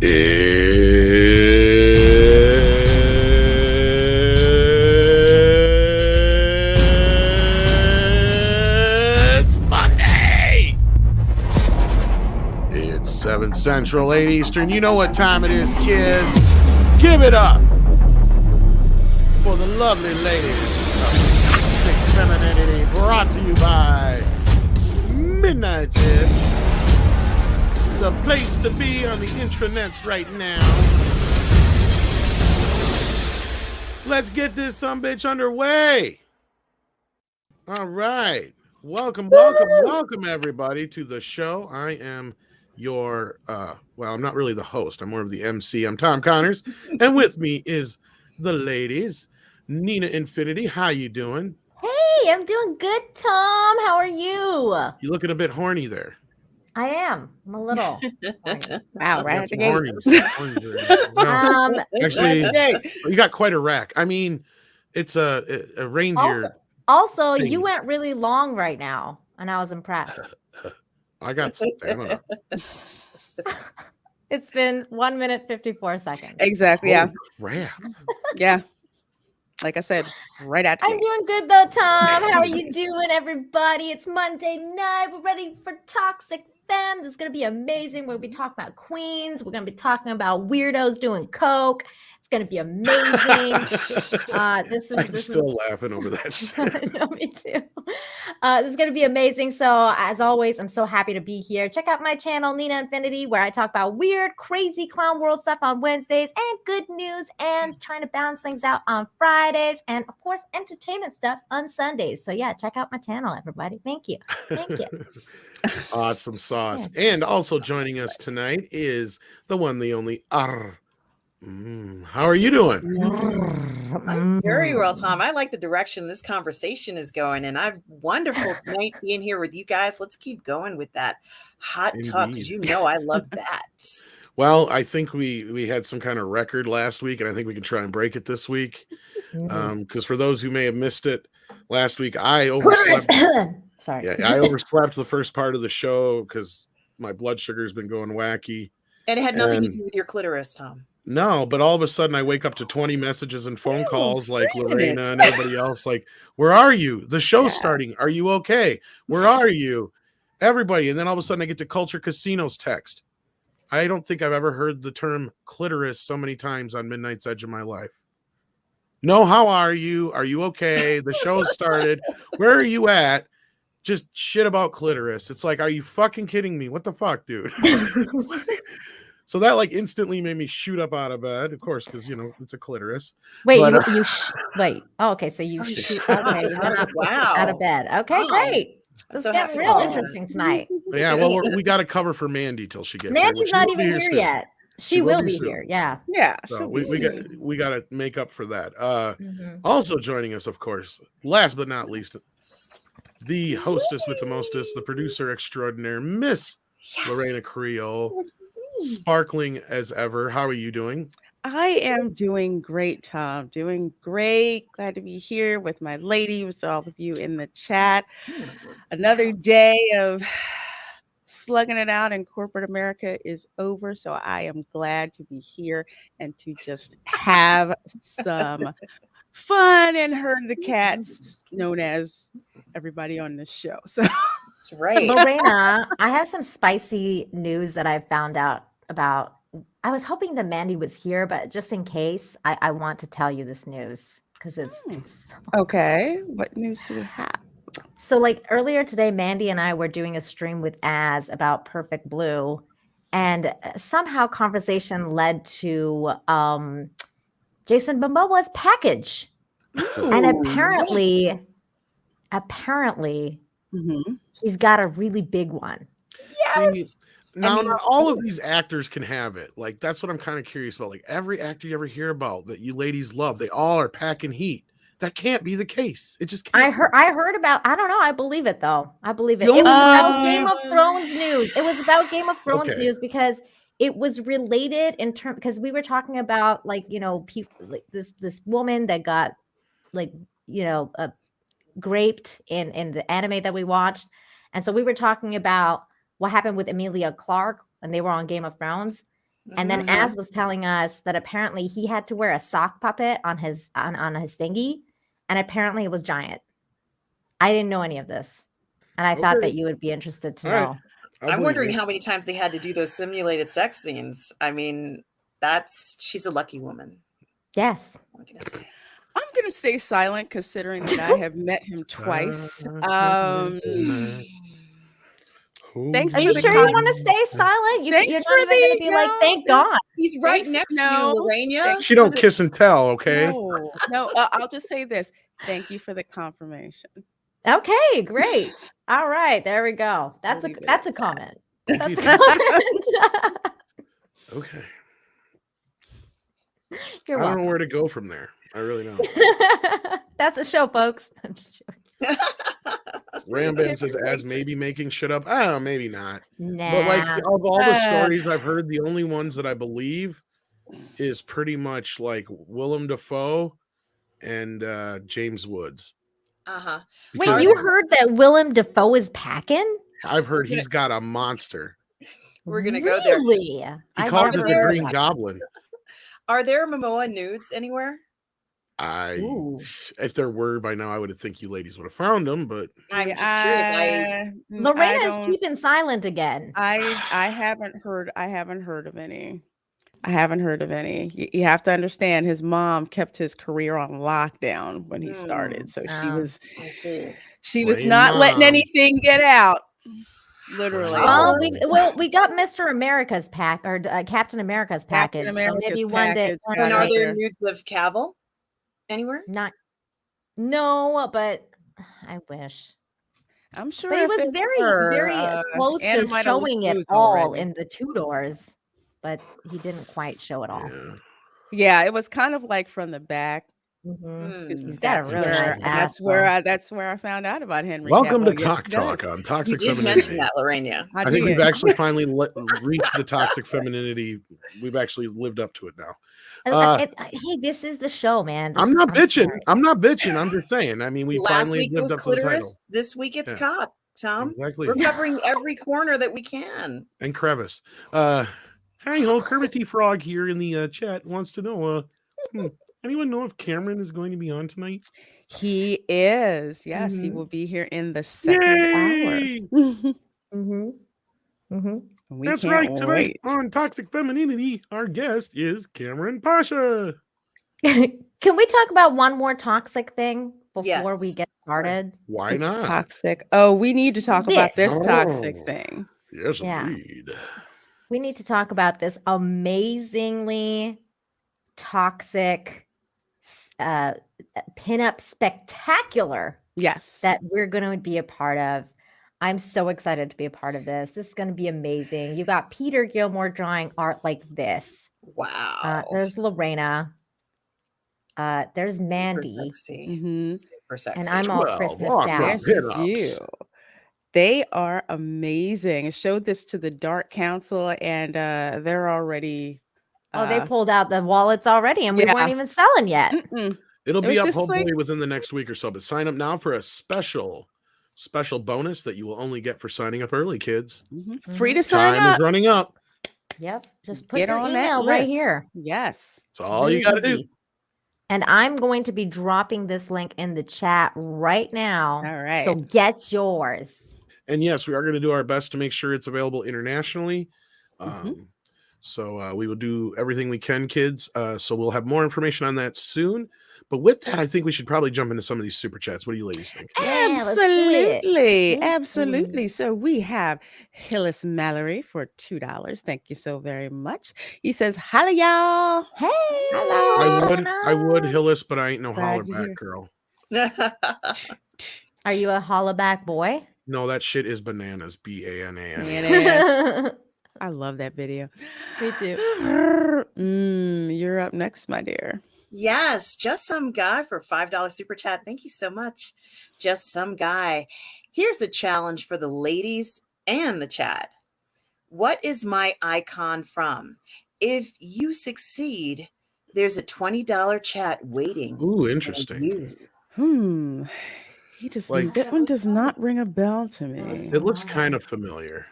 It's Monday. It's 7 Central, 8 Eastern. You know what time it is, kids. Give it up for the lovely ladies of Toxic Femininity, brought to you by Midnight's Hit. The place to be on the intranets right now. Let's get this sumbitch underway. All right. Welcome, everybody, to the show. I am your, well, I'm not really the host. I'm more of the MC. I'm Tom Connors. And with me is the ladies. Nina Infinity, how you doing? Hey, I'm doing good, Tom. How are you? You looking a bit horny there. I am. I'm a little. Wow, right at the gate. Wow. Actually, you got quite a rack. I mean, it's a reindeer. Also, you went really long right now, and I was impressed. I got stamina. It's been 1 minute, 54 seconds. Exactly. Yeah. Crap. Yeah. Like I said, right at I'm doing good though, Tom. How are you doing, everybody? It's Monday night. We're ready for Toxic Femme. This is going to be amazing. We'll be talking about queens. We're going to be talking about weirdos doing coke. It's going to be amazing. I'm still laughing over that shit. No, me too. This is going to be amazing. So as always, I'm so happy to be here. Check out my channel, Nina Infinity, where I talk about weird, crazy clown world stuff on Wednesdays and good news and trying to balance things out on Fridays. And of course, entertainment stuff on Sundays. So yeah, check out my channel, everybody. Thank you. Thank you. Awesome sauce. Yeah. And also joining us tonight is the one, the only how are you doing? I'm very well, Tom. I like the direction this conversation is going, and I'm wonderful tonight being here with you guys. Let's keep going with that hot talk, because you know I love that. Well, I think we had some kind of record last week, and I think we can try and break it this week. Because for those who may have missed it last week, I overslept. Sorry. Yeah, I overslept the first part of the show because my blood sugar has been going wacky. And it had nothing to do with your clitoris, Tom. No, but all of a sudden I wake up to 20 messages and phone calls like Lorena and everybody else like, where are you? The show's starting. Are you okay? Where are you? Everybody. And then all of a sudden I get to Culture Casino's text. I don't think I've ever heard the term clitoris so many times on Midnight's Edge in my life. No, how are you? Are you okay? The show's started. Where are you at? Just shit about clitoris. It's like, are you fucking kidding me? What the fuck, dude? So that like instantly made me shoot up out of bed, of course, because you know it's a clitoris. Wait, but, wait. Oh, okay, so you shoot. Okay, you went up out of bed. Okay, great. This is getting real interesting tonight. Yeah, well, we got to cover for Mandy till she gets. Mandy's not even here yet. She will be here. Yeah. Yeah. So we got to make up for that. Also joining us, of course, last but not least, the hostess with the mostest, the producer extraordinaire, Miss Lorena Creole. Sparkling as ever. How are you doing? I am doing great, Tom. Doing great. Glad to be here with my ladies, all of you in the chat. Another day of slugging it out in corporate America is over. So I am glad to be here and to just have some fun and herd the cats, known as everybody on this show. So that's right. Lorena, I have some spicy news that I found out about. I was hoping that Mandy was here, but just in case, I want to tell you this news because it's okay. What news do we have? So like earlier today, Mandy and I were doing a stream with Az about Perfect Blue, and somehow conversation led to Jason Momoa's package. Ooh, and apparently he's got a really big one. Yes. See, now, not all of these actors can have it. Like, that's what I'm kind of curious about. Like, every actor you ever hear about that you ladies love, they all are packing heat. That can't be the case. It just can't. I heard about, I don't know. I believe it though. I believe it. It was about Game of Thrones news. It was about Game of Thrones news because it was related in terms, because we were talking about like, you know, people like this woman that got like, you know, graped in the anime that we watched. And so we were talking about what happened with Emilia Clarke when they were on Game of Thrones. And then Az was telling us that apparently he had to wear a sock puppet on his thingy, and apparently it was giant. I didn't know any of this, and I thought that you would be interested to know. I'm wondering how many times they had to do those simulated sex scenes. I mean, she's a lucky woman. Yes. I'm going to stay silent considering that I have met him twice. Thanks. Are you sure you want to stay silent? You're not even going to be like, thank God. He's right next to you, Lorena. She don't kiss and tell, okay? No, I'll just say this. Thank you for the confirmation. Okay, great. All right, there we go. That's a comment. That's a comment. Okay. You're welcome. I don't know where to go from there. I really don't. That's a show, folks. I'm just joking. Rambam says Az maybe making shit up. I don't know, maybe not. Nah. But like of all the stories I've heard, the only ones that I believe is pretty much like Willem Dafoe and James Woods. Wait, you heard that Willem Dafoe is packing? I've heard he's got a monster. We're gonna go there. He called it the Green Goblin. Are there Momoa nudes anywhere? If there were by now, I would think you ladies would have found them, but I'm just curious. Lorena is keeping silent again. I haven't heard of any. I haven't heard of any. You have to understand, his mom kept his career on lockdown when he started, so she was not letting anything get out. Literally. Well, we got Mr. America's pack or Captain America's package. Captain America's maybe package. one are there nudes of Cavill anywhere? No, but I wish. I'm sure. But he was very close to showing it all in the Tudors, but he didn't quite show it all. Yeah, it was kind of like from the back. He's got a really nice ass. That's where I found out about Henry. Welcome Cavill. to Cock Talk on Toxic You did Femininity. mention that, Lorena. I think we've actually finally reached the toxic femininity. We've actually lived up to it now. Hey, this is the show, man. I'm not bitching. I'm just saying. I mean, we Last finally week lived was up to the title. clitoris. This week it's cock, Tom. Exactly. We're covering every corner that we can. And crevice. Hi ho, Kermit T. Frog here in the chat wants to know anyone know if Cameron is going to be on tonight? He is. Yes, he will be here in the second hour. That's right. Tonight on Toxic Femininity, our guest is Kamran Pasha. Can we talk about one more toxic thing before we get started? Why not? Toxic. Oh, we need to talk about this toxic thing. Yes, indeed. We need to talk about this amazingly toxic pinup spectacular. Yes. That we're going to be a part of. I'm so excited to be a part of this. This is going to be amazing. You got Peter Gilmore drawing art like this. Wow. There's Lorena. There's Mandy. Super sexy. And I'm all Christmas down. They are amazing. I showed this to the Dark Council, and they're already. They pulled out the wallets already, and we weren't even selling yet. It'll be up hopefully within the next week or so. But sign up now for a special bonus that you will only get for signing up early, kids. Free to sign up. Time is running up. Yep. Just put your email right here. Yes. That's all you got to do. And I'm going to be dropping this link in the chat right now. All right. So get yours. And yes, we are going to do our best to make sure it's available internationally. So we will do everything we can, kids. So we'll have more information on that soon. But with that, I think we should probably jump into some of these super chats. What do you ladies think? Absolutely. Absolutely. So we have Hillis Mallory for $2. Thank you so very much. He says, "Holla, y'all." Hey. Hello. I would, Hillis, but I ain't no holler back girl. Are you a holla back boy? No, that shit is bananas. BANANAS. I love that video. Me too. You're up next, my dear. Yes, just some guy for $5 super chat. Thank you so much. Just some guy. Here's a challenge for the ladies and the chat. What is my icon from? If you succeed, there's a $20 chat waiting. Ooh, interesting. He just that one does not ring a bell to me. It looks kind of familiar.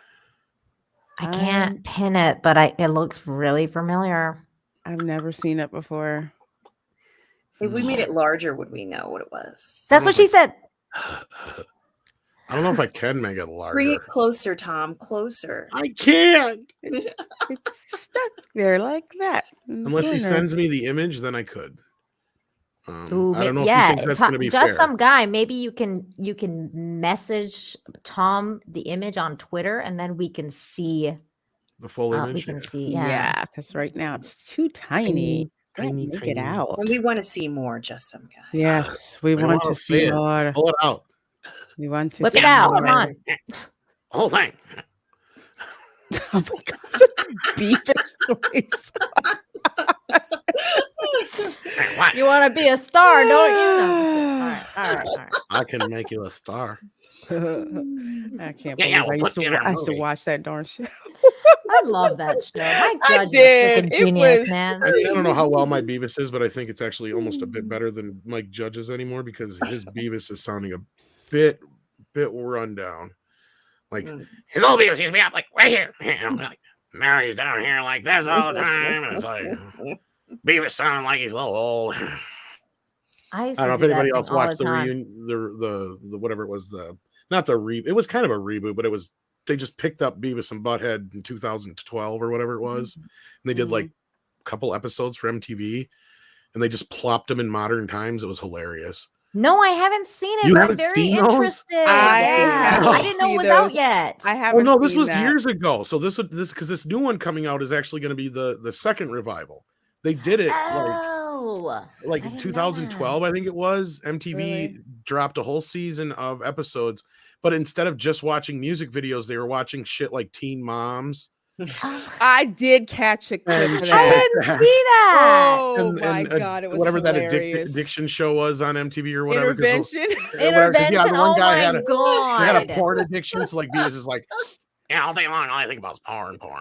I can't pin it, but it looks really familiar. I've never seen it before. If we made it larger, would we know what it was? That's what she said. I don't know if I can make it larger. Bring it closer, Tom. Closer. I can't. It's stuck there like that. Unless he sends me the image, then I could. Ooh, I don't know if yeah, he thinks that's going to be just fair. some guy. Maybe you can message Tom the image on Twitter, and then we can see The full image. We can see, Yeah, because right now it's too tiny. Tiny, Don't tiny. get out. And we want to see more. Just some guy. Yes, we I want wanna to see it. more. Pull it out. We want to whip see it out. more. Come on. Whole thing. Oh my gosh. Beef's voice. You want to be a star, don't you? No, all right. I can make you a star. I can't Yeah, believe we'll I put you in a used to movie. watch that darn show. I love that show. My I judge is a did. freaking It genius, was- man. I mean, I don't know how well my Beavis is, but I think it's actually almost a bit better than Mike Judge's anymore because his Beavis is sounding a bit run down. Like his old Beavis used to be up like right here. Like, now he's down here like this all the time. And it's like Beavis sounding like he's a little old. I don't know if anybody else watched the reunion, the whatever it was, it was kind of a reboot, but they just picked up Beavis and Butthead in 2012 or whatever it was, and they did like a couple episodes for MTV, and they just plopped them in modern times. It was hilarious. No, I haven't seen it. You But haven't I'm very seen those? interested. have I to didn't know see it was out those. yet. I Well, haven't no, this seen was that. years ago. So because this new one coming out is actually going to be the second revival. They did it like I in didn't know 2012, I think it was. MTV Really? dropped a whole season of episodes, but instead of just watching music videos, they were watching shit like Teen Moms. I did catch a clip And of I that. didn't see that. Oh my god, it was whatever hilarious. that addiction show was on MTV or whatever. Intervention. Intervention. the Oh one guy my had a god. porn addiction. So like Beavis is like, yeah, all day long, all I think about is porn. Oh,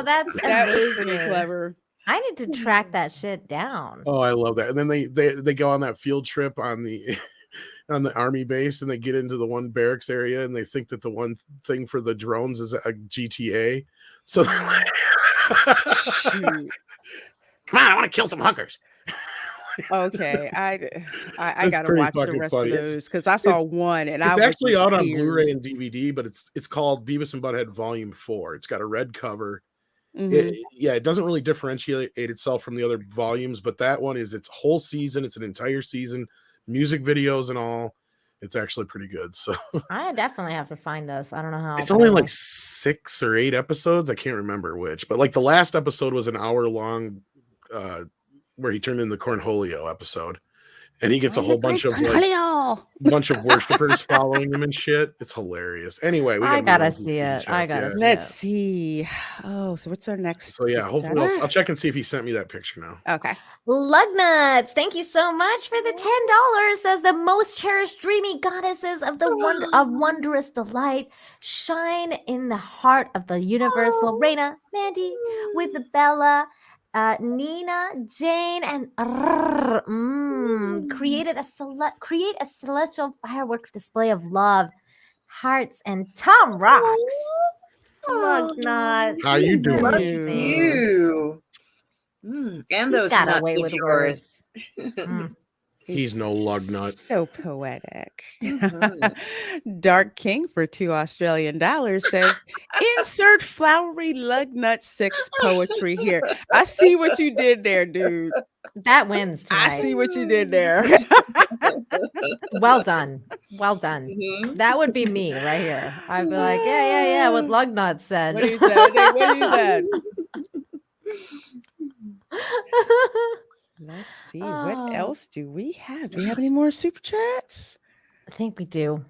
that's That was pretty amazing. clever. I need to track that shit down. Oh, I love that. And then they go on that field trip on the on the army base, and they get into the one barracks area, and they think that the one thing for the drones is a GTA. So they're like, come on, I want to kill some hookers. Okay, I It's gotta pretty watch the fucking rest funny. of those because I saw one and I It's was actually in out on tears. Blu-ray and DVD, but it's called Beavis and Butthead Volume 4. It's got a red cover. Mhm. It doesn't really differentiate itself from the other volumes, but that one is its whole season. It's an entire season, music videos and all. It's actually pretty good. So I definitely have to find this. I don't know how. it's only like 6 or 8 episodes. I can't remember which, but like the last episode was an hour long, where he turned in the Cornholio episode, and he gets a whole bunch of worshipers following him and shit. It's hilarious. Anyway, I gotta more see TV it. I chats, gotta yeah. see Let's see. Oh, so what's our next? So yeah, super hopefully chat? I'll check and see if he sent me that picture now. Okay. Lug Nuts, thank you so much for the $10. Says the most cherished, dreamy goddesses of the of wondrous delight shine in the heart of the universe. Lorena, Mandy, with Bella, Nina, Jane, and create a celestial firework display of love, hearts, and Tom rocks. Lug Nuts, How you doing? Love amazing. you. And He's those got nuts away of with yours. He's no lug nut. So poetic. Mhm. Dark King for $2 says, insert flowery lug nut 6 poetry here. I see what you did there, dude. That wins tonight. I see what you did there. Well done. Well done. Mhm. That would be me right here. I'd be like, yeah, what Lug Nuts said. What he said? What he said? Let's see. What Oh. else do we have? Do we have any more super chats? I think we do.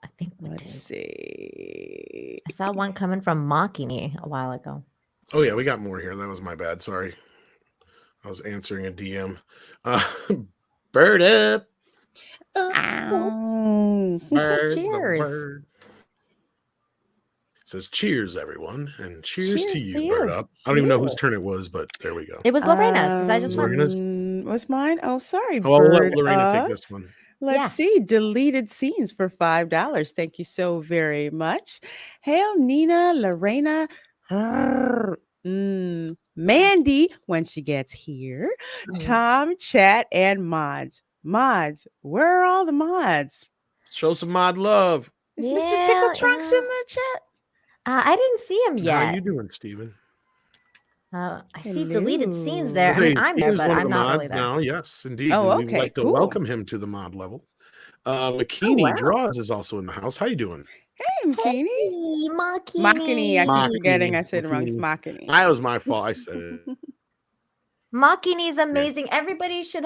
I think we Let's do. see. I saw one coming from Makini a while ago. Oh yeah, we got more here. That was my bad. Sorry. I was answering a DM. Bird up. Oh. Bird's a Cheers. bird. Says cheers, everyone, and cheers to Cheers you, to Bird you. up. I don't even know whose turn it Cheers. was, but there we go. It was Lorena's because I just went. Lorena's? What's mine? Oh, sorry. Oh, I'll let Bird Lorena up. take this one. Let's see. Deleted scenes for $5. Thank you so very much. Hail Nina, Lorena, Mandy when she gets here. Tom, chat, and mods. Mods, where are all the mods? Show some mod love. Is Mr. Tickle Trunks in the chat? I didn't see him yet. How you doing, Steven? I see deleted scenes there. I mean, I'm there, He's but one of I'm the not mods really there. now. Yes, indeed. Oh, And we'd okay, like to cool. welcome him to the mod level. McKinney Draws is also in the house. How you doing? Hey, Makini. Makini. I keep forgetting I said it wrong. It's Makini. Makini. That was my fault. I said it. Makini is amazing. Everybody should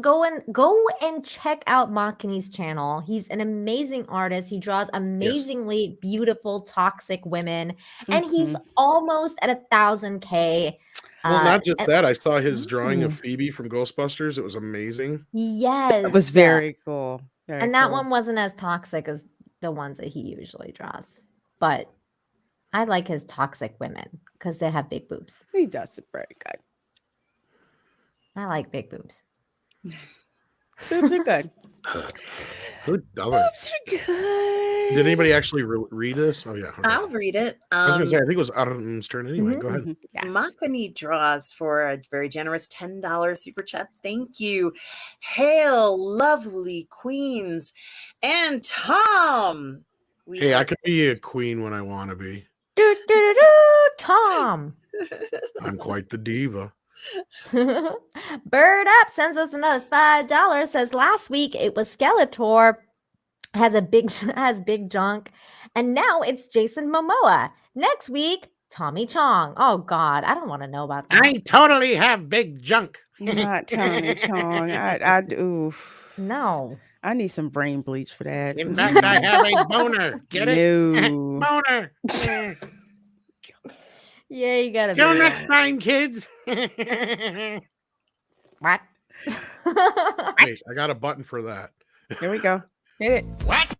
go and check out Makini's channel. He's an amazing artist. He draws amazingly beautiful toxic women, and he's almost at 1,000K. Well, not just that. I saw his drawing of Phoebe from Ghostbusters. It was amazing. Yes, it was very cool. And that one wasn't as toxic as the ones that he usually draws, but I like his toxic women because they have big boobs. He does it very good. I like big boobs. Boobs are good. Good. Boobs are good. Did anybody actually read this? Oh, yeah. Okay. I'll read it. I was going to say, I think it was Arden's turn anyway. Go ahead. Yes. Makini Draws for a very generous $10 super chat. Thank you. Hail, lovely queens. And Tom. Hey, I could be a queen when I want to be. Tom. I'm quite the diva. Bird Up sends us another $5. Says last week it was Skeletor has big junk, and now it's Jason Momoa. Next week, Tommy Chong. Oh God, I don't want to know about that. I totally have big junk. Not Tommy Chong. I do. No. I need some brain bleach for that. In fact, I have a boner. Get it? No. Boner. Yeah, you gotta. Till next time, kids. What? Wait, I got a button for that. Here we go. Hit it. What?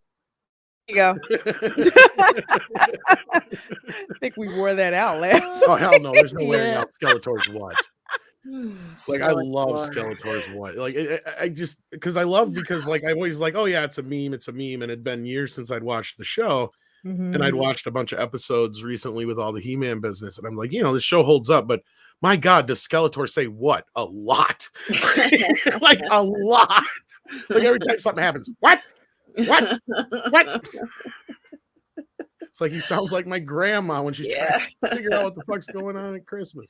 Here you go. I think we wore that out last. Oh hell no! There's no wearing out Skeletor's what. Like I love Skeletor. Skeletor's what. Like I just because I always like, oh yeah, it's a meme, and it'd been years since I'd watched the show. And I'd watched a bunch of episodes recently with all the He-Man business, and I'm like, this show holds up, but my God, does Skeletor say what? A lot. Like a lot. Like every time something happens, what? What? What? It's like he sounds like my grandma when she's trying to figure out what the fuck's going on at Christmas.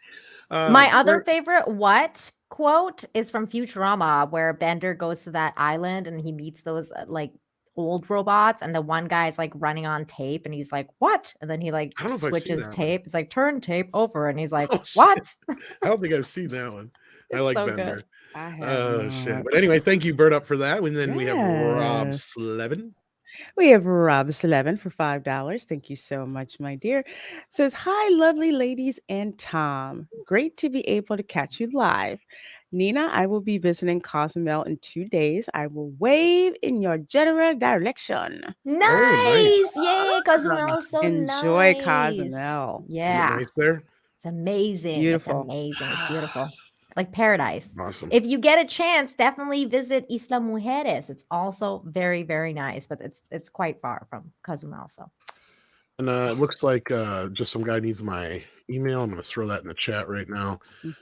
My other favorite what quote is from Futurama, where Bender goes to that island and he meets those old robots, and the one guy's like running on tape and he's like, what? And then he like switches tape. It's like, turn tape over, and he's like, what? I don't think I've seen that one. I like so Bender. good. Oh shit. But anyway, thank you, Bird Up, for that. And then we have Rob Slevin. We have Rob Slevin for $5. Thank you so much, my dear. Says, hi, lovely ladies and Tom. Great to be able to catch you live. Nina, I will be visiting Cozumel in 2 days. I will wave in your general direction. Nice. Yay, Cozumel is so Enjoy nice. Cozumel. Yeah. Is it nice there? It's amazing. Beautiful. It's amazing. It's beautiful. Like paradise. Awesome. If you get a chance, definitely visit Isla Mujeres. It's also very, very nice, but it's quite far from Cozumel. So. And it looks like just some guy needs my email. I'm going to throw that in the chat right now.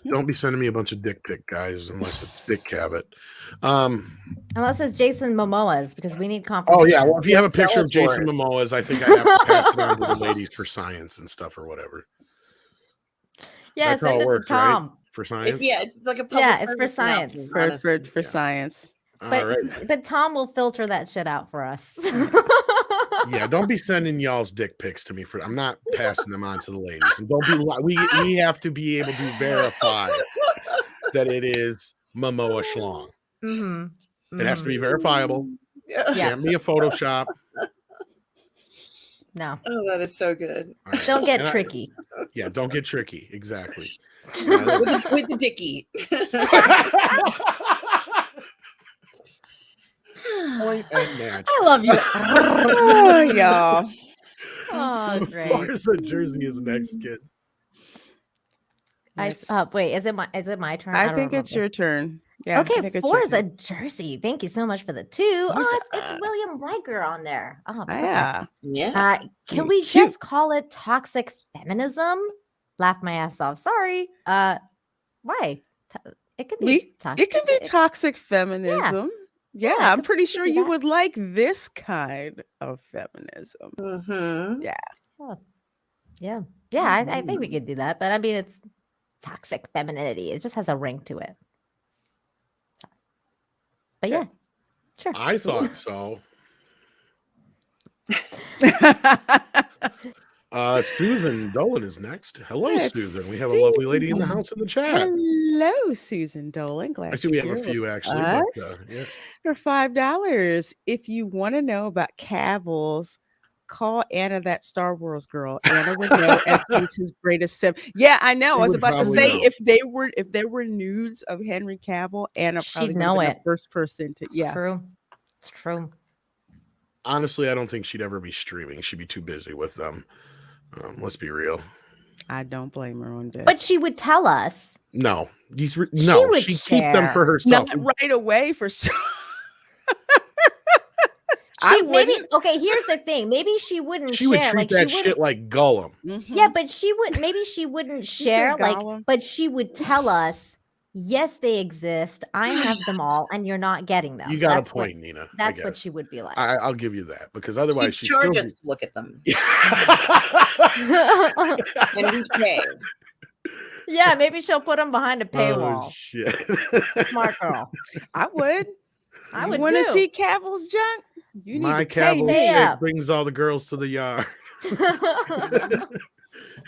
Don't be sending me a bunch of dick pic, guys, unless it's Dick Cavett. Unless it's Jason Momoa's, because we need confirmation. Oh, yeah. Well, if you have a picture of Jason Momoa's, I think I have to pass it on to the ladies for science and stuff or whatever. Yeah, that's send it to Tom. Right? For science? It's like a public it's for science. For science. But Tom will filter that shit out for us. Yeah, don't be sending y'all's dick pics to me. I'm not passing them on to the ladies. And don't be we have to be able to verify that it is Momoa Schlong. It has to be verifiable. Yeah. Can't be a Photoshop. No. Oh, that is so good. Right. Don't get tricky. Don't get tricky. Exactly. with the dicky. Point and match. I love you. Oh, y'all. Oh, great. Forza Jersey is next, kids. Wait, is it my turn? I think it's your turn. Yeah. I Okay, think I 4 checked is a it. jersey. Thank you so much for the 2. Who's Oh, it's that? William Riker on there. Oh, perfect. Yeah. Yeah. Can He's we cute. just call it toxic feminism? Laugh my ass off. Sorry. Why? It could be toxic. It can be toxic feminism. Yeah, Yeah, I'm pretty we could sure do you that. would like this kind of feminism. Mm-hmm. Yeah. Oh, yeah. Yeah, I think we could do that. But I mean, it's toxic femininity. It just has a ring to it. But yeah, sure. I thought so. Susan Dolan is next. Hello, Let's Susan. We have a lovely lady in the see. house in the chat. Hello, Susan Dolan. Glad I see we have you're a here few with actually, but us. yes. For $5. If you want to know about Cavils, call Anna that Star Wars girl. Anna would know, and she's his greatest sim. Yeah, I know. She I was would about to probably say know. if there were nudes of Henry Cavill, Anna probably She'd would have know been it. the first person to. It's Yeah, true. It's true. Honestly, I don't think she'd ever be streaming. She'd be too busy with them. Let's be real. I don't blame her on that. But she would tell us. No, She would she'd keep them share. for herself. Not right away for sure. Okay, here's the thing. Maybe she wouldn't She share. would treat Like that she shit wouldn't. like Gollum. Yeah, but maybe she wouldn't said share, like, Gollum. but she would tell us, yes, they exist. I have them all, and you're not getting them. You got That's a point, what, Nina. I That's what guess. she would be like. I'll give you that because She'd otherwise she's charge still. us to look at them. Oh, And we pay. Yeah, maybe she'll put them behind a paywall. shit. Smart girl. I would. I You would want to too. see Cavill's junk? You My need to pay Cavill me. Pay shit up. brings all the girls to the yard.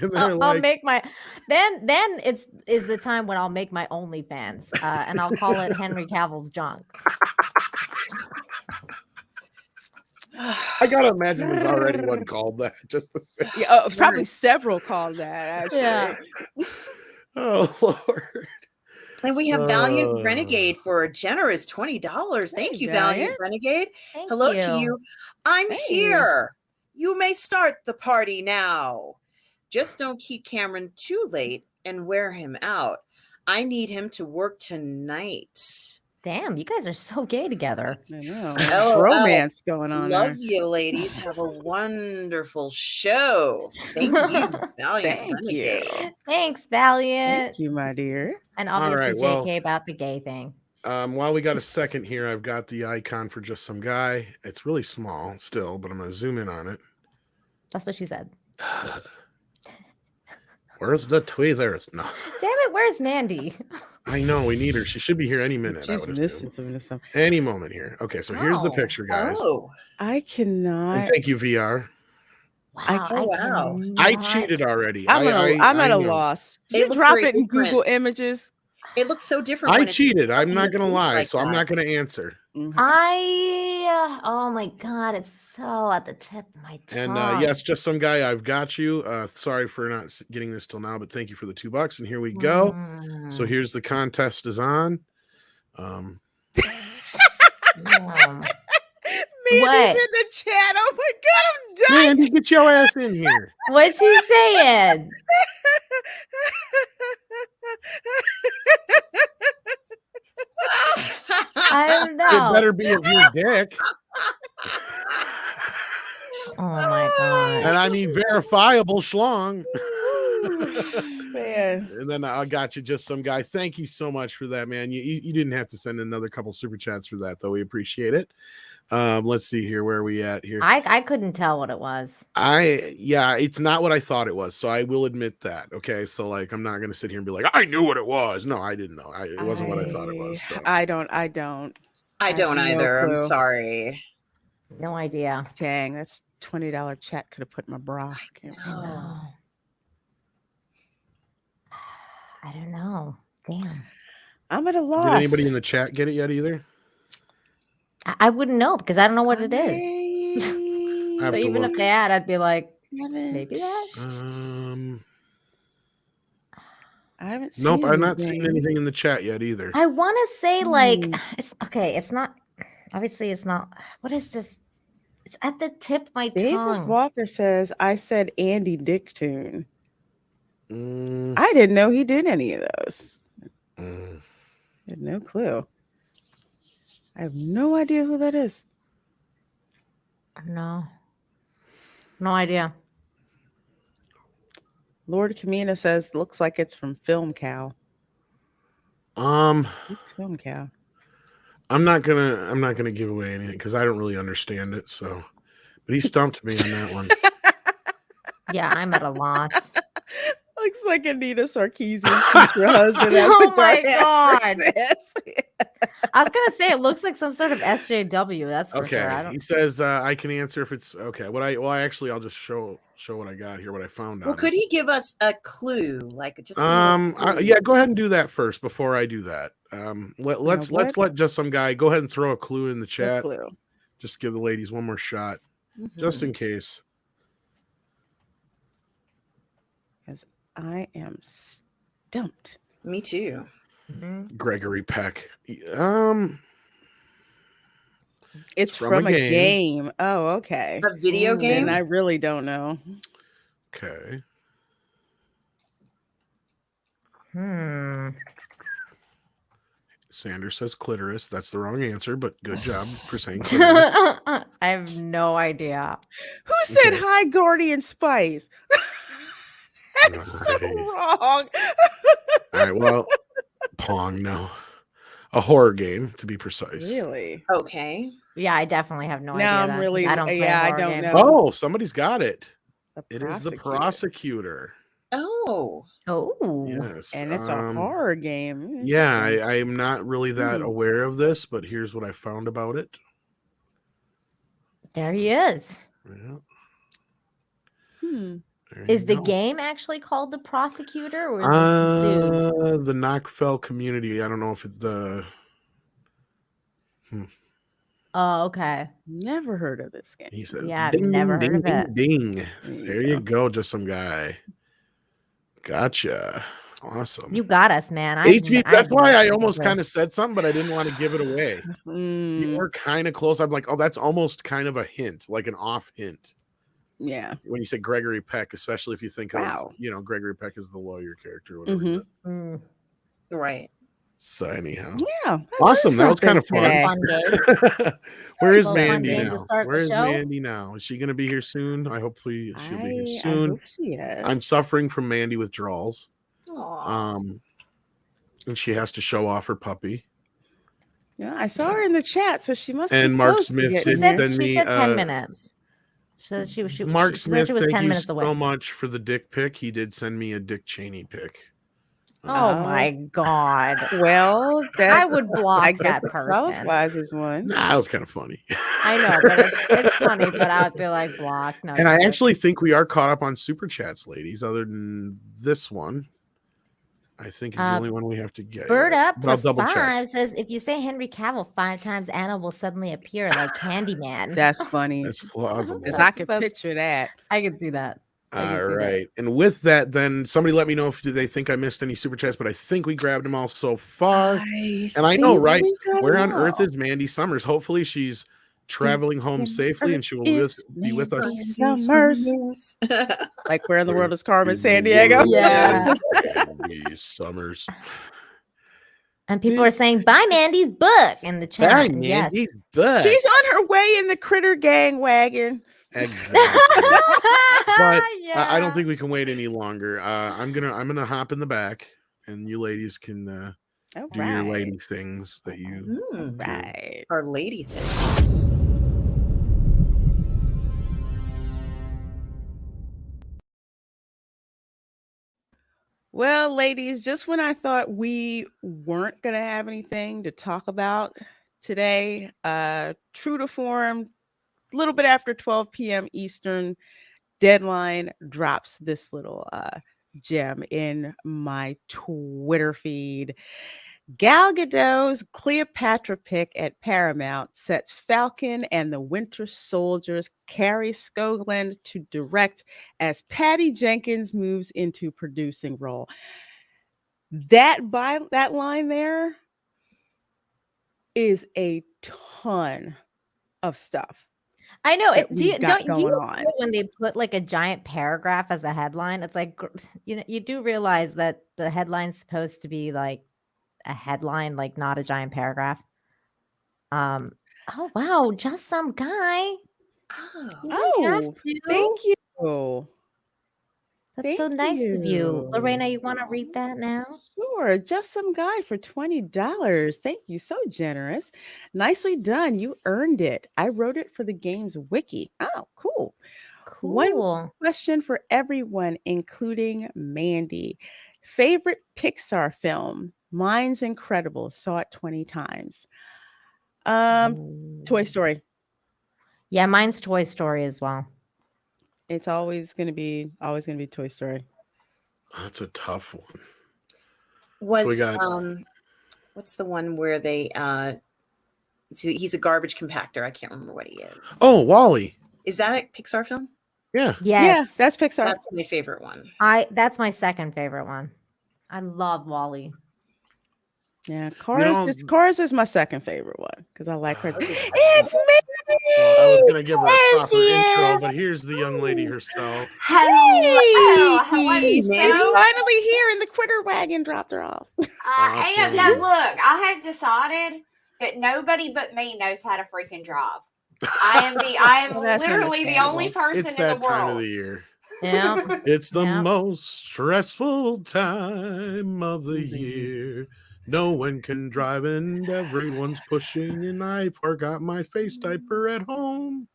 And they're I'll like, make my then is the time when I'll make my OnlyFans, and I'll call it Henry Cavill's junk. I gotta imagine there's already one called that. Just to say. Yeah, probably Yes. several called that. Actually. Yeah. Oh Lord. And we have Valiant Renegade for a generous $20. Thank Hey, you, Valiant Valiant. Renegade. Thank Hello you. to you. I'm Hey. here. You may start the party now. Just don't keep Cameron too late and wear him out. I need him to work tonight. Damn, you guys are so gay together. I know. Oh, Romance going on there. Love you, ladies. Have a wonderful show. Thank you, Valiant Thank Renegade. you. Thanks, Valiant. Thank you, my dear. And All obviously right, well- JK about the gay thing. While we got a second here, I've got the icon for just some guy. It's really small still, but I'm gonna zoom in on it. That's what she said. Where's the tweezers? No, Damn it, where's Mandy? I know we need her. She should be here any minute. I She's would missing assume. some. Any moment here. Okay, so here's the Oh. picture, guys. Oh, I And cannot. thank you, VR. Wow, Oh, wow. I cannot- cheated already. I'm at I a know. loss. It Just looks drop very it in different. Google Images. it looks so different. I when it's cheated. I'm in not your gonna face lie, like so I'm that. not gonna answer. oh my god, it's so at the tip of my tongue. And yes, just some guy. I've got you. Sorry for not getting this till now, but thank you for the $2. And here we go. So Mm, here's the contest is on. mm. Mandy's What? in the chat. Oh my god, I'm dying. Mandy, get your ass in here. What's she saying? I don't It know. better be of your dick. Oh my god. And I mean verifiable schlong. Man. And then I got you just some guy. Thank you so much for that, man. You didn't have to send another couple super chats for that, though. We appreciate it. Let's see here. Where are we at here? I couldn't tell what it was. Yeah, it's not what I thought it was. So I will admit that. Okay. So like, I'm not going to sit here and be like, I knew what it was. No, I didn't know. It wasn't what I thought it was. So. I don't. I don't have no either. I'm clue. sorry. No idea. Dang, that's $20 chat could have put in my bra. No. I don't know. Damn. I'm at a loss. Did anybody in the chat get it yet either? I wouldn't know because I don't know what it is. I have So to even look. if they had, I'd be like, Haven't- maybe that. I haven't seen Nope, I've not seen anything. anything in the chat yet either. I want to say like Hmm. it's okay. It's not. Obviously, it's not. What is this? It's at the tip of my David tongue. Walker says, I said Andy Dick tune. Mm, I didn't know he did any of those. mm. I had no clue. I have no idea who that is. No idea. Lord Kamina says looks like it's from Film Cow. What's Film Cow? I'm not gonna give away anything because I don't really understand it. So, but he stumped me on that one. Yeah, I'm at a loss. Looks like Anita Sarkeesian's future husband. That's Oh what my Dark Asper God. says. I was gonna say it looks like some sort of SJW. That's for sure. I Okay, he don't. says I can answer if it's okay. I'll just show what I got here, what I found Well, on could it. he give us a clue, like just a little clue? Yeah, go ahead and do that first before I do that. Let's let just some guy go ahead and throw a clue in the A chat. clue. Just give the ladies one more shot, just in case. Because I am stumped. Me too. Gregory Peck. It's from a from a game. Oh, okay. A video game? Then I really don't know. Okay. Sanders says clitoris. That's the wrong answer, but good job for saying clitoris. I have no idea. Who said Okay. hi, Guardian Spice? That's so Right. wrong. All right. Well, Pong. No, a horror game to be precise. Really? Okay. Yeah, I definitely have no Now idea. I'm then, 'cause really- I don't play yeah, I horror don't games. know. Oh, somebody's got it. The It is the prosecutor. prosecutor. Oh. Oh, Yes, And it's a horror game. Yeah, Interesting. I am not really that aware of this, but here's what I found about it. there he is. Yeah, Hmm. there Is you the go. game actually called the prosecutor, or is this the dude? The Knockfell community. I don't know if it's the. Oh, okay. Never heard of this game. He says, Yeah, I've ding, never ding, heard of ding, it. ding. There There you you go, just some guy. Gotcha. Awesome. You got us, man. HB, that's why I no almost clue. kind of said something, but I didn't want to give it away. You were kind of close. I'm like, oh, that's almost kind of a hint, like an off hint. Yeah. When you said Gregory Peck, especially if you think Wow. of, Gregory Peck is the lawyer character or whatever. Mhm. Right. So anyhow, Yeah. awesome. That was kind of fun. today. Fun game. Where is Little fun Mandy game to now? start the Where is show. Mandy now? Is she going to be here soon? Hopefully she'll be here I soon. hope she is. I'm suffering from Mandy withdrawals. Aw. And she has to show off her puppy. Yeah, I saw her in the chat, so she must. And be Mark close to Smith getting did here. send She me, said 10 minutes. She said she Mark she said Smith, she was thank 10 you minutes away. so much for the dick pic. He did send me a Dick Cheney pic. Oh my God. Well, that I would block I guess that it person. qualifies as one. Nah, that was kind of funny. I know, but it's funny, but I would be like, block. No, And I skip. actually think we are caught up on super chats, ladies, other than this one. I think it's the only one we have to get. Bird yet. Up But I'll for double 5 check. says, if you say Henry Cavill 5 times, Anna will suddenly appear like Candyman. That's funny. That's plausible. Because I could picture that. I can see that. All right. And with that, then somebody let me know if they think I missed any super chats, but I think we grabbed them all so far. And I know, think right? we got Where them on earth all. is Mandy Summers? Hopefully she's traveling home safely and she will be with us. Summers. Like, where in the world is Carmen San Diego? Yeah. Mandy Summers. And people are saying, buy Mandy's book in the chat. Hi, And yes. Mandy's book. She's on her way in the Critter Gang wagon. Exactly. But Yeah. I don't think we can wait any longer. I'm gonna hop in the back, and you ladies can All do your right. lady things that you. Right. Our lady things. Well, ladies, just when I thought we weren't going to have anything to talk about today, true to form, a little bit after 12 p.m. Eastern, Deadline drops this little gem in my Twitter feed. Gal Gadot's Cleopatra pick at Paramount sets Falcon and the Winter Soldier's Carrie Scogland to direct as Patty Jenkins moves into producing role. That line there is a ton of stuff. I know that it. Do you we've got don't do you going on. feel when they put like a giant paragraph as a headline? It's like you do realize that the headline's supposed to be like a headline, like not a giant paragraph. Oh wow, just some guy. Oh, thank you. That's so nice of you. Lorena, you want to read that now? Sure. Just some guy for $20. Thank you. So generous. Nicely done. You earned it. I wrote it for the game's wiki. Oh, cool. One question for everyone, including Mandy. Favorite Pixar film? Mine's incredible. Saw it 20 times. Toy Story. Yeah, mine's Toy Story as well. It's always gonna be Toy Story. That's a tough one. Was what's the one where they he's a garbage compactor? I can't remember what he is. Oh, Wall-E. Is that a Pixar film? Yeah. Yes. Yeah, that's Pixar. That's my favorite one. That's my second favorite one. I love Wall-E. Yeah, Cars is my second favorite one because I like her. It's me. Well, I was gonna give her a proper intro, but here's the young lady herself. Hello, Mandy's finally here, and the critter wagon dropped her off. I am. Now look, I have decided that nobody but me knows how to freaking drive. I am literally the only person it's in the that time world. of the year. Yeah. It's the most stressful time of the year. No one can drive and everyone's pushing, and I forgot my face diaper at home.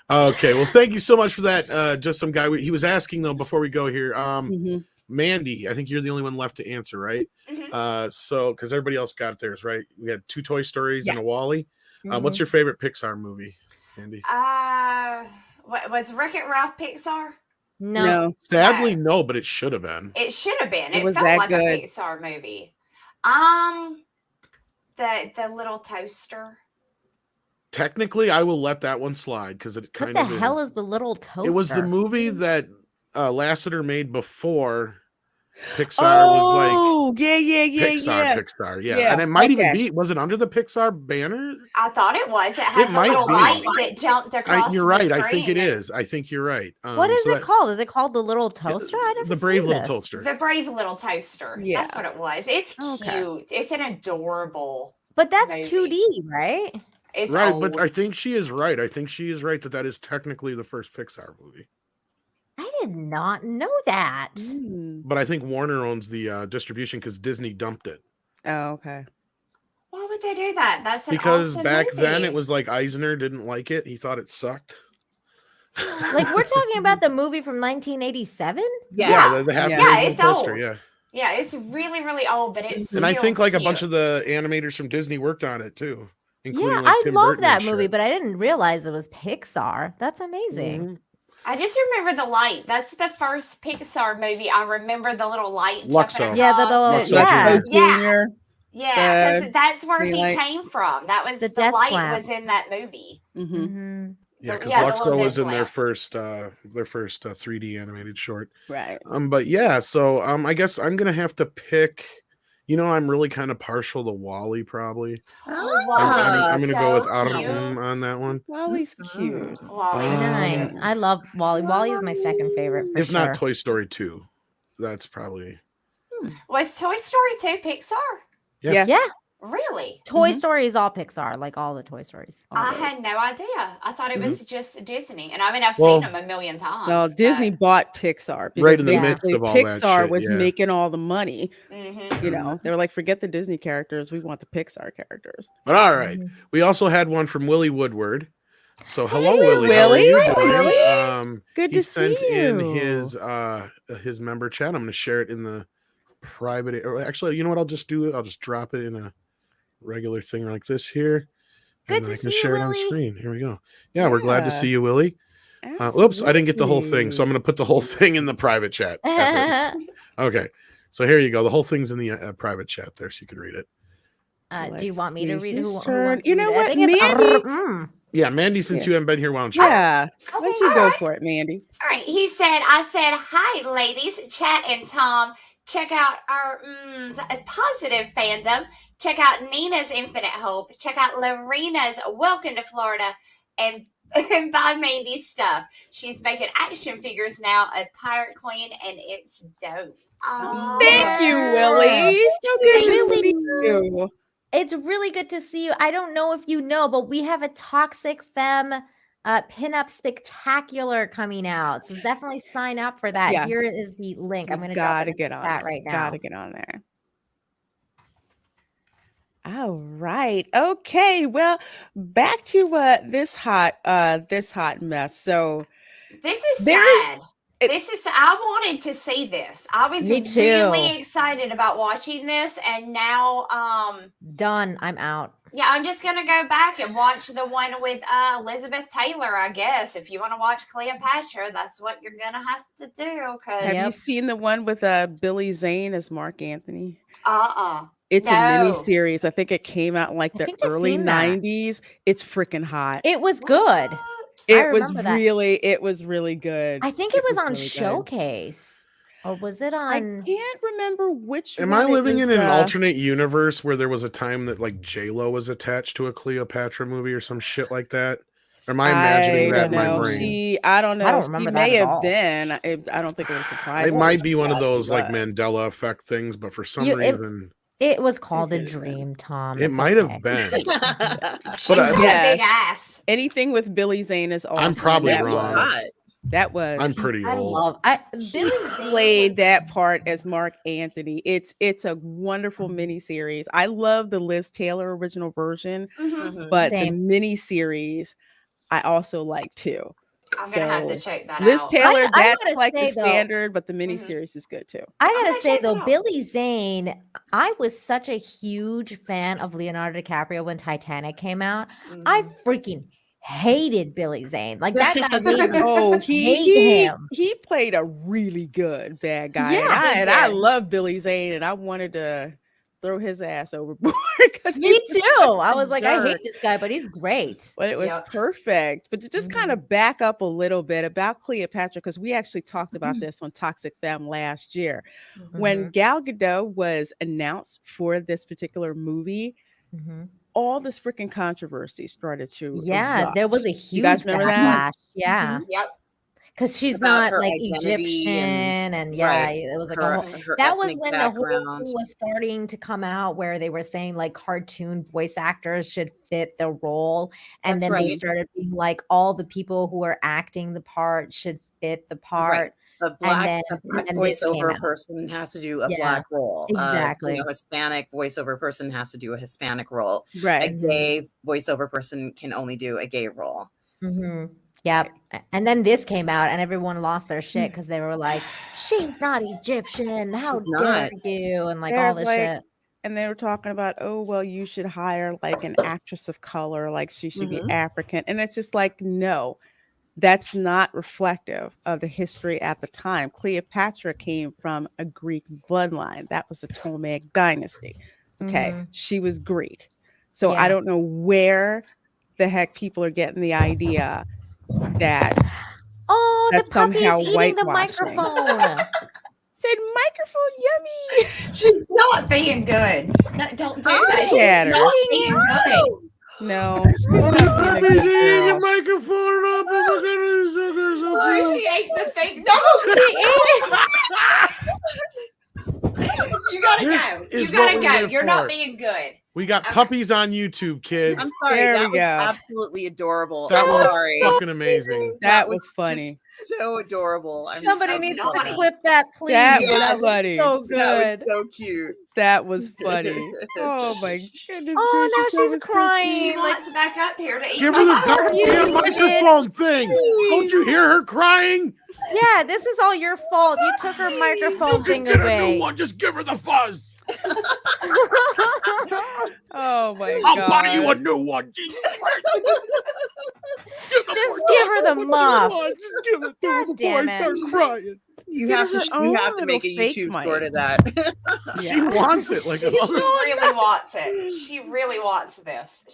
Okay, well, thank you so much for that. Just some guy. He was asking though before we go here. Mandy, I think you're the only one left to answer, right? So because everybody else got theirs, right? We had 2 Toy Stories and a Wall-E. What's your favorite Pixar movie, Mandy? Was Wreck-It Ralph Pixar? No. Sadly, no, but it should have been. It should have been. It was felt that like good. a Pixar movie. The little toaster. Technically, I will let that one slide because it kind of. What the hell is the little toaster? It was the movie that Lasseter made before Pixar was like. Pixar, yeah. And it might even be. Was it under the Pixar banner? I thought it was. It had the little light that jumped across. You're right. The I think screen. it is. I think you're right. What is it called? Is it called the little toaster? I never the brave seen little this. toaster. The brave little toaster. Yeah. That's what it was. It's cute. It's an adorable. But that's movie. 2D, right? It's right, old. but I think she is right. I think she is right that is technically the first Pixar movie. I did not know that. But I think Warner owns the distribution because Disney dumped it. Oh, okay. Why would they do that? That's an because awesome back movie. then it was like Eisner didn't like it. He thought it sucked. Like we're talking about the movie from 1987? Yeah, it's poster, old. yeah. Yeah, it's really, really old, but it's and I still think like cute. a bunch of the animators from Disney worked on it too. Including, Yeah, like, I Tim love Burton that and movie, shit. but I didn't realize it was Pixar. That's amazing. I just remember the light. That's the first Pixar movie. I remember the little light Luxo. jumping Yeah, the across. little Junior. Yeah, because that's where he light. came from. That was The the desk light lamp. was in that movie. Mm-hmm. Yeah, because Yeah, the Luxo little was in their disc first 3D animated short. Right. But yeah, so I guess I'm gonna have to pick. You know, I'm really kind of partial to Wall-E, probably. Oh, I'm gonna go with so Autumn cute. on that one. Wally's cute. Nice. I love Wall-E. Wall-E is my second favorite for If not Toy Story 2, that's probably. Was Toy Story 2 Pixar? Yeah. Yeah. Really? Toy Story is all Pixar, like all the Toy Stories. I had no idea. I thought it was just Disney. And I mean, I've Well- seen them a million times. No, Disney bought Pixar. Right in because the midst basically of all that Pixar shit, was yeah. making all the money. Mm-hmm. You know, they were like, forget the Disney characters. We want the Pixar characters. But all right, we also had one from Willie Woodward. So hello, Hey, Willie. How are Willie. you Hi, doing? Willie. Good He to see sent in you. his member chat. I'm going to share it in the private. Or actually, you know what? I'll just do it. I'll just drop it in a regular thing like this here. Good And to I can see you, share it on Willie. screen. Here we go. Yeah, we're glad to Yeah. see you, Willie. Oops, I didn't get the whole thing, so I'm going to put the whole thing in the private chat. Okay, so here you go. The whole thing's in the private chat there, so you can read it. Do you want me to read it? Who turn? wants You to know read it? I what, think it's Mandy? Yeah, Mandy, since you haven't been here, why don't you? Yeah. Why don't you go for it, Mandy? All right. I said, hi, ladies, Chat and Tom. Check out our positive fandom. Check out Nina's Infinite Hope. Check out Lorena's Welcome to Florida. And buy Mandy's stuff. She's making action figures now, a Pirate Queen, and it's dope. Thank you, Willie. So good to see you. It's really good to see you. I don't know if you know, but we have a Toxic Femme pinup spectacular coming out. So definitely sign up for that. Yeah. Here is the link. I'm going to drop it in get on that there. right now. Gotta get on there. All right. Okay. Well, back to this hot mess. So this is sad. I wanted to see this. I was really excited about watching this, and now done. I'm out. Yeah, I'm just gonna go back and watch the one with Elizabeth Taylor, I guess. If you want to watch Cleopatra, that's what you're gonna have to do. Have you seen the one with Billy Zane as Mark Anthony? It's a mini series. I think it came out in like the early 90s. It's freaking hot. It was good. It was really good. I think it was on Showcase. Or was it on? I can't remember which Am one. I living in an alternate universe where there was a time that like J-Lo was attached to a Cleopatra movie or some shit like that? Or am I imagining that in my brain? I don't know. I don't remember she that may at have all. been. I don't think it was surprising. It might be one of those like Mandela effect things, but for some reason... It was called a dream, Tom. It might have been. She's got a big ass. Anything with Billy Zane is awesome. I'm probably wrong. That was. I'm pretty old. Billy played that part as Mark Anthony. It's a wonderful miniseries. I love the Liz Taylor original version, but the miniseries I also like too. I'm gonna have to check that Liz out. Taylor, that's like the standard, but the miniseries is good too. I gotta say though, Billy Zane, I was such a huge fan of Leonardo DiCaprio when Titanic came out. I freaking hated Billy Zane. Like that guy made me hate him. He played a really good bad guy. Yeah, and I love Billy Zane, and I wanted to throw his ass overboard. Me too. I was like, I hate this guy, but he's great. But it was perfect. But to just kind of back up a little bit about Cleopatra, because we actually talked about this on Toxic Femme last year. When Gal Gadot was announced for this particular movie, all this freaking controversy started to erupt. There was a huge you guys remember that? Yeah. Yep. Because she's not like Egyptian, and it was like that was when the whole thing was starting to come out, where they were saying like cartoon voice actors should fit the role, and then they started being like all the people who are acting the part should fit the part. A black voiceover person has to do a black role. Exactly. Hispanic voiceover person has to do a Hispanic role. Right. A gay voiceover person can only do a gay role. Yep. And then this came out and everyone lost their shit because they were like, she's not Egyptian. How dare you? And like all this shit. And they were talking about, oh, well, you should hire like an actress of color, like she should be African. And it's just like, no, that's not reflective of the history at the time. Cleopatra came from a Greek bloodline. That was the Ptolemaic dynasty. Okay. She was Greek. So I don't know where the heck people are getting the idea that the somehow eating the microphone. Said microphone yummy. She's not being good. No, don't do that. Chatter. She's not being good. No. She's eating the microphone up and look at her. So she ate the thing. No, she ate. You gotta go. You gotta go. You're not being good. We got puppies on YouTube, kids. I'm sorry. That was absolutely adorable. That was fucking amazing. That was funny. So adorable. Somebody needs to clip that, please. That was funny. So good. That was so cute. That was funny. Oh my goodness. Oh, now she's crying. She wants back up here to eat. Give her the goddamn microphone thing. Don't you hear her crying? Yeah, this is all your fault. You took her microphone thing away. Just give her the fuzz. Oh my God. God. I'll buy you a new one. Jesus Christ. Just give her the muff. Just give it to her before I start crying. You have to make a YouTube store to that. She wants it. Like she really wants it. She really wants this.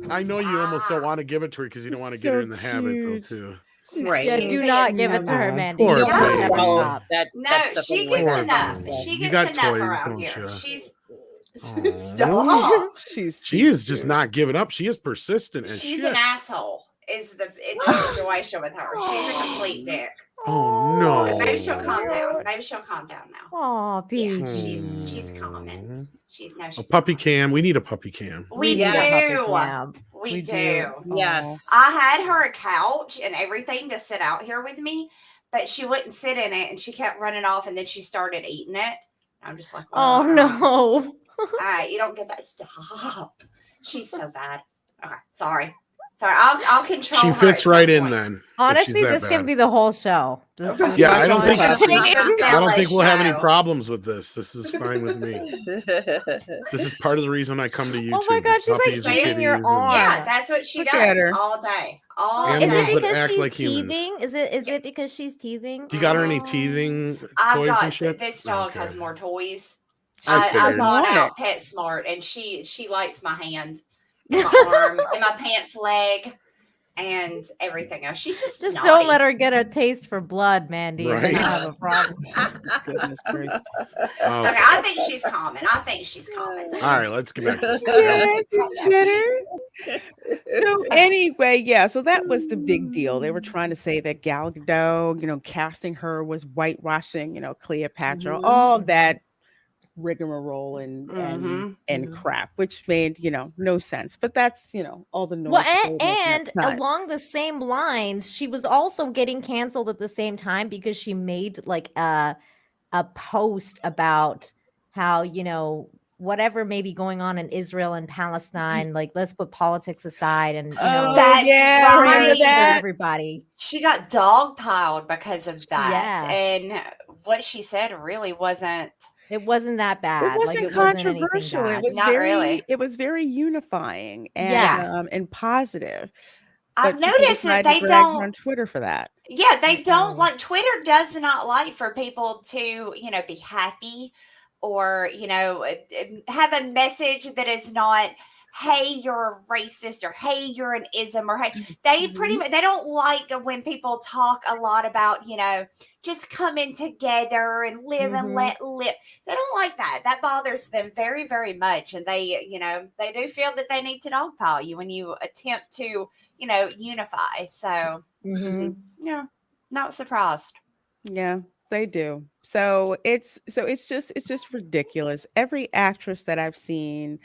I know you almost don't want to give it to her because you don't want to get her in the habit though too. Right. Yeah, do not give it to her, Mandy. Poor You don't baby. stop. No, she gets enough. She gets enough around here. She's stop. She is just not giving up. She is persistent as she's shit. an asshole. It's the situation with her. She's a complete dick. Oh no. Maybe she'll calm down. Maybe she'll calm down now. Oh, Yeah, baby. she's calming. She's A puppy cam. We need a puppy cam. We need a puppy do. cam. We do. Yes. I had her a couch and everything to sit out here with me, but she wouldn't sit in it and she kept running off and then she started eating it. I'm just like, Oh no. all right, you don't get that. Stop. She's so bad. Okay, sorry. I'll control She her fits at some right in point. then. Honestly, that this bad. can be the whole show. Yeah, I don't think I we'll have any show. problems with this. This is fine with me. This is part of the reason I come to YouTube. Oh my God, she's like Puppies and eating your kitties and- arm. Yeah, that's what she Look at does her. all day. All Animals Is it day. that because act she's like humans. teething? Is it because she's teething? Do you got her any teething I've toys got and shit? this dog Okay. has more toys. I I figured. bought Want out it. PetSmart and she likes my hand and my arm and my pants leg and everything else. She's just Just naughty. don't let her get a taste for blood, Mandy. And then Right. you'll have a problem. Goodness gracious. Oh, Okay, I think she's common. all right, let's get back to this. Yeah, consider. So anyway, yeah, so that was the big deal. They were trying to say that Gal Gadot, casting her was whitewashing, Cleopatra, all that rigmarole and crap, which made, no sense. But that's, all the noise. Well, that they were making at and the time. along the same lines, she was also getting canceled at the same time because she made like a post about how, whatever may be going on in Israel and Palestine, like let's put politics aside and That's yeah, right. remember that? everybody. She got dogpiled because of that. Yeah. And what she said really wasn't. It wasn't that bad. It wasn't like, it wasn't anything controversial. bad. It was Not really. It was very unifying and Yeah. and positive. I've But people noticed that decided they to drag her don't. on Twitter for that. Yeah, they don't Mhm. like Twitter does not like for people to, be happy or, have a message that is not, hey, you're a racist or hey, you're an ism or hey, they pretty much, they don't like when people talk a lot about, just coming together and live and Mhm. let live. They don't like that. That bothers them very, very much. And they, they do feel that they need to dogpile you when you attempt to, unify. So, Mhm. not surprised. Yeah, they do. So it's just ridiculous. Every actress that I've seen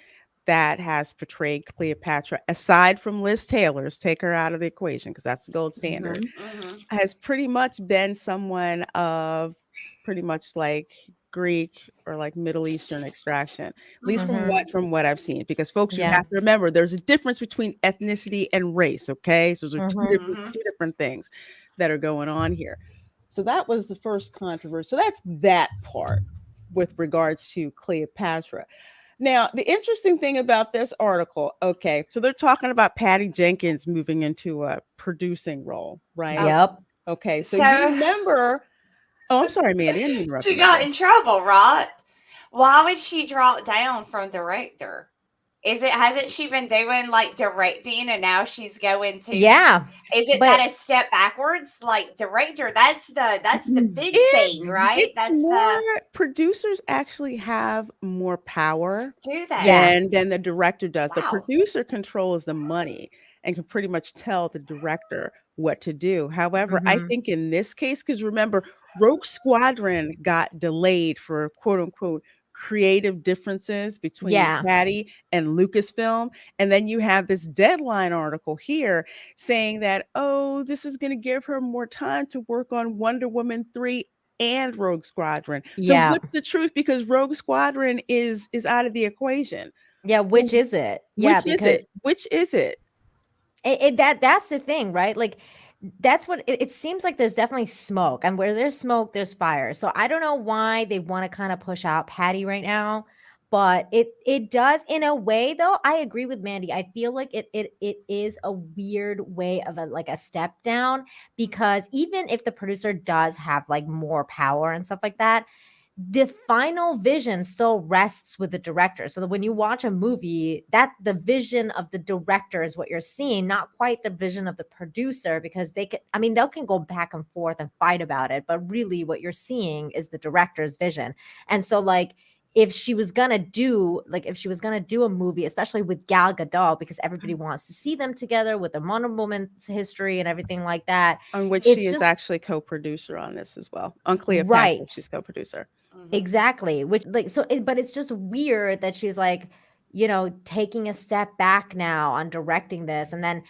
that has portrayed Cleopatra, aside from Liz Taylor's, take her out of the equation because that's the gold standard, has pretty much been someone of pretty much like Greek or like Middle Eastern extraction, at least from what I've seen. Because folks, you Yeah. have to remember there's a difference between ethnicity and race. Okay, so those are Mhm. two different things that are going on here. So that was the first controversy. So that's that part with regards to Cleopatra. Now, the interesting thing about this article, okay, so they're talking about Patty Jenkins moving into a producing role, right? Yep. Okay, so So- you remember. Oh, I'm sorry, Mandy. I didn't interrupt She you. got in trouble, right? Why would she drop down from director? Hasn't she been doing like directing and now she's going to Yeah. Is it but- that a step backwards? Like director, that's the big thing, right? It's That's more, producers actually have more power do that. Yeah. than the director does. The Wow. producer controls the money and can pretty much tell the director what to do. However, I Mhm. think in this case, because remember, Rogue Squadron got delayed for quote unquote creative differences between Yeah. Patty and Lucasfilm. And then you have this Deadline article here saying that, oh, this is going to give her more time to work on Wonder Woman 3 and Rogue Squadron. So Yeah. what's the truth? Because Rogue Squadron is out of the equation. Yeah. Which is it? Yeah. Which is it? Which is it? That's the thing, right? Like that's what it seems like. There's definitely smoke, and where there's smoke, there's fire. So I don't know why they want to kind of push out Patty right now, but it does in a way. Though I agree with Mandy. I feel like it is a weird way of a step down, because even if the producer does have like more power and stuff like that, the final vision still rests with the director. So that when you watch a movie, that the vision of the director is what you're seeing, not quite the vision of the producer, because they can go back and forth and fight about it, but really what you're seeing is the director's vision. And so like if she was gonna do a movie, especially with Gal Gadot, because everybody wants to see them together with the Wonder Woman's history and everything like that. On which It's she is just actually co-producer on this as well. On Cleopatra, right. she's co-producer. Exactly. Which but it's just weird that she's like, taking a step back now on directing this and then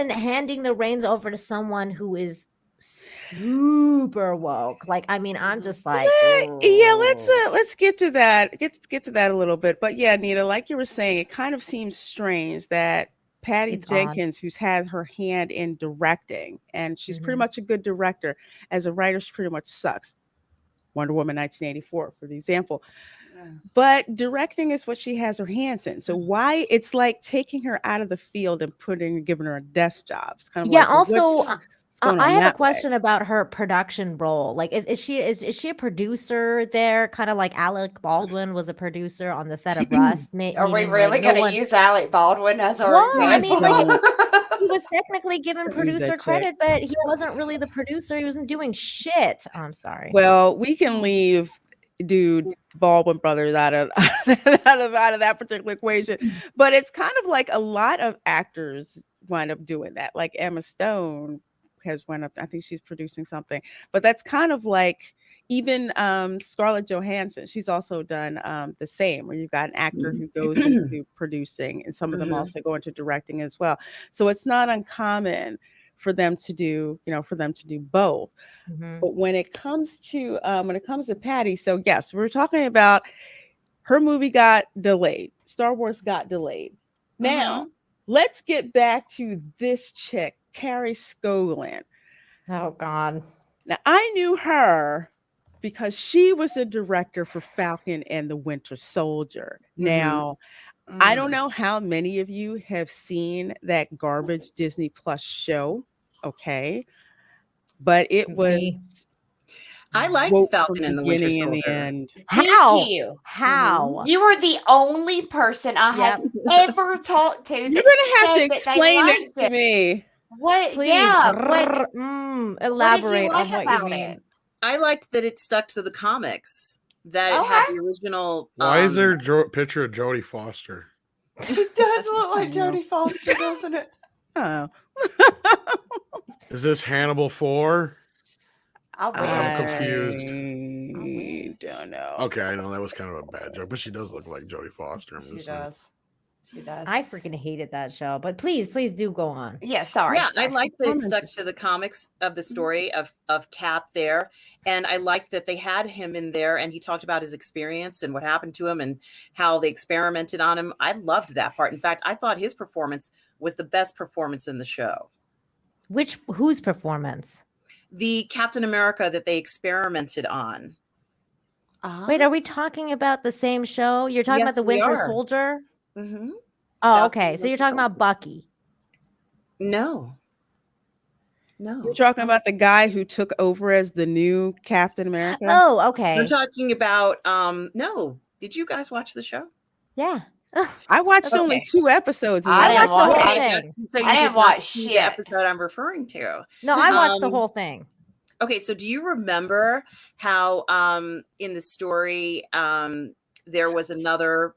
handing the reins over to someone who is super woke. Like, I mean, I'm just like, Yeah, let's get to that. Get to that a little bit. But yeah, Nita, like you were saying, it kind of seems strange that Patty It's odd. Jenkins, who's had her hand in directing, and she's pretty much a good director. As a writer, she pretty much sucks. Wonder Woman 1984, for the example. But directing is what she has her hands in. So why it's like taking her out of the field and giving her a desk job. It's kind of yeah. like, well, Also, what's going on I have a that way? question about her production role. Like, is she a producer there? Kind of like Alec Baldwin was a producer on the set of Rust. Are we meaning, really like, going to use Alec Baldwin as our Well, I mean, example? like, he was technically given Don't use producer that chick. credit, but he wasn't really the producer. He wasn't doing shit. Oh, I'm sorry. Well, we can leave dude Baldwin brothers out of that particular equation, but it's kind of like a lot of actors wind up doing that. Like Emma Stone has wound up, I think she's producing something, but that's kind of like even Scarlett Johansson. She's also done the same, where you've got an actor who goes into producing, and some of them also go into directing as well. So it's not uncommon for them to do both. But when it comes to Patty, so yes, we're talking about her movie got delayed. Star Wars got delayed. Now, let's get back to this chick, Carrie Scolan. Oh God. Now, I knew her because she was a director for Falcon and the Winter Soldier. Now, I don't know how many of you have seen that garbage Disney Plus show. Okay. But it was I liked woke Falcon from and the Winter beginning and the Soldier. end. How? Did you? How? You are the only person I have ever talked to. You're gonna have to explain this to me. What? Please. Yeah. Elaborate like on what you about mean. it? I liked that it stuck to the comics. That it had the original. Why is there a picture of Jodie Foster? It does look like Jodie Foster, doesn't it? Oh. Is this Hannibal 4? I'm confused. I don't know. Okay, I know that was kind of a bad joke, but she does look like Jodie Foster. She does. She does. I freaking hated that show, but please do go on. Yeah, sorry. Yeah, I like that it stuck to the comics of the story of Cap there. And I liked that they had him in there and he talked about his experience and what happened to him and how they experimented on him. I loved that part. In fact, I thought his performance was the best performance in the show. Whose performance? The Captain America that they experimented on. Wait, are we talking about the same show? You're talking about the Winter Soldier? Mm-hmm. Oh, okay. So you're talking about Bucky. No. You're talking about the guy who took over as the new Captain America? Oh, okay. I'm talking about no. Did you guys watch the show? Yeah. I watched only 2 episodes. I watched the whole thing. So I didn't watch the shit. episode I'm referring to. No, I watched the whole thing. Okay, so do you remember how in the story there was another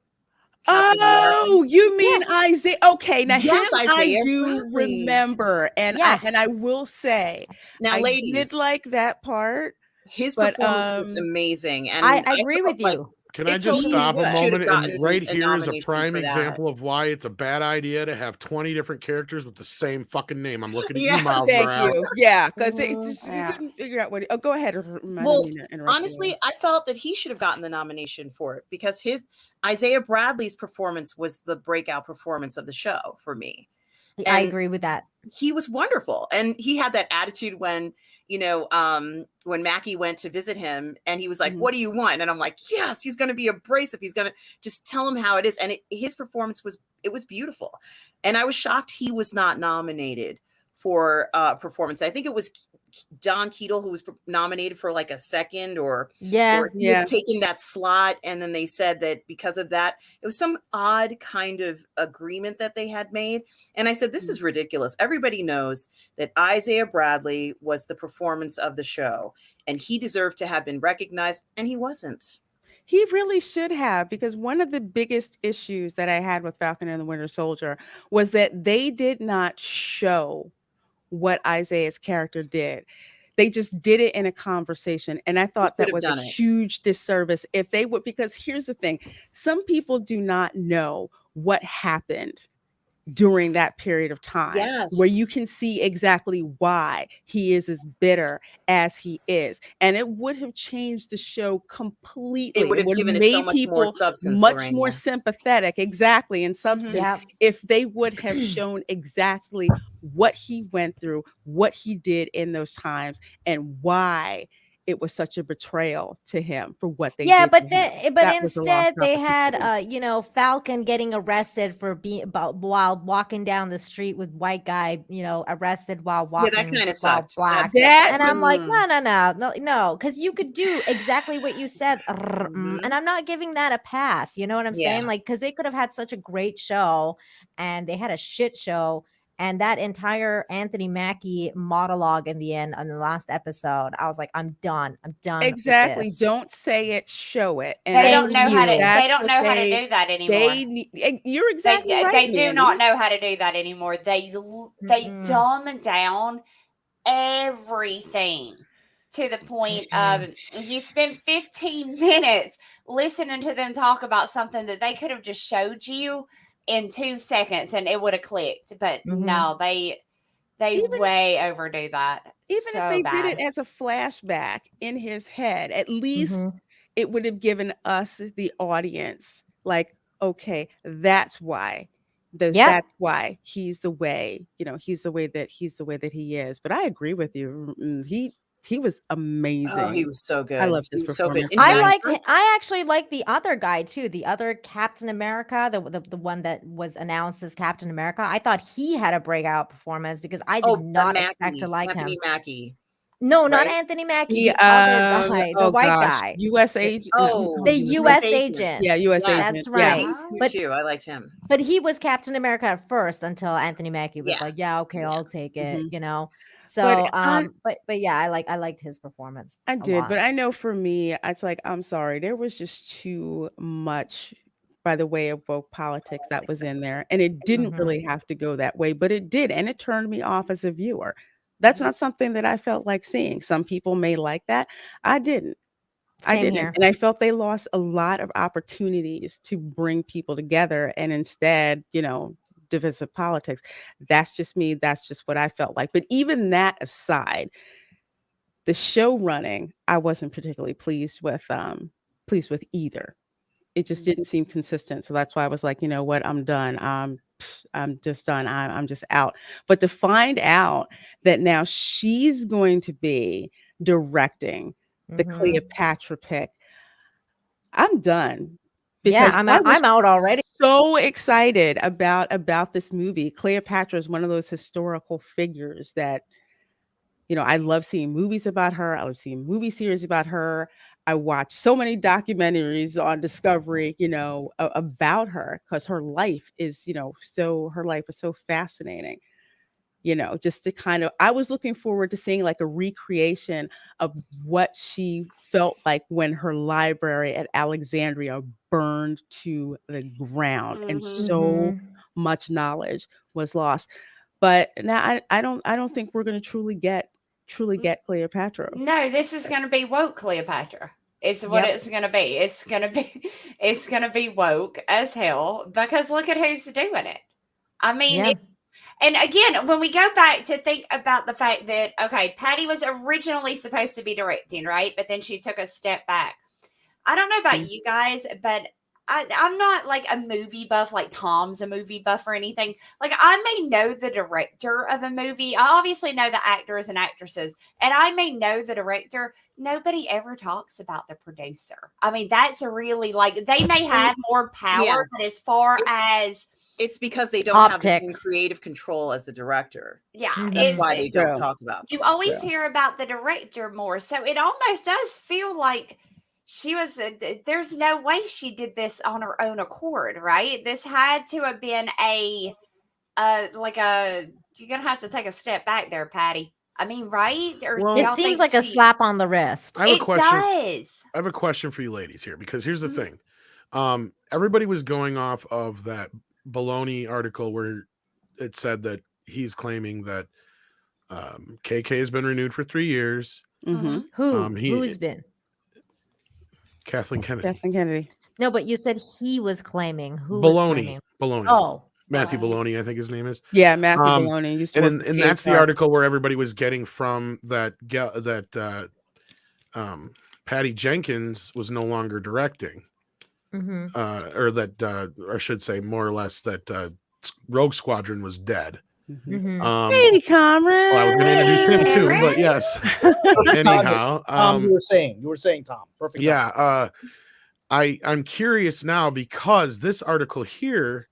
Captain America? You mean Isaiah? Okay, now Yes, him Isaiah I do Bradley. remember, and I will say, Now, I ladies, did like that part. His performance was amazing, and I agree with like, you. Can I It just totally stop a should have moment? gotten And right a here is a nomination prime for that. example of why it's a bad idea to have 20 different characters with the same fucking name. I'm looking at Yes. you, Miles Thank Morales. you. Yeah, because it's you couldn't figure out what. Oh, go ahead. Well, honestly, I felt that he should have gotten the nomination for it because his Isaiah Bradley's performance was the breakout performance of the show for me. I agree with that. He was wonderful, and he had that attitude when when Mackie went to visit him, and he was like, "What do you want?" And I'm like, "Yes, he's going to be abrasive. He's going to just tell him how it is." And his performance was beautiful, and I was shocked he was not nominated for performance. I think it was Don Cheadle who was nominated for like a second or he had taken that slot, and then they said that because of that it was some odd kind of agreement that they had made, and I said, this is ridiculous. Everybody knows that Isaiah Bradley was the performance of the show and he deserved to have been recognized, and he wasn't. He really should have, because one of the biggest issues that I had with Falcon and the Winter Soldier was that they did not show what Isaiah's character did. They just did it in a conversation. And I thought should that have was a done it. huge disservice if they would, because here's the thing. Some people do not know what happened during that period of time, where you Yes. can see exactly why he is as bitter as he is. And it would have changed the show completely. It would have given it so made much more people substance, much more Lorena. sympathetic, exactly, in substance, Yep. if they would have shown exactly what he went through, what he did in those times, and why it was such a betrayal to him for what they Yeah, did but to him. then, but That was a lost instead they had, opportunity. Falcon getting arrested for being while walking down the street with white guy, arrested while Yeah, that walking kind of while sucked. black. That And I'm was like, no, because you could do exactly what you said, and I'm not giving that a pass. You know what I'm Yeah. saying? Like, because they could have had such a great show, and they had a shit show. And that entire Anthony Mackie monologue in the end on the last episode, I was like, I'm done. I'm done. Exactly. With this. Don't say it, show it. And They I don't Thank know how to. you. They that's don't what know how to do that anymore. you're exactly right, They do Mandy. not know how to do that anymore. They Mm-mm. dumb down everything to the point of you spend 15 minutes listening to them talk about something that they could have just showed you in 2 seconds and it would have clicked. But no, they Even way overdo that. Even if So they did bad. it as a flashback in his head, at least Mhm. it would have given us, the audience, like, okay, that's why. Yep. That's why he's the way, he's the way that he is. But I agree with you. He was Oh, amazing. he was so good. I loved He his was so good. performance. In I fact, like. I actually like the other guy too. The other Captain America, the one that was announced as Captain America. I thought he had a breakout performance because I did not expect to like Anthony him. Mackie. No, not right? Anthony Mackie. He, The other guy, the oh white gosh, guy, U.S. agent. Oh, the U.S. U.S. agent. Yeah, U.S. Yes. agent. That's Yeah. right. He's cute But too. I liked him. but he was Captain America at first until Anthony Mackie was Yeah. like, "Yeah, okay, Yeah. I'll take it." Mhm. So, I but yeah, I liked his performance I a did, lot. but I know for me, it's like, I'm sorry, there was just too much by the way of woke politics that was in there, and it didn't Mhm. really have to go that way, but it did, and it turned me off as a viewer. That's not something that I felt like seeing. Some people may like that. I didn't. I Same didn't, here. and I felt they lost a lot of opportunities to bring people together, and instead, divisive politics. That's just me. That's just what I felt like. But even that aside, the show running, I wasn't particularly pleased with either. It just didn't seem consistent. So that's why I was like, you know what, I'm done. I'm just done. I'm just out. But to find out that now she's going to be directing the Mhm. Cleopatra pick, I'm done. Yeah, Because I was I'm out already. so excited about this movie. Cleopatra is one of those historical figures that, I love seeing movies about her. I love seeing movie series about her. I watch so many documentaries on Discovery, about her, because her life is so fascinating. Just to I was looking forward to seeing like a recreation of what she felt like when her library at Alexandria burned to the ground and so Mhm. much knowledge was lost. But now I don't think we're going to truly get Cleopatra. No, this is going to be woke Cleopatra. It's what Yep. it's going to be. It's going to be woke as hell because look at who's doing it. I mean, Yeah. and again, when we go back to think about the fact that, okay, Patty was originally supposed to be directing, right? But then she took a step back. I don't know about you guys, but I'm not like a movie buff, like Tom's a movie buff or anything. Like, I may know the director of a movie. I obviously know the actors and actresses, and I may know the director. Nobody ever talks about the producer. I mean, that's a really like they may have more power, Yeah. but as far as It's because they don't have the same Optics. creative control as the director. yeah, That's why they don't True. talk about you them. always True. hear about the director more. So it almost does feel like she was, there's no way she did this on her own accord, right? This had to have been you're going to have to take a step back there, Patty. I mean, right? Or Well- do It y'all seems think like a she- slap on the wrist. I have a It question. does. I have a question for you ladies here, because here's the Mhm. thing. Everybody was going off of that baloney article where it said that he's claiming that KK has been renewed for 3 years. Mm-hmm. Who's been? Kathleen Kennedy. Kathleen Kennedy. No, but you said he was claiming. Who was claiming? Baloney. Oh, Matthew Baloney. Baloney, I think his name is. Yeah, Matthew Um, Bologna used to work And for that's the KSR. article where everybody was getting from that Patty Jenkins was no longer directing. hmm Or that I should say more or less that Rogue Squadron was dead. Mhm. hmm Hey, Kamran. Well, I was going to introduce him too, but yes. Anyhow, Tom, you were saying Tom. Perfect. yeah. I'm curious now, because this article here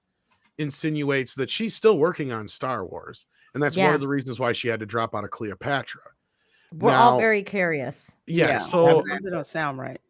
insinuates that she's still working on Star Wars, and that's one Yeah. of the reasons why she had to drop out of Cleopatra. We're all Now- very curious. Yeah. So that don't sound right.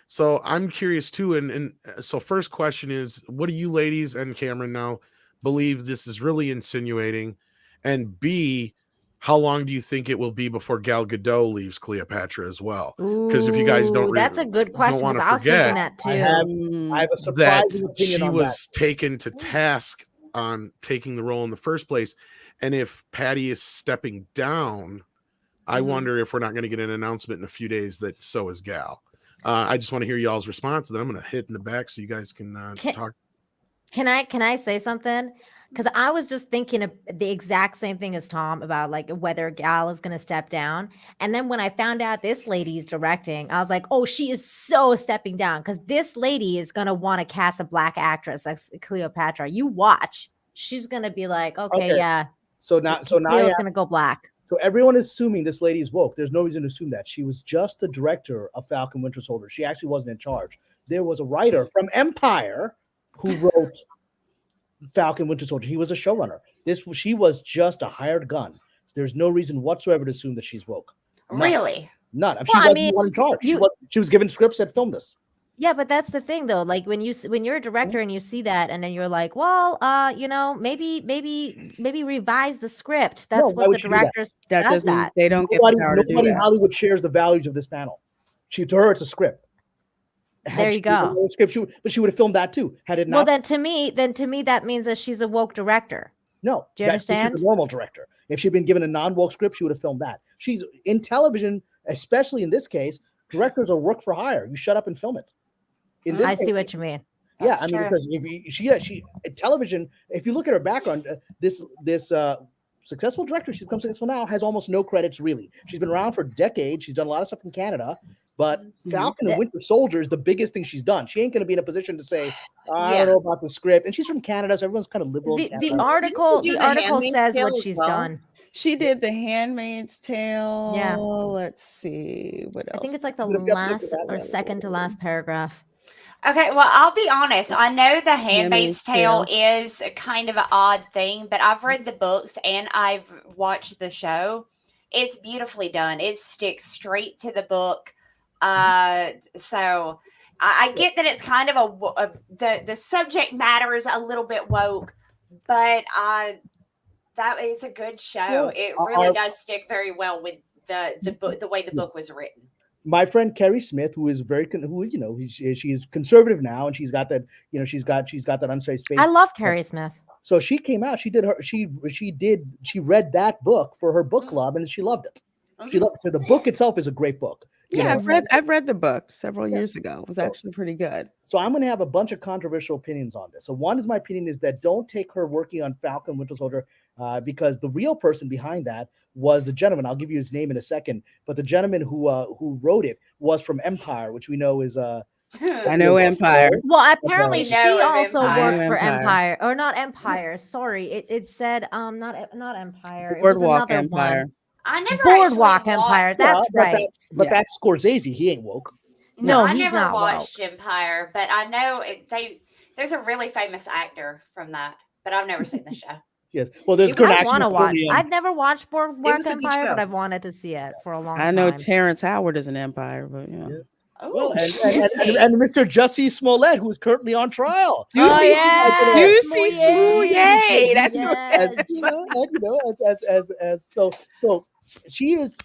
So I'm curious too, and so first question is, what do you ladies and Cameron now believe this is really insinuating? And B, how long do you think it will be before Gal Gadot leaves Cleopatra as well? 'Cause if you guys don't Ooh, that's a good question. wanna 'Cause I was thinking forget, that too. I have a That surprising opinion she on was taken to task on taking the role in the first place, and if Patty is stepping down, I Mm-hmm. wonder if we're not going to get an announcement in a few days that so is Gal. I just want to hear y'all's response, and then I'm going to hit in the back so you guys can talk. Can I say something? Because I was just thinking of the exact same thing as Tom about like whether Gal is going to step down. And then when I found out this lady's directing, I was like, oh, she is so stepping down, because this lady is going to want to cast a black actress like Cleopatra. You watch. She's going to be like, okay, yeah. So now Cleo's going to go black. So everyone is assuming this lady is woke. There's no reason to assume that. She was just the director of Falcon Winter Soldier. She actually wasn't in charge. There was a writer from Empire who wrote Falcon Winter Soldier. He was a showrunner. She was just a hired gun. So there's no reason whatsoever to assume that she's woke. None. Really? None. She Well, I wasn't mean, the one in charge. you- She was given scripts that filmed this. Yeah, but that's the thing though. Like when you're a director and you see that, and then you're like, well, maybe revise the script. That's No, why what the would she do that? directors That does doesn't. that. They don't get the power to do Nobody in that. Hollywood shares the values of this panel. To her, it's a script. There you she written go. a script, but she would have filmed that too. Had it not, Well, then to me, that means that she's a woke director. no. Do you She's understand? a normal director. If she'd been given a non-woke script, she would have filmed that. She's in television, especially in this case. Directors are work for hire. You shut up and film it. In this I case, see what you mean. yeah, That's I mean, true. because if she television. If you look at her background, this successful director, she's become successful now, has almost no credits really. She's been around for decades. She's done a lot of stuff in Canada, but Falcon and Winter Soldier is the biggest thing she's done. She ain't going to be in a position to say, I Yeah. don't know about the script. And she's from Canada, so everyone's kind of liberal. in The Canada. article do the The article Handmaid's says Tale what as she's well? done. She did The Handmaid's Tale. Yeah. Let's see what else. I think it's like the Good episode last for that or one. second to last paragraph. Okay, well, I'll be honest. I know The Handmaid's Handmaid's Tale is a kind of an odd thing, but I've read the books and I've watched the show. It's beautifully done. It sticks straight to the book. So I get that it's kind of the subject matter is a little bit woke, but that is a good show. Yeah. It really does stick very well with the book, the way the book was written. My friend Carrie Smith, who is she's conservative now, and she's got that, she's got that unsafe space. I love Carrie Smith. So she came out. She read that book for her book club, and she loved it. She loved it. So the book itself is a great book. Yeah, I've read the book several years ago. It was actually pretty good. So I'm going to have a bunch of controversial opinions on this. So one is my opinion is that don't take her working on Falcon Winter Soldier because the real person behind that was the gentleman. I'll give you his name in a second. But the gentleman who wrote it was from Empire, which we know is I know Empire. Well, apparently We she know of also Empire. worked for Empire. Empire, or not Empire. Sorry, it said not Empire. It was Boardwalk another Empire. one. I never Boardwalk actually Empire. watched- That's but right. But Yeah. that's Scorsese. He ain't woke. No, I he's never not woke. watched Empire, but I know there's a really famous actor from that, but I've never seen the show. Yes. Well, there's I good I acting. want to watch. Tony, I've never watched Boardwalk was a good Empire, but show. I've wanted to see it for a long I time. know Terrence Howard is an Empire, but Yeah. Oh, and Mr. Jussie Smollett, who is currently on trial. You Oh, see, yes, you see Smoothie. Smoothie. That's Yes. As so she is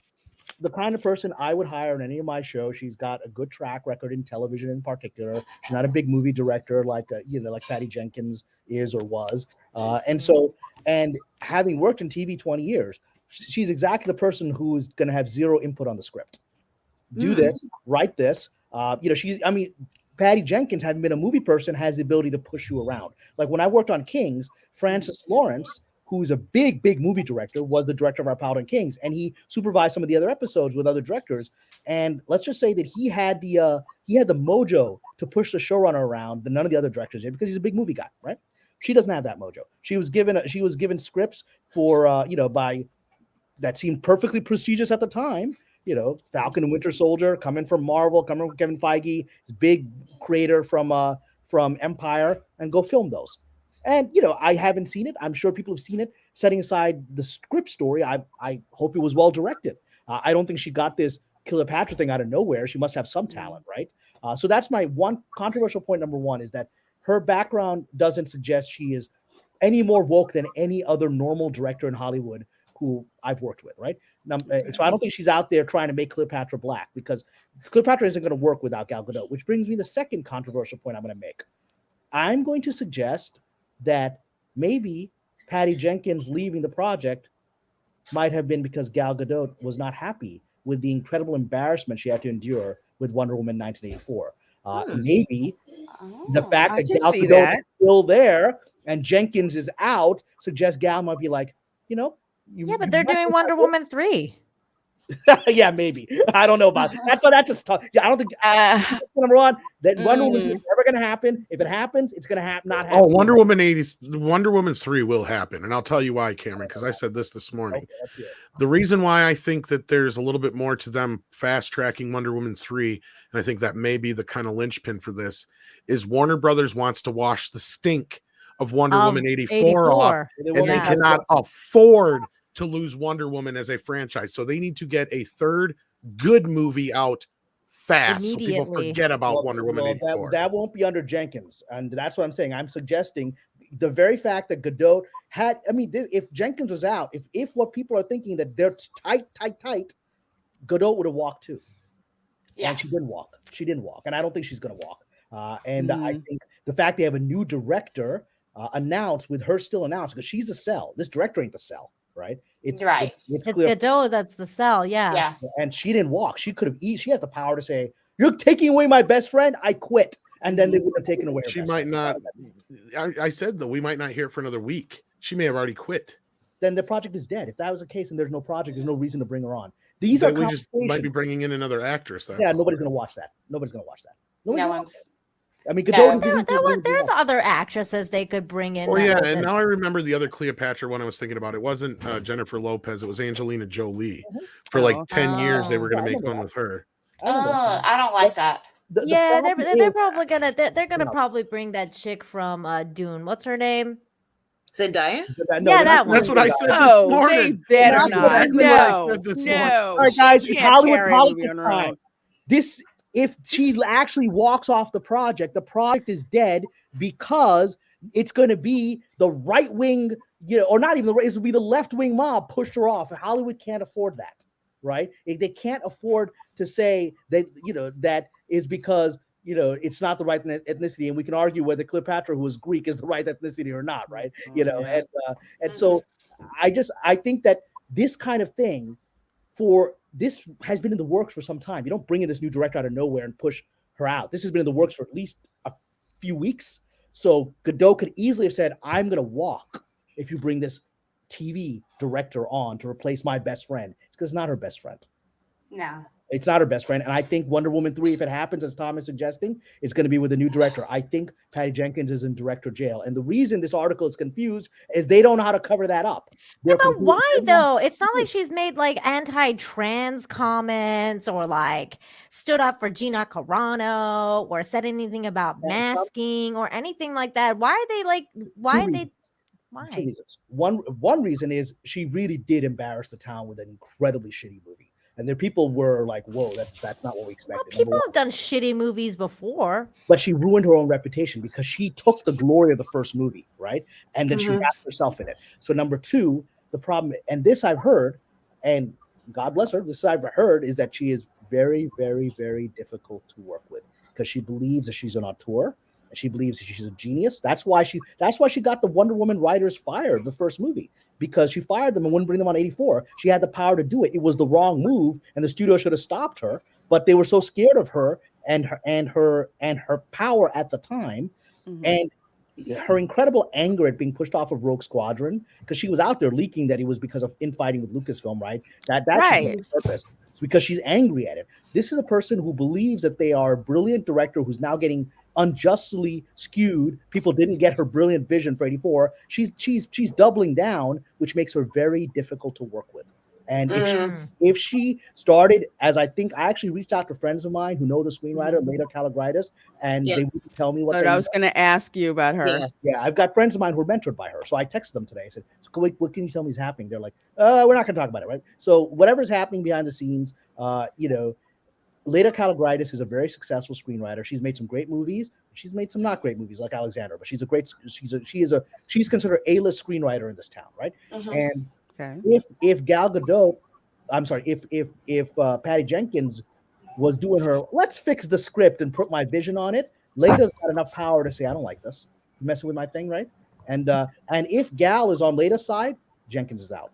the kind of person I would hire on any of my shows. She's got a good track record in television in particular. She's not a big movie director like like Patty Jenkins is or was. And having worked in TV 20 years, she's exactly the person who's going to have zero input on the script. Do this, write this. Patty Jenkins, having been a movie person, has the ability to push you around. Like when I worked on Kings, Francis Lawrence, who's a big movie director, was the director of our Powder and Kings, and he supervised some of the other episodes with other directors. And let's just say that he had the mojo to push the showrunner around that none of the other directors did, because he's a big movie guy, right? She doesn't have that mojo. She was given scripts for by that seemed perfectly prestigious at the time. Falcon and Winter Soldier, coming from Marvel, coming from Kevin Feige, his big creator from Empire, and go film those. And I haven't seen it. I'm sure people have seen it. Setting aside the script story, I hope it was well directed. I don't think she got this Cleopatra thing out of nowhere. She must have some talent, right? So that's my one controversial point. Number one is that her background doesn't suggest she is any more woke than any other normal director in Hollywood who I've worked with, right? So I don't think she's out there trying to make Cleopatra black, because Cleopatra isn't going to work without Gal Gadot, which brings me to the second controversial point I'm going to make. I'm going to suggest that maybe Patty Jenkins leaving the project might have been because Gal Gadot was not happy with the incredible embarrassment she had to endure with Wonder Woman 1984. Maybe the fact that Gal Gadot is still there and Jenkins is out suggests Gal might be like, but they're doing Wonder Woman 3. Yeah, maybe. I don't know about that. So that's just tough. Yeah, I don't think number one, that Wonder Woman is never going to happen. If it happens, it's going to not happen. Oh, Wonder Woman 3 will happen, and I'll tell you why, Cameron, because I said this morning. Okay, the reason why I think that there's a little bit more to them fast tracking Wonder Woman 3, and I think that may be the kind of linchpin for this, is Warner Brothers wants to wash the stink of Wonder Woman 84 off, and they cannot afford to lose Wonder Woman as a franchise. So they need to get a third good movie out fast so people forget about Wonder Woman 84. That won't be under Jenkins. And that's what I'm saying. I'm suggesting the very fact that Gadot had, if Jenkins was out, if what people are thinking that they're tight, Gadot would have walked too. Yeah. And she didn't walk. And I don't think she's going to walk. I think the fact they have a new director announced, with her still announced, because she's the cell. This director ain't the cell. Right? It's Gadot that's the cell, yeah. And she didn't walk. She could have she has the power to say, "You're taking away my best friend, I quit." And then they would have taken away her She might not. I said though, we might not hear it for another week. She may have already quit. Then the project is dead. If that was the case and there's no project, there's no reson to bring her on. We just might be bringing in another actress. Nobody's going to watch that. Nobody's going to watch that. No one's. Gadot, there's other actresses they could bring in. Oh yeah, and now I remember the other Cleopatra one I was thinking about. It wasn't Jennifer Lopez. It was Angelina Jolie. For like 10 years, they were going to make one with her. I don't like that. They're probably gonna. They're gonna probably bring that chick from Dune. What's her name? Zendaya? That one. That's what I said this morning. They better not. No. All right, guys, it's Hollywood politics time. If she actually walks off the project is dead, because it's going to be the right wing, or not even the right, it will be the left wing mob pushed her off. And Hollywood can't afford that, right? They can't afford to say that, that is because, it's not the right ethnicity. And we can argue whether Cleopatra, who was Greek, is the right ethnicity or not, right? And so I think that this kind of thing this has been in the works for some time. You don't bring in this new director out of nowhere and push her out. This has been in the works for at least a few weeks. So Gadot could easily have said, "I'm going to walk if you bring this TV director on to replace my best friend." It's because it's not her best friend. No. It's not her best friend. And I think Wonder Woman 3, if it happens, as Tom is suggesting, it's going to be with a new director. I think Patty Jenkins is in director jail. And the reason this article is confused is they don't know how to cover that up. But why though? It's not like she's made like anti-trans comments or like stood up for Gina Carano or said anything about masking or anything like that. Why are they like, why? Two reasons. One reason is she really did embarrass the town with an incredibly shitty movie. And there people were like, "Whoa, that's not what we expected." Well, people have done shitty movies before. But she ruined her own reputation because she took the glory of the first movie, right? And then she wrapped herself in it. So number two, the problem, and this I've heard, and God bless her, this I've heard is that she is very, very, very difficult to work with because she believes that she's an auteur and she believes that she's a genius. That's why she got the Wonder Woman writers fired the first movie, because she fired them and wouldn't bring them on 84. She had the power to do it. It was the wrong move, and the studio should have stopped her, but they were so scared of her and her power at the time, and her incredible anger at being pushed off of Rogue Squadron, because she was out there leaking that it was because of infighting with Lucasfilm, right? That's Right. the purpose. It's because she's angry at it. This is a person who believes that they are a brilliant director who's now getting unjustly skewed. People didn't get her brilliant vision for 84. She's doubling down, which makes her very difficult to work with. And if she started, as I actually reached out to friends of mine who know the screenwriter, Leda Kalogridis, and they wouldn't tell me what But I was going to ask you about her. Yes. Yeah, I've got friends of mine who were mentored by her. So I texted them today. I said, so what can you tell me is happening? They're like, we're not going to talk about it, right? So whatever's happening behind the scenes, Leda Kalogridis is a very successful screenwriter. She's made some great movies. She's made some not great movies like Alexander, but she's considered an A-list screenwriter in this town, right? And if Gal Gadot, I'm sorry, if Patty Jenkins was doing her, let's fix the script and put my vision on it, Leda's got enough power to say, I don't like this. You're messing with my thing, right? And if Gal is on Leda's side, Jenkins is out.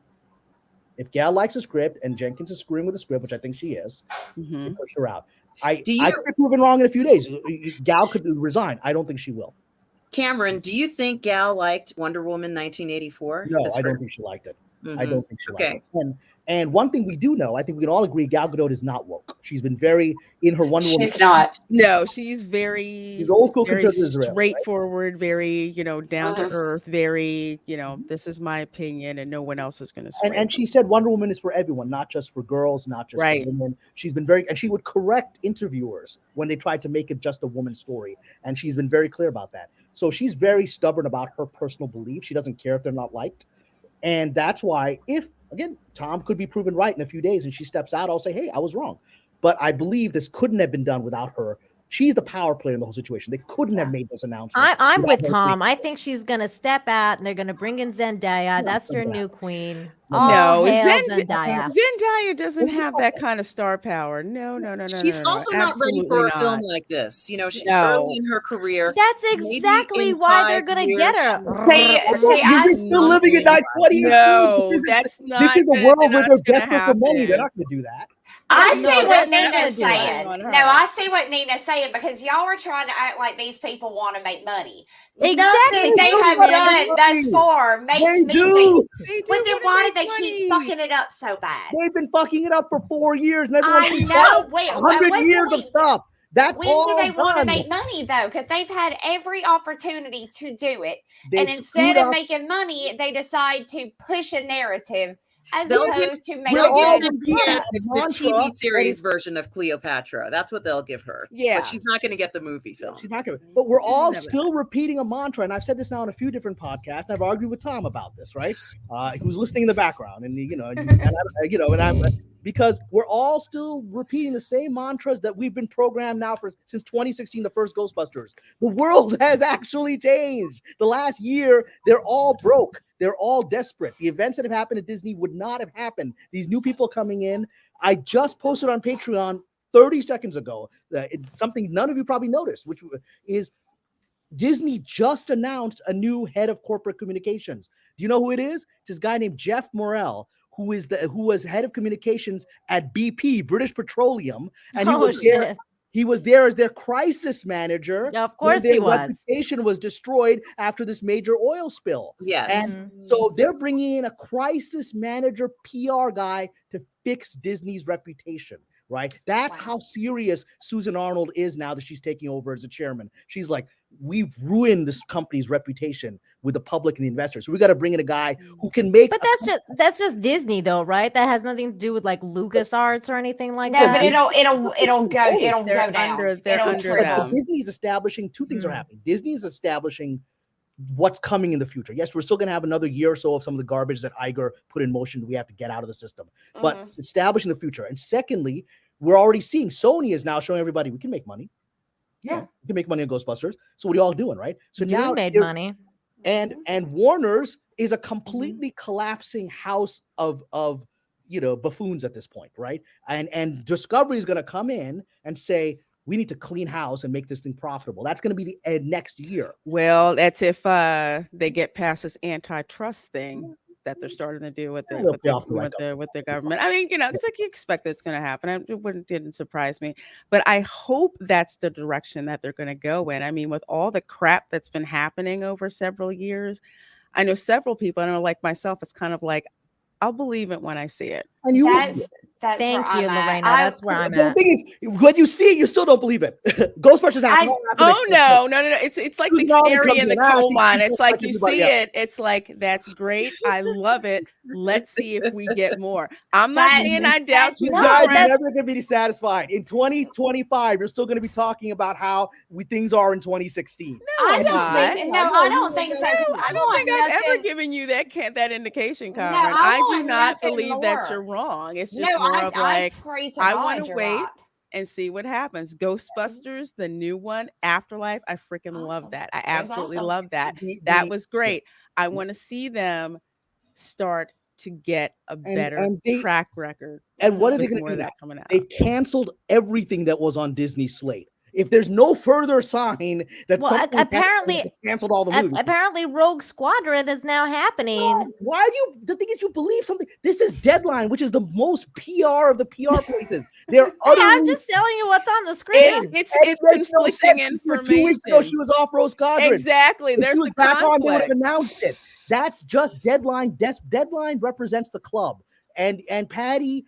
If Gal likes a script and Jenkins is screwing with the script, which I think she is, they push her out. I could be proven wrong in a few days. Gal could resign. I don't think she will. Cameron, do you think Gal liked Wonder Woman 1984? No, I don't think she liked it. I don't think she liked it. And one thing we do know, I think we can all agree, Gal Gadot is not woke. She's been very in her Wonder Woman. She's not. No, she's very old school, very Israel, straightforward, very, down to earth, very, this is my opinion and no one else is going to sway. And she said Wonder Woman is for everyone, not just for girls, not just for women. She's been and she would correct interviewers when they tried to make it just a woman's story. And she's been very clear about that. So she's very stubborn about her personal beliefs. She doesn't care if they're not liked. And that's why again, Tom could be proven right in a few days and she steps out, I'll say, hey, I was wrong. But I believe this couldn't have been done without her. She's the power player in the whole situation. They couldn't have made this announcement. I'm with Tom. I think she's going to step out and they're going to bring in Zendaya. That's your new queen. No, Zendaya. Zendaya doesn't have that kind of star power. No. She's also not ready for a film like this. She's early in her career. That's exactly why they're going to get her. You're still living in 2020. No, that's not. This is a world where they're desperate for money. They're not going to do that. I see what Nina's saying. No, I see what Nina's saying because y'all are trying to act like these people want to make money. Exactly. Nothing they have done thus far makes me think. But then why do they keep fucking it up so bad? They've been fucking it up for 4 years. And I know. 100 years of stuff. That's when do they want to make money though? Because they've had every opportunity to do it, and instead of making money, they decide to push a narrative. As opposed to making the TV series version of Cleopatra. That's what they'll give her. Yeah. But she's not going to get the movie film. She's not going to. But we're all still repeating a mantra. And I've said this now on a few different podcasts. I've argued with Tom about this, right? Who's listening in the background. And, because we're all still repeating the same mantras that we've been programmed now since 2016, the first Ghostbusters. The world has actually changed. The last year, they're all broke. They're all desperate. The events that have happened at Disney would not have happened. These new people coming in. I just posted on Patreon 30 seconds ago something none of you probably noticed, which is Disney just announced a new head of corporate communications. Do you know who it is? It's this guy named Jeff Morrell, who was head of communications at BP, British Petroleum, and he was there as their crisis manager. Yeah, of course he was. Their reputation was destroyed after this major oil spill. Yes. And so they're bringing in a crisis manager PR guy to fix Disney's reputation, right? That's how serious Susan Arnold is now that she's taking over as a chairman. She's like, we've ruined this company's reputation with the public and the investors. So we got to bring in a guy who can make. But that's just Disney, though, right? That has nothing to do with like LucasArts or anything like that. No, but it'll go down. Disney's establishing two things are happening. Disney's establishing what's coming in the future. Yes, we're still going to have another year or so of some of the garbage that Iger put in motion that we have to get out of the system. But establishing the future. And secondly, we're already seeing Sony is now showing everybody we can make money. Yeah, you can make money on Ghostbusters. So what are you all doing, right? So now made money. And Warner's is a completely collapsing house of buffoons at this point, right? And Discovery is going to come in and say, we need to clean house and make this thing profitable. That's going to be the next year. Well, that's if they get past this antitrust thing that they're starting to do with their government. I mean, it's like you expect it's going to happen. It didn't surprise me, but I hope that's the direction that they're going to go in. I mean, with all the crap that's been happening over several years, I know several people, I know like myself, it's kind of like, I'll believe it when I see it. And you That's Thank where you, I'm at. Lorena. That's where I'm the at. thing is, when you see it, you still don't believe it. Ghostbusters. No. It's like the canary in the coal mine. It's like you see it. It's like, that's great. I love it. Let's see if we get more. I'm not saying I doubt you. You guys are never going to be satisfied. In 2025, you're still going to be talking about how things are in 2016. I don't think so. I don't think I've ever given you that indication, Kamran. I do not believe that you're wrong. It's just more of like, I want to wait and see what happens. Ghostbusters, the new one, Afterlife, I freaking love that. I absolutely love that. That was great. I want to see them start to get a better track record. And what are they going to do now? They've canceled everything that was on Disney's slate. If there's no further sign that apparently canceled all the movies, apparently Rogue Squadron is now happening. No, why do you? The thing is, you believe something. This is Deadline, which is the most PR of the PR places. They're I'm just telling you what's on the screen. It's conflicting information. 2 weeks ago, she was off Rogue Squadron. Exactly. There's the back on. They would have conflict. announced it. That's just Deadline. Deadline represents the club. And Patty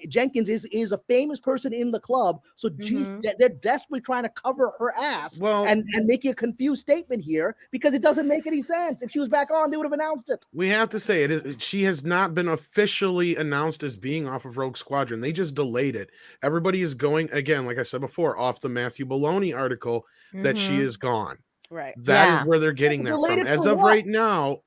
Jenkins is a famous person in the club, so they're desperately trying to cover her ass and making a confused statement here because it doesn't make any sense. If she was back on, they would have announced it. We have to say it. She has not been officially announced as being off of Rogue Squadron. They just delayed it. Everybody is going, again, like I said before, off the Matthew Bologna article that she is gone. Right. That is where they're getting that from. As of right now,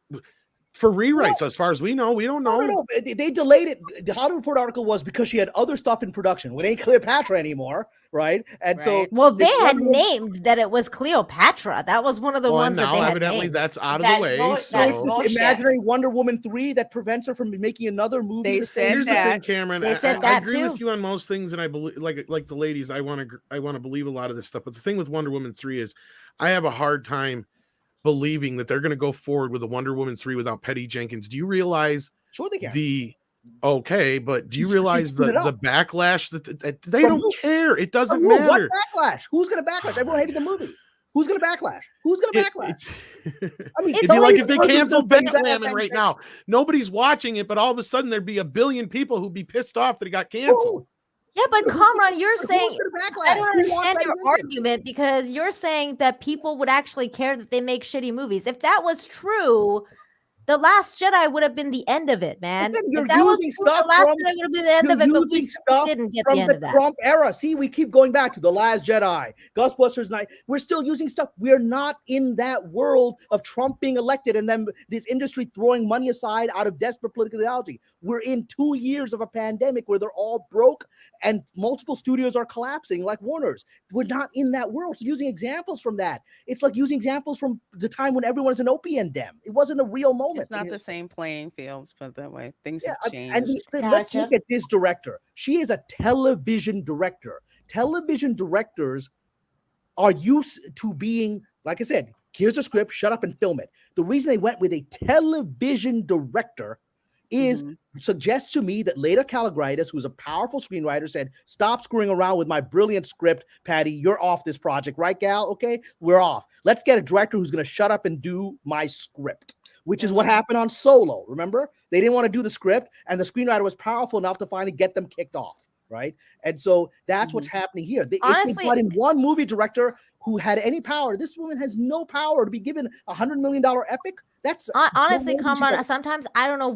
for rewrites, as far as we know, we don't know. No. They delayed it. The Hollywood Report article was because she had other stuff in production. It ain't Cleopatra anymore, right? And so, they had named that it was Cleopatra. That was one of the ones that they had evidently named. that's out of the way. So it's this imaginary Wonder Woman 3 that prevents her from making another movie. They said Here's that. the thing, Cameron. They said I that agree too. with you on most things, and I believe, like the ladies, I want to believe a lot of this stuff. But the thing with Wonder Woman 3 is, I have a hard time believing that they're going to go forward with a Wonder Woman 3 without Patty Jenkins. Do you realize sure they can. But do you realize the backlash that they don't care? It doesn't matter. What backlash? Who's going to backlash? Everyone hated the movie. Who's going to backlash? I mean, if they canceled Batman right now, nobody's watching it, but all of a sudden there'd be a billion people who'd be pissed off that it got canceled. Yeah, but Kamran, you're saying I don't understand your Jenkins? argument because you're saying that people would actually care that they make shitty movies. If that was true, The Last Jedi would have been the end of it, man. You're if that was using true, stuff The Last from, Jedi would have been the end of it, but we stuff didn't get from the end of the that. Trump era. See, we keep going back to The Last Jedi, Ghostbusters Night. We're still using stuff. We're not in that world of Trump being elected and then this industry throwing money aside out of desperate political ideology. We're in 2 years of a pandemic where they're all broke and multiple studios are collapsing like Warner's. We're not in that world. So using examples from that, it's like using examples from the time when everyone was an opium den. It wasn't a real moment. It's not the same playing fields, but that way things have changed. And let's look at this director. She is a television director. Television directors are used to being, like I said, here's a script, shut up and film it. The reason they went with a television director is suggests to me that Leda Kalogridis, who's a powerful screenwriter, said, stop screwing around with my brilliant script, Patty. You're off this project, right, Gal? Okay, we're off. Let's get a director who's going to shut up and do my script, which is what happened on Solo. Remember? They didn't want to do the script, and the screenwriter was powerful enough to finally get them kicked off, right? And so that's what's happening here. They brought in one movie director who had any power. This woman has no power to be given $100 million epic. That's honestly, Kamran, sometimes I don't know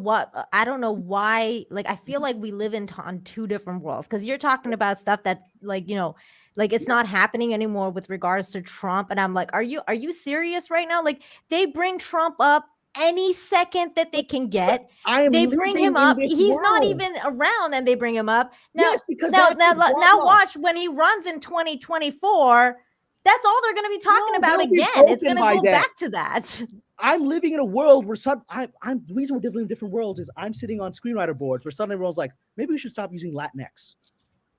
why. Like, I feel like we live on two different worlds because you're talking about stuff that, like, you know, like it's not happening anymore with regards to Trump, and I'm like, are you serious right now? Like, they bring Trump up any second that they can get. They bring him up. He's not even around, and they bring him up now. Yes, because now watch when he runs in 2024. That's all they're going to be talking No, about they'll be again. It's broken going to by go then. back to that. I'm living in a world where the reason we're living in different worlds is I'm sitting on screenwriter boards where suddenly everyone's like, maybe we should stop using Latinx.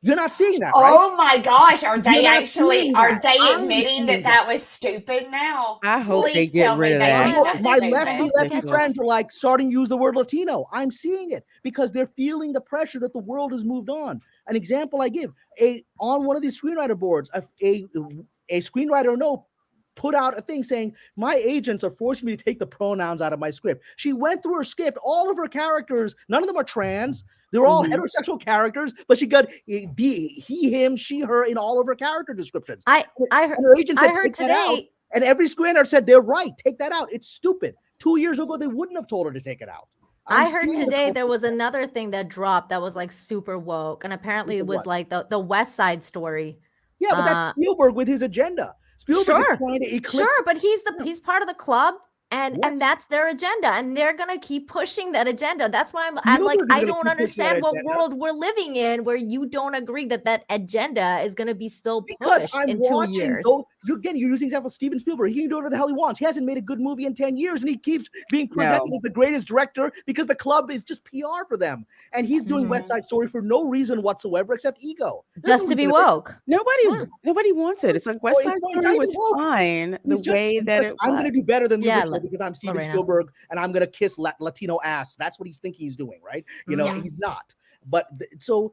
You're not seeing that, right? Oh my gosh, are You're they not actually seeing are that. they I'm admitting seeing that that. was stupid now? I hope Please they get tell rid me of they that. think Look, that's my stupid. lefty Ridiculous. friends are like starting to use the word Latino. I'm seeing it because they're feeling the pressure that the world has moved on. An example I give: on one of these screenwriter boards, a screenwriter put out a thing saying my agents are forcing me to take the pronouns out of my script. She went through her script, all of her characters, none of them are trans. They're all heterosexual characters, but she got he, him, she, her in all of her character descriptions. I And heard, her agent said, I heard take that out. today. And every screenwriter said, they're right. Take that out. It's stupid. 2 years ago, they wouldn't have told her to take it out. I heard seeing the today pressure. there was another thing that dropped that was like super woke, and apparently Which it is was what? like the West Side Story. Yeah, but that's Spielberg with his agenda. Spielberg is Sure. trying to eclipse. Sure, but he's part of the club, and Yes. that's their agenda, and they're gonna keep pushing that agenda. That's why I'm like, Spielberg is I gonna don't keep pushing that understand what agenda. world we're living in where you don't agree that that agenda is gonna be still Because pushed I'm in 2 watching years. you're using the example of Steven Spielberg. He can do whatever the hell he wants. He hasn't made a good movie in 10 years, and he keeps being presented as the greatest director because the club is just PR for them. And he's doing West Side Story for no reason whatsoever except ego. There's Just no to be reason to- woke. Nobody wants it. It's like West Side it's not Story even was woke. fine the He's way he's that it I'm going to was. do better than the Yeah, original because I'm Steven Lorena. Spielberg and I'm going to kiss Latino ass. That's what he's thinking he's doing, right? You know, he's not. But so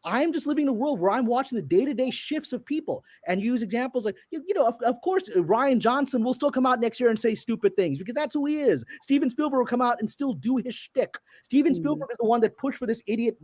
I'm just living in a world where I'm watching the day-to-day shifts of people and use examples like, of course, Ryan Johnson will still come out next year and say stupid things because that's who he is. Steven Spielberg will come out and still do his shtick. Steven Spielberg is the one that pushed for this idiot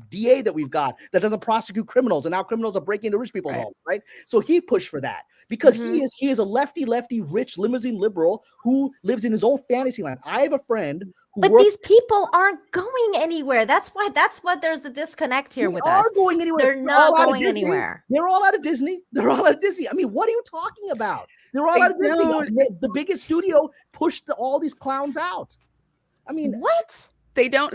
DA that we've got that doesn't prosecute criminals, and now criminals are breaking into rich people's homes, right? So he pushed for that because he is a lefty, rich limousine liberal who lives in his own fantasy land. I have a friend who But works. these people aren't going anywhere. That's what there's a disconnect here They with are us. going anywhere. They're not all out of going Disney. anywhere. They're all out of Disney. They're all out of Disney. I mean, what are you talking about? They're all out of Disney. The biggest studio pushed all these clowns out. I mean, What? They don't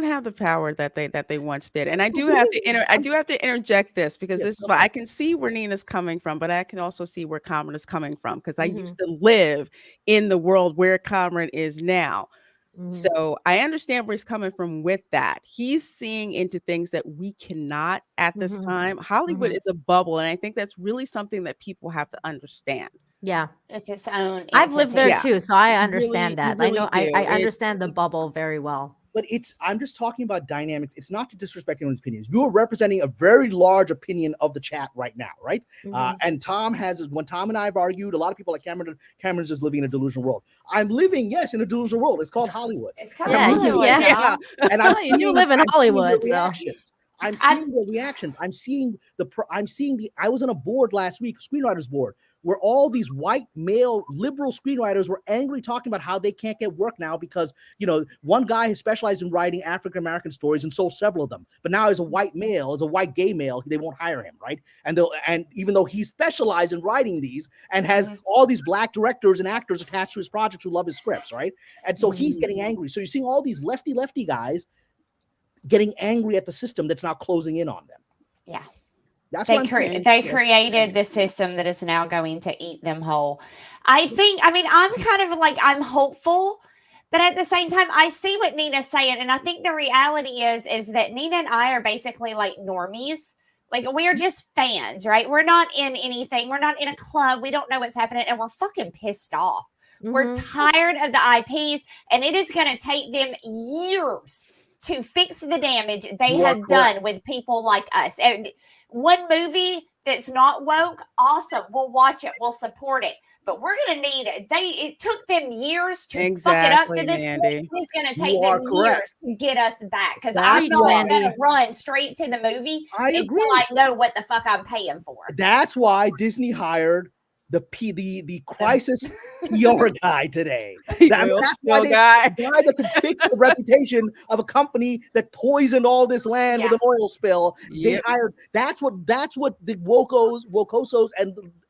have the power that they once did. And I do have to interject this because this is why I can see where Nina's coming from, but I can also see where Kamran is coming from because I used to live in the world where Kamran is now. So I understand where he's coming from with that. He's seeing into things that we cannot at this time. Hollywood is a bubble, and I think that's really something that people have to understand. Yeah, it's its own. I've lived there entity. too, so I You understand that. really I know do. I understand the bubble very well. But I'm just talking about dynamics. It's not to disrespect anyone's opinions. You are representing a very large opinion of the chat right now, right? And when Tom and I have argued, a lot of people like Cameron's just living in a delusional world. I'm living, yes, in a delusional world. It's called Hollywood. It's called Hollywood, yeah. And You do live in Hollywood, so. I'm seeing the reactions. I'm seeing I was on a board last week, screenwriters board, where all these white male liberal screenwriters were angry talking about how they can't get work now because, one guy has specialized in writing African-American stories and sold several of them. But now as a white male, as a white gay male, they won't hire him, right? And even though he specialized in writing these and has all these black directors and actors attached to his projects who love his scripts, right? And so he's getting angry. So you're seeing all these lefty guys getting angry at the system that's now closing in on them. Yeah. That's They what I'm saying. they created the system that is now going to eat them whole. I'm kind of like, I'm hopeful, but at the same time, I see what Nina's saying. And I think the reality is that Nina and I are basically like normies. Like, we are just fans, right? We're not in anything. We're not in a club. We don't know what's happening. And we're fucking pissed off. We're tired of the IPs, and it is going to take them years to fix the damage they have done with people like us. And one movie that's not woke, awesome. We'll watch it. We'll support it. But we're going to need it. It took them years to fuck it up to this point. It's going to take them years to get us back. Because I'm not going to run straight to the movie until I know what the fuck I'm paying for. That's why Disney hired the crisis PR guy today. That's why the guy that could fix the reputation of a company that poisoned all this land with an oil spill. They hired. That's what the Wokosos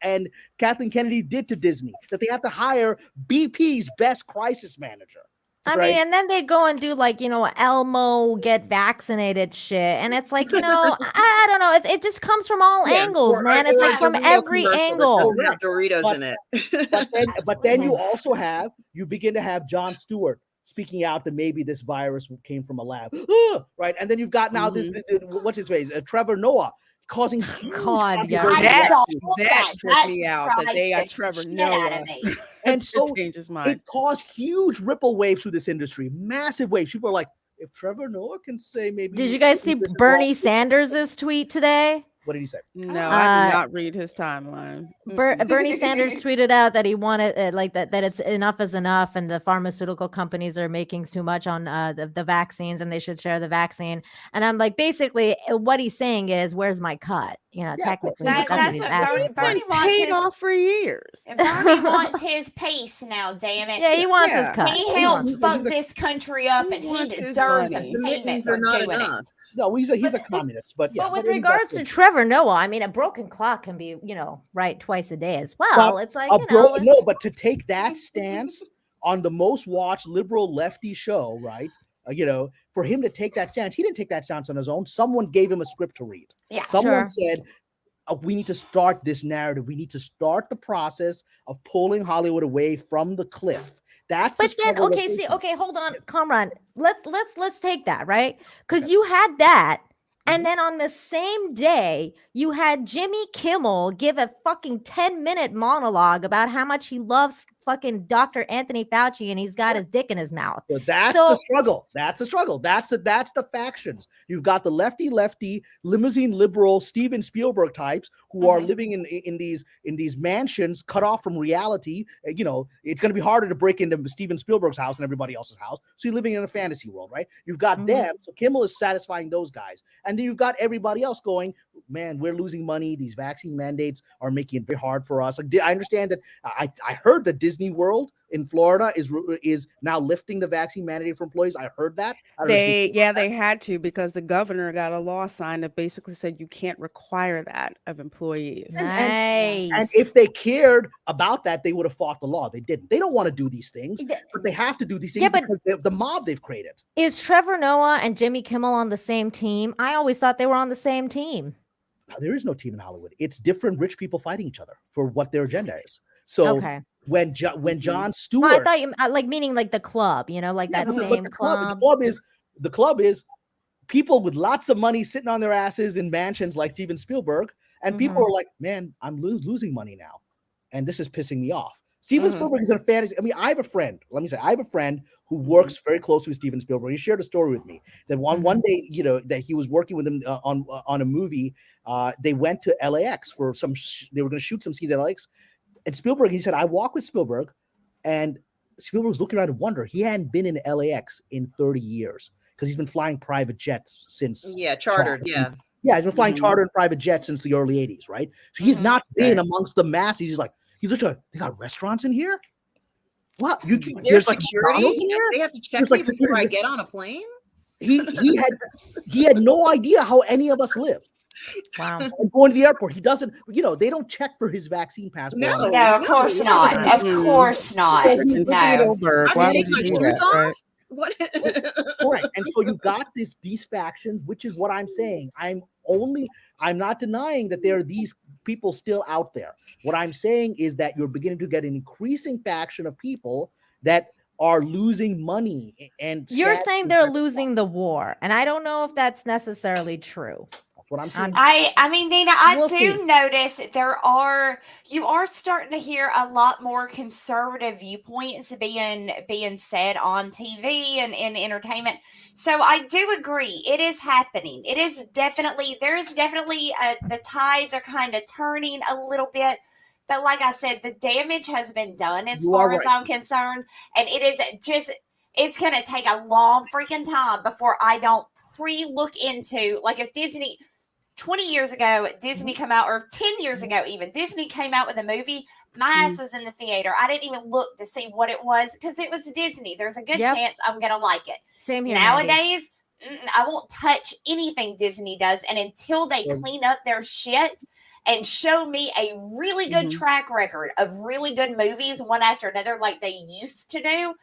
and Kathleen Kennedy did to Disney. That they have to hire BP's best crisis manager. I Right. mean, and then they go and do like, Elmo get vaccinated shit. And it's like, I don't know. It just comes from all angles, man. It's or like a from Dorito every commercial that angle. doesn't have Doritos in it. But then you begin to have Jon Stewart speaking out that maybe this virus came from a lab, right? And then you've got now this what's his face, Trevor Noah, causing God, yeah. That tripped me out that they got Trevor Noah. And so change his mind. it caused huge ripple waves through this industry, massive waves. People are like, if Trevor Noah can say maybe. Did you guys see Bernie Sanders' tweet today? What did he say? No, I did not read his timeline. Bernie Sanders tweeted out that he wanted that it's enough is enough, and the pharmaceutical companies are making too much on the vaccines, and they should share the vaccine. And I'm like, basically, what he's saying is, where's my cut? Technically, that's what he's asking. Bernie wants paid off for years. Bernie wants his piece now. Damn it! Yeah, he wants his cut. He helped fuck this country up, and he deserves a payment for doing it. No, he's a communist, but yeah. But with regards to Trevor Noah, I mean, a broken clock can be, right twice a day as well. But it's like, no, but to take that stance on the most watched liberal lefty show, right? For him to take that stance, he didn't take that stance on his own. Someone gave him a script to read. Yeah, someone said, we need to start this narrative. We need to start the process of pulling Hollywood away from the cliff. That's but then hold on, Kamran. Let's take that, right? Because you had that. And then on the same day, you had Jimmy Kimmel give a fucking 10-minute monologue about how much he loves fucking Dr. Anthony Fauci and he's got his dick in his mouth. So that's the struggle. That's the struggle. That's the factions. You've got the lefty limousine liberal Steven Spielberg types who are living in these mansions cut off from reality. It's going to be harder to break into Steven Spielberg's house than everybody else's house. So you're living in a fantasy world, right? You've got them. So Kimmel is satisfying those guys. And then you've got everybody else going, man, we're losing money. These vaccine mandates are making it very hard for us. Like, I understand that. I heard that Disney World in Florida is now lifting the vaccine mandate for employees. I heard that. They had to, because the governor got a law signed that basically said you can't require that of employees. Nice. And if they cared about that, they would have fought the law. They didn't. They don't want to do these things, but they have to do these things because the mob they've created. Is Trevor Noah and Jimmy Kimmel on the same team? I always thought they were on the same team. There is no team in Hollywood. It's different rich people fighting each other for what their agenda is. So when Jon Stewart, I thought you meaning like the club, like that same club. The club is people with lots of money sitting on their asses in mansions like Steven Spielberg, and people are like, man, I'm losing money now, and this is pissing me off. Steven Spielberg is a fantasy. I mean, I have a friend. Let me say, I have a friend who works very closely with Steven Spielberg. He shared a story with me that one day, that he was working with him on a movie. They went to LAX for they were going to shoot some scenes at LAX. And Spielberg, he said, I walked with Spielberg, and Spielberg was looking around in wonder. He hadn't been in LAX in 30 years because he's been flying private jets since. Yeah, chartered. Yeah, he's been flying charter and private jets since the early 80s, right? So he's not been amongst the masses. He's literally like, they got restaurants in here? What? There's security? They have to check me before I get on a plane? He had no idea how any of us lived. Wow. And going to the airport, he doesn't, they don't check for his vaccine passport. No, of course not. Of course not. I'm taking my shoes off. What? Correct. And so you've got these factions, which is what I'm saying. I'm not denying that there are these people still out there. What I'm saying is that you're beginning to get an increasing faction of people that are losing money. And you're saying they're losing the war, and I don't know if that's necessarily true. That's what I'm saying. I mean, Nina, I do notice you are starting to hear a lot more conservative viewpoints being said on TV and in entertainment. So I do agree. It is happening. There is definitely the tides are kind of turning a little bit. But like I said, the damage has been done as far as I'm concerned. And it's going to take a long freaking time before I don't look into, like, if Disney 20 years ago, Disney come out, or 10 years ago even, Disney came out with a movie, my ass was in the theater. I didn't even look to see what it was because it was Disney. There's a good chance I'm going to like it. Same here. Nowadays, I won't touch anything Disney does. And until they clean up their shit and show me a really good track record of really good movies, one after another, like they used to do,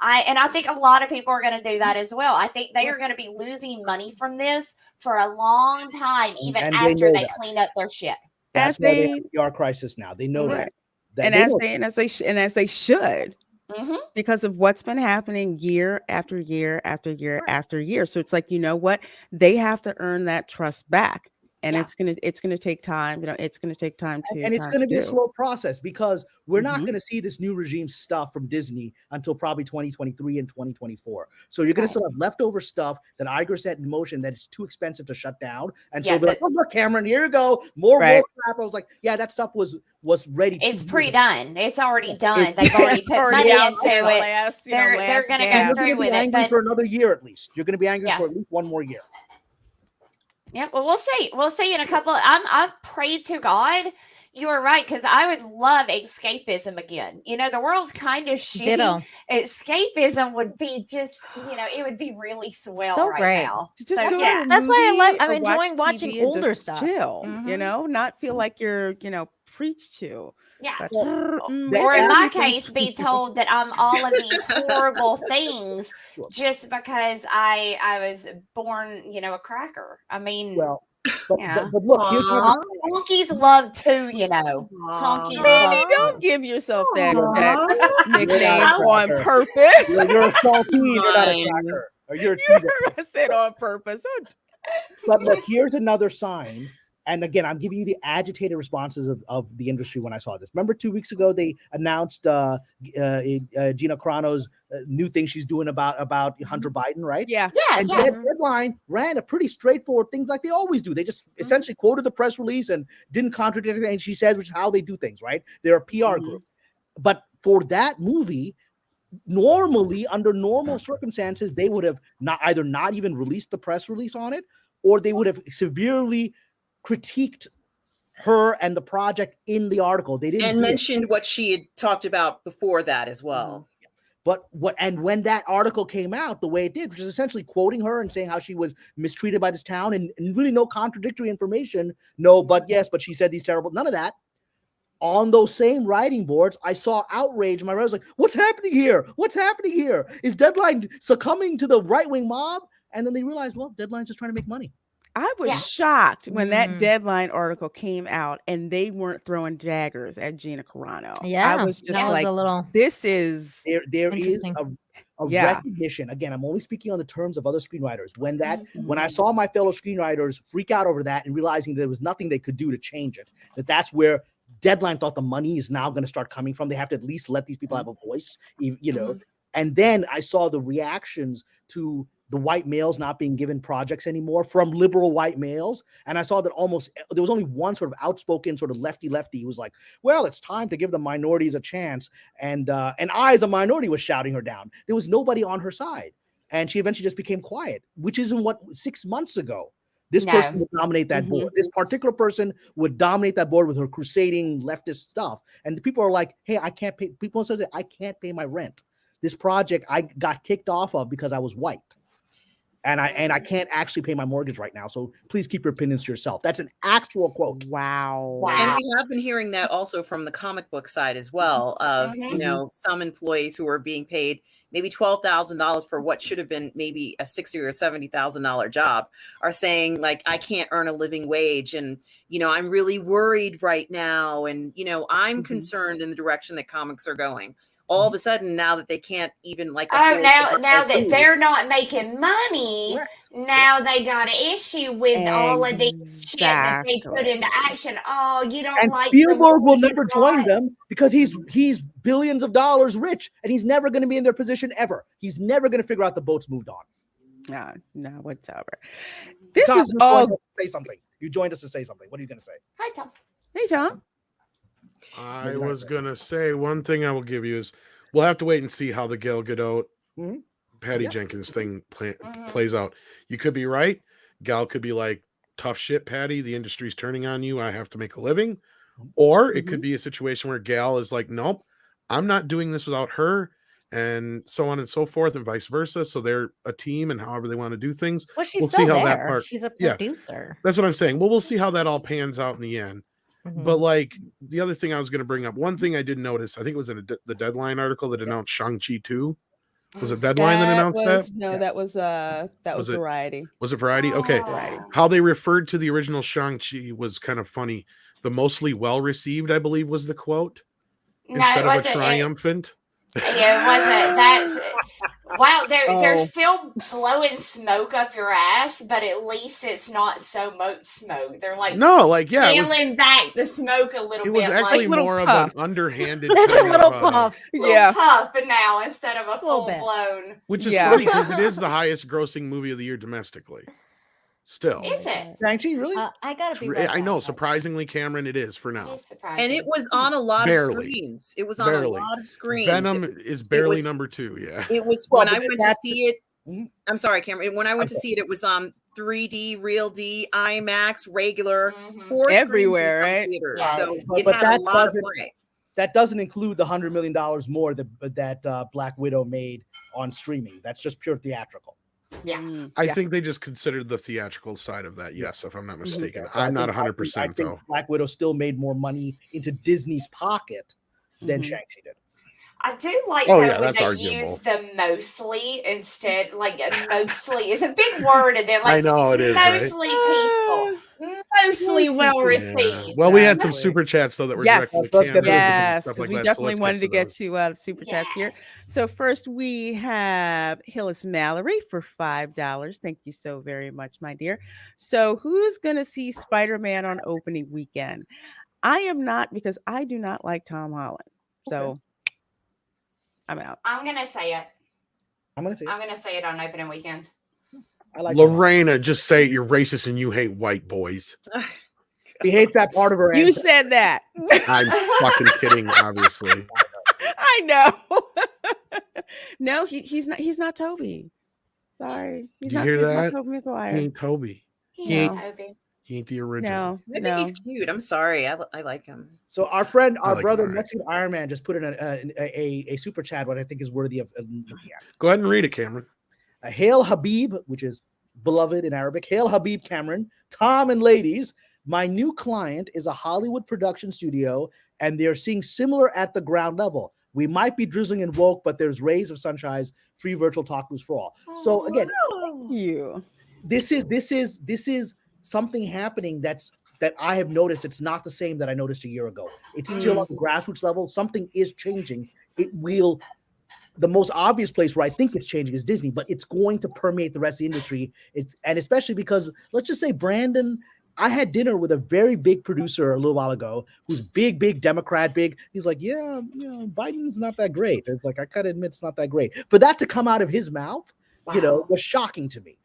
I think a lot of people are going to do that as well. I think they are going to be losing money from this for a long time, even And they after know they that. clean up their shit. That's As why they they have a PR crisis now. They know right. that. And They as know they and as they sh- and as they should, Hmm. because of what's been happening year after year after year Right. after year. So it's like, you know what? They have to earn that trust back. And Yeah. it's gonna take time. It's gonna take time and it's to going to be a do. slow process because we're not Mhm. going to see this new regime stuff from Disney until probably 2023 and 2024. So you're going Right. to still have leftover stuff that Iger set in motion that is too expensive to shut down. And so Yeah, they're like, oh, look, Cameron, here you go. More Right. war crap. I was like, yeah, that stuff was ready. It's 2 years ago. pre-done. It's already done. It's, They've already it's put already money out into there. it. Last, They're last gonna gasp. go You're through going to with be it, angry but for another year at least. You're going to be angry Yeah. for at least one more year. yeah, well, we'll see. We'll see in a couple. I pray to God you are right, because I would love escapism again. The world's kind of shitty. Ditto. Escapism would be just, it would be really swell So right great. now. To just So, go yeah. to a That's why movie I'm or enjoying watch watching TV and older just stuff. chill, Mhm. not feel like you're, preached to. Yeah. But, Well, Or in my everything- case, be told that I'm all of these horrible things Sure. just because I was born, a cracker. I mean, Well, but, Yeah. but look, here's Aw. what honkies love too, Honkies love Randy, don't too. give yourself that Aw. nickname You're on not a purpose. you're a saltine, you're not a Fine. cracker. Or you're a You cheese. said on purpose. But look, here's another sign. And again, I'm giving you the agitated responses of the industry when I saw this. Remember 2 weeks ago, they announced Gina Carano's new thing she's doing about Hunter Biden, right? Yeah. Yeah, And yeah. Deadline ran a pretty straightforward thing like they always do. They just essentially quoted the press release and didn't contradict anything she said, which is how they do things, right? They're a PR group. But for that movie, normally, under normal circumstances, they would have not even released the press release on it, or they would have severely critiqued her and the project in the article. They didn't And do it. mentioned what she had talked about before that as well. But when that article came out the way it did, which is essentially quoting her and saying how she was mistreated by this town and really no contradictory information, but she said these terrible, none of that. On those same writing boards, I saw outrage. My brother was like, what's happening here? What's happening here? Is Deadline succumbing to the right-wing mob? And then they realized, well, Deadline's just trying to make money. I was Yeah. shocked when that Mm. Deadline article came out and they weren't throwing daggers at Gina Carano. Yeah, I was just that was like, a little this is There is Interesting. a Yeah. recognition. Again, I'm only speaking on the terms of other screenwriters. When Mm-hmm. I saw my fellow screenwriters freak out over that and realizing there was nothing they could do to change it, that's where Deadline thought the money is now going to start coming from. They have to at least let these people have a voice, And then I saw the reactions to the white males not being given projects anymore from liberal white males. And I saw that there was only one sort of outspoken sort of lefty who was like, well, it's time to give the minorities a chance. And I, as a minority, was shouting her down. There was nobody on her side. And she eventually just became quiet, which isn't what 6 months ago. This No. person would dominate that board. This particular person would dominate that board with her crusading leftist stuff. And the people are like, hey, I can't pay. People say that I can't pay my rent. This project I got kicked off of because I was white. And I can't actually pay my mortgage right now. So please keep your opinions to yourself. That's an actual quote. wow. And we have been hearing that also from the comic book side as well, of some employees who are being paid maybe $12,000 for what should have been maybe a $60,000 or $70,000 job, are saying like, I can't earn a living wage, and I'm really worried right now, and I'm concerned in the direction that comics are going. All of a sudden, now that they can't even now that they're not making money, Correct. now they got an issue with all of these shit that they put Exactly. into action. Oh, you don't And like Spielberg will the never rules join right. them because he's billions of dollars rich, and he's never going to be in their position ever. He's never going to figure out the boat's moved on. No, whatsoever. This Tom, is you all. joined us to say something. You joined us to say something. What are you going to say? Hi, Tom. Hey, Tom. I was gonna say one thing I will give you is we'll have to wait and see how the Gal Gadot, Mhm. Patty Yeah. Jenkins thing plays out. You could be right. Gal could be like, tough shit, Patty. The industry's turning on you. I have to make a living. Or it could be a situation where Gal is like, nope, I'm not doing this without her, and so on and so forth, and vice versa. So they're a team, and however they want to do things. well, she's We'll still see how that there. part- She's a yeah. producer. That's what I'm saying. Well, we'll see how that all pans out in the end. Mhm. But like the other thing I was going to bring up, one thing I did notice, I think it was in the Deadline article that announced Shang-Chi 2. Was it Deadline that announced that? No, that was Was it- Variety. Was it Variety? Okay. Oh. How they referred to the original Shang-Chi was kind of funny. The mostly well-received, I believe, was the quote. No, Instead it of a wasn't. triumphant. Yeah, it wasn't. That's wow. They're Oh. still blowing smoke up your ass, but at least it's not so much smoke. They're like No, like, yeah, scaling back the smoke a little it bit. was actually Like little more puff. of an underhanded There's a kind little of, puff. little puff now instead of a Just a little full bit. blown. which is Yeah. funny because it is the highest grossing movie of the year domestically. Still. Is it? Shang-Chi, really? I gotta be right I back, know, guys. surprisingly, Cameron, it is for now. It's surprising. And it was on a lot Barely. of screens. It was on Barely. a lot of screens. Venom It was- is barely was- number 2, yeah. It was Well, when but I went to that's- see it. Mhm. I'm sorry, Cameron. When I went to Okay. see it, it was 3D, Real D, IMAX, regular, Mhm. 4 screens in Everywhere, some right? theaters. Yeah. So But it had a that lot of doesn't- play. That doesn't include the $100 million more that Black Widow made on streaming. That's just pure theatrical. Yeah. I think they just considered the theatrical side of that, yes, if I'm not mistaken. So I I'm not think- 100%, I think though. Black Widow still made more money into Disney's pocket than Mhm. Shang-Chi did. I do like Oh, that yeah, when that's they arguable. use the mostly instead. Like mostly is a big word, and then like I know it is, right? mostly peaceful, mostly well Yeah. received. Well, we had some Exactly. super chats, though, that were Yes, directed Let's to get Cameron those. and yes, stuff because like we that, so definitely let's wanted to get those. to the super chats here. Yes. So first we have Hillis Mallory for $5. Thank you so very much, my dear. So who's gonna see Spider-Man on opening weekend? I am not, because I do not like Tom Holland. So I'm out. I'm gonna say it. I'm gonna say I'm gonna say it on opening weekend. I like Lorena, just say it, you're racist and you hate white boys. He hates that part of her You answer. said that. I'm fucking kidding, obviously. I know. No, he's not Toby. Sorry. You hear he's that? not Toby He Maguire. ain't Toby. He He ain't, Toby. he ain't the original. No, I think he's cute. I'm sorry. I like him. So our friend, I our like brother, him, all right. Mexican Iron Man, just put in a super chat, what I think is worthy of looking at. Go ahead and read it, Cameron. Hail Habib, which is beloved in Arabic. Hail Habib Cameron, Tom and ladies. My new client is a Hollywood production studio, and they're seeing similar at the ground level. We might be drizzling and woke, but there's rays of sunshines, free virtual talks for all. So again, You. this is something happening that I have noticed. It's not the same that I noticed a year ago. It's still on the grassroots level. Something is changing. It will. The most obvious place where I think it's changing is Disney, but it's going to permeate the rest of the industry. And especially because, let's just say, Brandon. I had dinner with a very big producer a little while ago, who's big Democrat, big. He's like, yeah, Biden's not that great. It's like, I gotta admit, it's not that great. For that to come out of his mouth, was shocking to me.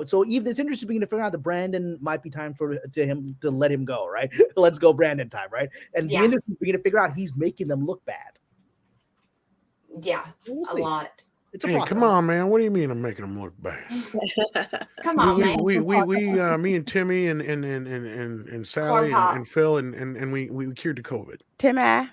So even it's interesting being to figure out that Brandon might be time to let him go, right? Let's go, Brandon time, right? And the industry beginning to figure out he's making them look bad. Yeah, We'll a see. lot. It's a Hey, process. come on, man. What do you mean I'm making them look bad? Come on, man. We me and Timmy and Sally Corn pop. and Phil and we cured the COVID. Timmy.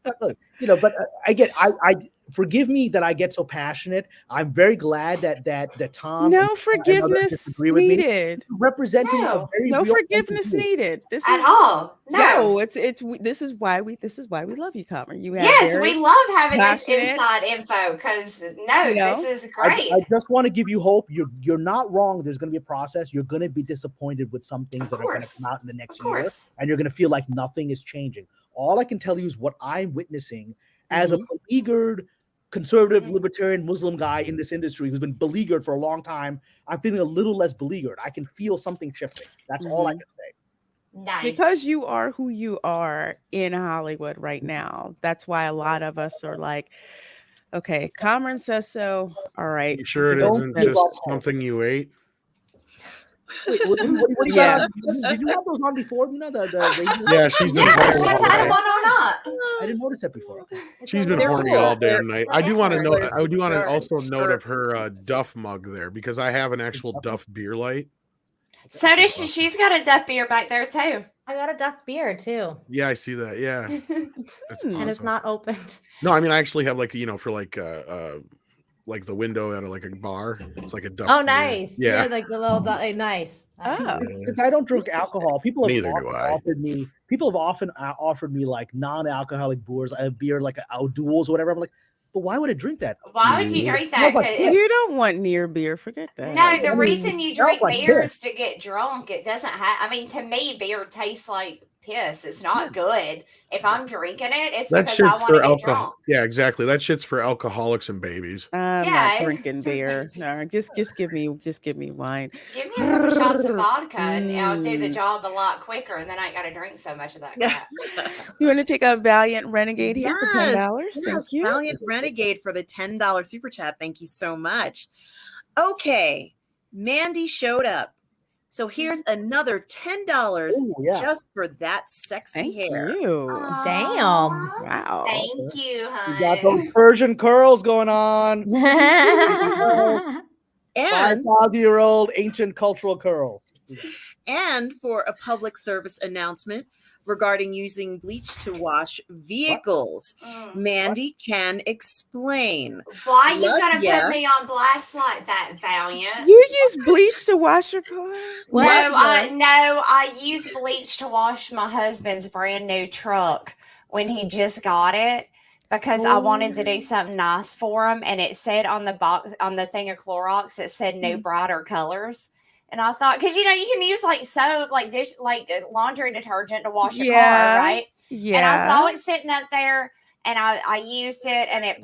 But look, but again, I forgive me that I get so passionate. I'm very glad that Tom. No and others forgiveness disagree with me. needed. Representing a No. very No real forgiveness point of view. needed. This At is all. no. No. This is why we love you, Cameron. You have Yes, very we love having this passionate- inside info because this is great. I just want to give you hope. You're not wrong. There's going to be a process. You're going to be disappointed with some things Of that are going to course. come out in the next Of year, course. and you're going to feel like nothing is changing. All I can tell you is what I'm witnessing as a beleaguered conservative, libertarian, Muslim guy in this industry who's been beleaguered for a long time. I'm feeling a little less beleaguered. I can feel something shifting. That's all I can say. Nice. because you are who you are in Hollywood right now. That's why a lot of us are like, okay, Cameron says so. All right. You sure it Don't isn't give just up hope. something you ate? Wait, what do you got on? Did you have those on before? The Yeah, she's been Yeah, horny she's all had day. one on up. I didn't notice that before. Okay. She's been They're horny cool. all damn night. I do want to know. They're I do want to sure, also note sure. of her Duff mug there because I have an actual Duff beer light. So does she. She's got a Duff beer back there too. I got a Duff beer too, Yeah, I see that. Yeah, that's and it's awesome. not opened. No, I mean I actually have like for like like the window at like a bar. It's like a duck. Oh, beer. nice. Yeah. Like the little nice. Oh. Since I don't drink alcohol, people have Neither do often I. offered me like non-alcoholic beers, a beer like O'Doul's or whatever. I'm like, but why would I drink that? Why would you Mhm. drink No, that? but 'Cause You don't want near beer. Forget that. no, the I mean, reason you it smells drink like beer piss. is to get drunk. It doesn't have. I mean, to me, beer tastes like piss. It's not good. If I'm drinking it, it's That because shit's I want for to get alcohol. drunk. Yeah, exactly. That shit's for alcoholics and babies. I'm Yeah. not drinking beer. No, just give me wine. Give me a couple shots of vodka, and I'll do the Mm. job a lot quicker, and then I ain't got to drink so much of that crap. You want to take a Valiant Renegade here for $10? Yes, Thank you. Valiant Renegade for the $10 super chat. Thank you so much. Okay, Mandy showed up. So here's another $10 Ooh, yeah. just for that sexy Thank hair. you. Damn. Aw, Wow. Thank you, You honey. got those Persian curls going on. And 5,000-year-old ancient cultural curls. and for a public service announcement regarding using bleach to wash vehicles. Mm. Mandy can explain. Why you Love gotta ya. put me on blast like that, Valiant? You use bleach to wash your car? What? I use bleach to wash my husband's brand new truck when he just got it because I wanted to do something nice for him, and it said on the box on the thing of Clorox, it said no brighter colors. And I thought, because you can use like soap, like laundry detergent to wash a car, right? Yeah. And I saw it sitting up there, and I used it, and it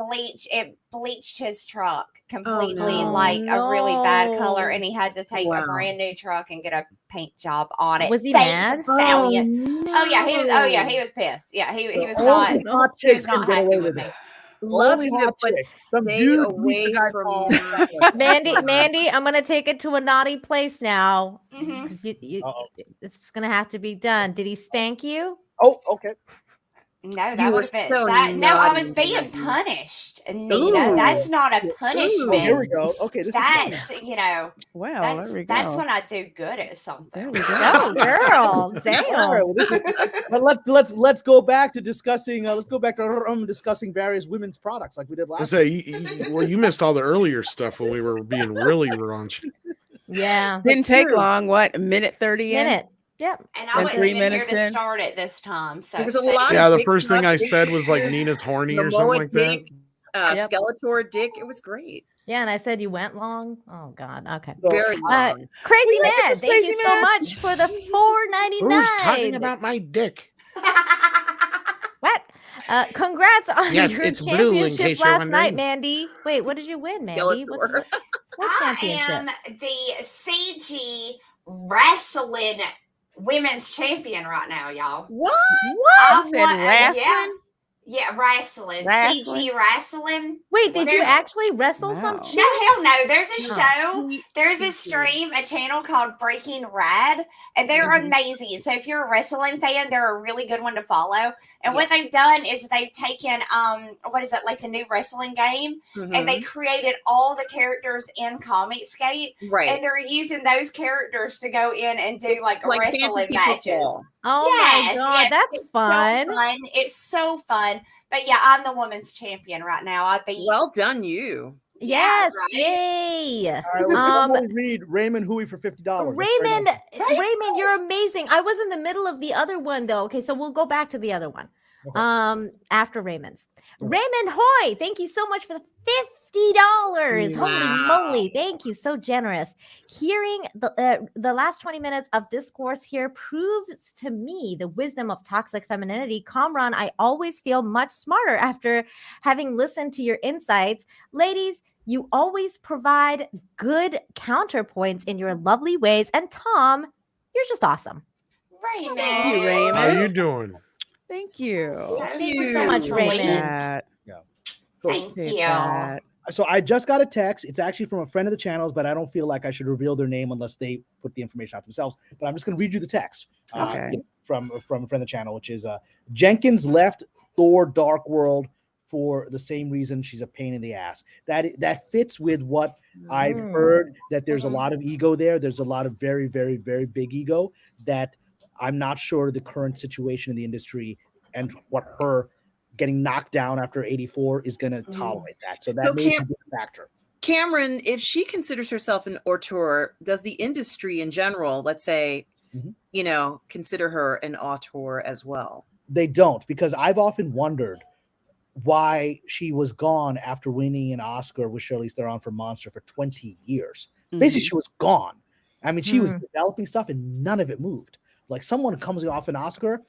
bleached his truck completely, no. like a really bad color, No. and he had to take Wow. a brand new truck and get a paint job on it. Was he Thanks, mad? Valiant. Oh yeah, he was pissed. Yeah, he was not. Only hot He was chicks can not get happy away with with me. it. Love Only you, hot but chicks. Some stay dude away beats a guy from tall. Mandy, I'm gonna take it to a naughty place now. Mhm. 'Cause you Uh-oh. it's just gonna have to be done. Did he spank you? Oh, okay. No, that You would were have been so that. No, I was naughty, being Mandy. punished, Nina. Ooh. That's not a Oh, here punishment. we go. Okay, this is fun. That's Well, there we go. that's when I do good at There something. we go. Oh, girl, All right, damn. well, this is, but let's go back to discussing. Let's go back to discussing various women's products like we did I last. say, you missed all the earlier stuff when we were being really raunchy. Yeah, Didn't take True. long. What, a minute 30 in? minute. Yep. And I And wasn't 3 even here minutes to in? start it this time. So There was a save lot it. of Yeah, the dick first thing talk. I said was like There's Nina's horny or something Momoa like that. dick, Yep. Skeletor dick. It was great. Yeah, and I said you went long. Oh God. Okay. So, Very long. Crazy like it, Mad, Miss thank Crazy you so Mad. much for the $4.99. Who's talking about my dick? What? Congrats on Yes, your it's blue, in championship case you're last night, wondering. Mandy. Wait, what did you win, Mandy? Skeletor. What I championship? am the CG wrestling women's champion right now, y'all. What? I You said wrestling? Yeah, wrestling. Wrestling? CG wrestling. Wait, did you There's- actually wrestle some Wow. chick? No, hell no. There's a No. show. There's a stream, a channel called Breaking Rad, and they're amazing. So if you're a wrestling fan, they're a really good one to follow. And what they've done is they've taken what is it, like the new wrestling game, and they created all the characters in Comicsgate, right. and they're using those characters to go in and do like wrestling fantasy matches. football. Oh my God, yes, that's it's fun. So fun. It's so fun. But yeah, I'm the women's champion right now. I beat. Well done, you. Yes, right? yay. All right, well, somebody read Raymond Huey for $50. Raymond, you're amazing. I was in the middle of the other one though. Okay, so we'll go back to the other one. Okay. After Raymond's. Okay. Raymond Hoy, thank you so much for the $50. Wow. Holy moly, thank you, so generous. Hearing the last 20 minutes of discourse here proves to me the wisdom of toxic femininity. Kamran, I always feel much smarter after having listened to your insights. Ladies, you always provide good counterpoints in your lovely ways. And Tom, you're just awesome. Raymond. Thank you, How Raymond. you doing? Thank you. Thank you so much, Sweet. Raymond. That. Thank Take you. that. So I just got a text. It's actually from a friend of the channels, but I don't feel like I should reveal their name unless they put the information out themselves. But I'm just going to read you the text Okay. from a friend of the channel, which is Jenkins left Thor Dark World for the same reason. She's a pain in the ass. That fits with what I've heard, that there's a lot of ego there. There's a lot of very, very, very big ego that I'm not sure the current situation in the industry and what her getting knocked down after 84 is going to tolerate that. So that may be a factor. Cameron, if she considers herself an auteur, does the industry in general, let's say, consider her an auteur as well? They don't, because I've often wondered why she was gone after winning an Oscar with Charlize Theron for Monster for 20 years. Basically, she was gone. I mean, she was developing stuff and none of it moved. Like someone comes off an Oscar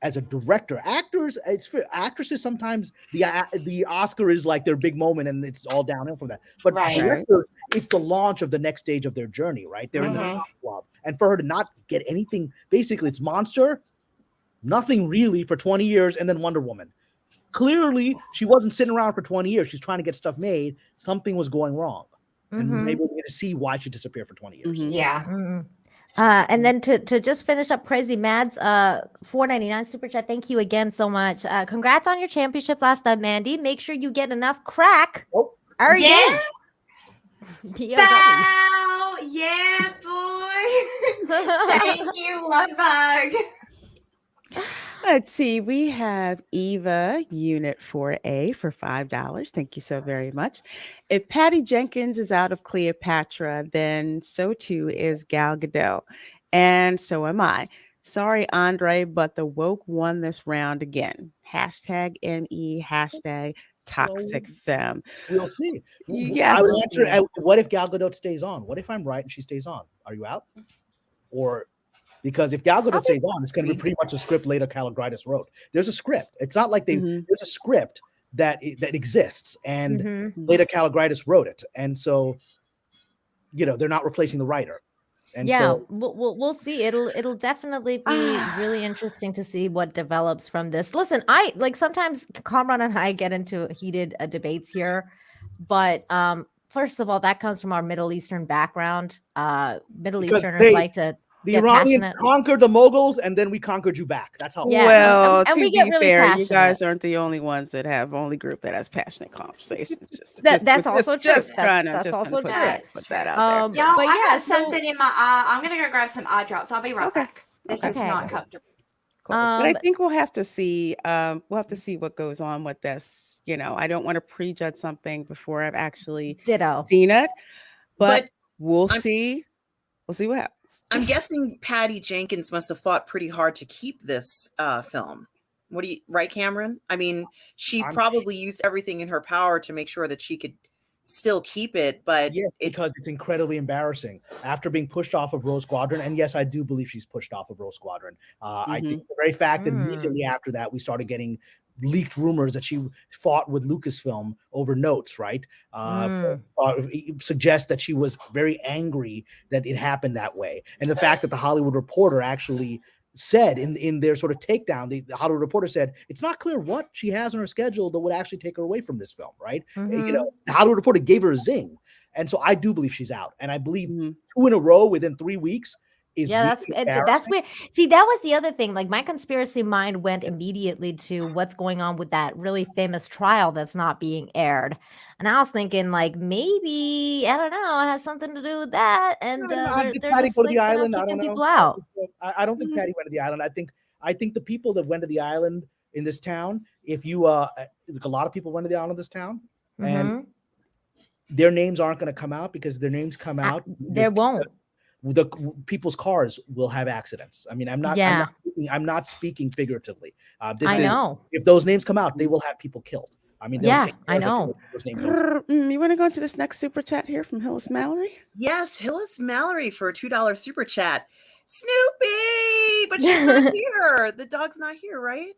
as a director. Actresses sometimes the Oscar is like their big moment and it's all downhill from that. But directors, it's the launch of the next stage of their journey, right? They're in the top club. And for her to not get anything, basically it's Monster, nothing really for 20 years, and then Wonder Woman. Clearly, she wasn't sitting around for 20 years. She's trying to get stuff made. Something was going wrong. And maybe we're going to see why she disappeared for 20 years. Yeah. And then to just finish up, Crazy Mads, $4.99 super chat. Thank you again so much. Congrats on your championship last night, Mandy. Make sure you get enough crack. Yeah. Oh, yeah, boy. Thank you, Love Bug. Let's see. We have Eva Unit 4A for $5. Thank you so very much. If Patty Jenkins is out of Cleopatra, then so too is Gal Gadot. And so am I. Sorry, Andre, but the woke won this round again. Hashtag ME, hashtag toxic femme. We'll see. Yeah. I would answer, what if Gal Gadot stays on? What if I'm right and she stays on? Are you out? Or... Because if Gal Gadot stays on, it's going to be pretty much a script later Calogridis wrote. There's a script. It's not like there's a script that exists, and later Calogridis wrote it. And so, they're not replacing the writer. And so, we'll see. It'll definitely be really interesting to see what develops from this. Listen, I sometimes Kamran and I get into heated debates here, but first of all, that comes from our Middle Eastern background. Middle Easterners like to. The Iranians conquered the Mughals, and then we conquered you back. That's how. Yeah. Well, and to we get be really fair, passionate. you guys aren't the only ones that have only group that has passionate conversations. That's also true. That's also true. Put that out there. Y'all, I got something in my eye. I'm gonna go grab some eye drops. I'll be right back. This is not comfortable. Cool. But I think we'll have to see. What goes on with this. I don't want to prejudge something before I've actually seen it, but we'll see. We'll see what happens. I'm guessing Patty Jenkins must have fought pretty hard to keep this film. Right, Cameron? I mean, she probably used everything in her power to make sure that she could still keep it, but yes, because it's incredibly embarrassing after being pushed off of Rogue Squadron. And yes, I do believe she's pushed off of Rogue Squadron. I think the very fact that immediately after that we started getting leaked rumors that she fought with Lucasfilm over notes, right? Suggests that she was very angry that it happened that way. And the fact that the Hollywood Reporter actually said in their sort of takedown, the Hollywood Reporter said, it's not clear what she has on her schedule that would actually take her away from this film, right? The Hollywood Reporter gave her a zing. And so I do believe she's out. And I believe 2 in a row within 3 weeks is that's weird. See, that was the other thing. Like my conspiracy mind went immediately to what's going on with that really famous trial that's not being aired, and I was thinking like maybe I don't know, it has something to do with that. And they're just like, keeping people out. I don't think Patty went to the island. I think the people that went to the island in this town, if you a lot of people went to the island of this town, and their names aren't going to come out because their names come out. There won't. The people's cars will have accidents. I mean, I'm not speaking figuratively. If those names come out, they will have people killed. I mean, I know. You want to go into this next super chat here from Hillis Mallory? Yes, Hillis Mallory for a $2 super chat. Snoopy, but she's not here. The dog's not here, right?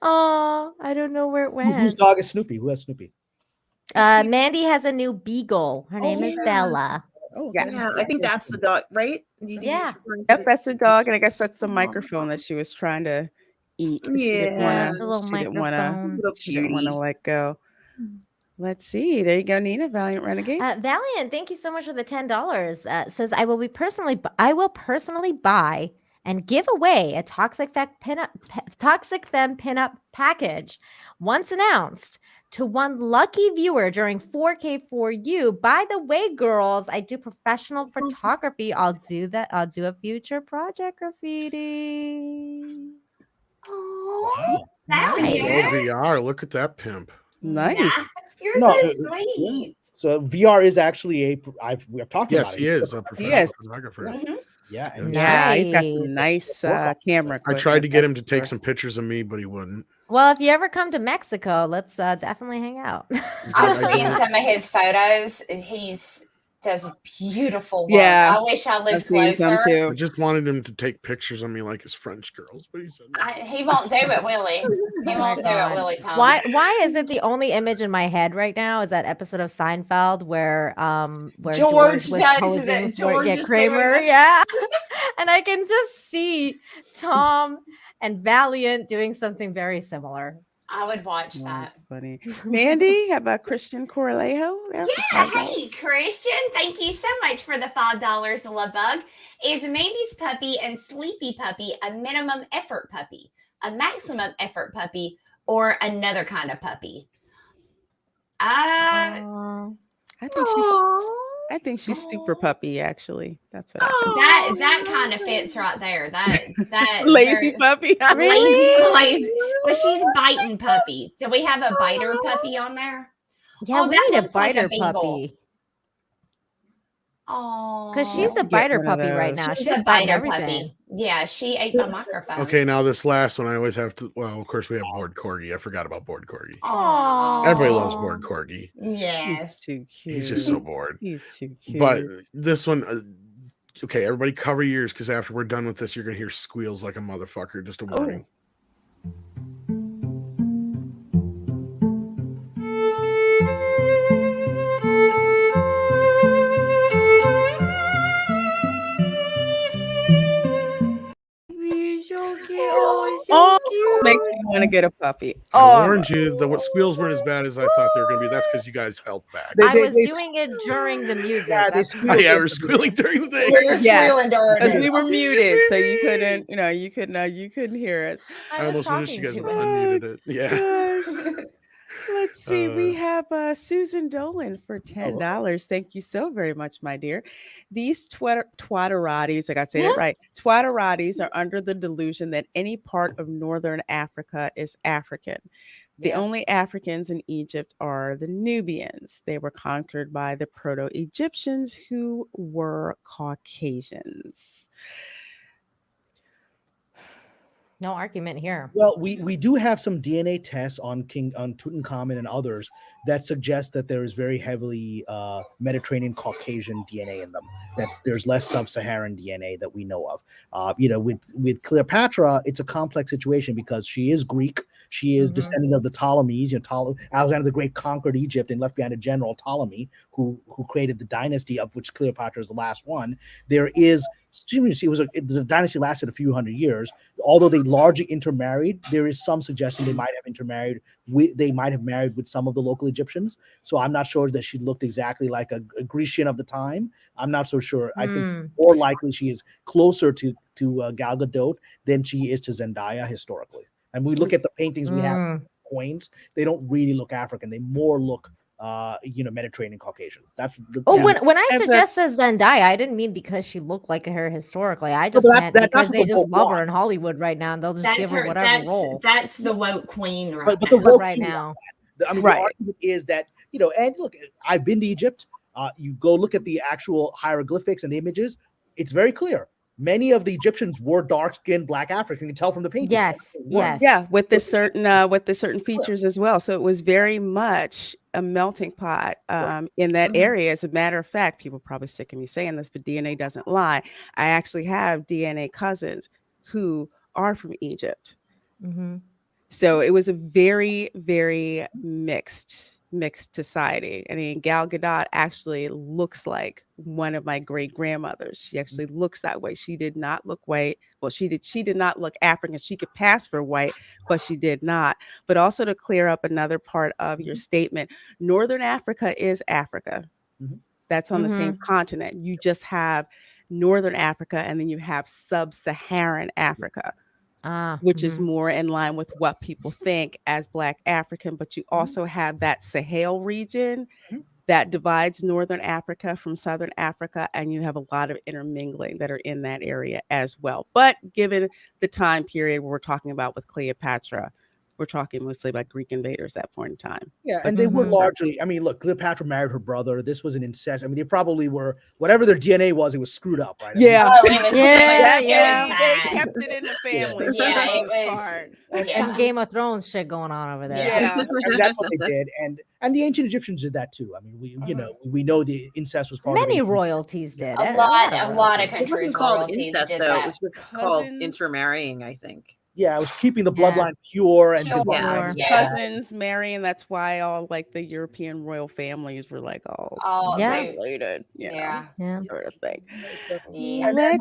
Oh, I don't know where it went. Whose dog is Snoopy? Who has Snoopy? Mandy has a new beagle. Her name is Bella. Oh, yeah, I think that's the dog, right? Yeah. Yep, that's the dog, and I guess that's the microphone that she was trying to eat. Yeah, the little microphone. She didn't want to let go. Let's see. There you go, Nina. Valiant Renegade. Valiant, thank you so much for the $10. Says I will personally buy and give away a Toxic Femme pinup package once announced to one lucky viewer during 4K4U. By the way, girls, I do professional photography. I'll do that. I'll do a future project graffiti. Oh, That was Nice. Oh, good. VR. Look at that pimp. Nice. You're No, so yeah. sweet. So VR is actually we've talked Yes, about he it. is a professional Yes. photographer. Mhm. Yeah, Yeah. and Yeah, he's got Nice. some nice camera I equipment. tried to get that's him to for take sure. some pictures of me, but he wouldn't. Well, if you ever come to Mexico, let's definitely hang out. I've I seen did. some of his photos. He's does beautiful work. Yeah, I wish I I've lived seen some closer. I too. just wanted him to take pictures of me like his French girls, but he said no. He won't do it, will he? He Oh my won't do it, God. will he, Tom? Why is it the only image in my head right now is that episode of Seinfeld where George was does posing it. for George is doing Kramer, this. yeah. And I can just see Tom and Valiant doing something very similar. I would watch That's that. funny. Mandy, how about Christian Corlejo? Yeah, hey, Christian. Thank you so much for the $5 love bug. Is Mandy's puppy and Sleepy puppy a minimum effort puppy, a maximum effort puppy, or another kind of puppy? Aw. I think she's super puppy. Actually, that's what I think. That kind of fits right there. That Lazy puppy. lazy, but she's biting puppy. Do we have a biter puppy on there? Yeah, Oh, we that need a looks like a biter beagle. puppy. Oh, Because she's the Get biter one of puppy right those. now. she's She's a biting biter everything. puppy. Yeah, she ate my microphone. Okay, now this last one I always have to. Well, of course we have Board Corgi. I forgot about Board Corgi. Aw. Everybody loves Board Corgi. He's Yes. too cute. He's just so bored. He's too cute. But this one, okay, everybody cover your ears because after we're done with this, you're gonna hear squeals like a motherfucker. Just a warning. Oh, makes me want to get a puppy. I warned you. The squeals weren't as bad as I thought they were gonna be. That's because you guys held back. I was doing it during the music. Yeah, they That's squeal. Yeah, we're squealing during the thing. We're Yes, squealing during because it. we were muted, so you couldn't, you couldn't hear us. I I was almost wish you talking guys to would it. unmuted it. Yeah. Gosh. Let's see. We have Susan Dolan for $10. Thank you so very much, my dear. These twatterati's, I got to say it right. Twatterati's are under the delusion that any part of Northern Africa is African. The Yeah. only Africans in Egypt are the Nubians. They were conquered by the Proto-Egyptians who were Caucasians. No argument here. Well, we do have some DNA tests on Tutankhamun and others that suggest that there is very heavily Mediterranean Caucasian DNA in them. There's less sub-Saharan DNA that we know of. With Cleopatra, it's a complex situation because she is Greek. She is descendant of the Ptolemies. Alexander the Great conquered Egypt and left behind a general Ptolemy who created the dynasty of which Cleopatra is the last one. The dynasty lasted a few hundred years. Although they largely intermarried, there is some suggestion they might have intermarried. They might have married with some of the local Egyptians. So I'm not sure that she looked exactly like a Grecian of the time. I'm not so sure. I think more likely she is closer to Gal Gadot than she is to Zendaya historically. And we look at the paintings we have, coins, they don't really look African. They more look Mediterranean Caucasian. That's when I suggested Zendaya, I didn't mean because she looked like her historically. I just meant because they just love her in Hollywood right now, and they'll just give her whatever role. That's the woke queen but the woke right queen now. the argument is that and look, I've been to Egypt. You go look at the actual hieroglyphics and the images. It's very clear. Many of the Egyptians were dark-skinned Black African. You can tell from the paintings. Yes. Yeah, with the certain features as well. So it was very much a melting pot in that area. As a matter of fact, people are probably sick of me saying this, but DNA doesn't lie. I actually have DNA cousins who are from Egypt. So it was a very, very mixed society. I mean, Gal Gadot actually looks like one of my great grandmothers. She actually looks that way. She did not look white. Well, she did not look African. She could pass for white, but she did not. But also to clear up another part of your statement, Northern Africa is Africa. That's on the same continent. You just have Northern Africa, and then you have sub-Saharan Africa. Which is more in line with what people think as Black African, but you also have that Sahel region that divides Northern Africa from Southern Africa, and you have a lot of intermingling that are in that area as well. But given the time period we're talking about with Cleopatra, we're talking mostly about Greek invaders at that point in time. Yeah, and they were largely, I mean, look, Cleopatra married her brother. This was an incest. I mean, they probably were, whatever their DNA was, it was screwed up, right? Yeah. Oh, it was, Yeah, it was yeah. They bad. kept it in the family for Yeah, the it most was. part. Yeah. Some Game of Thrones shit going on over there. Yeah. I mean, that's what they did, and the ancient Egyptians did that too. I mean, we know the incest was part Many of it. royalties did. A lot of It countries. wasn't called royalties incest did though. that. It was just called Cousins. intermarrying, I think. Yeah, it was keeping the Yeah. bloodline pure and Pure, divine. yeah. Cousins marrying. That's why all like the European royal families were like all Yeah. related. Yeah. Sort of thing. Yeah.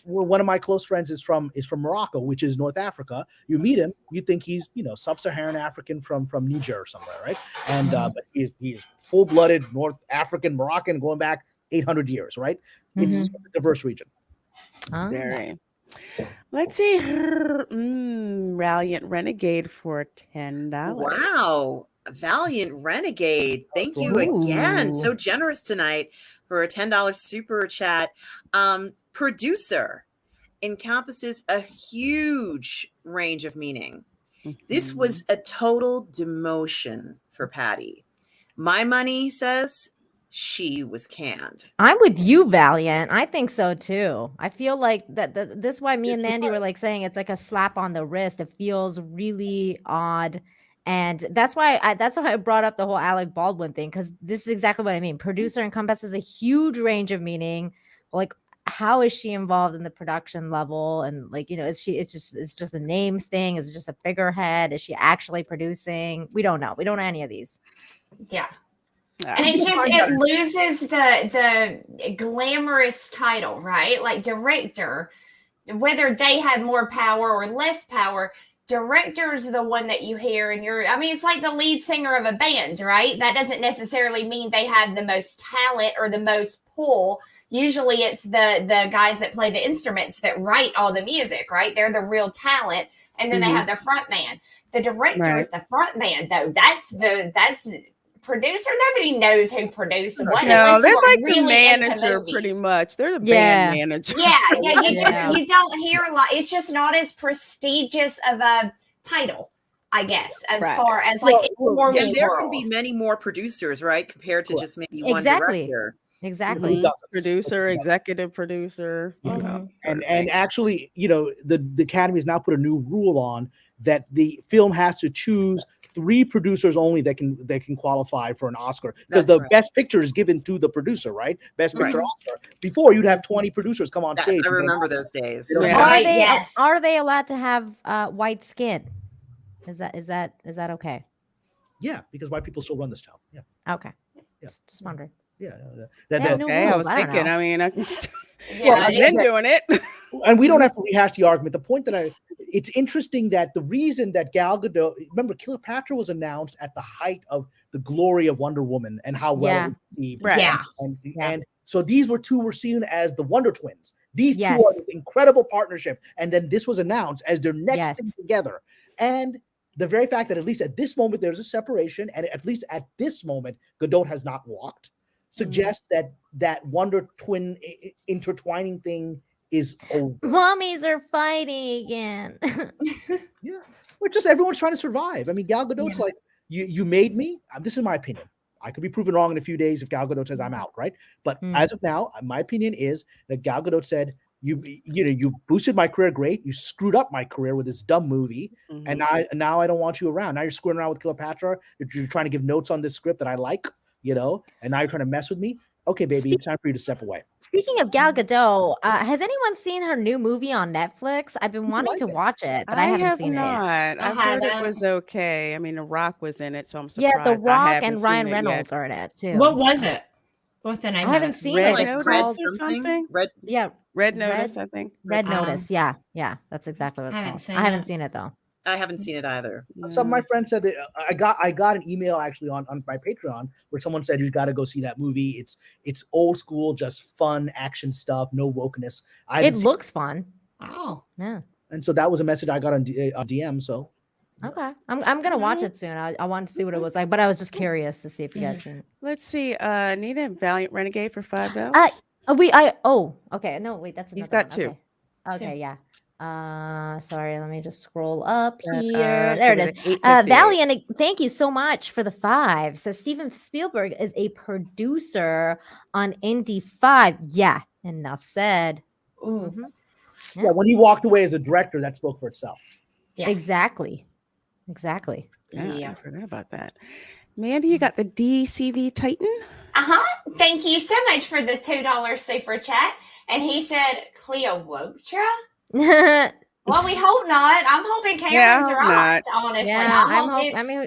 One of my close friends is from Morocco, which is North Africa. You meet him, you think he's sub-Saharan African from Niger or somewhere, right? And but he is full-blooded North African Moroccan going back 800 years, right? It's a diverse region. Oh. Very. Let's see. Valiant Renegade for $10. Wow. Valiant Renegade. Thank you again. Ooh. So generous tonight for a $10 super chat. Producer encompasses a huge range of meaning. This was a total demotion for Patty. My money says she was canned. I'm with you, Valiant. I think so too. I feel like that this is why me and Mandy were like saying it's like a slap on the wrist. It feels really odd. And that's why I brought up the whole Alec Baldwin thing, because this is exactly what I mean. Producer encompasses a huge range of meaning. Like, how is she involved in the production level? And like, it's just a name thing? Is it just a figurehead? Is she actually producing? We don't know. We don't know any of these. Yeah. And it loses the glamorous title, right? Like director, whether they have more power or less power, director is the one that you hear and it's like the lead singer of a band, right? That doesn't necessarily mean they have the most talent or the most pull. Usually it's the guys that play the instruments that write all the music, right? They're the real talent. And then they have the front man. The director is the front man, though. That's producer. Nobody knows who produced what. No, they're like really the manager, pretty much. They're the Yeah. band manager. Yeah. You don't hear a lot. It's just not as prestigious of a title, I guess, as far as like and there can be many more producers, right? Compared to just maybe one director. Exactly. Producer, executive producer. And actually, the Academy has now put a new rule on that the film has to choose 3 producers only that can qualify for an Oscar, because the best picture is given to the producer, right? Best picture Oscar. Before, you'd have 20 producers come on stage. I remember those days. Are they allowed to have white skin? Is that okay? Yeah, because white people still run this town. Yeah. Okay. Yeah. Just wondering. Yeah. I was thinking. I've Well, been doing it. And we don't have to rehash the argument. The point that it's interesting that the reason that Gal Gadot, remember, Cleopatra was announced at the height of the glory of Wonder Woman and how well it was received. Right. And so these were seen as the Wonder Twins. These two are this incredible partnership. And then this was announced as their next thing together. And the very fact that at least at this moment there's a separation, and at least at this moment Gadot has not walked, suggests that Wonder Twin intertwining thing is over. Mommies are fighting again. Yeah, we're just everyone's trying to survive. I mean, Gal Gadot's like, you made me. This is my opinion. I could be proven wrong in a few days if Gal Gadot says I'm out, right? But as of now, my opinion is that Gal Gadot said, you boosted my career great. You screwed up my career with this dumb movie, and now I don't want you around. Now you're screwing around with Cleopatra. You're trying to give notes on this script that I like, and now you're trying to mess with me. Okay, baby, it's time for you to step away. Speaking of Gal Gadot, has anyone seen her new movie on Netflix? I've been wanting to watch it, but I haven't seen it. I've heard it was okay. I mean, The Rock was in it, so I'm surprised. Yeah, The Rock and Ryan Reynolds are in it too. What was it? What's the name? I haven't seen Red it. Notice or something? Red Notice, I think. Red Notice. Yeah, that's exactly what it's called. I haven't seen it though. I haven't seen it either. Some of my friends said that I got an email actually on my Patreon where someone said you got to go see that movie. It's old school, just fun action stuff, no wokeness. It looks fun. Oh, yeah. And so that was a message I got on DM. So okay, I'm gonna watch it soon. I wanted to see what it was like, but I was just curious to see if you guys seen it. Let's see. Need a Valiant Renegade for $5. Okay. No, wait, that's another He's got one. two. Okay, yeah. Sorry, let me just scroll up That, here. There it put is. at 8:58. Valiant, thank you so much for the 5. So Steven Spielberg is a producer on Indy 5. Yeah, enough said. Ooh. Mhm. Yeah, when he walked away as a director, that spoke for itself. Yeah. Exactly. Yeah, I forgot about that. Mandy, you got the DCV Titan? Thank you so much for the $2 super chat. And he said Cleopatra. Well, we hope not. I'm hoping Yeah, I Karen's hope right. not. Honestly, Yeah, I'm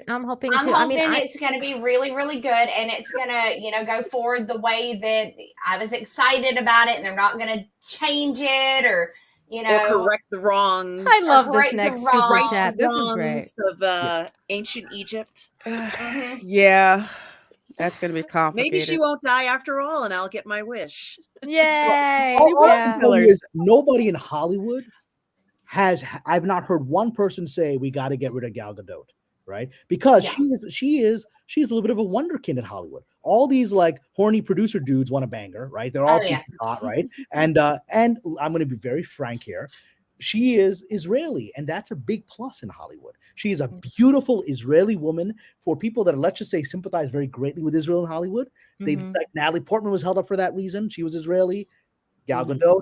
I'm hoping I'm too. hoping I mean, it's going to be really, really good, and it's going to, go forward the way that I was excited about it, and they're not going to change it or, Or correct the wrongs. I love this correct the next super wrongs. chat. This is great. Of ancient Egypt. Yeah, that's going to be complicated. Maybe she won't die after all, and I'll get my wish. Yay! All I can Yeah. tell you is nobody in Hollywood I've not heard one person say we got to get rid of Gal Gadot, right? Because she's a little bit of a wonderkind in Hollywood. All these like horny producer dudes want to bang her, right? They're all hot, right? And I'm going to be very frank here. She is Israeli, and that's a big plus in Hollywood. She is a beautiful Israeli woman. For people that, let's just say, sympathize very greatly with Israel in Hollywood, they like Natalie Portman was held up for that reason. She was Israeli. Gal Gadot.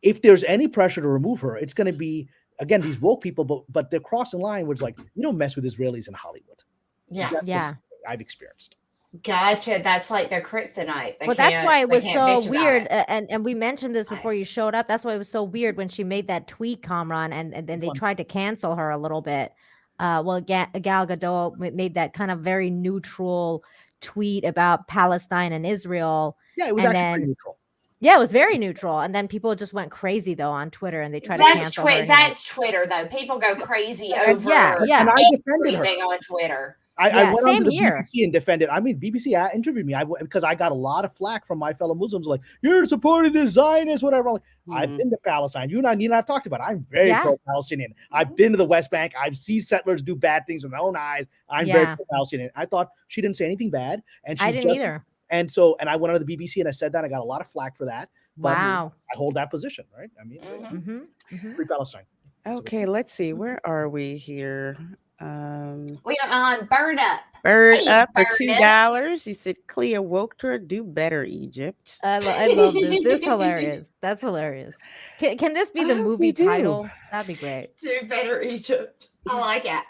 If there's any pressure to remove her, it's going to be, again, these woke people, but they're crossing line where it's like, you don't mess with Israelis in Hollywood. Yeah. I've experienced. Gotcha. That's like their kryptonite. Well, that's why it was so weird. And we mentioned this before you showed up. That's why it was so weird when she made that tweet, Kamran, and then they tried to cancel her a little bit. Gal Gadot made that kind of very neutral tweet about Palestine and Israel. Yeah, it was actually neutral. Yeah, it was very neutral. And then people just went crazy, though, on Twitter, and they tried to cancel her. That's Twitter, though. People go crazy over and I defended her on Twitter. I went on to the BBC and defended. I mean, BBC interviewed me because I got a lot of flack from my fellow Muslims, like, you're supporting this Zionist, whatever. Like, I've been to Palestine. You and Nina, I've talked about it. I'm very pro-Palestinian. I've been to the West Bank. I've seen settlers do bad things with my own eyes. I'm very pro-Palestinian. I thought she didn't say anything bad. And I didn't either. And I went on to the BBC and I said that. I got a lot of flack for that. But I hold that position, right? I mean, free Palestine. Okay, let's see. Where are we here? We are on Bird Up. Bird Up for $2. You said Cleopatra, do better, Egypt. I love this. This is hilarious. That's hilarious. Can this be the movie title? That'd be great. Do better, Egypt. I like it.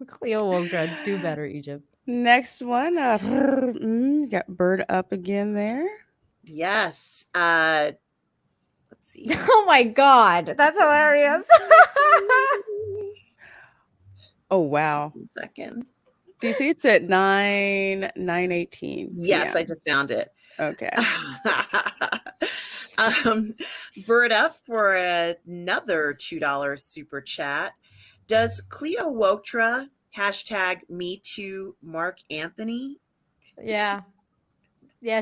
Cleopatra, do better, Egypt. Next one. Got Bird Up again there. Yes. Let's see. Oh my God, that's hilarious. Oh wow. 1 second. Do you see it's at 9:18? Yes, I just found it. Okay. Bird Up for another $2 super chat. Does Cleopatra #MeToo Mark Anthony? Yeah,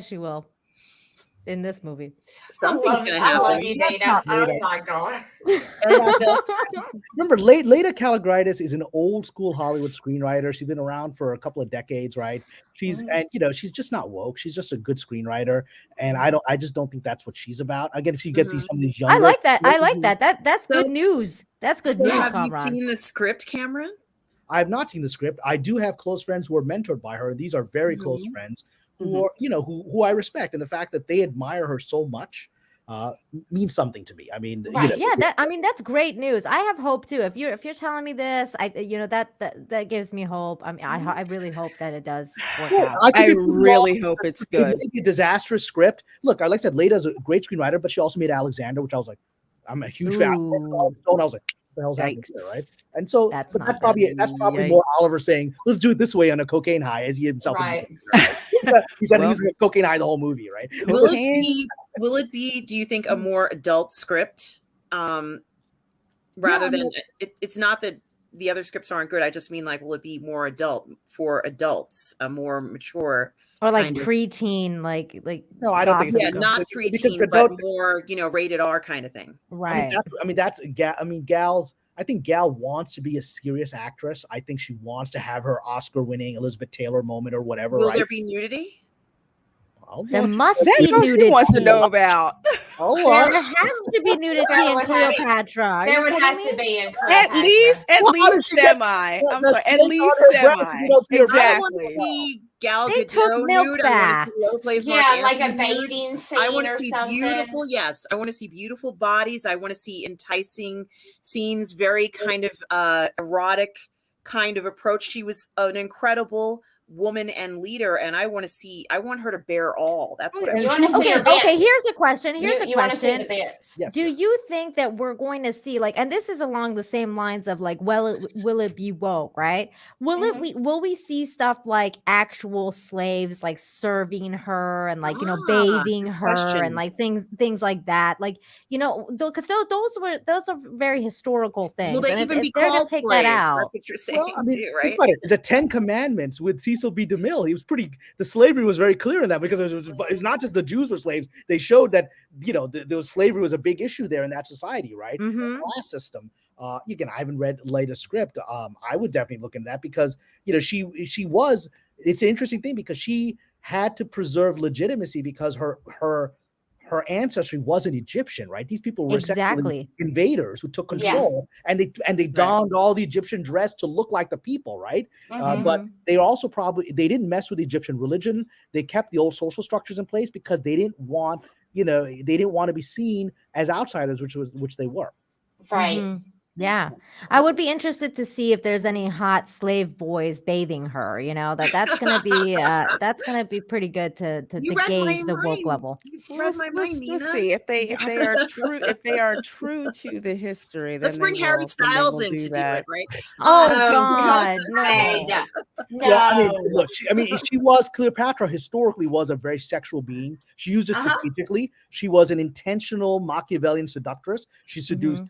she will. In this movie, something's gonna happen. I love you, Dana. Oh my God. Remember, Leda Kalogridis is an old school Hollywood screenwriter. She's been around for a couple of decades, right? She's she's just not woke. She's just a good screenwriter, and I just don't think that's what she's about. Again, if you get to see some of these younger, I like that. That's good news. That's good news. Have you seen the script, Cameron? I have not seen the script. I do have close friends who are mentored by her. These are very close friends who are, who I respect, and the fact that they admire her so much means something to me. I mean, that's great news. I have hope too. If you're telling me this, that gives me hope. I mean, I really hope that it does work out. I really hope it's good. A disastrous script. Look, like I said, Leda's a great screenwriter, but she also made Alexander, which I was like, I'm a huge fan. And I was like, the hell's happening there, right? And so that's probably more Oliver saying, let's do it this way on a cocaine high, as he himself he said he was a cocaine high the whole movie, right? Will it be, do you think, a more adult script? Rather than it's not that the other scripts aren't good. I just mean, like, will it be more adult for adults, a more mature, or like preteen, like no, I don't think it's not preteen, but more, rated R kind of thing. Right. I think Gal wants to be a serious actress. I think she wants to have her Oscar-winning Elizabeth Taylor moment or whatever. Will there be nudity? I'll There watch it. must That's be all she nudity. wants to know about. I'll There watch. has to be nudity There in would have- Cleopatra. Are There you would kidding have me? to be in At Cleopatra. least Well, how did she get semi. I'm the sorry, at snake on least her breast if semi. you don't see her breast? I want Exactly. to see Gal They took Gadot milk nude. I want to see baths. Lovelace Yeah, Mark like a Anthony nude. bathing I scene want to or see something. beautiful. Yes, I want to see beautiful bodies. I want to see enticing scenes, very kind of erotic kind of approach. She was an incredible woman and leader, and I want her to bear all. That's what I You want. want to see her bits. Okay, here's a question. You want to see the bits. Yes. Do you think that we're going to see like, and this is along the same lines of like, well, will it be woke, right? Will we see stuff like actual slaves like serving her and like bathing good her question. and like things like that, like because those are very historical things. Will they and even be they're gonna called take slaves? that out. That's what you're saying, Well, I mean, too, think right? about it. The 10 Commandments with Cecil B. DeMille, he was the slavery was very clear in that because it was not just the Jews were slaves. They showed that, the slavery was a big issue there in that society, right? Mhm. The class system. Again, I haven't read latest script. I would definitely look into that because, she was, it's an interesting thing because she had to preserve legitimacy because her ancestry wasn't Egyptian, right? These people were essentially Exactly. invaders who took control, and they donned all the Egyptian dress to look like the people, right? But they also they didn't mess with Egyptian religion. They kept the old social structures in place because they didn't want to be seen as outsiders, which they were. Right. Mhm. Yeah, I would be interested to see if there's any hot slave boys bathing her. That's gonna be pretty good to You read gauge my the woke mind. level. You read my mind, Nina. Let's see if they are true to the history. Let's then bring they Harry will Styles in do to do that. it, right? Oh Oh, God, Right. no. No. Yeah, I mean, look, Cleopatra historically was a very sexual being. She used it strategically. She was an intentional Machiavellian seductress. She seduced,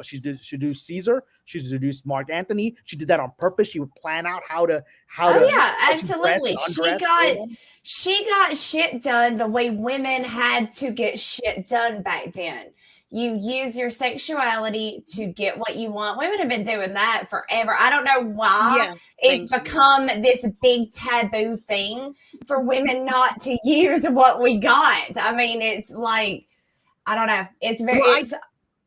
she seduced Caesar. She seduced Mark Antony. She did that on purpose. She would plan out how to yeah, how to dress absolutely. and She undress got women. she got shit done the way women had to get shit done back then. You use your sexuality to get what you want. Women have been doing that forever. I don't know why Yes, it's thank you. become this big taboo thing for women not to use what we got. I mean, it's like, I don't know. It's very Well,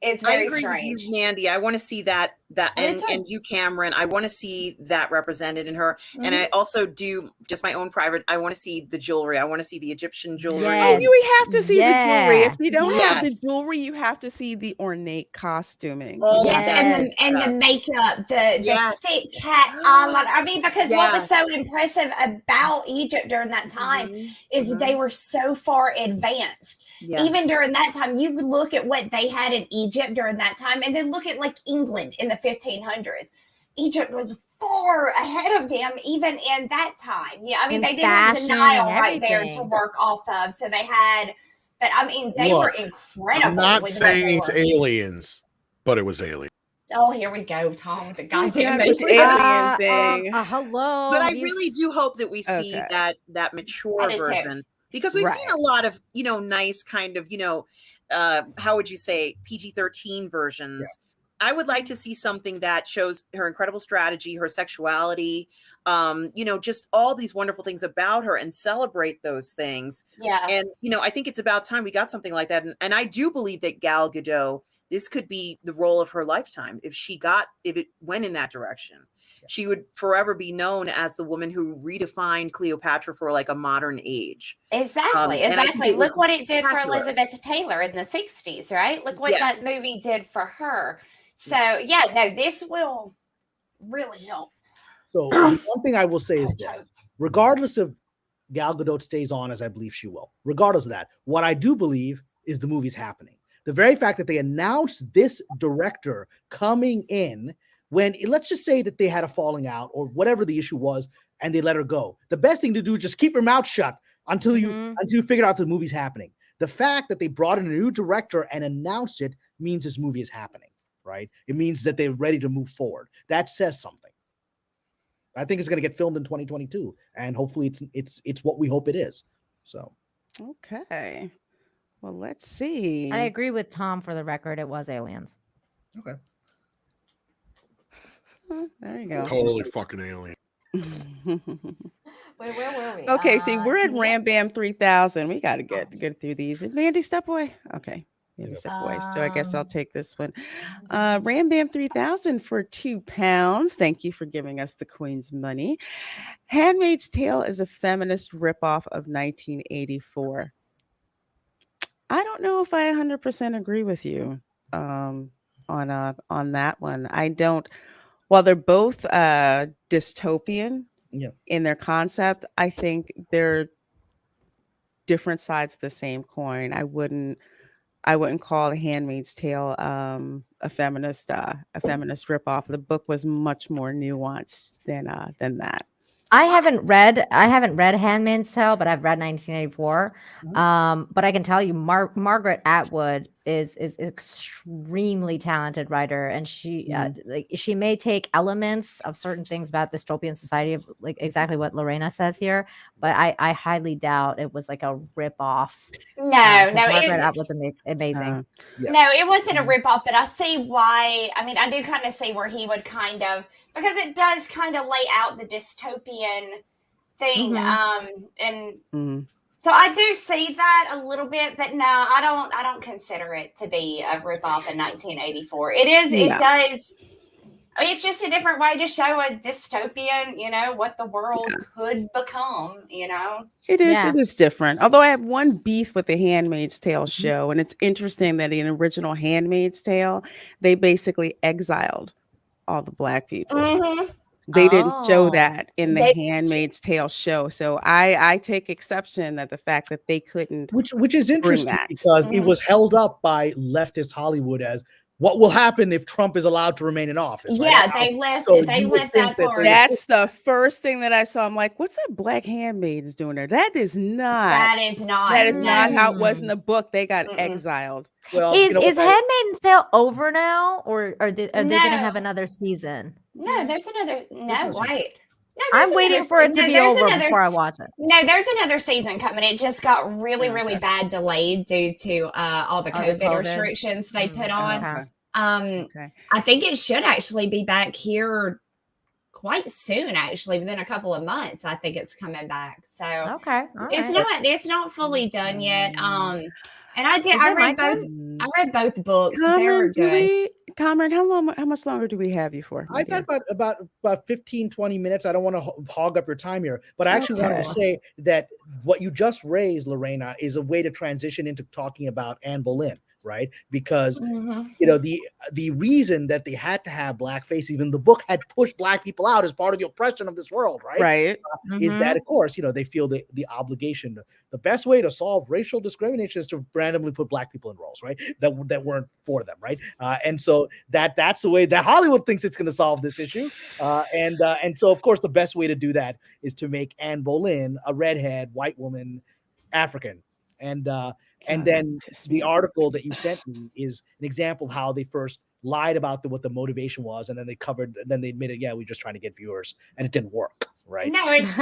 it's I very agree strange. with you, Mandy. I want to see that Me too. and you, Cameron. I want to see that represented in her. And I also do just my own private. I want to see the jewelry. I want to see the Egyptian jewelry. Yes. Oh, you have to see the jewelry. If you don't have the Yes. jewelry, you have to see the ornate costuming. All Yes, Yes. and the makeup, the Yes. thick cat eyeliner. I mean, because what was Yes. so impressive about Egypt during that time is they were so far advanced. Yes. Even during that time, you would look at what they had in Egypt during that time, and then look at like England in the 1500s. Egypt was far ahead of them, even in that time. Yeah, I mean, In they didn't have the fashion Nile and right there to everything. work off of, so they had. But I mean, they were Look, incredible. I'm not with what saying they it's were. aliens, but it was aliens. Oh, here we go, Tom, with the goddamn With the movie. alien thing. Hello. But I have you really do hope that we see Okay. that mature I do too. version, because we've seen a lot of nice kind of how would you say PG-13 versions. I would like to see something that shows her incredible strategy, her sexuality, just all these wonderful things about her, and celebrate those things. Yeah. And I think it's about time we got something like that. And I do believe that Gal Gadot, this could be the role of her lifetime if it went in that direction. She would forever be known as the woman who redefined Cleopatra for like a modern age. Exactly. And I think it Look was what it did for spectacular. Elizabeth Taylor in the 60s, right? Look what Yes. that movie did for her. So, yeah, no, this will really help. So the one thing I will say is this: regardless of Gal Gadot stays on, as I believe she will, regardless of that, what I do believe is the movie's happening. The very fact that they announced this director coming in, when let's just say that they had a falling out or whatever the issue was, and they let her go. The best thing to do is just keep your mouth shut until you figure out the movie's happening. The fact that they brought in a new director and announced it means this movie is happening, right? It means that they're ready to move forward. That says something. I think it's going to get filmed in 2022, and hopefully it's what we hope it is. So, Okay. Well, let's see. I agree with Tom. For the record, it was aliens. okay. There you go. Totally fucking alien. Wait, where were we? Okay, see, we're at Vignette? Ram Bam 3000. We got to get through these. And Mandy, step away. Okay. Mandy, step away. So I guess I'll take this one. Ram Bam 3000 for £2. Thank you for giving us the Queen's money. Handmaid's Tale is a feminist ripoff of 1984. I don't know if I 100% agree with you on that one. I don't. While they're both dystopian in their concept, I think they're different sides of the same coin. I wouldn't call The Handmaid's Tale a feminist ripoff. The book was much more nuanced than that. I haven't read Handmaid's Tale, but I've read 1984. But I can tell you, Margaret Atwood is extremely talented writer, and she she may take elements of certain things about dystopian society, of like exactly what Lorena says here, but I highly doubt it was like a rip off. No, Margaret Atwood's amazing. No, it wasn't a rip off, but I see why. I mean, I do kind of see where he would kind of, because it does kind of lay out the dystopian thing, and so I do see that a little bit, but no, I don't consider it to be a ripoff in 1984. It is. It does. I mean, it's just a different way to show a dystopian, what the world could become, It is. It is different. Although I have one beef with the Handmaid's Tale show, and it's interesting that in original Handmaid's Tale, they basically exiled all the Black people. They didn't show that in the Handmaid's Tale show. So I take exception that the fact that they couldn't. Which is interesting because it was held up by leftist Hollywood as what will happen if Trump is allowed to remain in office. Yeah, they left that part. That's the first thing that I saw. I'm like, what's that Black handmaid doing there? That is not how it was in the book. They got exiled. Well, is Handmaid's Tale over now, or are they going to have another season? No, there's another. No, wait. No, I'm waiting for it to be over before I watch it. No, there's another season coming. It just got really, really bad delayed due to all the COVID restrictions they put on. I think it should actually be back here quite soon, actually, within a couple of months. I think it's coming back. So it's not fully done yet. And I read both books. They're good. Kamran, how much longer do we have you for? I've got about 15, 20 minutes. I don't want to hog up your time here, but I actually wanted to say that what you just raised, Lorena, is a way to transition into talking about Anne Boleyn. Right, because the reason that they had to have blackface, even the book had pushed Black people out as part of the oppression of this world, right? Is that, of course, they feel the obligation. The best way to solve racial discrimination is to randomly put Black people in roles, right? That weren't for them, right? And so that's the way that Hollywood thinks it's going to solve this issue. And so, of course, the best way to do that is to make Anne Boleyn a redhead, white woman, African, and then the article that you sent me is an example of how they first lied about what the motivation was, and then they admitted, we're just trying to get viewers, and it didn't work, right? No, it's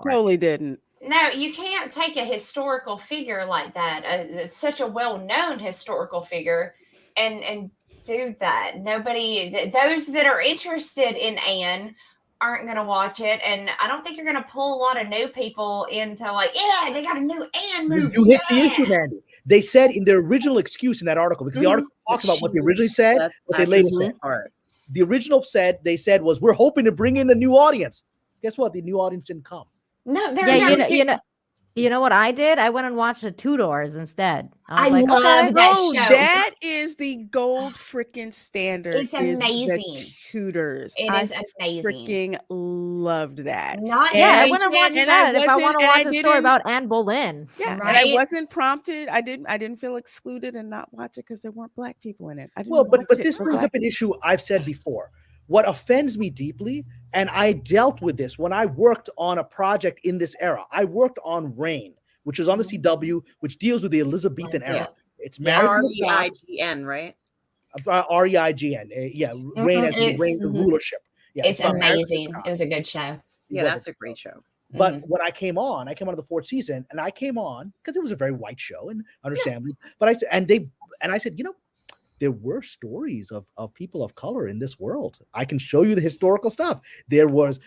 totally didn't. No, you can't take a historical figure like that, such a well-known historical figure, and do that. Those that are interested in Anne aren't going to watch it, and I don't think you're going to pull a lot of new people into they got a new Anne movie. You hit the issue, Mandy. They said in their original excuse in that article, because the article talks about what they originally said, what they later said. The original they said was, we're hoping to bring in a new audience. Guess what? The new audience didn't come. No, you know what I did? I went and watched the Tudors instead. I love that show. That is the gold freaking standard. It's amazing. Tudors. It is amazing. Freaking loved that. I want to watch that if I want to watch a story about Anne Boleyn. Yeah, right? And I wasn't prompted. I didn't feel excluded and not watch it because there weren't Black people in it. But this brings up an issue I've said before. What offends me deeply, and I dealt with this when I worked on a project in this era. I worked on Reign, which is on the CW, which deals with the Elizabethan era. It's REIGN, right? REIGN. Reign as the reign of rulership. Yeah, it's amazing. It was a good show. Yeah, that's a great show. But when I came on the fourth season, and I came on because it was a very white show, and understandably. But I said, I said, there were stories of people of color in this world. I can show you the historical stuff. There was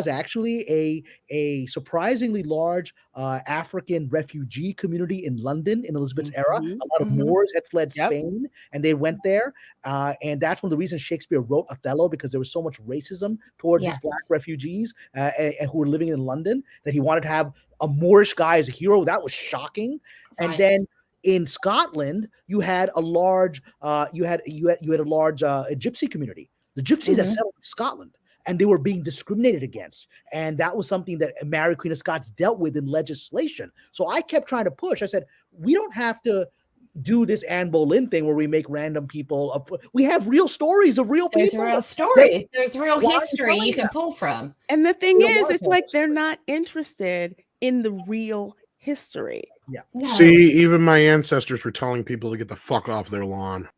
actually a surprisingly large African refugee community in London in Elizabeth's era. A lot of Moors had fled Spain, and they went there. And that's one of the reasons Shakespeare wrote Othello, because there was so much racism towards these Black refugees who were living in London, that he wanted to have a Moorish guy as a hero. That was shocking. Right. And then in Scotland, you had a large gypsy community. The gypsies that settled in Scotland, and they were being discriminated against. And that was something that Mary, Queen of Scots dealt with in legislation. So I kept trying to push. I said, we don't have to do this Anne Boleyn thing where we make random people. We have real stories of real people. There's real stories. There's real history you can pull from. And the thing is, it's like they're not interested in the real history. Yeah. No. See, even my ancestors were telling people to get the fuck off their lawn.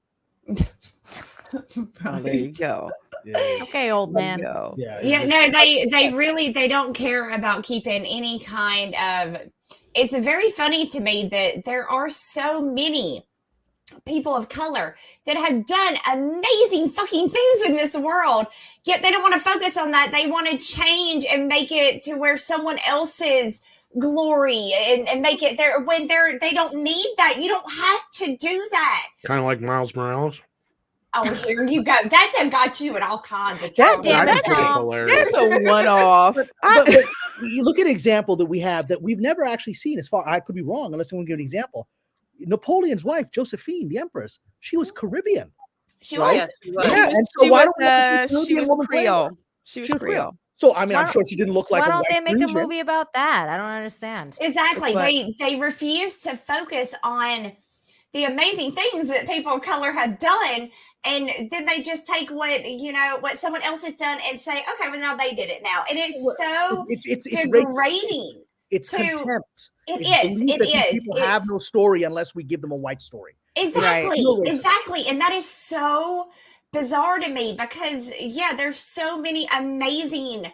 Oh, there you go. Yeah. Okay, old man. No, they don't care about keeping any kind of. It's very funny to me that there are so many people of color that have done amazing fucking things in this world, yet they don't want to focus on that. They want to change and make it to where someone else's glory and make it there when they don't need that. You don't have to do that. Kind of like Miles Morales. Oh, here you go. That got you in all kinds of that's a one-off. But you look at an example that we have that we've never actually seen. As far I could be wrong, unless someone give an example. Napoleon's wife, Josephine, the Empress, she was Caribbean. She was. Yeah, and so she was Creole. She was Creole. So I mean, I'm sure she didn't look like. Why don't they make a movie about that? I don't understand. Exactly. They refuse to focus on the amazing things that people of color have done, and then they just take what someone else has done and say, okay, well now they did it now, and it's degrading. It's contempt. It is. People have no story unless we give them a white story. Exactly. Exactly. And that is so bizarre to me because, there's so many amazing,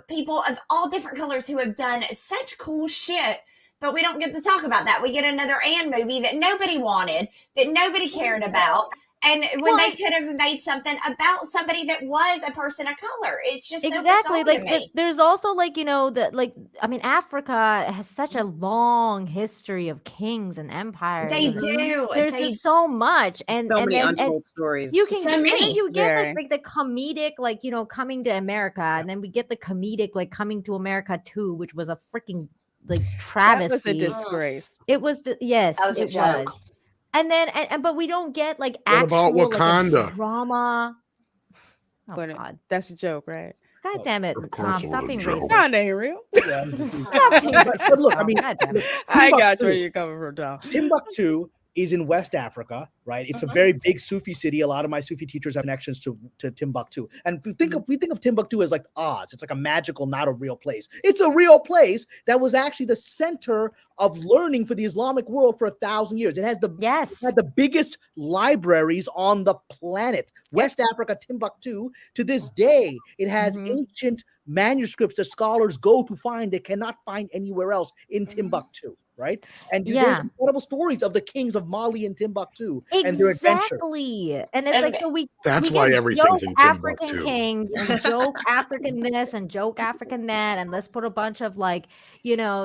people of all different colors who have done such cool shit, but we don't get to talk about that. We get another Anne movie that nobody wanted, that nobody cared about. And when they could have made something about somebody that was a person of color, it's just exactly so bizarre to me. There's also Africa has such a long history of kings and empires. They do. There's just so much, and so many untold stories. You can so many. You get like the comedic, coming to America, and then we get the comedic coming to America too, which was a freaking travesty. That was a disgrace. It was it was. And then, but we don't get actual about Wakanda? Drama. Oh, God. That's a joke, right? God damn it, Tom! Stop being racist. That ain't real. Stop being racist. But look, I mean, I got where you're coming from, Tom. Timbuktu is in West Africa, right? It's a very big Sufi city. A lot of my Sufi teachers have connections to Timbuktu. And we think of Timbuktu as like Oz. It's like a magical, not a real place. It's a real place that was actually the center of learning for the Islamic world for 1,000 years. It has the biggest libraries on the planet. West Africa, Timbuktu, to this day, it has ancient manuscripts that scholars go to find they cannot find anywhere else in Timbuktu. Right, and there's incredible stories of the kings of Mali and Timbuktu and their adventure. Exactly, and it's that's why everything's in African Timbuktu. Kings and joke African this and joke African that, and let's put a bunch of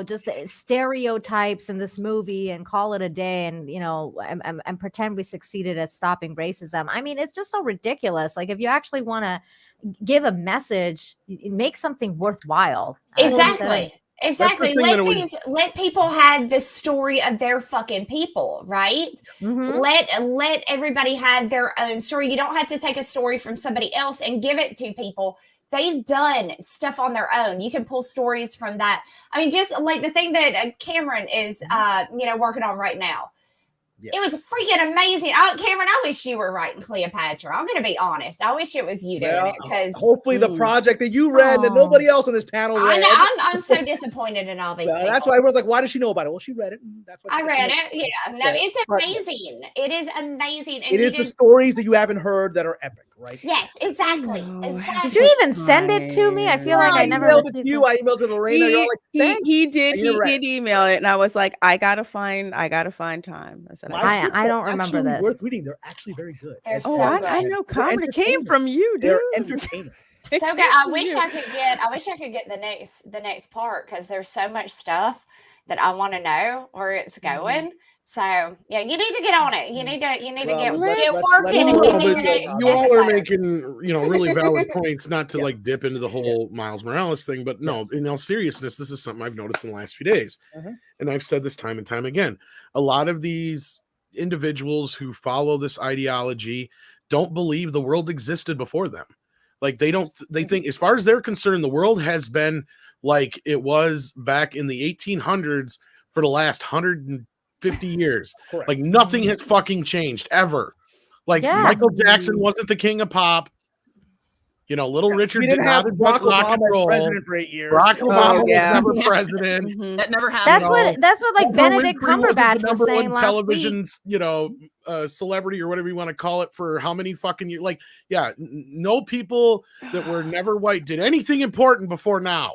just stereotypes in this movie and call it a day, and and pretend we succeeded at stopping racism. I mean, it's just so ridiculous. Like if you actually want to give a message, make something worthwhile. Exactly. Exactly. Let people have the story of their fucking people, right? Let everybody have their own story. You don't have to take a story from somebody else and give it to people. They've done stuff on their own. You can pull stories from that. I mean, just like the thing that Kamran is, working on right now. Yeah. It was freaking amazing. Kamran, I wish you were writing Cleopatra. I'm going to be honest. I wish it was you doing it because hopefully the project that you read that nobody else on this panel read. I know. I'm so disappointed in all these people. That's why everyone's like, why does she know about it? Well, she read it. That's what I read it. Yeah. No, it's amazing. It is amazing. And it is the stories that you haven't heard that are epic, right? Yes, exactly. Oh, Exactly. Did you even send it to me? I feel like I never emailed it to received you. it. I emailed it to Lorena. You're all like, thanks. He did. And you're He right. did email it, and I was like, I gotta find time. I said, My I scripts I are don't remember actually this. worth reading. They're actually very good. They're And- so and- good. I know, they're Carmen. It came entertaining. from you, dude. They're entertaining. So good. I wish I could get the next part because there's so much stuff that I want to know where it's going. So yeah, you need to get on it. You need to Well, get let's- working let's- and Well, get me but the next you all are episode. making, really valid points, not to Yeah. like dip into the whole Miles Morales thing, but no, Yes. in all seriousness, this is something I've noticed in the last few days. Mhm. And I've said this time and time again. A lot of these individuals who follow this ideology don't believe the world existed before them. Like they think, as far as they're concerned, the world has been like it was back in the 1800s for the last 150 years. Correct. Like nothing has fucking changed ever. Like Yeah. Michael Jackson wasn't the king of pop. Little Richard we did didn't not have invent Barack rock and Obama as roll. president for 8 years. Barack Obama yeah. was never president. Mhm. That never happened. That's what like Oprah Benedict Winfrey wasn't Cumberbatch the was number saying one last television, week. celebrity or whatever you want to call it for how many fucking years? Like, yeah, no people that were never white did anything important before now.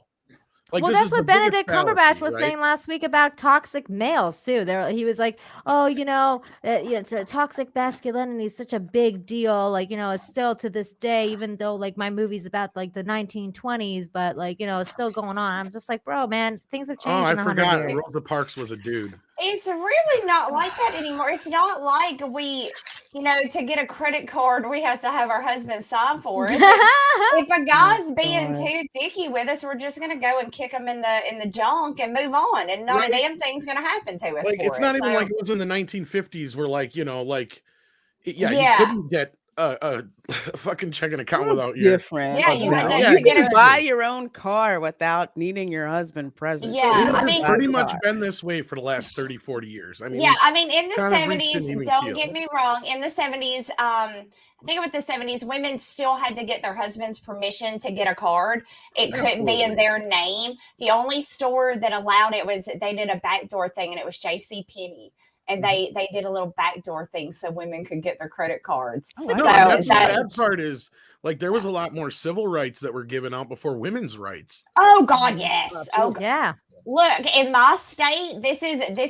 Like, Well, this that's is the what biggest Benedict fallacy, Cumberbatch was right? saying last week about toxic males too. He was like, "Oh, it's a toxic masculinity is such a big deal. Like, it's still to this day, even though like my movie's about like the 1920s, but like it's still going on." I'm just like, bro, man, things have Oh, changed I in 100 forgot. years. Rosa Parks was a dude. It's really not like that anymore. It's not like we, to get a credit card, we have to have our husband sign for it. If a guy's being God. too dicky with us, we're just gonna go and kick him in the junk and move on, and not Right. a damn thing's gonna happen to us. Like, for it's not it. even So, like it was in the 1950s where, like, you Yeah. couldn't get a fucking checking account That's without your different. Yeah, you had to- Yeah, you get can a- buy your own car without needing your husband present. Yeah, You It can I has mean- buy pretty a much car. been this way for the last 30, 40 years. I mean, yeah, I mean, in the kind of reached an 70s, even don't keel. get me wrong, in the 70s, I think with the 70s, women still had to get their husband's permission to get a card. It couldn't be in Absolutely. their name. The only store that allowed it was they did a backdoor thing, and it was J.C. Penney. And they did a little backdoor thing so women could get their credit cards. Oh, I No, didn't and know that's the that. bad part is, like, there was a lot more civil rights that were given out before women's rights. Oh God, yes. Oh God. Yeah. Look, in my state, this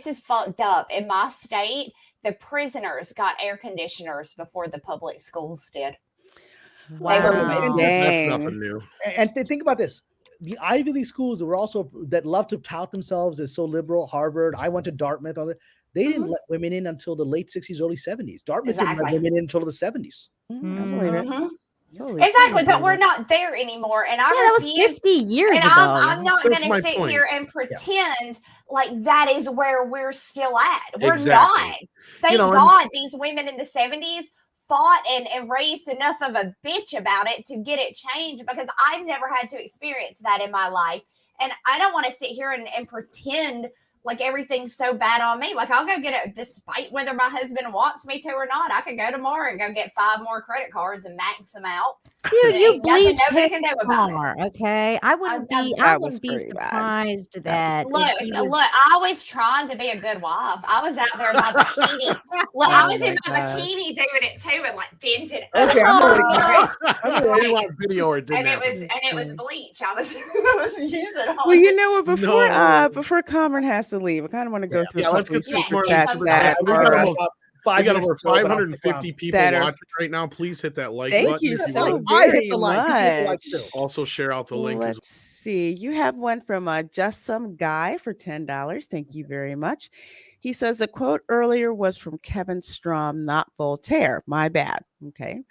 is fucked up. In my state, the prisoners got air conditioners before the public schools did. Wow. And That's Dang. nothing new. And think about this. The Ivy League schools that were also that love to tout themselves as so liberal, Harvard, I went to Dartmouth, all that, they didn't let women in until the late 60s, early 70s. Dartmouth didn't let Exactly. women in until the 70s. I believe it. Mhm. Holy Exactly, shit. but we're not there anymore. And I Yeah, that was refuse 50 years and ago. I'm not That's going my to sit point. here and pretend like that is where we're still at. We're Exactly. not. Thank and- God these women in the 70s fought and raised enough of a bitch about it to get it changed, because I've never had to experience that in my life. And I don't want to sit here and pretend like everything's so bad on me. Like, I'll go get it despite whether my husband wants me to or not. I could go tomorrow and go get 5 more credit cards and max them out. Dude, There you ain't nothing bleached nobody his can do about it. car, okay? I wouldn't I- be that was pretty bad. surprised that Look, if he was look, I was trying to be a good wife. I was out there in my bikini. Look, I Oh was in my my God. bikini doing it too, and like binging. Okay, I'm already I didn't want video or it didn't And it happen. was bleach. I was I was using on Well, you it. know what? No. Before Cameron has to leave, I kind of want to go through. Yeah, a let's couple get of some Yes, more yes, into I'm that. sorry. We got about Five we got minutes over to go, but I'll stick 550 around. people That are- watching right now. Please hit that like Thank button you if you so want. I hit very the like. You hit the like much. too. Also share out the link as Let's see. You have one from Just Some Guy for $10. Thank you very much. He says the quote earlier was from Kevin Strom, not Voltaire. My bad. Okay.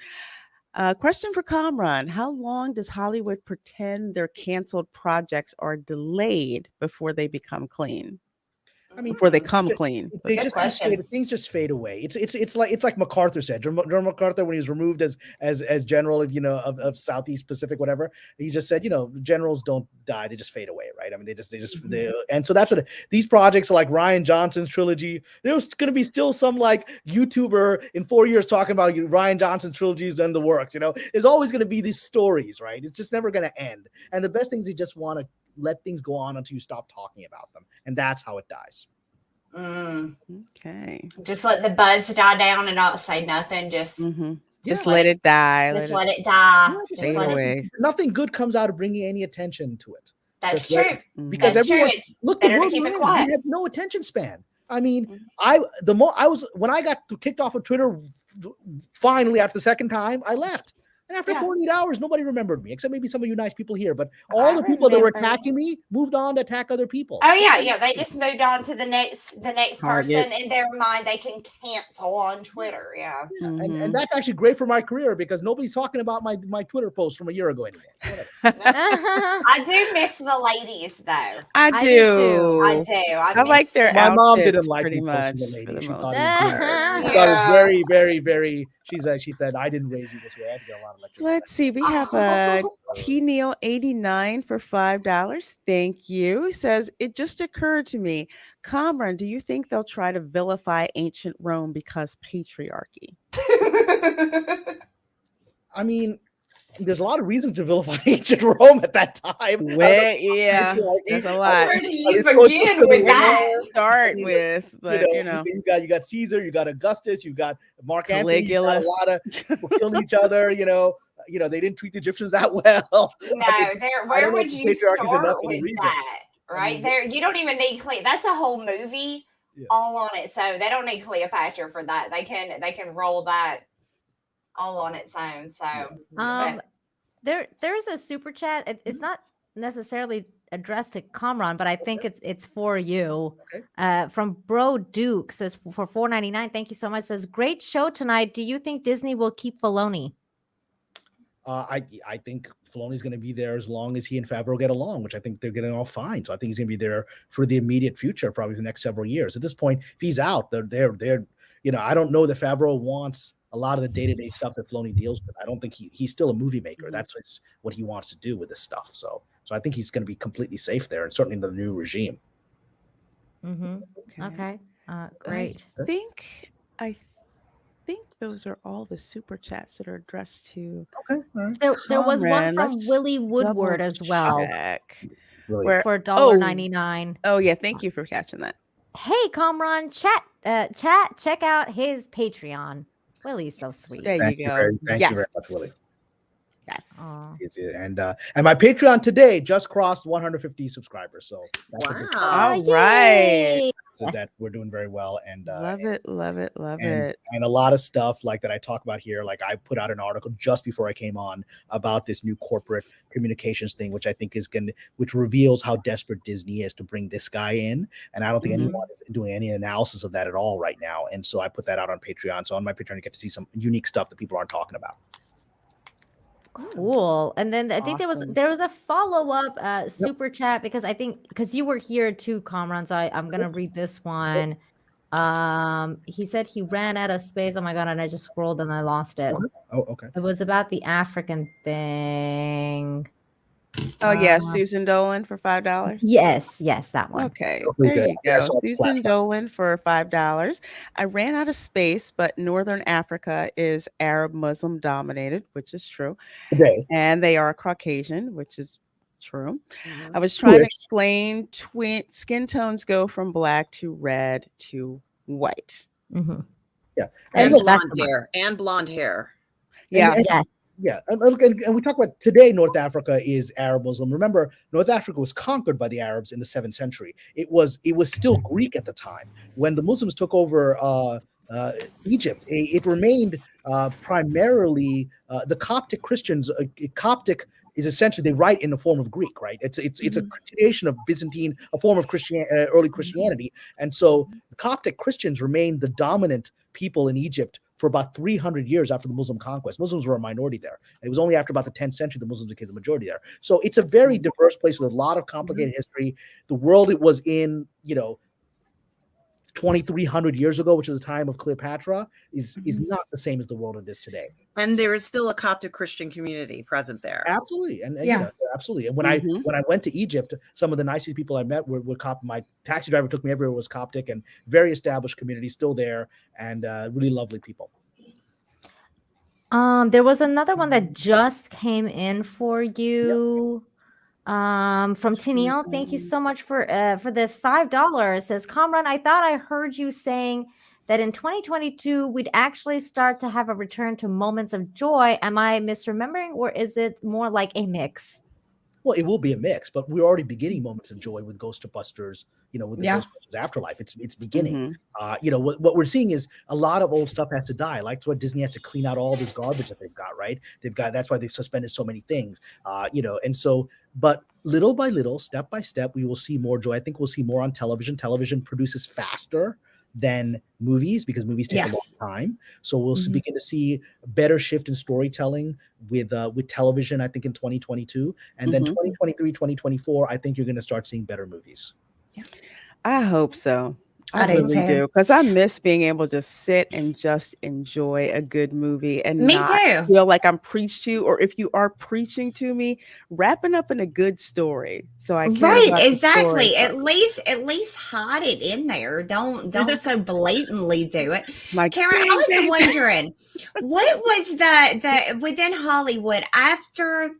Question for Kamran. How long does Hollywood pretend their canceled projects are delayed before they become clean? I mean, Before they come clean. They Good just question. things just fade away. It's like MacArthur said. General MacArthur, when he was removed as general of Southeast Pacific, whatever, he just said, generals don't die; they just fade away, right? I mean, and so that's what these projects are like. Ryan Johnson's trilogy. There's going to be still some like YouTuber in 4 years talking about Ryan Johnson's trilogy is in the works. There's always going to be these stories, right? It's just never going to end. And the best thing is you just want to let things go on until you stop talking about them, and that's how it dies. Okay. Just let the buzz die down and not say nothing. Just Mm-hmm. Just let it die. Just let it die. Just Just fade let it. away. Nothing good comes out of bringing any attention to it. That's Just let true. Mhm. Because That's true. everyone, It's look, the better to world keep we're it in, quiet. we have no attention span. I mean, Mhm. when I got kicked off of Twitter, finally after the second time, I left. And after Yeah. 48 hours, nobody remembered me, except maybe some of you nice people here. But I all the people that were remember you. attacking me moved on to attack other people. Oh yeah. They just moved on to the next Target. person in their mind. They can cancel on Twitter. Yeah. Yeah, Mhm. and that's actually great for my career because nobody's talking about my Twitter post from a year ago anymore. Whatever. I do miss the ladies though. I I do too. I do. do. I I like miss their them. My mom didn't outfits like pretty me much posting the for lady. the She most thought part. she thought it was very, very, very. She said that I didn't raise you this way. I had to get a lot of lectures. Let's see. We have T Neil 89 for $5. Thank you. He says, it just occurred to me, Kamran, do you think they'll try to vilify ancient Rome because patriarchy? I mean, there's a lot of reasons to vilify ancient Rome at that time. Well, yeah, there's a lot. Where do you begin with that? Start with, but you know, you got Caesar, you got Augustus, you got Mark Antony, you got Caligula. a lot of people killing each other. You know, they didn't treat the Egyptians that well. No, where would you start with that? Right there, you don't even need that's a whole movie all on it. So they don't need Cleopatra for that. They can roll that all on its own. So there's a super chat. It's not necessarily addressed to Kamran, but I think it's for you. Okay. From Bro Duke says for $4.99. Thank you so much. Says great show tonight. Do you think Disney will keep Filoni? I think Filoni's going to be there as long as he and Favreau get along, which I think they're getting all fine. So I think he's going to be there for the immediate future, probably for the next several years. At this point, if he's out, they're I don't know that Favreau wants a lot of the day-to-day stuff that Filoni deals with. I don't think he's still a movie maker. That's what he wants to do with this stuff. So I think he's going to be completely safe there, and certainly in the new regime. Mm-hmm. Okay. Great. I think those are all the super chats that are addressed to. Okay. All right. There was one from Let's Willie Woodward as well. Really? For $1.99. Oh yeah, thank you for catching that. Hey, Kamran, check out his Patreon. Willie's so sweet. There Thank you go. Thank you very much, Willie. Yes. And my Patreon today just crossed 150 subscribers. So wow. All right. So that we're doing very well. And love it. And a lot of stuff like that I talk about here. Like I put out an article just before I came on about this new corporate communications thing, which I think which reveals how desperate Disney is to bring this guy in. And I don't think anyone is doing any analysis of that at all right now. And so I put that out on Patreon. So on my Patreon, you get to see some unique stuff that people aren't talking about. Cool. And then I think there was a follow-up super chat because you were here too, Kamran. So I'm gonna read this one. He said he ran out of space. Oh my god, and I just scrolled and I lost it. Oh, okay. It was about the African thing. Oh yeah, Susan Dolan for $5. Yes, that one. Okay, there you go. Susan Dolan for $5. I ran out of space, but Northern Africa is Arab Muslim dominated, which is true. Okay. And they are Caucasian, which is true. I was trying to explain skin tones go from black to red to white. Mm-hmm. Yeah. And blonde hair. Yeah. Yeah, and we talk about today, North Africa is Arab Muslim. Remember, North Africa was conquered by the Arabs in the 7th century. It was still Greek at the time. When the Muslims took over Egypt, it remained primarily the Coptic Christians. Coptic is essentially, they write in the form of Greek, right? It's a creation of Byzantine, a form of early Christianity. And so the Coptic Christians remained the dominant people in Egypt for about 300 years after the Muslim conquest. Muslims were a minority there. It was only after about the 10th century the Muslims became the majority there. So it's a very diverse place with a lot of complicated history. The world it was in, 2,300 years ago, which is the time of Cleopatra, is not the same as the world it is today. And there is still a Coptic Christian community present there. Absolutely. And absolutely. And when I went to Egypt, some of the nicest people I met were Coptic. My taxi driver took me everywhere, was Coptic, and very established community still there, and really lovely people. There was another one that just came in for you. From Tennille. Thank you so much for the $5. Says, Kamran, I thought I heard you saying that in 2022 we'd actually start to have a return to moments of joy. Am I misremembering, or is it more like a mix? Well, it will be a mix, but we're already beginning moments of joy with Ghostbusters, with the Ghostbusters Afterlife. It's beginning. What we're seeing is a lot of old stuff has to die. Like what Disney has to clean out all this garbage that they've got, right? That's why they've suspended so many things. And so, but little by little, step by step, we will see more joy. I think we'll see more on television. Television produces faster than movies because movies take a long time. So we'll begin to see better shift in storytelling with television, I think in 2022. And then 2023, 2024, I think you're going to start seeing better movies. I hope so. I do really too. do, because I miss being able to sit and just enjoy a good movie and Me not too. feel like I'm preached to, or if you are preaching to me, wrapping up in a good story. So I care Right, about the exactly. story. At least hide it in there. Don't so blatantly do it. Like, Karen, I was wondering, what was the within Hollywood after?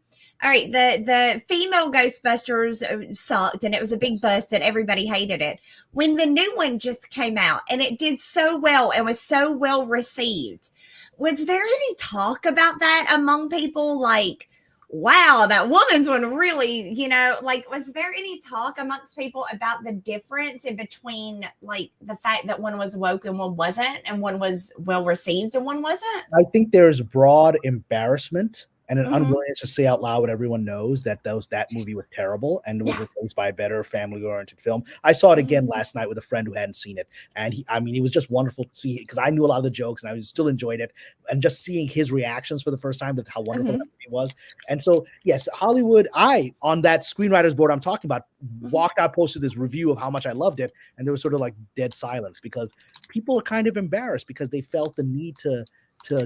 All right, the female Ghostbusters sucked, and it was a big bust, and everybody hated it. When the new one just came out, and it did so well and was so well received, was there any talk about that among people? Like, wow, that woman's one really, was there any talk amongst people about the difference in between, like, the fact that one was woke and one wasn't, and one was well received and one wasn't? I think there's broad embarrassment and an unwillingness to say out loud what everyone knows, that movie was terrible and was replaced by a better family-oriented film. I saw it again last night with a friend who hadn't seen it, and it was just wonderful to see it because I knew a lot of the jokes and I still enjoyed it, and just seeing his reactions for the first time with how wonderful that movie was. And so, yes, Hollywood. On that screenwriters board I'm talking about, walked out, posted this review of how much I loved it, and there was sort of like dead silence because people are kind of embarrassed because they felt the need to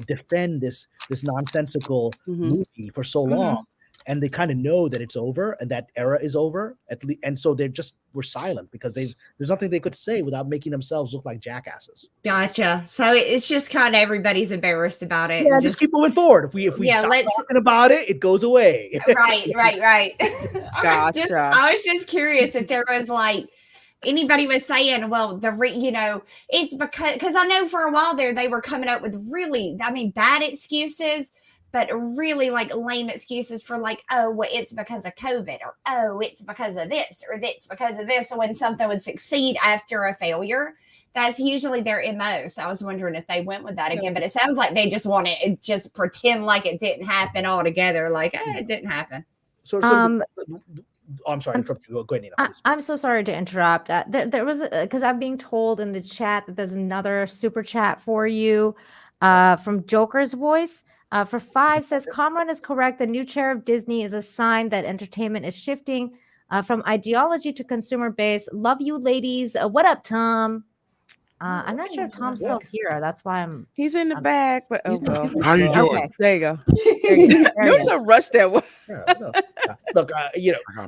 defend this nonsensical movie for so long, and they kind of know that it's over and that era is over at least, and so they just were silent because there's nothing they could say without making themselves look like jackasses. Gotcha. So it's just kind of everybody's embarrassed about it. Yeah, just keep moving forward. If we stop talking about it, it goes away. Right. Gotcha. I was just curious if there was like anybody was saying, well, it's because I know for a while there they were coming up with really, bad excuses, but really like lame excuses for like, oh, well, it's because of COVID, or oh, it's because of this, or it's because of this. So when something would succeed after a failure, that's usually their MO. So I was wondering if they went with that again, but it sounds like they just want to just pretend like it didn't happen altogether, like, it didn't happen. I'm sorry. Go ahead, Nina, please. I'm so sorry to interrupt. There was because I'm being told in the chat that there's another super chat for you from Joker's Voice. For 5 says, Kamran is correct. The new chair of Disney is a sign that entertainment is shifting from ideology to consumer base. Love you, ladies. What up, Tom? I'm not sure if Tom's still here. That's why He's in the back, but well. How you doing? Okay, there you go. There's a rush that one. Look,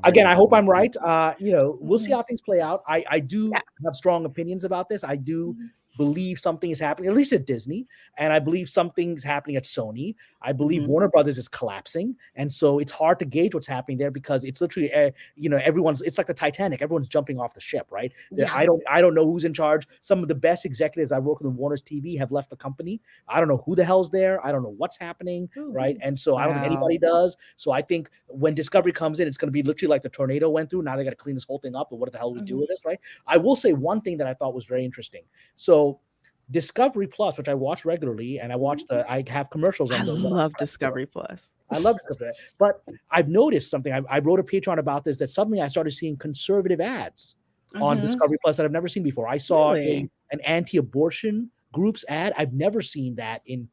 again, I hope I'm right. We'll see how things play out. I do have strong opinions about this. I do believe something is happening, at least at Disney, and I believe something's happening at Sony. I believe Warner Brothers is collapsing, and so it's hard to gauge what's happening there because it's literally, it's like the Titanic. Everyone's jumping off the ship, right? Yeah. I don't know who's in charge. Some of the best executives I've worked with in Warner's TV have left the company. I don't know who the hell's there. I don't know what's happening, right? And so I don't think anybody does. So I think when Discovery comes in, it's going to be literally like the tornado went through. Now they got to clean this whole thing up. But what the hell do we do with this, right? I will say one thing that I thought was very interesting. So Discovery Plus, which I watch regularly, and I have commercials on. I love Discovery Plus. I love Discovery, but I've noticed something. I wrote a Patreon about this, that suddenly I started seeing conservative ads on Discovery Plus that I've never seen before. I saw an anti-abortion group's ad. I've never seen that in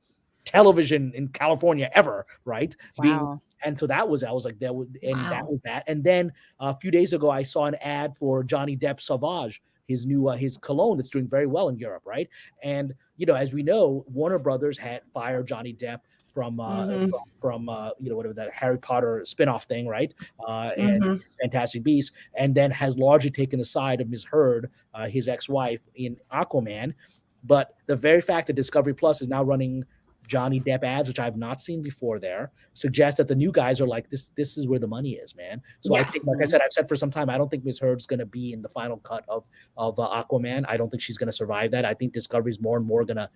television in California ever, right? Wow. And so that was that. And then a few days ago, I saw an ad for Johnny Depp Sauvage, his new his cologne that's doing very well in Europe, right? And as we know, Warner Brothers had fired Johnny Depp from whatever that Harry Potter spinoff thing, right? And Fantastic Beasts, and then has largely taken the side of Ms. Heard, his ex-wife, in Aquaman. But the very fact that Discovery Plus is now running Johnny Depp ads, which I've not seen before there, suggest that the new guys are like, this is where the money is, man. So I think, like I said, I've said for some time, I don't think Miss Heard's going to be in the final cut of Aquaman. I don't think she's going to survive that. I think Discovery's more and more going to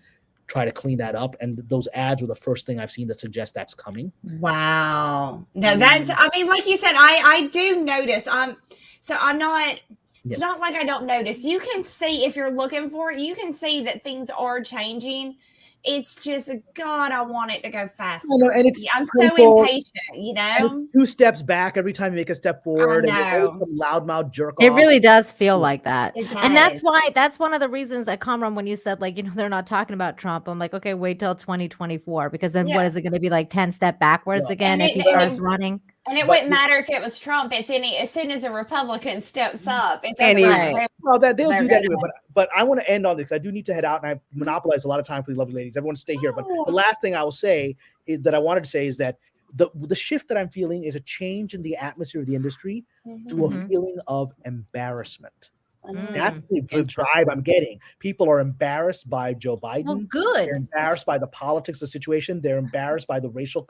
try to clean that up. And those ads were the first thing I've seen that suggests that's coming. Wow. No, that's, I mean, like you said, I do notice. So I'm not, it's not like I don't notice. You can see, if you're looking for it, you can see that things are changing. It's just, God, I want it to go faster. And it's I'm so impatient, you know? It's 2 steps back every time you make a step forward. I know. And loudmouth jerk It off. really does feel like that. It And that's does. why, that's one of the reasons that Kamran, when you said, like, you know, they're not talking about Trump, I'm like, okay, wait till 2024, because then what is it going to be, like 10 step backwards again if he starts running? And it wouldn't matter if it was Trump. It's as soon as a Republican steps up, it doesn't Anyway. matter. Well, they'll do that anyway. But I want to end on this because I do need to head out, and I've monopolized a lot of time for you lovely ladies. Everyone stay here. But the last thing I will say is that I wanted to say is that the shift that I'm feeling is a change in the atmosphere of the industry to a feeling of embarrassment. That's the vibe I'm getting. People are embarrassed by Joe Biden. Well, good. They're embarrassed by the politics of the situation. They're embarrassed by the racial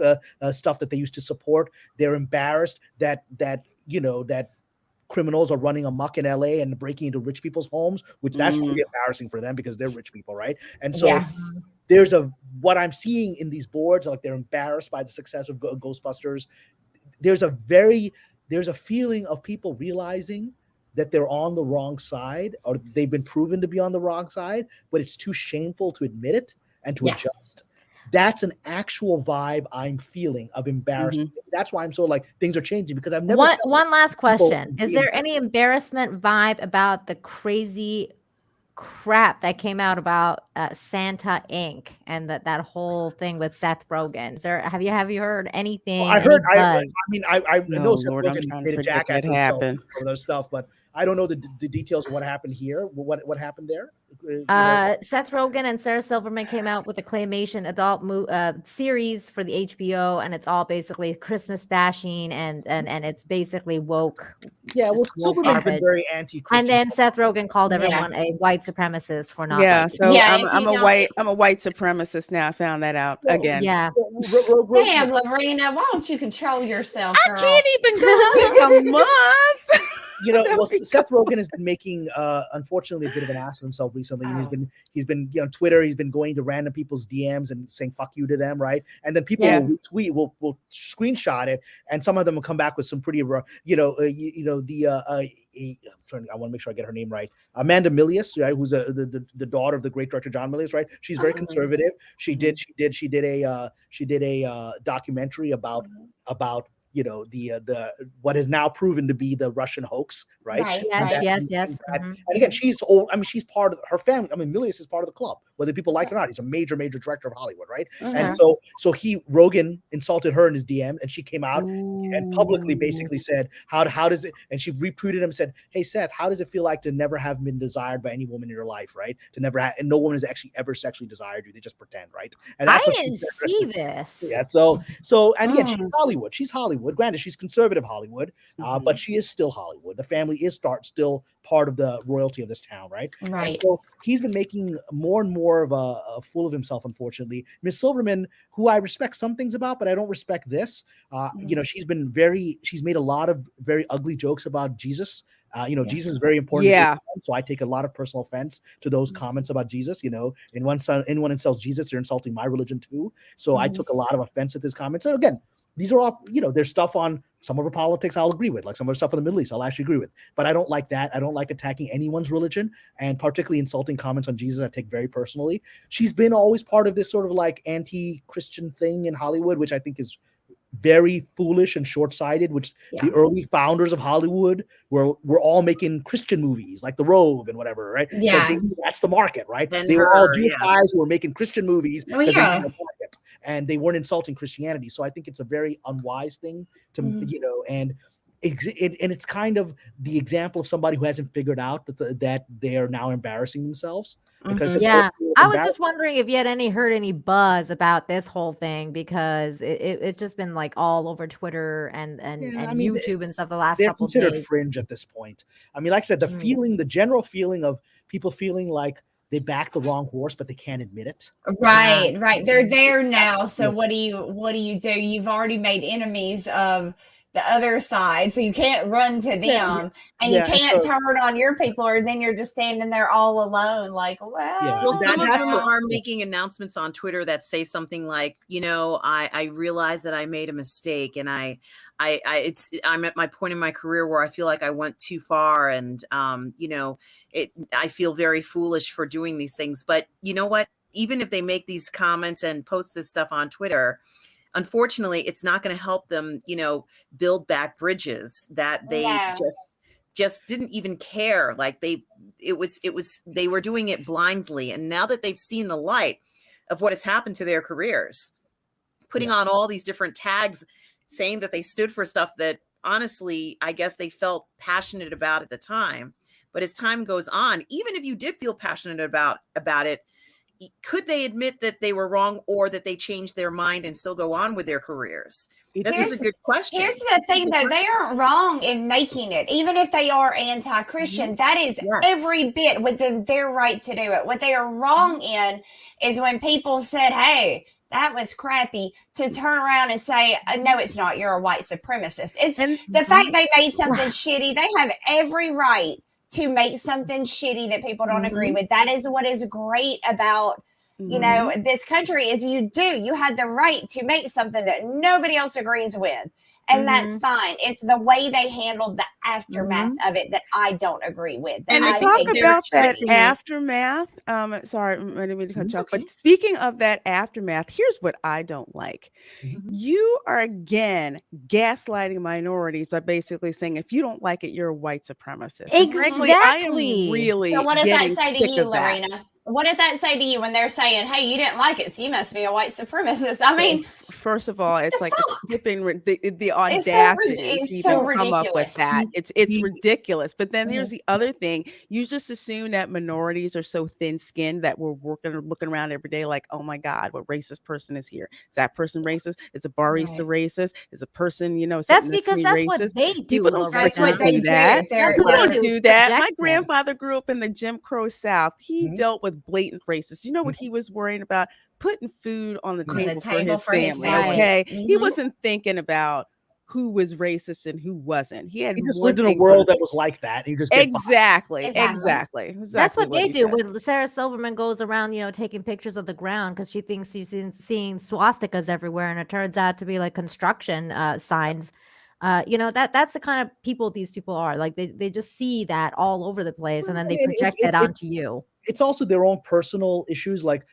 stuff that they used to support. They're embarrassed that criminals are running amok in LA and breaking into rich people's homes, which that's really embarrassing for them because they're rich people, right? And so there's what I'm seeing in these boards, like they're embarrassed by the success of Ghostbusters. There's a feeling of people realizing that they're on the wrong side, or they've been proven to be on the wrong side, but it's too shameful to admit it and to adjust. That's an actual vibe I'm feeling of embarrassment. That's why I'm so like things are changing, because I've never. One last question: is there any embarrassment vibe about the crazy crap that came out about Santa Inc. and that whole thing with Seth Rogen? Is there? Have you heard anything? Well, I heard. I No, know Seth Lord, I'm Rogen trying made to a forget jackass what of himself happened. for those stuff, but I don't know the details of what happened here. What happened there? Seth Rogen and Sarah Silverman came out with a claymation adult series for the HBO, and it's all basically Christmas bashing and it's basically woke. Yeah, well, Silverman's been very anti-Christian. And then Seth Rogen called everyone a white supremacist for not. Yeah, liking so it. I'm a white supremacist now. I found that out again. Yeah. Damn, Lorena, why don't you control yourself, girl? I can't even go a month. You know, well, Seth Rogen has been making, unfortunately, a bit of an ass of himself recently. He's been on Twitter. He's been going to random people's DMs and saying "fuck you" to them, right? And then people will retweet, will screenshot it, and some of them will come back with some pretty, I want to make sure I get her name right. Amanda Milius, right, who's the daughter of the great director John Milius, right? She's very conservative. She did a documentary about the what is now proven to be the Russian hoax, right? Yes. And again, she's old. I mean, she's part of her family. I mean, Milius is part of the club, whether people like it or not. He's a major director of Hollywood, right? And so Rogen insulted her in his DM, and she came out and publicly basically said, how does it? And she retweeted him and said, "Hey Seth, how does it feel like to never have been desired by any woman in your life, right? To never have, and no woman has actually ever sexually desired you. They just pretend, right?" And I didn't see this. Yeah. So and again, she's Hollywood. She's Hollywood. Granted, she's conservative Hollywood, but she is still Hollywood. The family is still part of the royalty of this town, right? Right. And so he's been making more and more of a fool of himself, unfortunately. Miss Silverman, who I respect some things about, but I don't respect this. She's made a lot of very ugly jokes about Jesus. Jesus is very important. Yeah. So I take a lot of personal offense to those comments about Jesus. Anyone insults Jesus, they're insulting my religion too. So I took a lot of offense at this comment. So again, these are all, there's stuff on some of her politics I'll agree with, like some of the stuff in the Middle East I'll actually agree with. But I don't like that. I don't like attacking anyone's religion, and particularly insulting comments on Jesus I take very personally. She's been always part of this sort of like anti-Christian thing in Hollywood, which I think is very foolish and short-sighted, which the early founders of Hollywood were all making Christian movies like The Robe and whatever, right? Yeah. So that's the market, right? And they were all Jewish guys who were making Christian movies. Oh, yeah. And they weren't insulting Christianity. So I think it's a very unwise thing to, and it's kind of the example of somebody who hasn't figured out that they are now embarrassing themselves. Because I was just wondering if you had heard any buzz about this whole thing, because it's just been like all over Twitter and YouTube and stuff the last couple of days. They're considered fringe at this point. I mean, like I said, the general feeling of people feeling like they back the wrong horse, but they can't admit it. Right. They're there now. So what do you do? You've already made enemies of the other side, so you can't run to them, and you can't turn on your people, or then you're just standing there all alone, like, well, some of them are making announcements on Twitter that say something like, I realize that I made a mistake, and I'm at my point in my career where I feel like I went too far, and I feel very foolish for doing these things. But you know what? Even if they make these comments and post this stuff on Twitter, unfortunately, it's not going to help them, build back bridges that they just didn't even care. Like they were doing it blindly. And now that they've seen the light of what has happened to their careers, putting on all these different tags, saying that they stood for stuff that honestly, I guess they felt passionate about at the time. But as time goes on, even if you did feel passionate about it, could they admit that they were wrong, or that they changed their mind and still go on with their careers? This is a good question. Here's the thing, though. They aren't wrong in making it. Even if they are anti-Christian, that is every bit within their right to do it. What they are wrong in is when people said, hey, that was crappy, to turn around and say, no, it's not. You're a white supremacist. It's the fact they made something shitty. They have every right to make something shitty that people don't agree with. That is what is great about, this country, is you had the right to make something that nobody else agrees with. And that's fine. It's the way they handled the aftermath of it that I don't agree with. And I talk about that aftermath. Sorry, I didn't mean to cut you off. But speaking of that aftermath, here's what I don't like. You are again gaslighting minorities by basically saying, if you don't like it, you're a white supremacist. Exactly. Frankly, I am really so what does that say to you, Lorena? Lorena? What did that say to you when they're saying, hey, you didn't like it, so you must be a white supremacist? I mean, first of all, it's like the audacity to even come up with that. It's ridiculous. But then here's the other thing. You just assume that minorities are so thin-skinned that we're looking around every day like, oh my God, what racist person is here? Is that person racist? Is a barista racist? Is a person, that's because that's racist? What they do. People don't that's what they do. People don't do that. My grandfather grew up in the Jim Crow South. He dealt with blatant racists. You know what he was worrying about? Putting food on the table for his family. Okay, he wasn't thinking about who was racist and who wasn't. He just lived in a world that was like that. And he just exactly. That's what they do. When Sarah Silverman goes around, taking pictures of the ground because she thinks she's seeing swastikas everywhere, and it turns out to be like construction signs. That's the kind of people these people are. Like they just see that all over the place, and then they project it onto you. It's also their own personal issues. Like,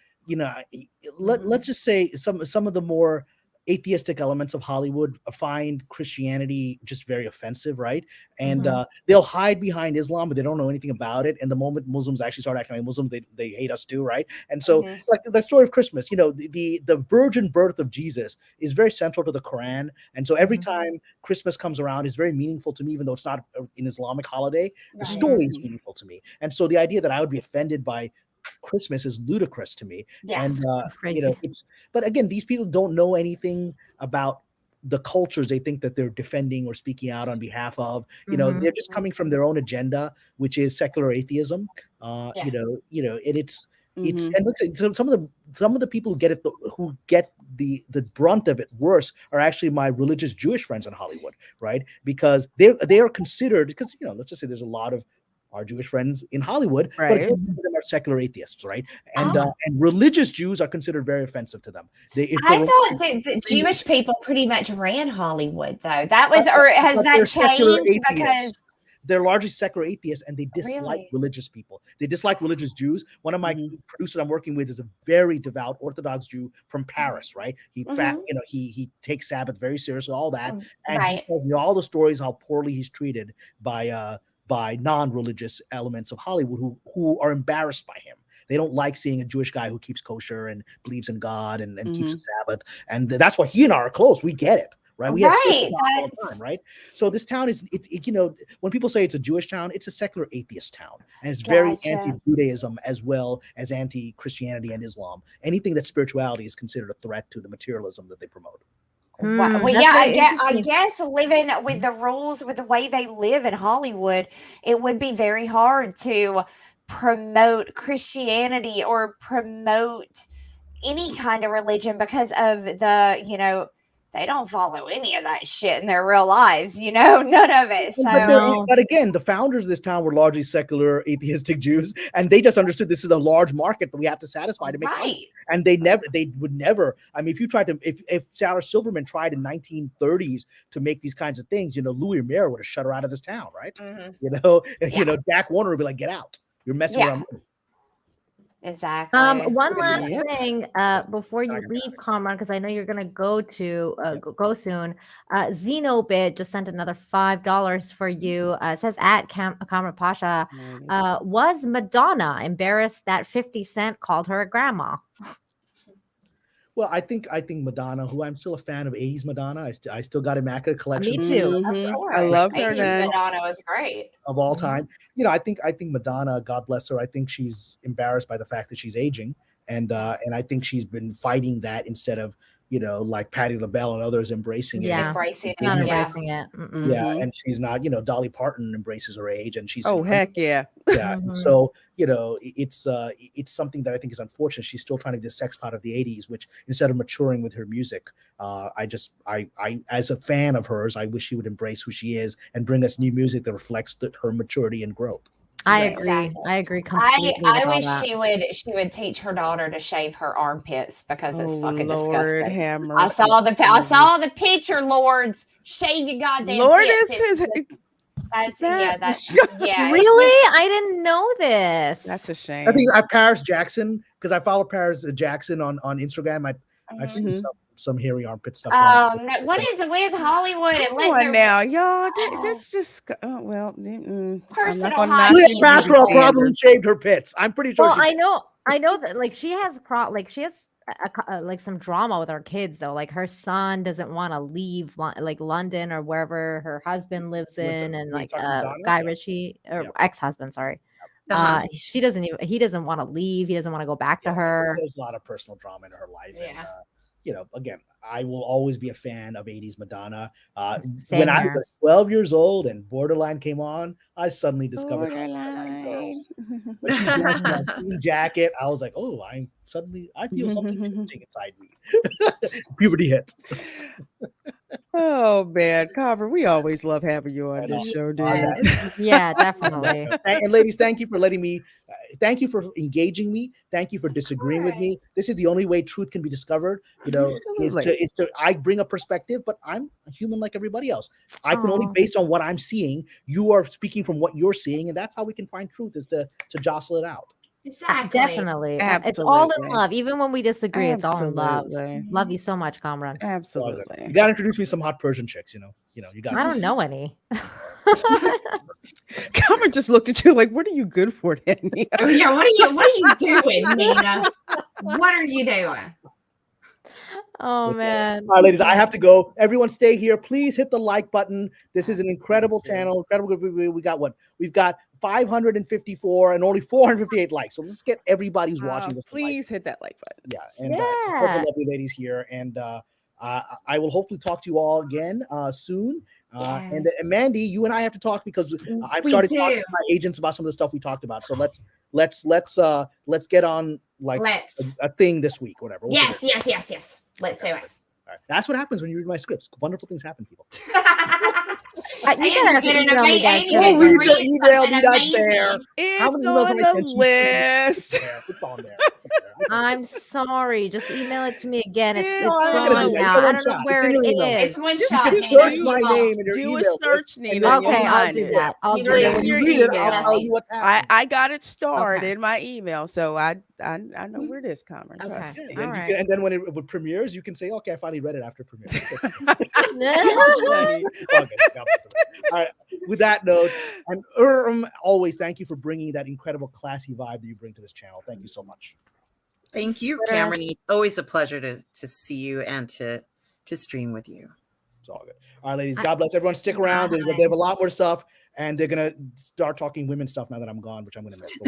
let's just say some of the more atheistic elements of Hollywood find Christianity just very offensive, right? And they'll hide behind Islam, but they don't know anything about it. And the moment Muslims actually start acting like Muslims, they hate us too, right? And so, like the story of Christmas, the virgin birth of Jesus is very central to the Quran. And so every time Christmas comes around, it's very meaningful to me, even though it's not an Islamic holiday. The story is meaningful to me. And so the idea that I would be offended by Christmas is ludicrous to me. Yes, and but again, these people don't know anything about the cultures they think that they're defending or speaking out on behalf of. They're just coming from their own agenda, which is secular atheism. And it's and look, some of the people who get the brunt of it worse are actually my religious Jewish friends in Hollywood, right? Because they are considered, because let's just say there's a lot of our Jewish friends in Hollywood, but most of them are secular atheists, right? And religious Jews are considered very offensive to them. I thought that the Jewish people pretty much ran Hollywood, though. That was, or has that changed? Because they're largely secular atheists, and they dislike religious people. They dislike religious Jews. One of my producers I'm working with is a very devout Orthodox Jew from Paris, right? He takes Sabbath very seriously, all that, and he tells me all the stories how poorly he's treated by non-religious elements of Hollywood who are embarrassed by him. They don't like seeing a Jewish guy who keeps kosher and believes in God and keeps the Sabbath. And that's why he and I are close. We get it, right? We have all the time, right? So this town is, when people say it's a Jewish town, it's a secular atheist town. And it's very anti-Judaism as well as anti-Christianity and Islam. Anything that spirituality is considered a threat to the materialism that they promote. Well, I guess living with the rules, with the way they live in Hollywood, it would be very hard to promote Christianity or promote any kind of religion because of the, they don't follow any of that shit in their real lives, none of it. So, But again, the founders of this town were largely secular, atheistic Jews, and they just understood this is a large market that we have to satisfy to make money. And they would never. I mean, if Sarah Silverman tried in 1930s to make these kinds of things, Louis Mayer would have shut her out of this town, right? Mm-hmm. Jack Warner would be like, get out. You're messing around. Exactly. One last thing before you leave, Kamran, because I know you're gonna go go soon. Xenobit just sent another $5 for you. It says at Kamran Pasha. Was Madonna embarrassed that 50 Cent called her a grandma? Well, I think Madonna, who I'm still a fan of 80s Madonna. I still got Immaculate Collection. Me too. I love her. 80s Madonna was great. Of all time. I think Madonna, God bless her, I think she's embarrassed by the fact that she's aging. And I think she's been fighting that instead of, like Patti LaBelle and others embracing it. Embracing it. Not embracing it. Yeah, and she's not, Dolly Parton embraces her age, and she's heck yeah. Yeah. So, it's something that I think is unfortunate. She's still trying to be the sex pot of the 80s, which instead of maturing with her music, I as a fan of hers, I wish she would embrace who she is and bring us new music that reflects her maturity and growth. I agree. I agree completely. I wish she would teach her daughter to shave her armpits because it's fucking disgusting. I saw the picture, Lords. Shave your goddamn pits. Really? I didn't know this. That's a shame. I think Paris Jackson, because I follow Paris Jackson on Instagram. I've seen some hairy armpit stuff. Oh no! What is it with Hollywood and letting now, y'all? That's just personal. Cleopatra probably shaved her pits. I'm pretty sure. Well, I know that like she has like some drama with her kids though. Like her son doesn't want to leave like London or wherever her husband lives in, and like Guy Ritchie or ex-husband, sorry. He doesn't want to leave. He doesn't want to go back to her. There's a lot of personal drama in her life. Yeah. And, again, I will always be a fan of 80s Madonna. When I was 12 years old and Borderline came on, I suddenly discovered girls. When she danced in that green jacket, I was like, oh, I feel something changing inside me. Puberty hit. Oh man, Carver, we always love having you on this show, dude. Yeah, definitely. And ladies, thank you for letting me. Thank you for engaging me. Thank you for disagreeing with me. This is the only way truth can be discovered. I bring a perspective, but I'm a human like everybody else. I can only based on what I'm seeing. You are speaking from what you're seeing, and that's how we can find truth is to jostle it out. Exactly. Definitely. It's all in love. Even when we disagree, it's all in love. Love you so much, Kamran. Absolutely. You gotta introduce me to some hot Persian chicks, you got I don't know any. Kamran just looked at you like, what are you good for, Danny? Yeah, what are you doing, Nina? What are you doing? Oh man. All right, ladies, I have to go. Everyone stay here. Please hit the like button. This is an incredible channel. We got what? We've got 554 and only 458 likes. So let's get everybody who's watching this. Please hit that like button. Yeah. And support the lovely ladies here. And I will hopefully talk to you all again soon. And Mandy, you and I have to talk because I've started talking to my agents about some of the stuff we talked about. So let's get on a thing this week, whatever. Yes. Let's do it. All right. That's what happens when you read my scripts. Wonderful things happen, people. You gotta get an amazing email me that there. It's on the list. It's on there. I'm sorry. Just email it to me again. It's gone now. I don't know where it is. It's one shot. Search my name in your Do email. a search, Nina. Okay, I'll do that. I'll do that. When you read it, I'll tell you what's happening. I got it starred in my email, so I know where it is, Kamran. Okay. All right. And then when it premieres, you can say, okay, I finally read it after premiere. All right. With that note, and always thank you for bringing that incredible classy vibe that you bring to this channel. Thank you so much. Thank you, Kamran. It's always a pleasure to see you and to stream with you. It's all good. All right, ladies. God bless everyone. Stick around. They have a lot more stuff. and they're gonna start talking women stuff now that I'm gone, which I'm gonna miss.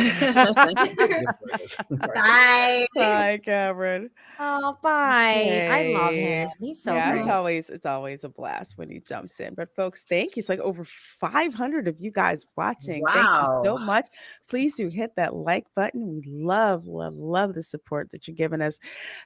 Bye. Bye, Cameron. Oh, bye. I love him. Okay. He's so Yeah, great. it's always a blast when he jumps in. But folks, thank you. It's like over 500 of you guys watching. Thank you so Wow. much. Please do hit that like button. We love, love, love the support that you're giving us.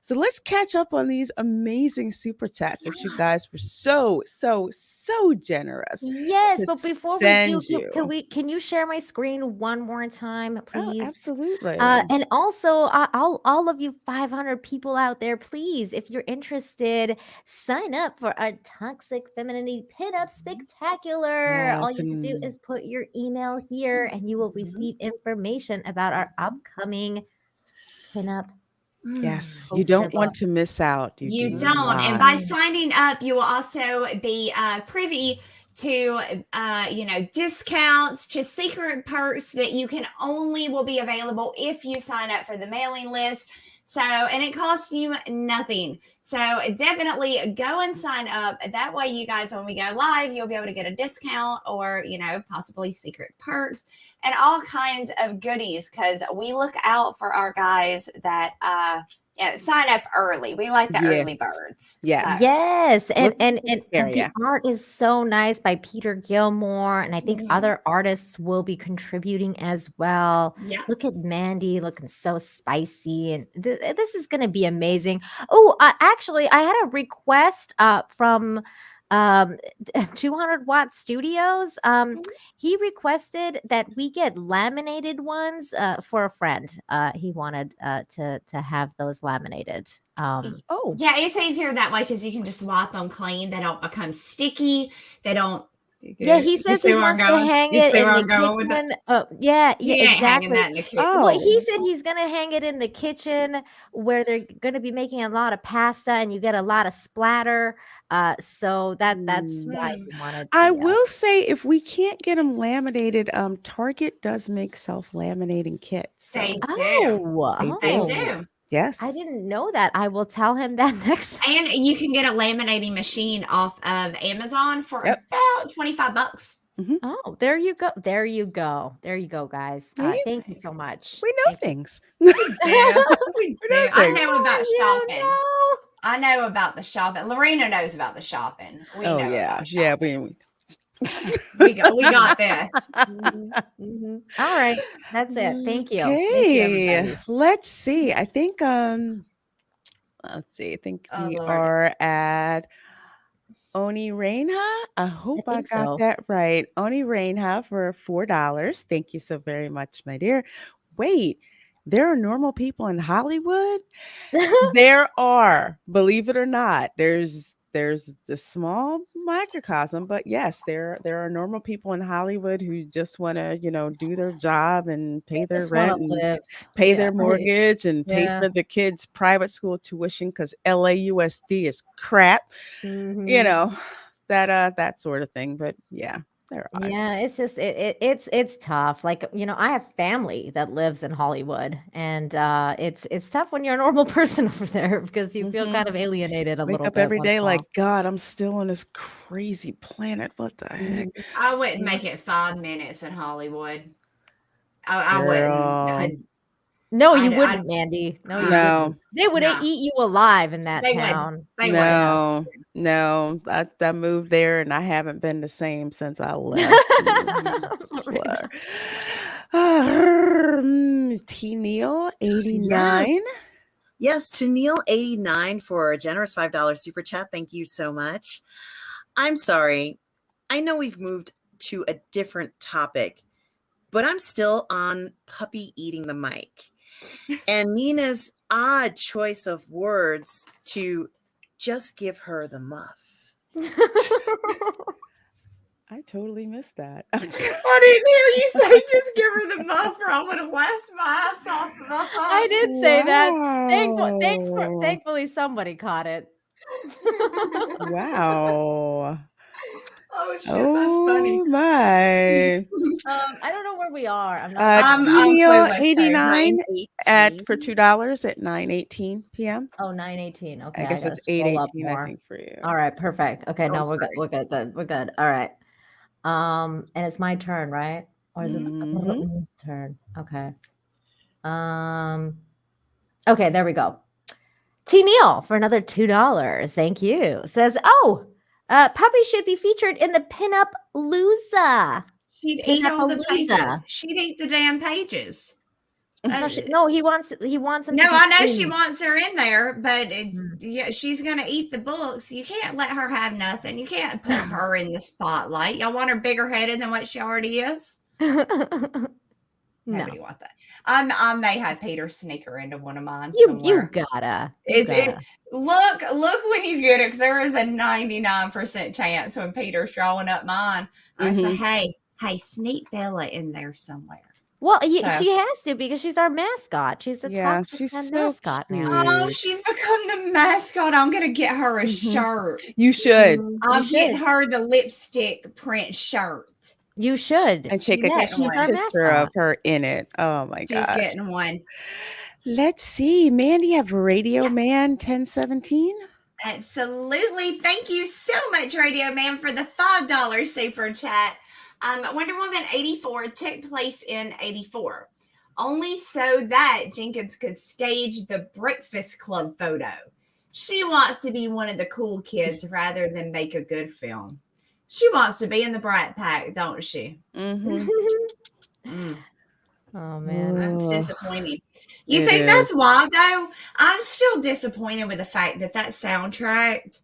So let's catch up on these amazing super chats that you guys were so, so, so generous. Yes, to but before we do, send you. can you share my screen one more time, Oh, please? absolutely. And also, all of you 500 people out there, please, if you're interested, sign up for our Toxic Femininity Pinup Spectacular. All Yes, you have to do is put your email here, and you will receive information about our upcoming pinup. yes, you poster don't want book. to miss out. You do don't. And not. by signing up, you will also be privy to, discounts, to secret perks that you can only will be available if you sign up for the mailing list. So, and it costs you nothing. So definitely go and sign up. That way, you guys, when we go live, you'll be able to get a discount or, possibly secret perks and all kinds of goodies, because we look out for our guys that, sign up early. We like the early Yes. birds. Yes. So, Yes, and Look and at and, this and the area. art is so nice by Peter Gilmore, and I think Mhm. other artists will be contributing as well. yeah. Look at Mandy looking so spicy, and this is going to be amazing. Oh, actually, I had a request from 200 Watt Studios. He requested that we get laminated ones for a friend. He wanted to have those laminated. Oh, Yeah, it's easier that way because you can just wipe them clean. They don't become sticky. They don't. Yeah, he You says see he where I'm wants to going? hang You it see in where the I'm going with that? kitchen. Oh, yeah, He ain't hanging exactly. that in the kitchen. Well, he oh, said he's gonna hang it in the kitchen where they're gonna be making a lot of pasta and you get a lot of splatter. So that's why he wanted. I the, will say if we can't get them laminated, Target does make self-laminating kits. So They do. Oh, They oh, do. yes. I didn't know that. I will tell him that next time. And you can get a laminating machine off of Amazon for Yep. about $25. Oh, there you go. There you go. There you go, guys. Yeah. Thank you so much. We know Thank you. things. We do. We do. I things. know about You shopping. know. I know about the shopping. Lorena knows about the shopping. We Oh know yeah, about yeah. shopping. We got this. All right. That's it. Thank you. Thank you, Okay, everybody. let's see. I think let's see. I think Oh, we Lord. are at Oni Reinha. I hope I think got so. that right. Oni Reinha for $4. Thank you so very much, my dear. Wait, there are normal people in Hollywood? There are, believe it or not. There's a small microcosm, but yes, there are normal people in Hollywood who just want to, do their job and pay their Just wanna rent and live. pay Yeah. their mortgage and pay Yeah. for the kids' private school tuition because LAUSD is crap. Mhm. That sort of thing. But yeah, there are. Yeah, it's just it's tough. Like, I have family that lives in Hollywood, and it's tough when you're a normal person over there because you feel kind of alienated a Wake little up bit every once day in a like, while. God, I'm still on this crazy planet. What the heck? I wouldn't make it 5 minutes in Hollywood. I Girl. wouldn't. No, you I'd- wouldn't, Mandy. No, you No. wouldn't. They would No. eat you alive in that They wouldn't. town. They wouldn't. No. I moved there and I haven't been the same since I left. T Neil 89. Yes, to Neil 89 for a generous $5 super chat. Thank you so much. I'm sorry. I know we've moved to a different topic, but I'm still on puppy eating the mic. And Nina's odd choice of words to just give her the muff. I totally missed that. I didn't hear you say just give her the muff, or I would have laughed my ass off. I did say that. Wow. Thankfully, somebody caught it. Wow. Oh shit, that's funny. Oh my. I don't know where we are. I'm not. I'm Neil clueless, too. 89 9:18. for $2 at 9:18 p.m. Oh, 9:18. Okay, I guess gotta it's scroll up 8:18, I more. think, for you. All right, perfect. Okay, Oh, no, I'm we're good. sorry. We're good. We're good. All right. And it's my turn, right? Or is it Mhm. whose turn? Okay. Okay, there we go. T. Neal for another $2. Thank you. Says, Puppy should be featured in the Pinup Loza. She'd eat all the Pinup-a-loza. pages. She'd eat the damn pages. No, he wants him. No, to be I know she clean. wants her in there, but yeah, she's gonna eat the books. You can't let her have nothing. You can't put her in the spotlight. Y'all want her bigger headed than what she already is. No, Nobody wants that. I may have Peter sneak her into one of mine you somewhere. gotta. Look when you get it. There is a 99% chance when Peter's drawing up mine. I say, hey, sneak Bella in there somewhere. Well, she has to because she's our mascot. She's the top she's so mascot now. Oh, she's become the mascot. I'm gonna get her a shirt. You should. I'm getting her the lipstick print shirt. You should. And take she's our picture mascot. of her in it. Oh my She's gosh. getting one. Let's see. Mandy, have Radio Man 1017. Absolutely. Thank you so much, Radio Man, for the $5 super chat. Wonder Woman 84 took place in 84, only so that Jenkins could stage the Breakfast Club photo. She wants to be one of the cool kids rather than make a good film. She wants to be in the Brat Pack, don't she? Oh man, that's disappointing. You think that's why, though? I'm still disappointed with the fact that soundtrack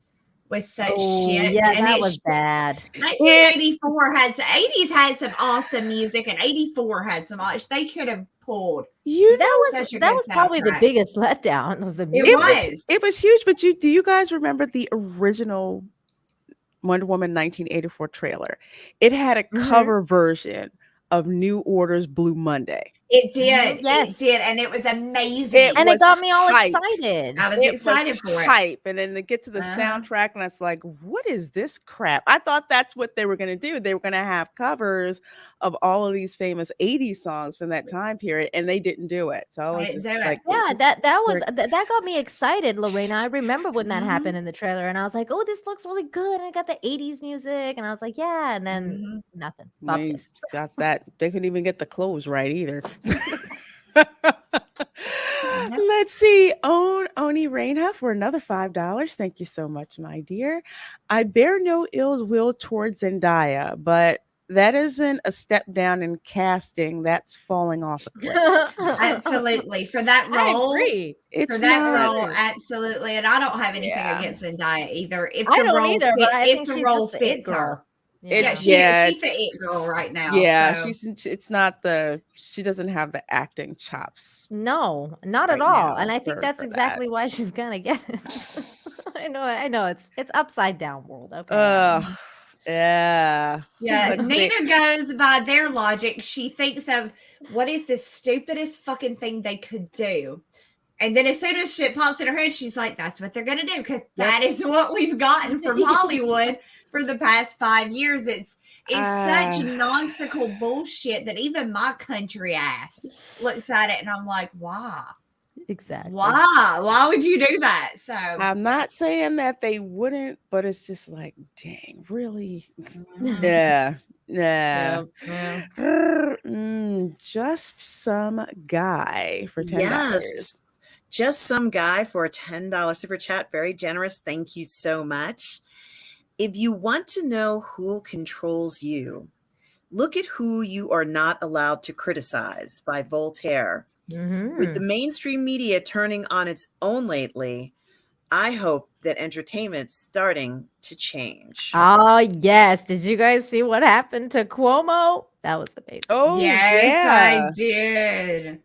was such shit. Yeah, and that was bad. 1984 80s had some awesome music, and 84 had some much. They could have pulled. That was probably the biggest letdown. Was the music. It was huge. But do you guys remember the original Wonder Woman 1984 trailer? It had a cover version of New Order's Blue Monday. It did. Yes. It did. And it was amazing. It got me all excited. I was excited for it. Hype. And then to get to the soundtrack, and I was like, what is this crap? I thought that's what they were going to do. They were going to have covers of all of these famous 80s songs from that time period, and they didn't do it. So I was just like, that got me excited, Lorena. I remember when that happened in the trailer, and I was like, oh, this looks really good. And I got the 80s music, and I was like, yeah, and then nothing. They got that. They couldn't even get the clothes right either. Let's see. Oni Reina for another $5. Thank you so much, my dear. I bear no ill will towards Zendaya, but that isn't a step down in casting. That's falling off a cliff. Absolutely. For that role. I agree. Role, absolutely. And I don't have anything against Zendaya either. If I don't either, but I think the role fits her. She's the it girl right now. Yeah, so. She doesn't have the acting chops. No, not at all. And I think that's exactly why she's gonna get it. I know. It's upside down world. Okay. Yeah. Nina goes by their logic. She thinks of what is the stupidest fucking thing they could do. And then as soon as shit pops in her head, she's like, that's what they're gonna do, because that is what we've gotten from Hollywood for the past 5 years. It's such nonsensical bullshit that even my country ass looks at it and I'm like, why? Exactly. Why would you do that? So I'm not saying that they wouldn't, but it's just like, dang, really? Yeah. Just some guy for $10. Yes. Just some guy for a $10 super chat. Very generous. Thank you so much. If you want to know who controls you, look at who you are not allowed to criticize by Voltaire. With the mainstream media turning on its own lately, I hope that entertainment's starting to change. Oh, yes. Did you guys see what happened to Cuomo? That was amazing. Oh, yes, I did.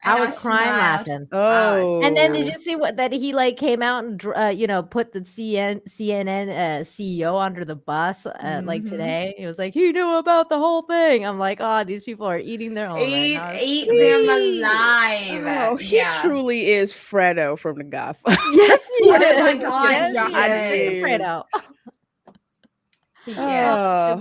I was crying laughing. Oh, and then did you see that he came out and put the CNN CEO under the bus today? He was like, he knew about the whole thing. I'm like, oh, these people are eating their own. Eat them alive. Oh, he truly is Fredo from The Godfather. Yes, he is. Oh my God, yes. Fredo. Yes.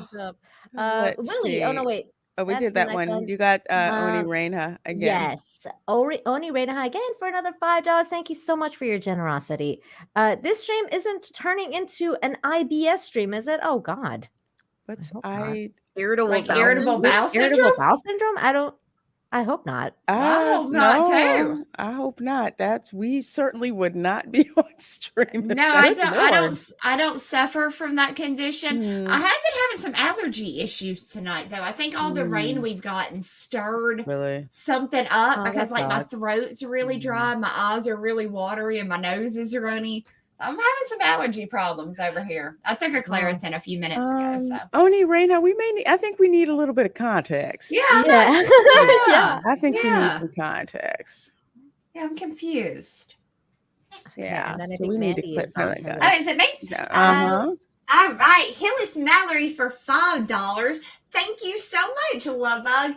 Willie. Oh no, wait. Oh, we did that one. You got Oni Reina again. Yes. Oni Reina again for another $5. Thank you so much for your generosity. This stream isn't turning into an IBS stream, is it? Oh, God. But hope not. Irritable Like bowel irritable syndrome? bowel Irritable syndrome? bowel syndrome? I hope not. I hope not, too. I hope not. We certainly would not be on stream. No, I don't suffer from that condition. I have been having some allergy issues tonight, though. I think all the rain we've gotten stirred Really? something up Oh, because that like my sucks. throat's really dry, my eyes are really watery, and my nose is runny. I'm having some allergy problems over here. I took a Claritin a few minutes ago. So Oni Reina, I think we need a little bit of context. yeah, Yeah. I think we need some context. Yeah, I'm confused. Yeah, and then I so think we need to Mandy clip is on that. her Oh, is it me? Uh-huh. All right, Hillis Mallory for $5. Thank you so much, love bug.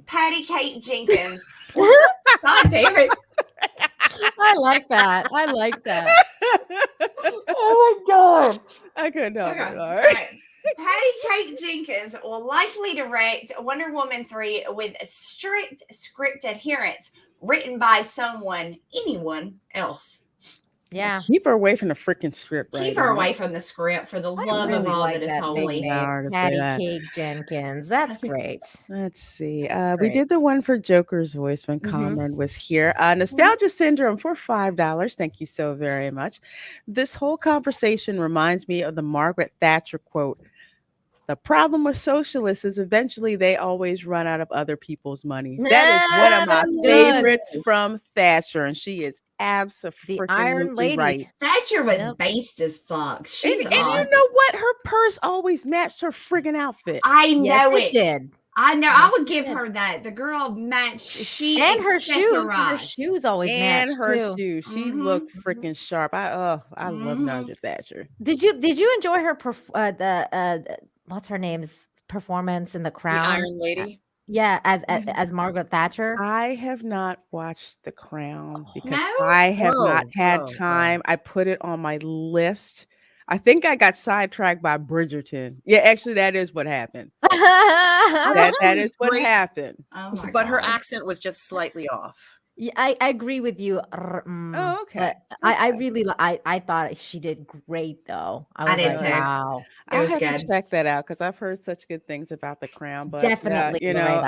Patty Kate Jenkins. God damn it. I like that. Oh my God. I couldn't help it. All right. Patty Kate Jenkins will likely direct Wonder Woman 3 with strict script adherence, written by anyone else. Yeah. Keep her away from the freaking script. Keep her away from the script for the love of all that is holy. Patty Cake Jenkins. That's great. Let's see. We did the one for Joker's voice when Kamran was here. Nostalgia Syndrome for $5. Thank you so very much. This whole conversation reminds me of the Margaret Thatcher quote. The problem with socialists is eventually they always run out of other people's money. That is one of my favorites from Thatcher, and she is absolutely the Iron Lady. right. Thatcher was based as fuck. She's and you know what? Her purse always matched her friggin' outfit. I know it did. I know. I would give her that. The girl matched. She and her shoes. accessorized. Her shoes always and matched her too. shoes. She looked freaking sharp. I love Margaret Thatcher. Did you enjoy her what's her name's performance in The Crown? The Iron Lady. Yeah, as Margaret Thatcher. I have not watched The Crown because No? I have not had No. time. I put it on my list. I think I got sidetracked by Bridgerton. Yeah, actually, that is what happened. That is what happened. Oh my But her God. accent was just slightly off. Yeah, I agree with you. Oh, okay. But I really I thought she did great though. I did too. Wow. It was I'll have to good. check that out because I've heard such good things about The Crown. But Definitely, you know,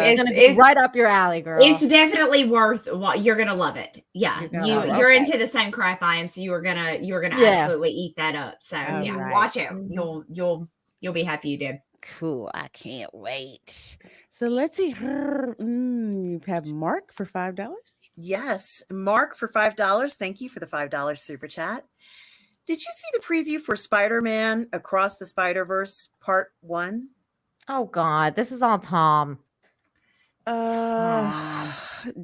it's gonna be it's- right up your alley, girl. It's definitely worth. You're gonna love it. Yeah, You're gonna love it. you're Okay. into the same crap I am, so you're gonna Yeah. absolutely eat that up. So All yeah, right. watch it. Mhm. You'll be happy you did. Cool. I can't wait. So let's see. You have Mark for $5. Yes, Mark for $5. Thank you for the $5 super chat. Did you see the preview for Spider-Man Across the Spider-Verse Part 1? Oh God, this is all Tom.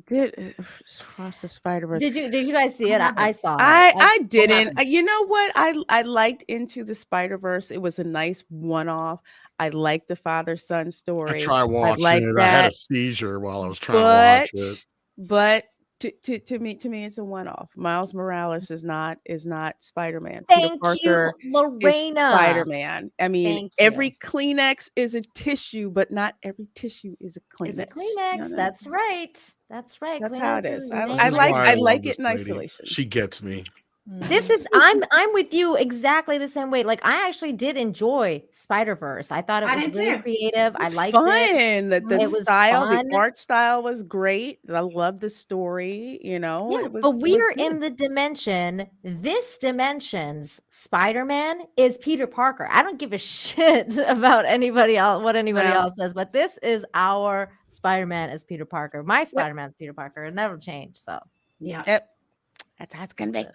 Did Across the Spider-Verse? Did you guys see it? I saw it. I didn't. You know what? I liked Into the Spider-Verse. It was a nice one-off. I liked the father-son story. I tried watching like it. I had a that. seizure while I was trying to watch it. But to me, it's a one-off. Miles Morales is not Spider-Man. Thank Peter Parker you, Lorena. is Spider-Man. I mean, Thank every you. Kleenex is a tissue, but not every tissue is a Kleenex. Is a Kleenex. No. That's right. That's right. That's Kleenex how it is is. a I name. This is like why I love like this it in lady. isolation. She gets me. This is I'm with you exactly the same way. Like I actually did enjoy Spider-Verse. I thought it I was did really too. creative. I It's liked fun. it. The It was style, fun. the art style was great. I love the story. You know, Yeah, it was. but it we was are good. in the dimension. This dimension's Spider-Man is Peter Parker. I don't give a shit about anybody else, what anybody No. else says, but this is our Spider-Man as Peter Parker. My Spider-Man is Peter Parker. It never changed. So Yeah. Yep. That's how it's gonna be.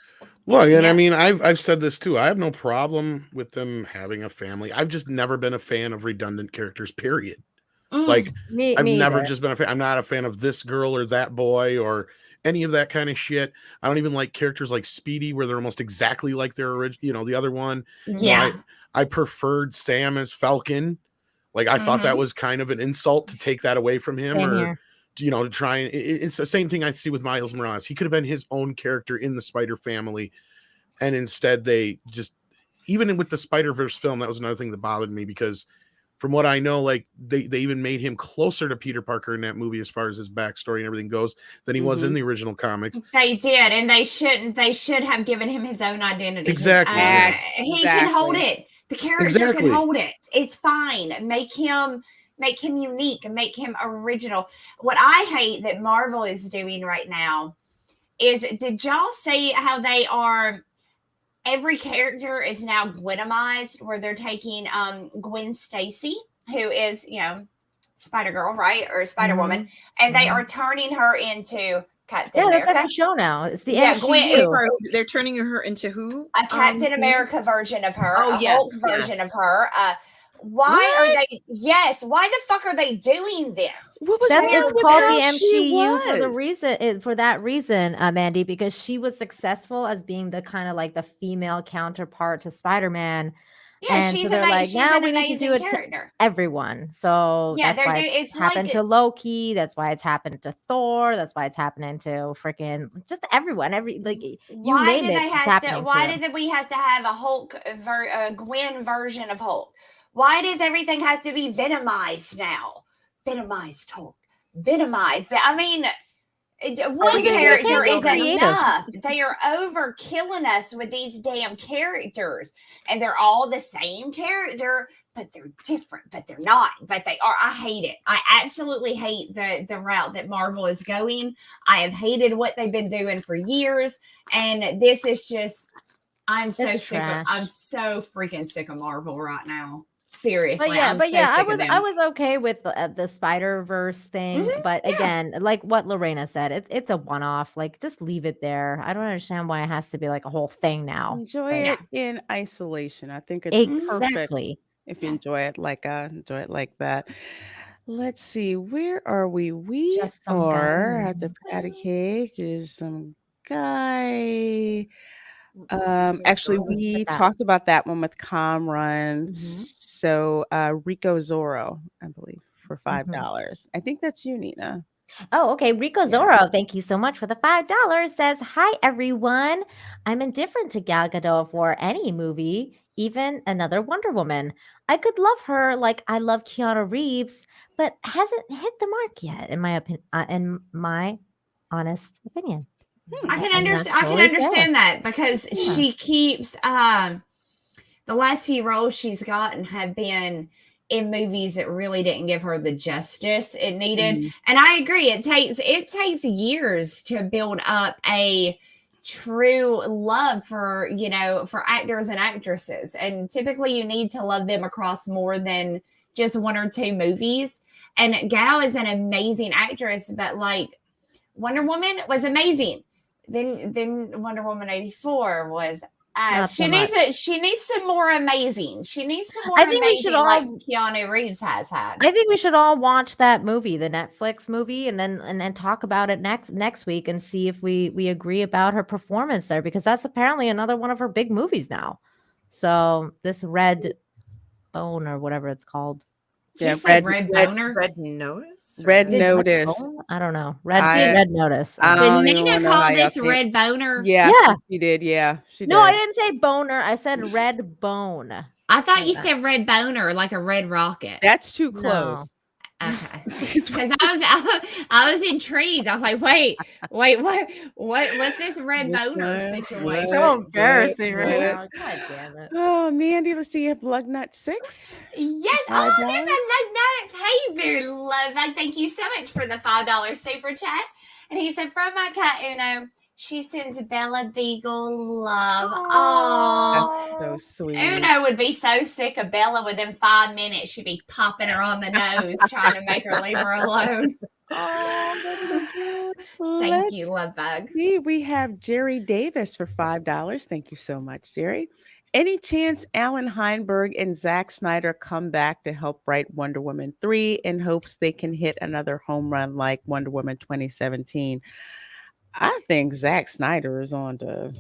Look, and Yeah. I mean, I've said this too. I have no problem with them having a family. I've just never been a fan of redundant characters. Period. Like I've me never either. just been a fan. I'm not a fan of this girl or that boy or any of that kind of shit. I don't even like characters like Speedy, where they're almost exactly like their original, the other one. Yeah. I preferred Sam as Falcon. Like I thought that was kind of an insult to take that away from him, Same or here. to try and it's the same thing I see with Miles Morales. He could have been his own character in the Spider family, and instead they just, even with the Spider-Verse film, that was another thing that bothered me, because from what I know, like they even made him closer to Peter Parker in that movie as far as his backstory and everything goes than he was in the original comics. They did, and they should have given him his own identity. Exactly. He can hold it. The character Exactly. can hold it. It's fine. Make him unique and make him original. What I hate that Marvel is doing right now is, did y'all see how they are, every character is now Gwenimized, where they're taking Gwen Stacy, who is, Spider-Girl, right? Or Spider-Woman, and they are turning her into Captain Yeah, that's America. like a show now. It's the Yeah, MCU. Gwen, They're turning her into who? a Captain America version of her, Oh, a yes, Hulk version yes. of her. Why are they? Yes, why the fuck are they doing this? What was That's wrong it's with called how the she MCU for the was? reason for that reason, Mandy, because she was successful as being the kind of like the female counterpart to Spider-Man. Yeah, And she's so they're like, she's now an we need to do amazing it character. to everyone. So Yeah, that's why it's happened like to Loki. That's why it's happened to Thor. That's why it's happening to freaking just everyone. You why name did it, they it's have to? happening Why to. did we have to have a Hulk, Gwen version of Hulk? Why does everything have to be venomized now? Venomized Hulk, venomized. I mean, one character is enough. They are overkilling us with these damn characters, and they're all the same character, but they're different. But they're not. But they are. I hate it. I absolutely hate the route that Marvel is going. I have hated what they've been doing for years, and this is just. I'm so sick of. I'm so freaking sick of Marvel right now. Seriously, I I was okay with the Spider-Verse thing, but again, like what Lorena said, it's a one-off. Like, just leave it there. I don't understand why it has to be like a whole thing now. Enjoy it in isolation. I think it's exactly perfect if you enjoy it like that. Let's see, where are we? We Just some are guy. at the patty cake. There's some guy. Actually, we talked about that one with Kamran. So Rico Zorro, I believe, for $5. I think that's you, Nina. Oh, okay. Rico Zorro, thank you so much for the $5. Says, hi, everyone. I'm indifferent to Gal Gadot for any movie, even another Wonder Woman. I could love her like I love Keanu Reeves, but hasn't hit the mark yet, in my honest opinion. I can understand that because she keeps the last few roles she's gotten have been in movies that really didn't give her the justice it needed. And I agree, it takes years to build up a true love for actors and actresses, and typically you need to love them across more than just one or two movies. And Gal is an amazing actress, but like Wonder Woman was amazing. Then Wonder Woman 84 was she needs some more amazing. She needs some more amazing like Keanu Reeves has had. I think we should all watch that movie, the Netflix movie, and then talk about it next week and see if we agree about her performance there, because that's apparently another one of her big movies now. So this Red Bone or whatever it's called. Yeah, Red Boner? Red Notice? Red Notice. I don't know. Red Notice. Did Nina call this Red Boner? Yeah, she did. Yeah, she did. No, I didn't say boner. I said red bone. I thought you said Red Boner, like a red rocket. That's too close. No. Okay, because I was intrigued. I was like, wait, what's this Red Boner situation? So embarrassing right now. God damn it. Oh, Mandy, let's see. You have Lug Nut 6. Yes. Oh, there's my Lug Nuts. Hey there, Love Bug. Thank you so much for the $5 super chat. And he said, from my cat Uno, she sends Bella Beagle love. Oh, that's so sweet. Uno would be so sick of Bella within 5 minutes. She'd be popping her on the nose, trying to make her leave her alone. Oh, that's so cute. Thank you, Love Bug. We have Jerry Davis for $5. Thank you so much, Jerry. Any chance Alan Heinberg and Zack Snyder come back to help write Wonder Woman 3 in hopes they can hit another home run like Wonder Woman 2017? I think Zack Snyder is on to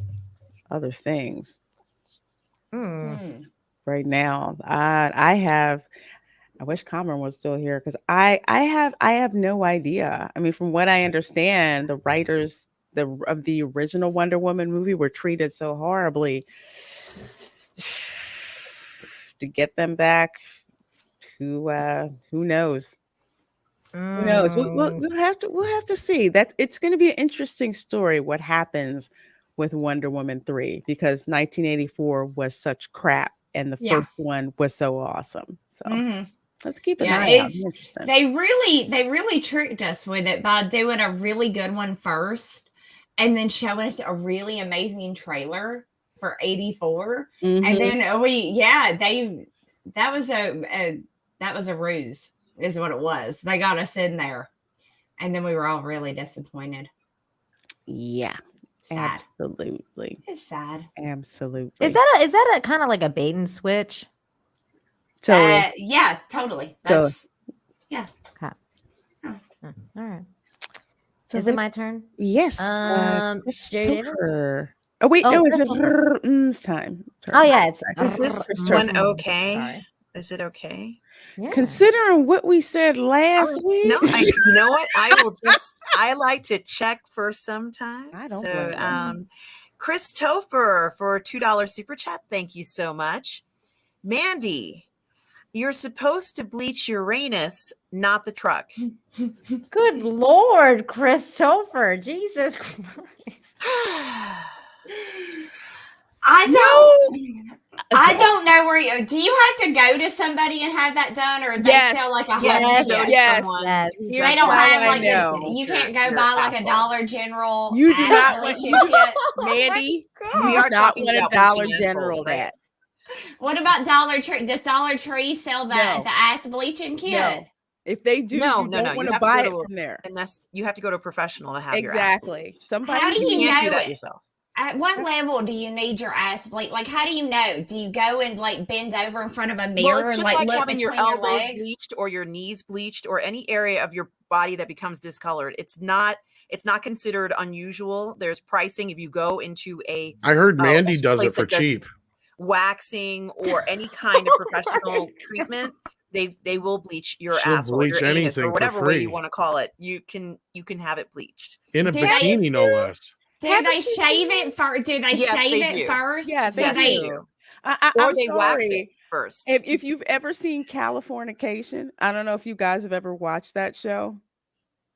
other things right now. I wish Kamran was still here, because I have no idea. I mean, from what I understand, the writers of the original Wonder Woman movie were treated so horribly. To get them back, who knows? Who knows? We'll have to see. It's going to be an interesting story what happens with Wonder Woman 3, because 1984 was such crap, and the Yeah. first one was so awesome. So Mhm. let's keep an Yeah, eye out. it's- Interesting. They really tricked us with it by doing a really good one first and then showing us a really amazing trailer for 84. Mhm. And then that was a ruse is what it was. They got us in there. And then we were all really disappointed. Yeah, Sad. absolutely. It's sad. Absolutely. Is that a kind of like a bait and switch? Totally. Yeah, totally. Totally. That's All right. So Is it my let's- turn? Yes. Jerry Davis? Christopher. Oh wait, Oh, no, it's Crystal. time. Oh yeah, it's Is this Christopher. one okay? Sorry. Is it okay? Yeah. Considering what we said last week. No, you know what? I like to check first sometimes. I don't So, blame Christopher for a $2 super chat. Thank you so much. Mandy, you're supposed to bleach Uranus, not the truck. Good Lord, Christopher. Jesus Christ. I don't know where you do you have to go to somebody and have that done, or they Yes. sell like a Yes, whole you go to Yes. someone Yes. who Here's They does don't how have I like know. you Your- can't go your buy like a asshole. Dollar General. You do ass not bleaching want- kit. Mandy, We you are do not talking want a about Dollar bleaching General assholes, right? that. What about Dollar Tree? Does Dollar Tree sell the No. ass bleaching kit? No. If they do, No, you no, don't no. want You to have to buy go it to from there. unless you have to go to a professional to have your ass Exactly. Somebody How do bleached. you You can't do know that it? yourself. At what level do you need your ass bleach? Like, how do you know? Do you go and like bend over in front of a mirror Well, it's and just like like look having your between your elbows legs? bleached or your knees bleached or any area of your body that becomes discolored. It's not considered unusual. There's pricing if you go into a I heard Mandy a does place it for that does cheap. waxing or any kind of professional treatment. They will bleach your She'll asshole, or your bleach anus, anything or for whatever way you free. want to call it. You can have it bleached. In a Do they- bikini, no less. Do Haven't they you shave seen it first? Do they Yes, shave they it do. first? Yeah, they So do. Or I'm they wax it sorry. first. If you've ever seen Californication, I don't know if you guys have ever watched that show.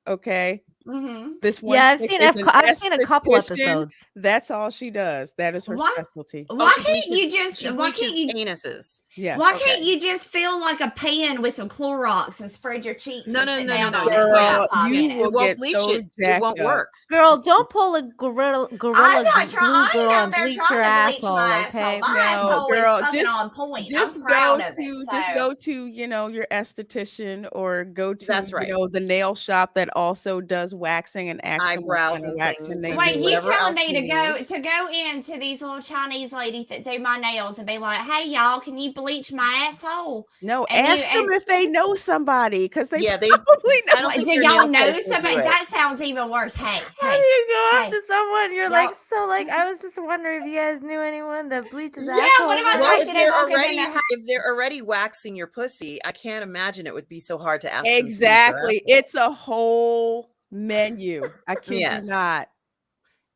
Okay. Mhm. This one Yeah, I've chick seen is an I've seen a couple esthetician. episodes. That's all she does. That is her What? specialty. Why she can't you bleaches- just? she Why can't bleaches you? anuses? Yeah. Why Okay. can't you just fill like a pan with some Clorox and spread your cheeks? No, and no, sit no, no, down no. on You it for can't. about 5 You minutes? will It won't get bleach so it. It jacked won't up. work. Girl, don't pull a gorilla I'm glue not trying. I ain't girl out and there bleach trying your to bleach asshole, my okay? asshole. My No, asshole girl, is fucking just- on point. Just I'm go proud of to it. just so- go to your esthetician or go to That's right. the nail shop that also does waxing and ask them what Eyebrows kind of and waxing things they and Wait, do. you whatever telling else me you to go into these little Chinese ladies that do my nails and be like, "Hey, y'all, can you bleach my asshole?" No, And you- ask them and- if they know somebody because they Yeah, they- probably know. I don't What, think do your y'all nail know place will do somebody? it. That sounds even worse. Hey, How do hey. you go up hey. to someone? You're Y'all- like, so like, I was just wondering if you guys knew anyone that bleaches Yeah, assholes. what about or Well, like if something? they they're walk in already there- waxing your pussy, I can't imagine it would be so hard to ask them to bleach your Exactly. asshole. It's a whole menu. I kid Yes. you not.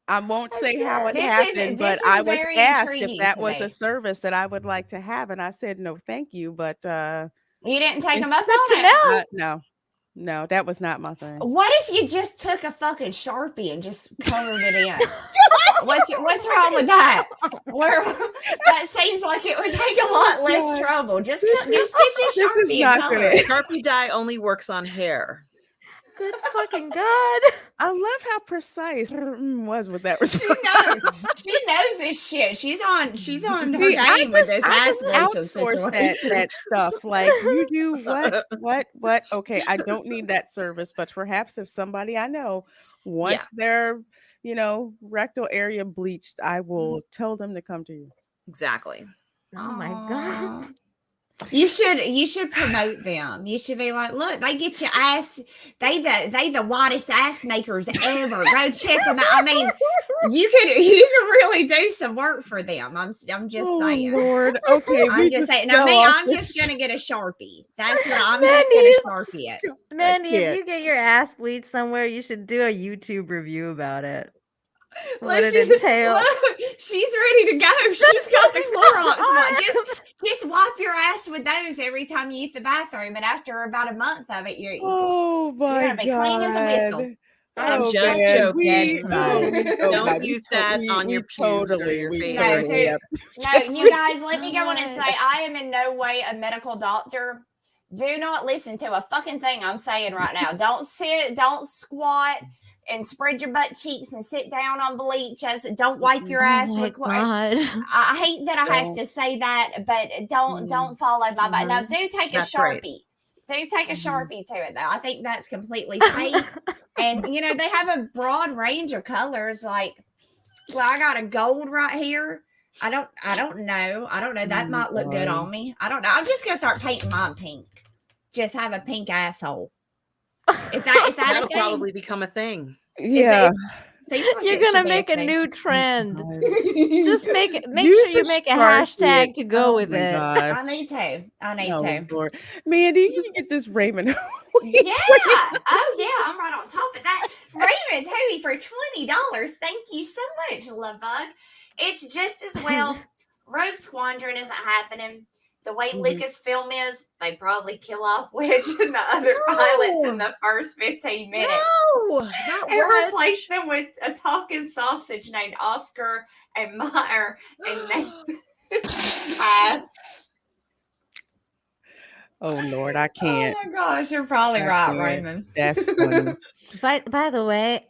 I won't say how it This is- happened, but this is I was very asked if intriguing that to was me. a service that I would like to have, and I said no, thank you. But You didn't take them It's up Good on to it. know. no, that was not my thing. What if you just took a fucking Sharpie and just covered it in? What's wrong with that? That seems like it would take a lot less God. trouble. Just This get your is Sharpie and not color gonna- it. Sharpie dye only works on hair. Good fucking God. I love how precise was with that She response. knows. She knows this shit. She's on her See, game with this I ass just bleaching outsource that, situation. that stuff. Like you do what? Okay, I don't need that service, but perhaps if somebody I know wants their, rectal area bleached, I will tell them to come to you. Exactly. Oh my God. You should promote them. You should be like, look, they get your ass. They the whitest ass makers ever. Go check them out. I mean, you could really do some work for them. I'm just saying. Lord. Okay, I'm just saying. I mean, I'm just gonna get a Sharpie. That's what I'm just gonna Sharpie it. Mandy, if can't. you get your ass bleached somewhere, you should do a YouTube review about it. What Look, it entails. look, she's ready to go. She's got the Clorox one. Just wipe your ass with those every time you use the bathroom, and after about a month of it, you're Oh my gonna be clean as a whistle. I'm Oh, just man, joking. Don't God, use that on your pubes or your face. No, or dude. anything. No, you guys, let me go on and say I am in no way a medical doctor. Do not listen to a fucking thing I'm saying right now. Don't sit, don't squat and spread your butt cheeks and sit down on bleach. Don't wipe your ass my with chlor. God. I hate that I have to say that, but don't follow my advice. Now, do take a That's right. Sharpie. Do take a Sharpie to it, though. I think that's completely safe. And, they have a broad range of colors. Like, well, I got a gold right here. I don't know. That might look good on me. I don't know. I'm just gonna start painting mine pink. Just have a pink asshole. If That'll probably become a thing. Yeah. You're gonna make a new trend. Just make sure Use you a make a Sharpie. hashtag to go with my it. God. I need to. Lord. Mandy, can you get this Raymond? Yeah. Oh yeah, I'm right on top of that. Raymond Hoey for $20. Thank you so much, Love Bug. It's just as well. Rogue Squadron isn't happening. The way Lucasfilm is, they probably kill off Wedge and the other pilots in the first 15 minutes. No, not and Wedge. replace them with a talking sausage named Oscar and Meyer and named Oh Lord, I can't. Oh my gosh, you're probably right, Raymond. That's funny. By the way,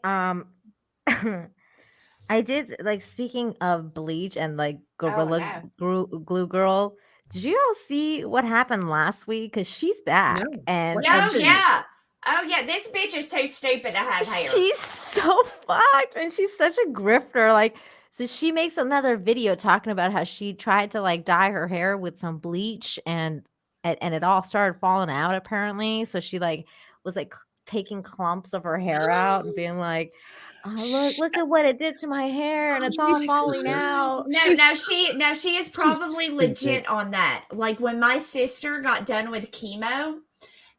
I did speaking of bleach and Gorilla Glue Girl. Did you all see what happened last week? Because she's back. No. And Oh yeah, this bitch is too stupid to have hair. she's so fucked, and she's such a grifter. So she makes another video talking about how she tried to dye her hair with some bleach, and it all started falling out apparently. So she was taking clumps of her hair out and being like, "Oh, look at what it did to my hair, and it's all falling out." No, she is probably legit on that. Like when my sister got done with chemo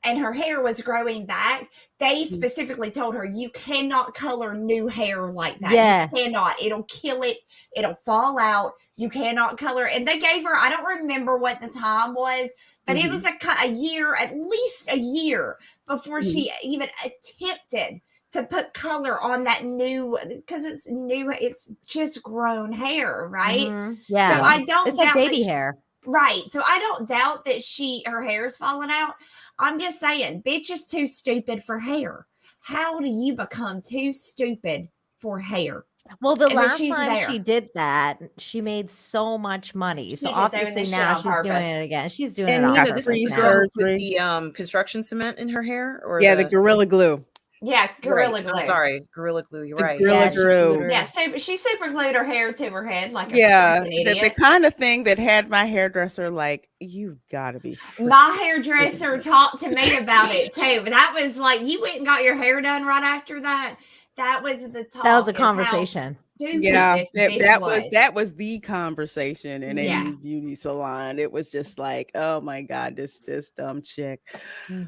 and her hair was growing back, they specifically told her, you cannot color new hair like that. Yeah. You cannot. It'll kill it. It'll fall out. You cannot color. And they gave her, I don't remember what the time was, but it was a year, at least a year before she even attempted to put color on that new, because it's new, it's just grown hair, right? Yeah. So I don't it's doubt like baby that hair. Right. So I don't doubt that her hair is falling out. I'm just saying, bitch is too stupid for hair. How do you become too stupid for hair? Well, the last time she did that, she made so much money. So obviously now she's doing it again. She's doing it on purpose. This is the girl with the construction cement in her hair, or the Gorilla Glue. Yeah, Gorilla Glue. I'm sorry, Gorilla Glue. You're right. Gorilla Glue. Yeah, so she super glued her hair to her head like a the kind of thing that had my hairdresser like, you gotta be. My hairdresser talked to me about it too. But that was like, you went and got your hair done right after that. That was the talk. That was a conversation. Yeah, that was the conversation in a beauty salon. It was just like, oh my God, this dumb chick.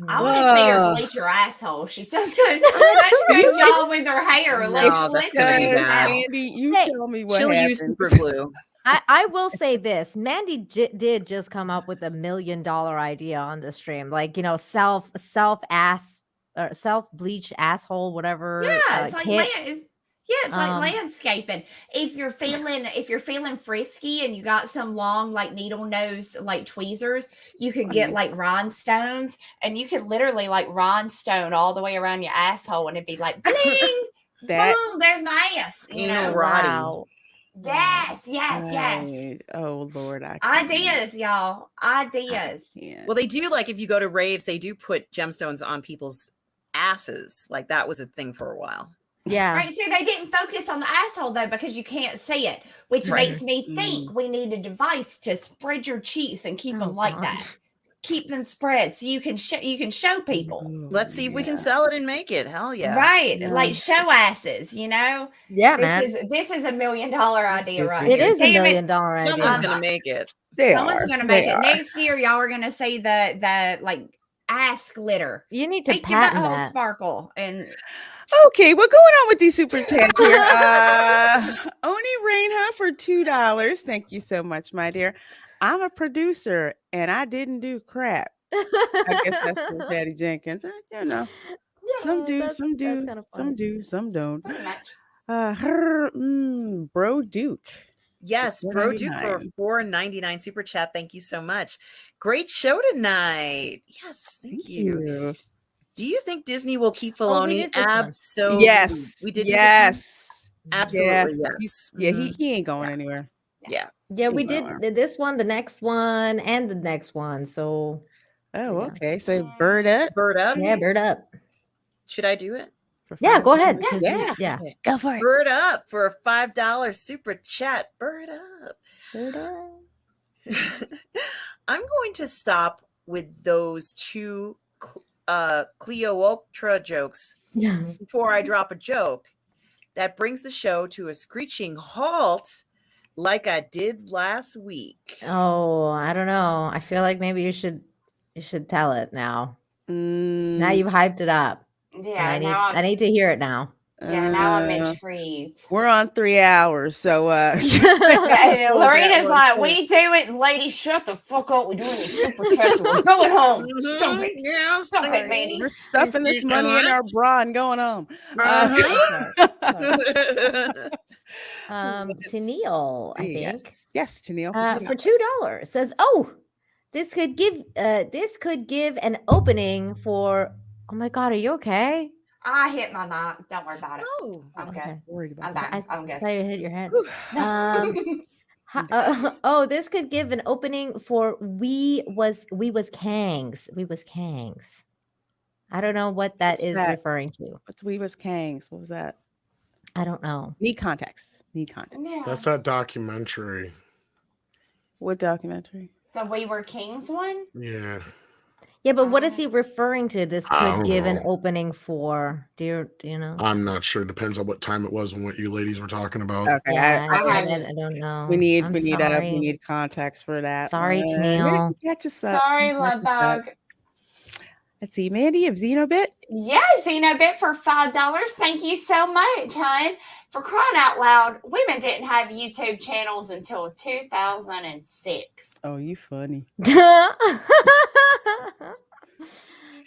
I want to see her bleach her asshole. She does such a good job with her hair. Mandy, you tell me what she'll use super glue. I will say this: Mandy did just come up with $1 million idea on the stream, self bleach asshole, whatever. Yeah, it's like like landscaping. If you're feeling frisky and you got some long needle nose tweezers, you could get rhinestones, and you could literally rhinestone all the way around your asshole, and it'd be like bling, boom, there's my ass. You know, wow. Yes. Oh Lord, ideas, y'all. Ideas. Well, they do if you go to raves, they do put gemstones on people's asses. That was a thing for a while. Yeah. Right. See, they didn't focus on the asshole though, because you can't see it, which makes me think we need a device to spread your cheeks and keep them that. Keep them spread so you can show people. Let's see if we can sell it and make it. Hell yeah. Right. Like show asses, Yeah, this is $1 million idea, right? It is $1 million idea. Someone's gonna make it. Someone's gonna make it. Next year, y'all are gonna see the ass glitter. You need to make your patent butthole that. sparkle. And okay, what's going on with these super chats here? Oni Rainha for $2. Thank you so much, my dear. I'm a producer and I didn't do crap. I guess that's for Daddy Jenkins. Some do, that's some do, kind of some funny. do, some don't. Pretty much. Bro Duke. Yes, Bro Duke for a $4.99. $4.99 super chat. Thank you so much. Great show tonight. Yes, thank you. Do you think Disney will keep Oh, we Filoni? did this one. Absolutely. Yes. We did Yes. do this one? Absolutely, yes. Yeah, Mhm. he ain't going anywhere. Yeah. Yeah, we Wow. did this one, the next one, and the next one. So Oh, yeah. okay. So Bird Up. Bird Up. Yeah, Bird Up. Should I do it? for Yeah, go $5. ahead. 'cause Yeah. yeah. Okay. Go for it. Bird Up for a $5 super chat. Bird Up. Bird Up. I'm going to stop with those two Cleopatra jokes before I drop a joke that brings the show to a screeching halt like I did last week. Oh, I don't know. I feel like maybe you should tell it now. Now you've hyped it up. And Yeah, I need to hear it now. now I'm intrigued. We're on 3 hours, so Yeah, Hold Lorena's that like, one we do it, lady. Shut the fuck up. We're doing these super chats. We're going home. Stop it. Yeah, Stop it, Mandy. we're stuffing this money in our bra and going home. To Neil, I think. Yes, to Neil. For $2 says, "Oh, this could give an opening for." Oh my God, are you okay? I hit my mic. Don't worry about it. Oh, I'm good. Okay. Worried about I'm that. back. I'm good. Saw you hit your head. No. Oh, this could give an opening for we was Kangs. We was Kangs. I don't know what that What's is that? referring to. What's We Was Kangs? What was that? I don't know. Need context. Yeah. That's that documentary. What documentary? The We Were Kings one? Yeah. Yeah, but what is he referring to? This I could don't give an know. opening for. Do you know? I'm not sure. Depends on what time it was and what you ladies were talking about. Okay, Yeah, I I don't know. we need I'm we sorry. need context for that. Sorry, one. Tennille. Catch us up. Sorry, Catch love us up. bug. Let's see, Mandy of Xenobit. Yeah, Xenobit for $5. Thank you so much, hon. For crying out loud, women didn't have YouTube channels until 2006. Oh, you funny.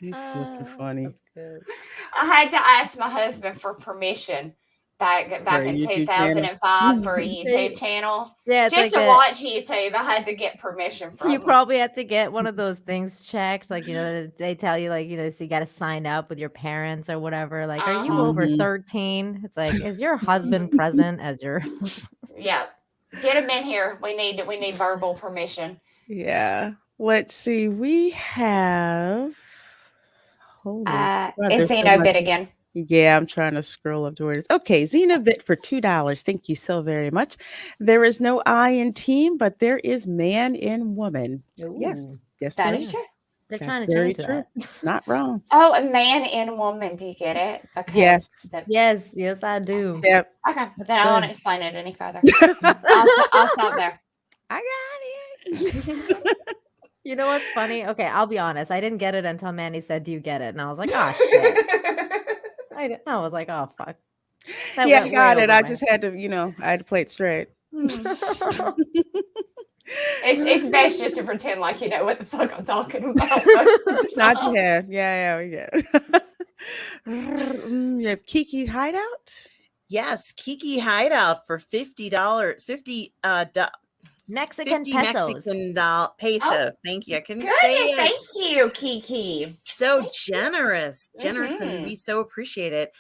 You fucking funny. That's good. I had to ask my husband for permission back For a in YouTube 2005 for a YouTube channel. Yeah, it's Just like to watch YouTube, I had to get permission from you him. probably had to get one of those things checked, like they tell you, like so you got to sign up with your parents or whatever. Like, are you over Mhm. 13? It's like, is your husband present as your? Yeah, get him in here. We need verbal permission. Yeah. Let's see. We have. Holy crap, It's there's so much. Xenobit again. Yeah, I'm trying to scroll up to where it is. Okay, Xenobit for $2. Thank you so very much. There is no I in team, but there is man in woman. Yes. Yes, That there is is. true. They're That's trying to very change true. that. Not wrong. Oh, a man and woman. Do you get it? Because Yes. Yes, I do. Yep. Okay, That's then I won't good. explain it any further. I'll stop there. I got it. You know what's funny? Okay, I'll be honest. I didn't get it until Mandy said, "Do you get it?" And I was like, "Oh shit!" I was like, "Oh fuck." That Yeah, I went got way it. over I my just had to, I had to play it straight. It's best just to pretend like you know what the fuck I'm talking about. Nod your head. Yeah, we get it. You have Kiki Hideout. yes, Kiki Hideout for $50. 50 Mexican 50 pesos. Mexican pesos. Thank you. I couldn't Good, say it. thank you, Kiki. So generous, and Mhm. we so appreciate it.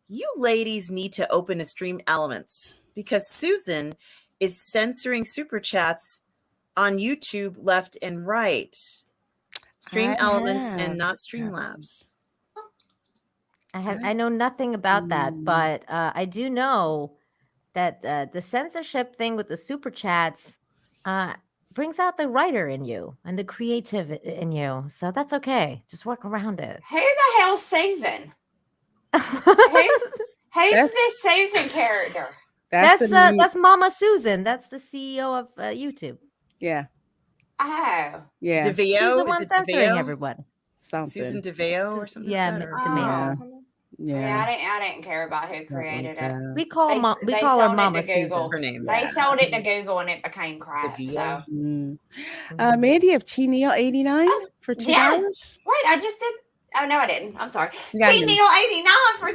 You ladies need to open a Stream Elements because Susan is censoring super chats on YouTube left and right. Stream Elements and not Streamlabs. I know nothing about that, but I do know that the censorship thing with the super chats brings out the writer in you and the creative in you. So that's okay. Just work around it. Who the hell's Susan? Who's this Susan character? That's Mama Susan. That's the CEO of YouTube. Yeah. Oh. Yeah. She's the DeVeo? one Is it censoring DeVeo? everyone. Something. Susan DeVeo or something Yeah, like that? Or- Oh. Yeah. Yeah, I didn't care about who created it. We call They her sold it Mama to Susan. Google. Her name. They sold it to Google and it became crap. DeVeo. So Mandy of T Neil 89 for $2. yeah. Wait, I just did. Oh no, I didn't. I'm sorry. You got T it. Neil 89 for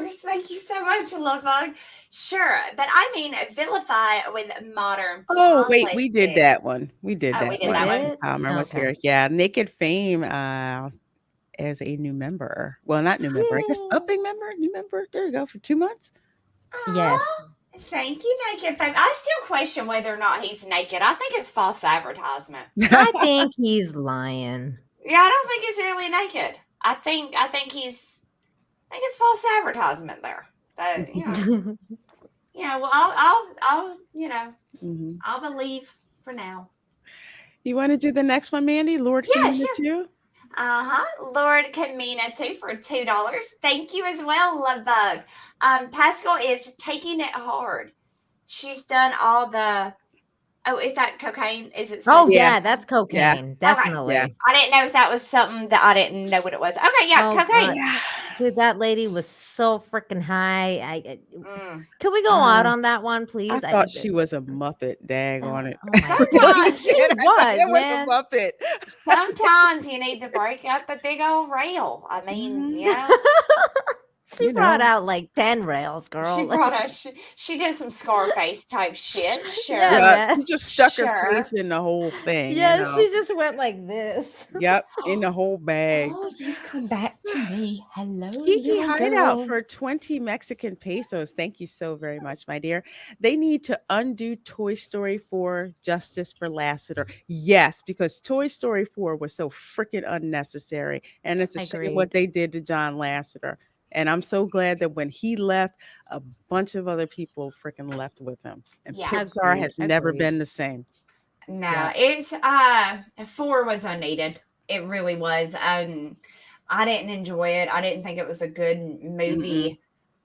$2. Thank you so much, love bug. Sure, but I mean vilify with modern. Oh wait, we did politics. that one. We did Oh, that we did one. that one? when Palmer was Okay. here. Yeah, Naked Fame as a new member. Well, not new member. I guess Yay. upping member. New member. There you go for 2 months. Yes. Aw, thank you, Naked Fame. I still question whether or not he's naked. I think it's false advertisement. I think he's lying. Yeah, I don't think he's really naked. I think it's false advertisement there. But yeah, well, I'll Mhm. I'll believe for now. You want to do the next one, Mandy? Lord Yeah, King sure. too. Lord Camina 2 for $2. Thank you as well, Love Bug. Pascal is taking it hard. She's done all the. Oh, is that cocaine? Is it? Oh supposed to- yeah, that's cocaine. Definitely. Yeah. I didn't know if that was something that I didn't know what it was. Okay, yeah, Oh, cocaine. God. Dude, that lady was so freaking high. Can we go Uh, out on that one, please? I thought she was a Muppet. Dag on it. Oh my Sometimes she I thought was, it was man. a Muppet. Sometimes you need to break up a big old rail. I mean, yeah. She You brought know. out like 10 rails, girl. She brought us. She did some Scarface type shit. Sure. Yeah, Yeah, man. she just stuck her Sure. face in the whole thing. Yeah, you know? she just went like this. Yep, in the whole bag. Oh, you've come back to me. Hello, Kiki little Hideout girl. for 20 Mexican pesos. Thank you so very much, my dear. They need to undo Toy Story 4 Justice for Lasseter. Yes, because Toy Story 4 was so freaking unnecessary. And it's a shame what Agreed. they did to John Lasseter. And I'm so glad that when he left, a bunch of other people freaking left with him. And Yeah. Pixar has never Agreed. been the same. No, Yeah. it's 4 was unneeded. It really was. I didn't enjoy it. I didn't think it was a good movie.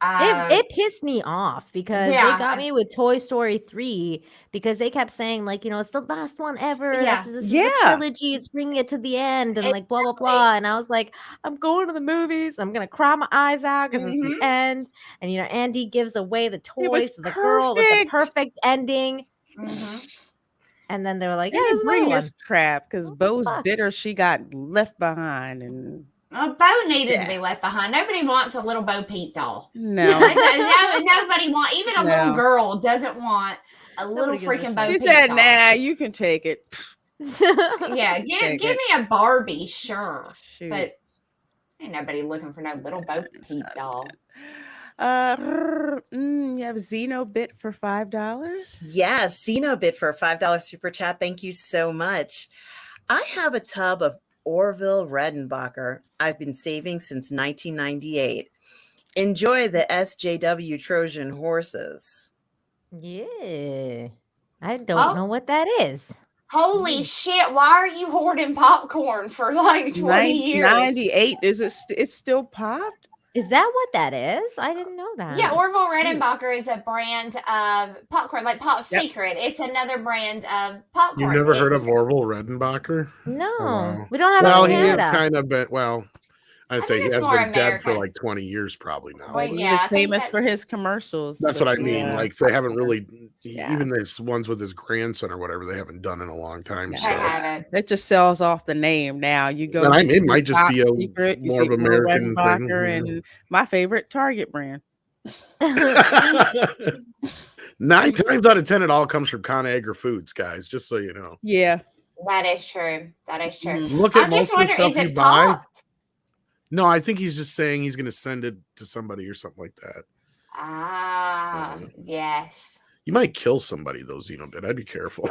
It pissed me off because yeah, they got me with Toy Story 3 because they kept saying, like, it's the last one ever. Yeah. This is the Yeah. trilogy. It's bringing it to the end and like blah, blah, Exactly. blah. And I was like, I'm going to the movies. I'm going to cry my eyes out because it's Mhm. the end. And, Andy gives away the It was toys to the girl. It was the perfect. perfect ending. Mhm. And then they were like, They yeah, didn't there's another bring one. this crap because What the Bo's fuck? bitter she got left behind. And Well, Bo needed Yeah. to be left behind. Nobody wants a little Bo Peep doll. no. I said, nobody wants. Even a little No. girl doesn't want a little Nobody gives a freaking Bo She Peep said, doll. nah, you can take it. Yeah, Take give it. me a Barbie, sure, Shoot. but ain't nobody looking for no little Bo Peep doll. You have Xenobit for $5. Yes, Xenobit for a $5 super chat. Thank you so much. I have a tub of Orville Redenbacher I've been saving since 1998. Enjoy the SJW Trojan horses. Yeah. I don't Oh. know what that is. Holy shit! Why are you hoarding popcorn for like 20 years? 98. Is it? It's still popped. Is that what that is? I didn't know that. Yeah, Orville Redenbacher is a brand of popcorn, like Pop Yep. Secret. It's another brand of popcorn. You've never heard It's- of Orville Redenbacher? No, Oh, wow. we don't have Well, it he in is Canada. kind of been, well, I say think he it's has more been dead for American. like 20 years probably now. Well, He yeah, is I think famous that- for his commercials. That's what I with mean. the, Like they haven't really, Yeah. even this ones with his grandson or whatever, they haven't done in a long time. Yeah. So, I haven't. It just sells off the name now. You go. and to it might just Top be a Secret, you more see of Orville American thing. Redenbacher yeah. and my favorite Target brand. 9 times out of 10, it all comes from ConAgra Foods, guys. Just so you know. Yeah. That is true. That is true. Mhm. Look at I'm most just of the wondering, stuff is you it buy. popped? No, I think he's just saying he's going to send it to somebody or something like that. Ah, yes. You might kill somebody, though, Xenobit. I'd be careful.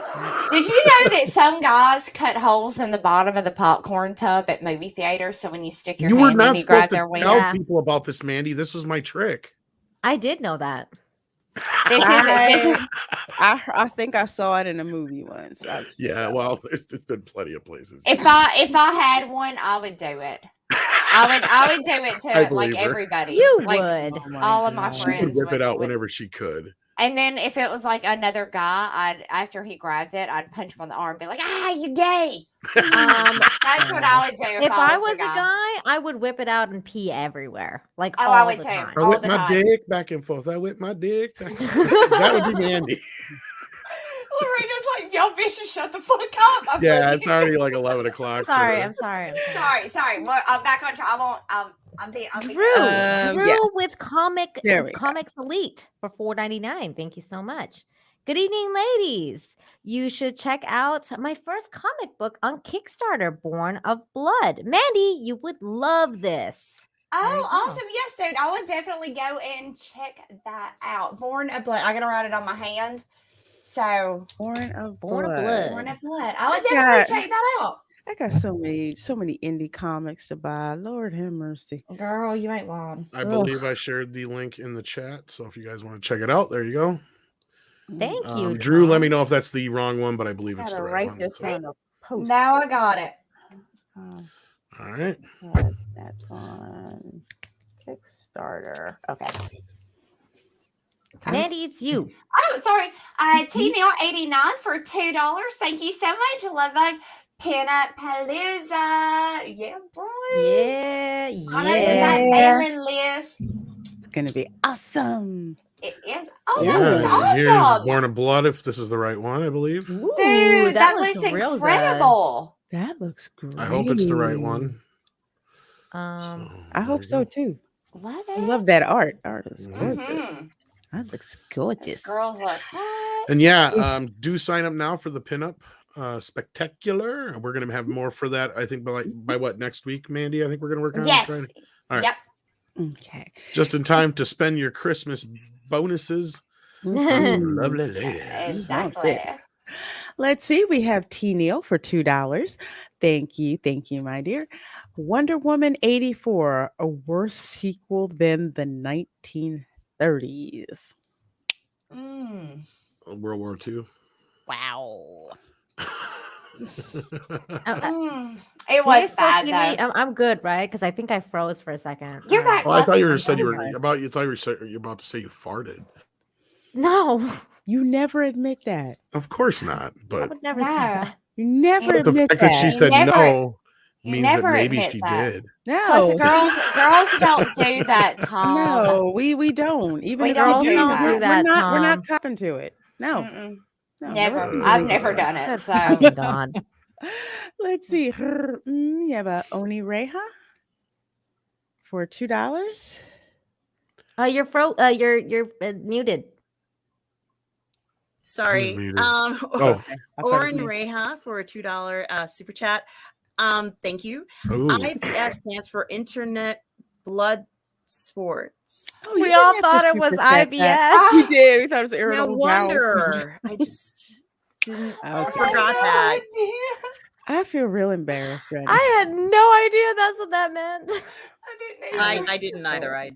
Did you know that some guys cut holes in the bottom of the popcorn tub at movie theaters? So when you stick your You were hand in, not you supposed grab to their wing. tell Yeah. people about this, Mandy. This was my trick. I did know that. This is I think I saw it in a movie once. Yeah, well, there's been plenty of places. if I had one, I would do it. I would do it I to believe like her. everybody. You like, would. Oh my all of my God. She would friends whip it out would- whenever she could. And then if it was like another guy, after he grabbed it, I'd punch him on the arm and be like, you gay. That's what I would do If I was a guy, I would whip it out and pee everywhere. Like Oh, all I would the too. time. I all whip the my time. dick back and forth. I whip my dick. That would be Mandy. Lorena's like y'all bitches shut the fuck up. I'm Yeah, looking. it's already like 11 o'clock. Sorry, for- I'm sorry. Sorry. Well, I'm back on track. I won't. I'm being. Drew, Yes. with There we go. Comics Elite for $4.99. Thank you so much. Good evening, ladies. You should check out my first comic book on Kickstarter, Born of Blood. Mandy, you would love this. There you Oh, go. awesome. Yes, dude. I would definitely go and check that out. Born of Blood. I'm going to write it on my hand. So, Born of Born of Blood. Born of Blood. I would Yeah. definitely check that out. I got so many indie comics to buy. Lord have mercy. Girl, you ain't lying. I believe I shared the link in the chat. So if you guys want to check it out, there you go. Thank you, Drew, Tom. let me know if that's the wrong one, but I believe it's Gotta the right write one. this So- on a post. Now I got it. All right. That's on Kickstarter. Okay. Mandy, it's you. Oh, sorry. T Neil 89 for $2. Thank you so much. Love bug. Peanut Palooza. Yeah, bro. Yeah, On it in that Yeah. mailing list. It's gonna be awesome. It is. Oh, Yeah, that was here's awesome. Born of Blood, if this is the right one, I believe. Ooh, Dude, that looks real good. incredible. That looks great. I hope it's the right one. Um, So, I there hope you so go. too. Love I it. love that art. Art is Mhm. gorgeous. Mhm. That looks These gorgeous. girls look hot. And yeah, Yes. do sign up now for the pinup spectacular. We're gonna have more for that. I think by what, next week, Mandy? I think we're gonna work on it. Yes. Friday? All right. Yep. Okay. Just in time to spend your Christmas bonuses on some lovely ladies. Exactly. Let's see. We have T Neil for $2. Thank you, my dear. Wonder Woman 84, a worse sequel than the 1930s. Mm. World War II. Wow. It was bad though. I'm good, right? Because I think I froze for a second. You're All right. back. Well, I thought you were Awesome. said you were about you thought you were about to say you farted. No, You never admit that. Of course not. I But would never say No. that. You never the admit fact that she You said never- no you means that never maybe admit she that. did. Plus, No. girls don't do that, Tom. No, we don't. Even We if don't we do do, that. we're that, not we're not Tom. copping to it. No. Mm-mm. No, Never. let's be I've real. never done it. That's So fucking gone. Let's see. You have a Oni Reha for $2. You're muted. Sorry. muted. I Oh, thought it Oren was me. Reha for a $2 super chat. Thank you. ooh. IBS stands for Internet Blood Sports. Oh, you We didn't all have to thought it was super chat that. IBS. We did. We thought it was No irritable bowel syndrome. wonder. I just didn't. I Okay. forgot that. I feel real embarrassed right now. I had no idea that's what that meant. I didn't either. I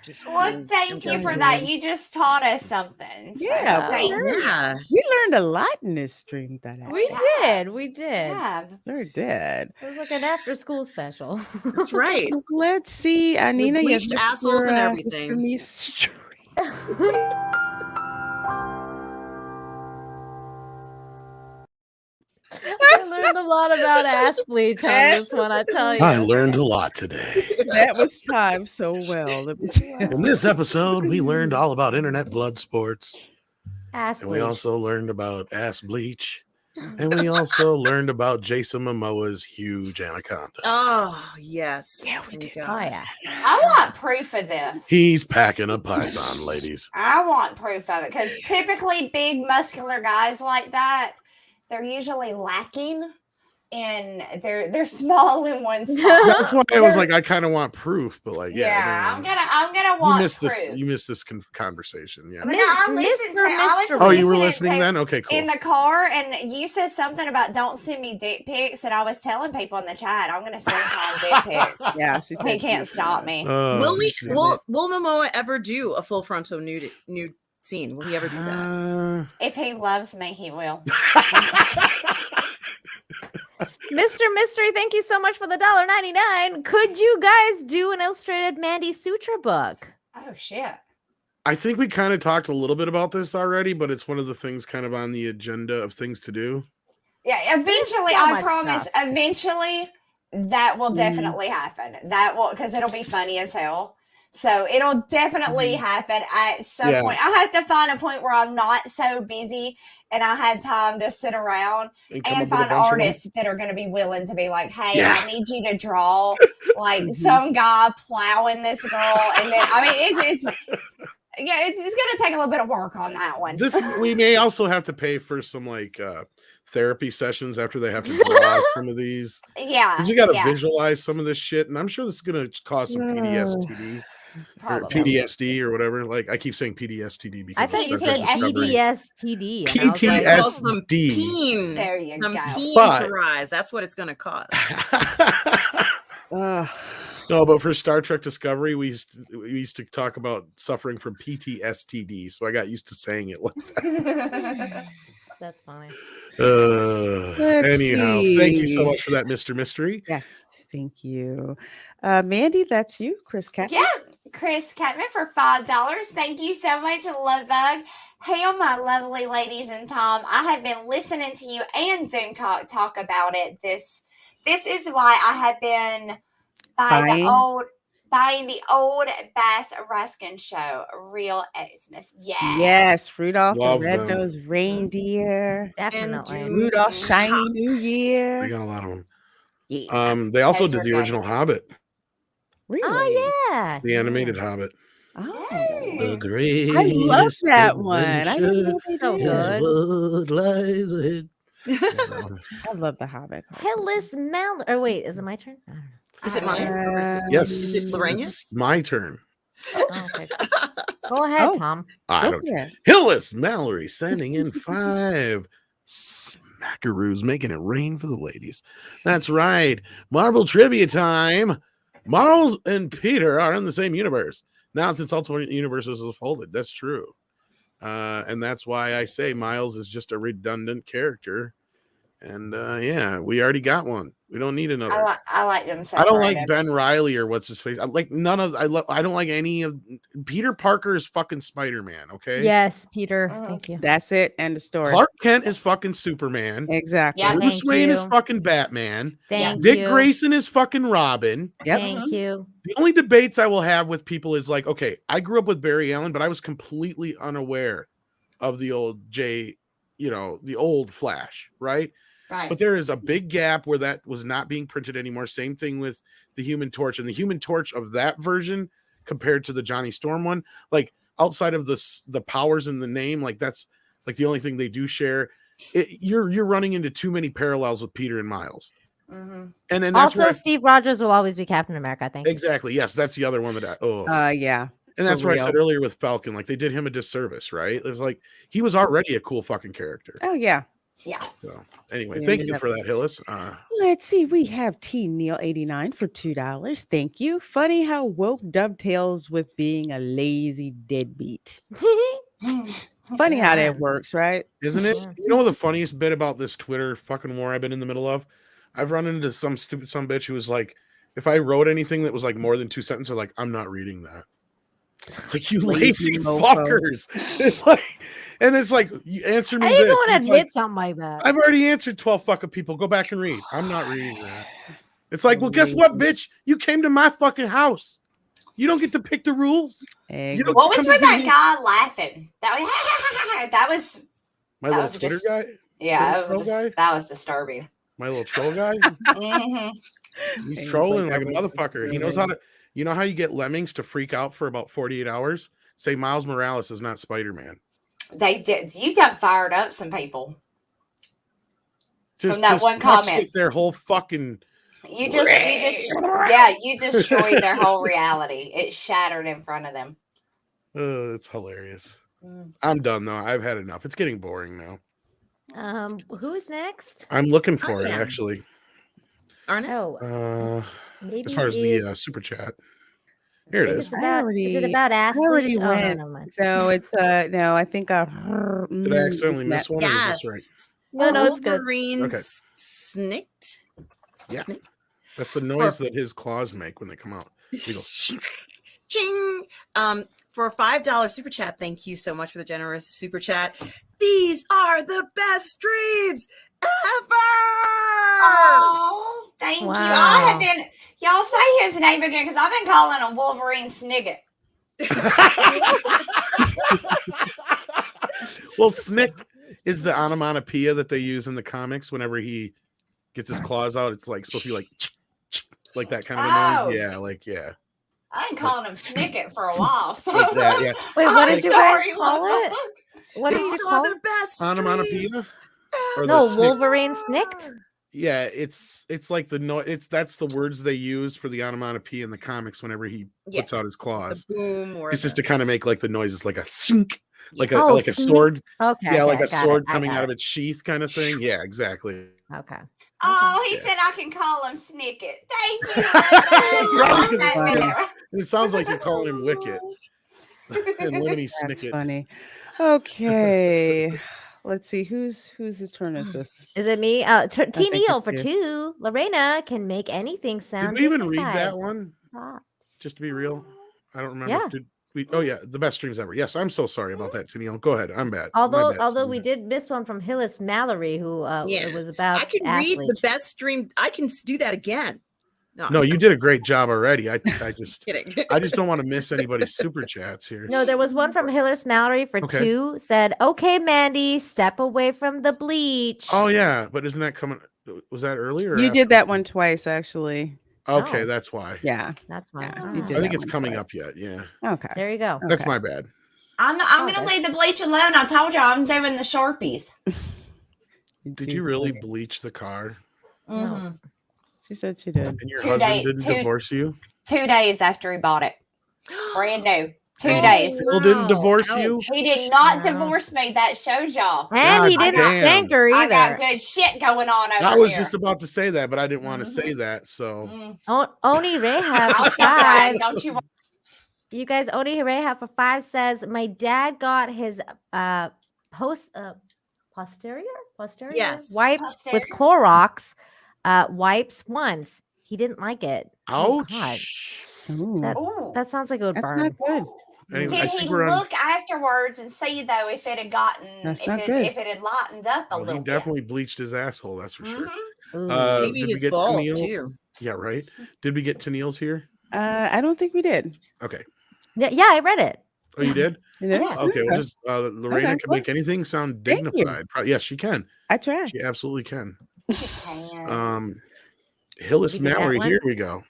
just. Well, didn't thank you for know. that. You just taught us something. So Yeah, thank you. Yeah. We learned a lot in this stream that We did. We did. Yeah. sure did. It was like an after-school special. That's right. Let's see, Nina, you have bleached assholes and Mr. everything. Mr. Me stream. I learned a lot about ass bleach on this one, I tell you. I learned a lot today. That was timed so well. Let me tell you. In this episode, we learned all about internet blood sports. Ass And we bleach. also learned about ass bleach. And we also learned about Jason Momoa's huge anaconda. Oh yes. Yeah, we Thank did. God. Oh yeah. I want proof of this. He's packing a python, ladies. I want proof of it because typically big muscular guys like that, they're usually lacking in they're small in one spot. That's why I was like, I kind of want proof, but like, yeah, I don't I'm gonna know. want you missed proof. this. You missed this conversation. Yeah. But no, I listened to. I was Oh, you were listening listening to- then? Okay, cool. in the car, and you said something about don't send me dick pics, and I was telling people in the chat I'm gonna send Tom dick pics. Yeah, she He can't stop me. Will we? shit. Will Momoa ever do a full frontal nude scene? Will he ever do that? If he loves me, he will. Mr. Mystery, thank you so much for the $1.99. Could you guys do an illustrated Mandy Sutra book? Oh shit. I think we kind of talked a little bit about this already, but it's one of the things kind of on the agenda of things to do. Yeah, eventually, so I much promise. stuff. Eventually, that will definitely happen. That will, because it'll be funny as hell. So it'll definitely happen at some point. I have to find a point where I'm not so busy and I have time to sit around and find artists that are going to be willing to be like, hey, I need you to draw like some guy plowing this girl. And then, I mean, it's going to take a little bit of work on that one. We may also have to pay for some like therapy sessions after they have to draw some of these. Yeah. Because you got to visualize some of this shit. And I'm sure this is going to cause some PTSD. Or PTSD or whatever. Like I keep saying PTSD because I thought you said PTSD. PTSD. There you go. To rise. That's what it's going to cost. No, but for Star Trek Discovery, we used to talk about suffering from PTSD. So I got used to saying it like that. That's funny. Anyhow, thank you so much for that, Mr. Mystery. Yes, thank you. Mandy, that's you, Chris Catman. Yeah, Chris Catman for $5. Thank you so much, Love Bug. Hey, my lovely ladies and Tom. I have been listening to you and Doomcock talk about it. This is why I have been buying the old Bass Ruskin show, Real Xmas. Yes, Rudolph Love the Red-Nosed Reindeer. Definitely. Rudolph Shiny New Year. We got a lot of them. Yeah. They also did the original Hobbit. Really? Oh, yeah. The animated Hobbit. Oh. The great. I love that one. I didn't know they So did. good. What lies ahead. I love the Hobbit. Hillis Mel. Or wait, is it my turn? I don't know. Is it mine? Yes. Is it Lorraine's? It's my turn. Oh, okay. Go ahead, Oh. Tom. I don't. Hillis Mallory sending in 5 smackaroos, making it rain for the ladies. That's right. Marvel trivia time. Miles and Peter are in the same universe. Now, since alternate universes are folded, that's true. And that's why I say Miles is just a redundant character. And yeah, we already got one. We don't need another. I like them. I don't like Ben Riley or what's his face. I like none of. I don't like any of. Peter Parker is fucking Spider-Man. Okay. Yes, Peter. Thank you. That's it. End of story. Clark Kent is fucking Superman. Exactly. Yeah, Bruce thank Wayne is you. fucking Batman. Thank Dick you. Grayson is fucking Robin. Yep. Thank you. The only debates I will have with people is like, okay, I grew up with Barry Allen, but I was completely unaware of the old the old Flash, right? Right. But there is a big gap where that was not being printed anymore. Same thing with the Human Torch, and the Human Torch of that version compared to the Johnny Storm one, like outside of the powers in the name, like that's like the only thing they do share. You're running into too many parallels with Peter and Miles. Mm-hmm. And then that's Also, Steve Rogers will always be Captain America, I think. exactly. Yes, that's the other one that Yeah. and that's for what I real. said earlier with Falcon. Like they did him a disservice, right? It was like he was already a cool fucking character. Oh, yeah. Yeah. So anyway, Yeah, thank we you have- for that, Hillis. Let's see. We have T Neil 89 for $2. Thank you. Funny how woke dovetails with being a lazy deadbeat. Funny how that works, right? Isn't it? Yeah. You know what the funniest bit about this Twitter fucking war I've been in the middle of? I've run into some stupid some bitch who was like, if I wrote anything that was like more than 2 sentences, like, I'm not reading that. It's like, you lazy mofo. fuckers. It's like, and it's like, you answer me I didn't this. want to And it's admit like, something like that. I've already answered 12 fucking people. Go back and read. I'm not reading that. It's like, well, guess what, bitch? You came to my fucking house. You don't get to pick the rules. You don't What was come with to that me. guy laughing? That was My that little was Twitter just- guy? yeah, Troll guy? that was disturbing. My little troll guy? Mhm. He's He's trolling like, like a that was motherfucker. He knows how to, you know how you get lemmings to freak out for about 48 hours? Say Miles Morales is not Spider-Man. They did. You done fired up some people. Just that one watch comment. their whole fucking You destroyed their whole reality. It shattered in front of them. it's hilarious. Mm. I'm done though. I've had enough. It's getting boring now. Who is next? I'm looking for it yeah. actually. Aren't it? Oh, maybe As far as the super chat. Here it is. Is it about ass I already bleach? Oh, no, went. never mind. So it's no, I think Did I accidentally miss one? Or is this right? No, it's good. Wolverine Okay. snicked. Yeah. Snick. That's the noise that his claws make when they come out. He goes, Ching. For a $5 super chat, thank you so much for the generous super chat. These are the best dreams ever. Oh, thank you. Wow. I have been. Y'all say his name again because I've been calling him Wolverine Snigget. Well, snicked is the onomatopoeia that they use in the comics whenever he gets his claws out. It's like supposed to be like that kind of a noise. Yeah, yeah. I ain't calling him Snicket for a while. So Like that, yeah. Wait, what I'm did you guys sorry, call look. it? What did These you are call the it? best Onomatopoeia? streams Or the No, snick- Wolverine snicked. Yeah, it's like the noise. That's the words they use for the onomatopoeia in the comics whenever he Yeah. puts out his The claws. boom or It's just the, to kind of make like the noises like a sink, like a Oh, like a snick. sword. Okay. Yeah, okay, like I a got sword it, I coming got out it. of its sheath kind of thing. Yeah, exactly. Okay. Oh, he Yeah. said I can call him Snicket. Thank you. It's probably because Funny. it sounds like you're calling him Wicket. And Lemony That's Snicket. funny. Okay. Let's see whose turn is this? Is it me? T think Neil it's for you. 2. Lorena can make anything Did sound we even read dignified. that one? Props. Just to be real, I don't remember. Yeah. Did we? Oh yeah, the best streams ever. Yes, I'm so sorry about that, Tennille. Go ahead. I'm bad. My Although bad, we Tennille. did miss one from Hillis Mallory, who Yeah. it was about I can read the athletes. best stream. I can do that again. No, you did a great job already. I just Kidding. I just don't want to miss anybody's super chats here. No, there was one from Hillis Mallory for Okay. 2. Said, "Okay, Mandy, step away from the bleach." Oh yeah, but isn't that coming? Was that earlier? Or You after? did that one twice, actually. Okay, Oh. that's why. Yeah. That's fine. Yeah, All you right. did I think that it's one coming twice. up yet. Yeah, Okay. There you go. that's Okay. my bad. I'm Oh, gonna that's- leave the bleach alone. I told you I'm doing the Sharpies. Did you really bleach the car? Mhm. She said she did. And your 2 husband days- didn't 2 divorce you? 2 days after he bought it, brand new. 2 And days. He still didn't divorce Ouch. you? He did not No. divorce me. That shows y'all. And he God didn't damn. spank her I got either. good shit going on over I was here. just about to say that, but I didn't want to Mhm. say that. So Oni Rahab I'll for stop 5. lying. Don't you worry. You guys, Oni Rahab for 5 says, "My dad got his posterior Yes. wiped Posterior? with Clorox wipes once. He didn't like it. Oh, God. ouch. Ooh, That, Ooh. that sounds like it would that's burn. not good. Anyway, I Did think he we're on. look afterwards and see though if it had gotten That's if not it, good. if it had lightened up a Well, he little definitely bleached his asshole. That's for bit? sure. Mhm. Ooh. Maybe Did we his get balls Tennille? too. Yeah, right. Did we get Tennille's here? I don't think we did. Okay. Yeah, I read it. Oh, you did? You did? Yeah. Okay. Well, just Lorena Okay, can cool. make anything sound Thank you. dignified. Yes, she can. I tried. She absolutely can. You can. Hillis Did we get that Mallory. one? Here we go.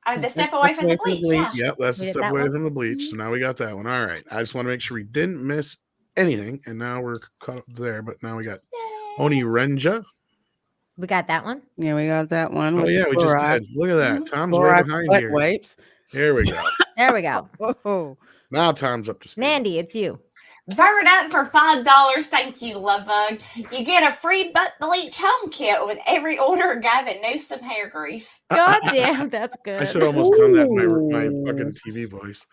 Oh, the That's step away from the bleach. Yeah. Yep, that's We the did step that away one? from the bleach. So now we got that one. All right. I just want to make sure we didn't miss anything, and now we're caught up there. But now we got Oni Renja. We got that one. Yeah, we got that one. Oh with yeah, the we just Clorox. did. Look at that. Tom's way Clorox behind butt here. wipes. There we go. There we go. Whoa. Now Tom's up to speed. Mandy, it's you. Bird up for $5. Thank you, love bug. You get a free butt bleach home kit with every order of guy that knows some hair grease. God damn, that's good. I should almost done that in my Ooh. fucking TV voice.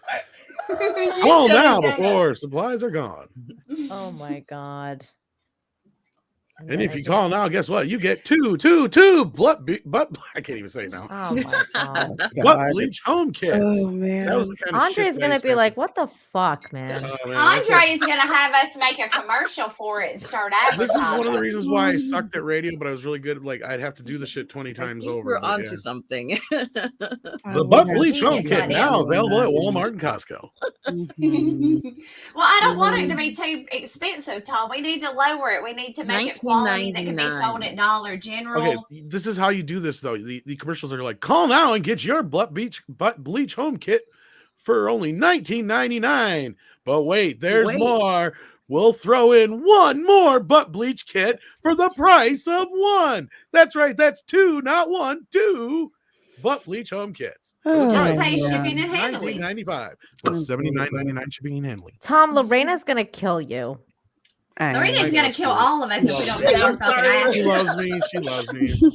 You Call should've now done before supplies are gone. Oh my God. And if you call now, guess what? You get two butt. I can't even say it now. Oh my God. Butt God. bleach home kits. Oh man. That was the kind of shit Andre's that I gonna used to be have like, to- "What the fuck, man?" Oh, man, that's like- Andre's gonna have us make a commercial for it and start This is advertising. one of the reasons why I sucked at radio, but I was really good. Like I'd have to do the shit 20 I times think over. we're but onto yeah. something. The butt bleach home Genius kit idea. now available at Walmart and Costco. Mhm. Well, I don't want it to be too expensive, Tom. We need to lower it. We need to make it quality that can be sold at Dollar General. Okay, this is how you do this though. The commercials are like, call now and get your butt bleach home kit for only $19.99. But wait, there's more. We'll throw in one more butt bleach kit for the price of one. That's right. That's two, not one, two butt bleach home kits. Oh, Just right. pay yeah. shipping and handling. $19.95 plus $79.99 shipping and handling. Tom, Lorena's gonna kill you. I Lorena's know. gonna kill all of us if we don't get our fucking She asses. loves me. She loves me.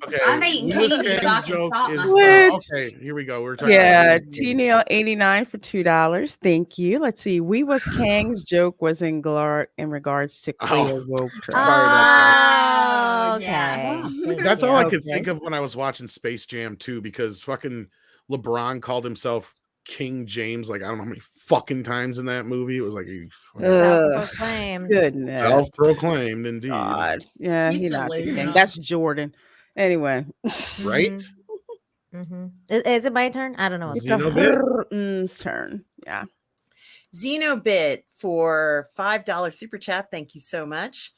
Okay. I'm eating Lewis candy so Kang's I can joke stop is, myself. okay, here we go. We're talking Yeah, about T Neil 89 for $2. Thank you. Let's see. We was Kang's joke was in regards to Cleopatra. Sorry about Oh, okay. yeah. Thank That's you. all I could Okay. think of when I was watching Space Jam 2, because fucking LeBron called himself King James like I don't know how many fucking times in that movie. It was like Self-proclaimed. Goodness. self-proclaimed indeed. God. Yeah, You he not the king. delusional. That's Jordan. Anyway. Right? Mhm. Is it my turn? I don't know. Is It's it a Xeno bit? Herm's turn. Yeah. Xenobit for $5 super chat. Thank you so much.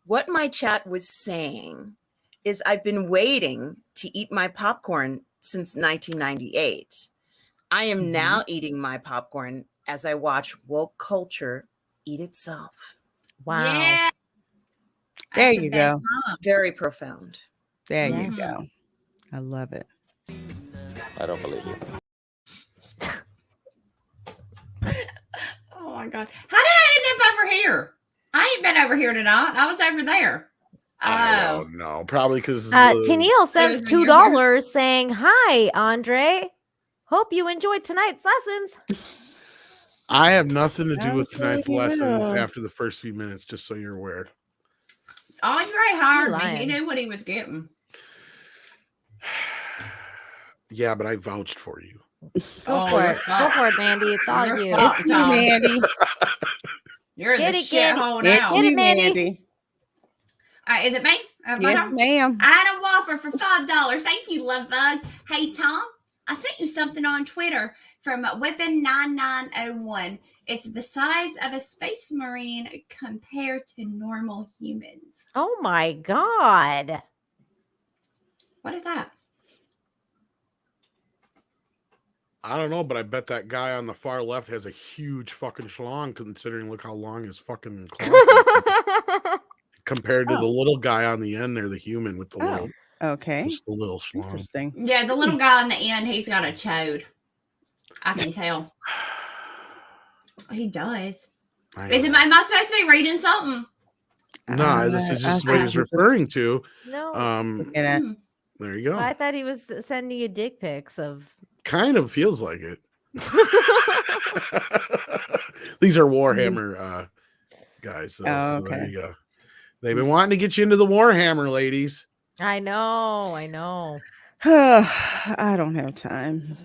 What my chat was saying is I've been waiting to eat my popcorn since 1998. I am now eating my popcorn as I watch woke culture eat itself. Wow. Yeah. There That's the you best go. mom. Very profound. There Yeah. you go. I love it. I don't believe you. Oh my God. How did I end up over here? I ain't been over here tonight. I was over there. I Oh. don't know. Probably because Tennille sends was when you're $2 saying, "Hi, Andre. Hope you enjoyed tonight's lessons." I have nothing to do with Okay, tonight's lessons well. after the first few minutes, just so you're aware. Andre hired me. He lying. knew what he was getting. Yeah, but I vouched for you. Go for it. Go for it, Mandy. It's all You're you. fucked, It's you, Tom. Mandy. You're in Get the it, get it. shithole It's now. Get you, it, Mandy. Mandy. All right, is it me? Yes, ma'am. Adam Walker for $5. Thank you, love bug. Hey, Tom, I sent you something on Twitter from Weapon9901. It's the size of a space marine compared to normal humans. Oh my God. What is that? I don't know, but I bet that guy on the far left has a huge fucking schlong, considering look how long his fucking claw is compared to the little guy on the end there, the human with the little, Okay. just the little schlong. Interesting. Yeah, the little guy on the end, he's got a chode. I can tell. He does. Is it? Am I supposed to be reading something? No, this is just what he was I think referring to. No. Looking at There you go. I thought he was sending you dick pics of. Kind of feels like it. These are Warhammer guys. So, Oh, so there okay. you go. They've been wanting to get you into the Warhammer, ladies. I know. I know. I don't have time.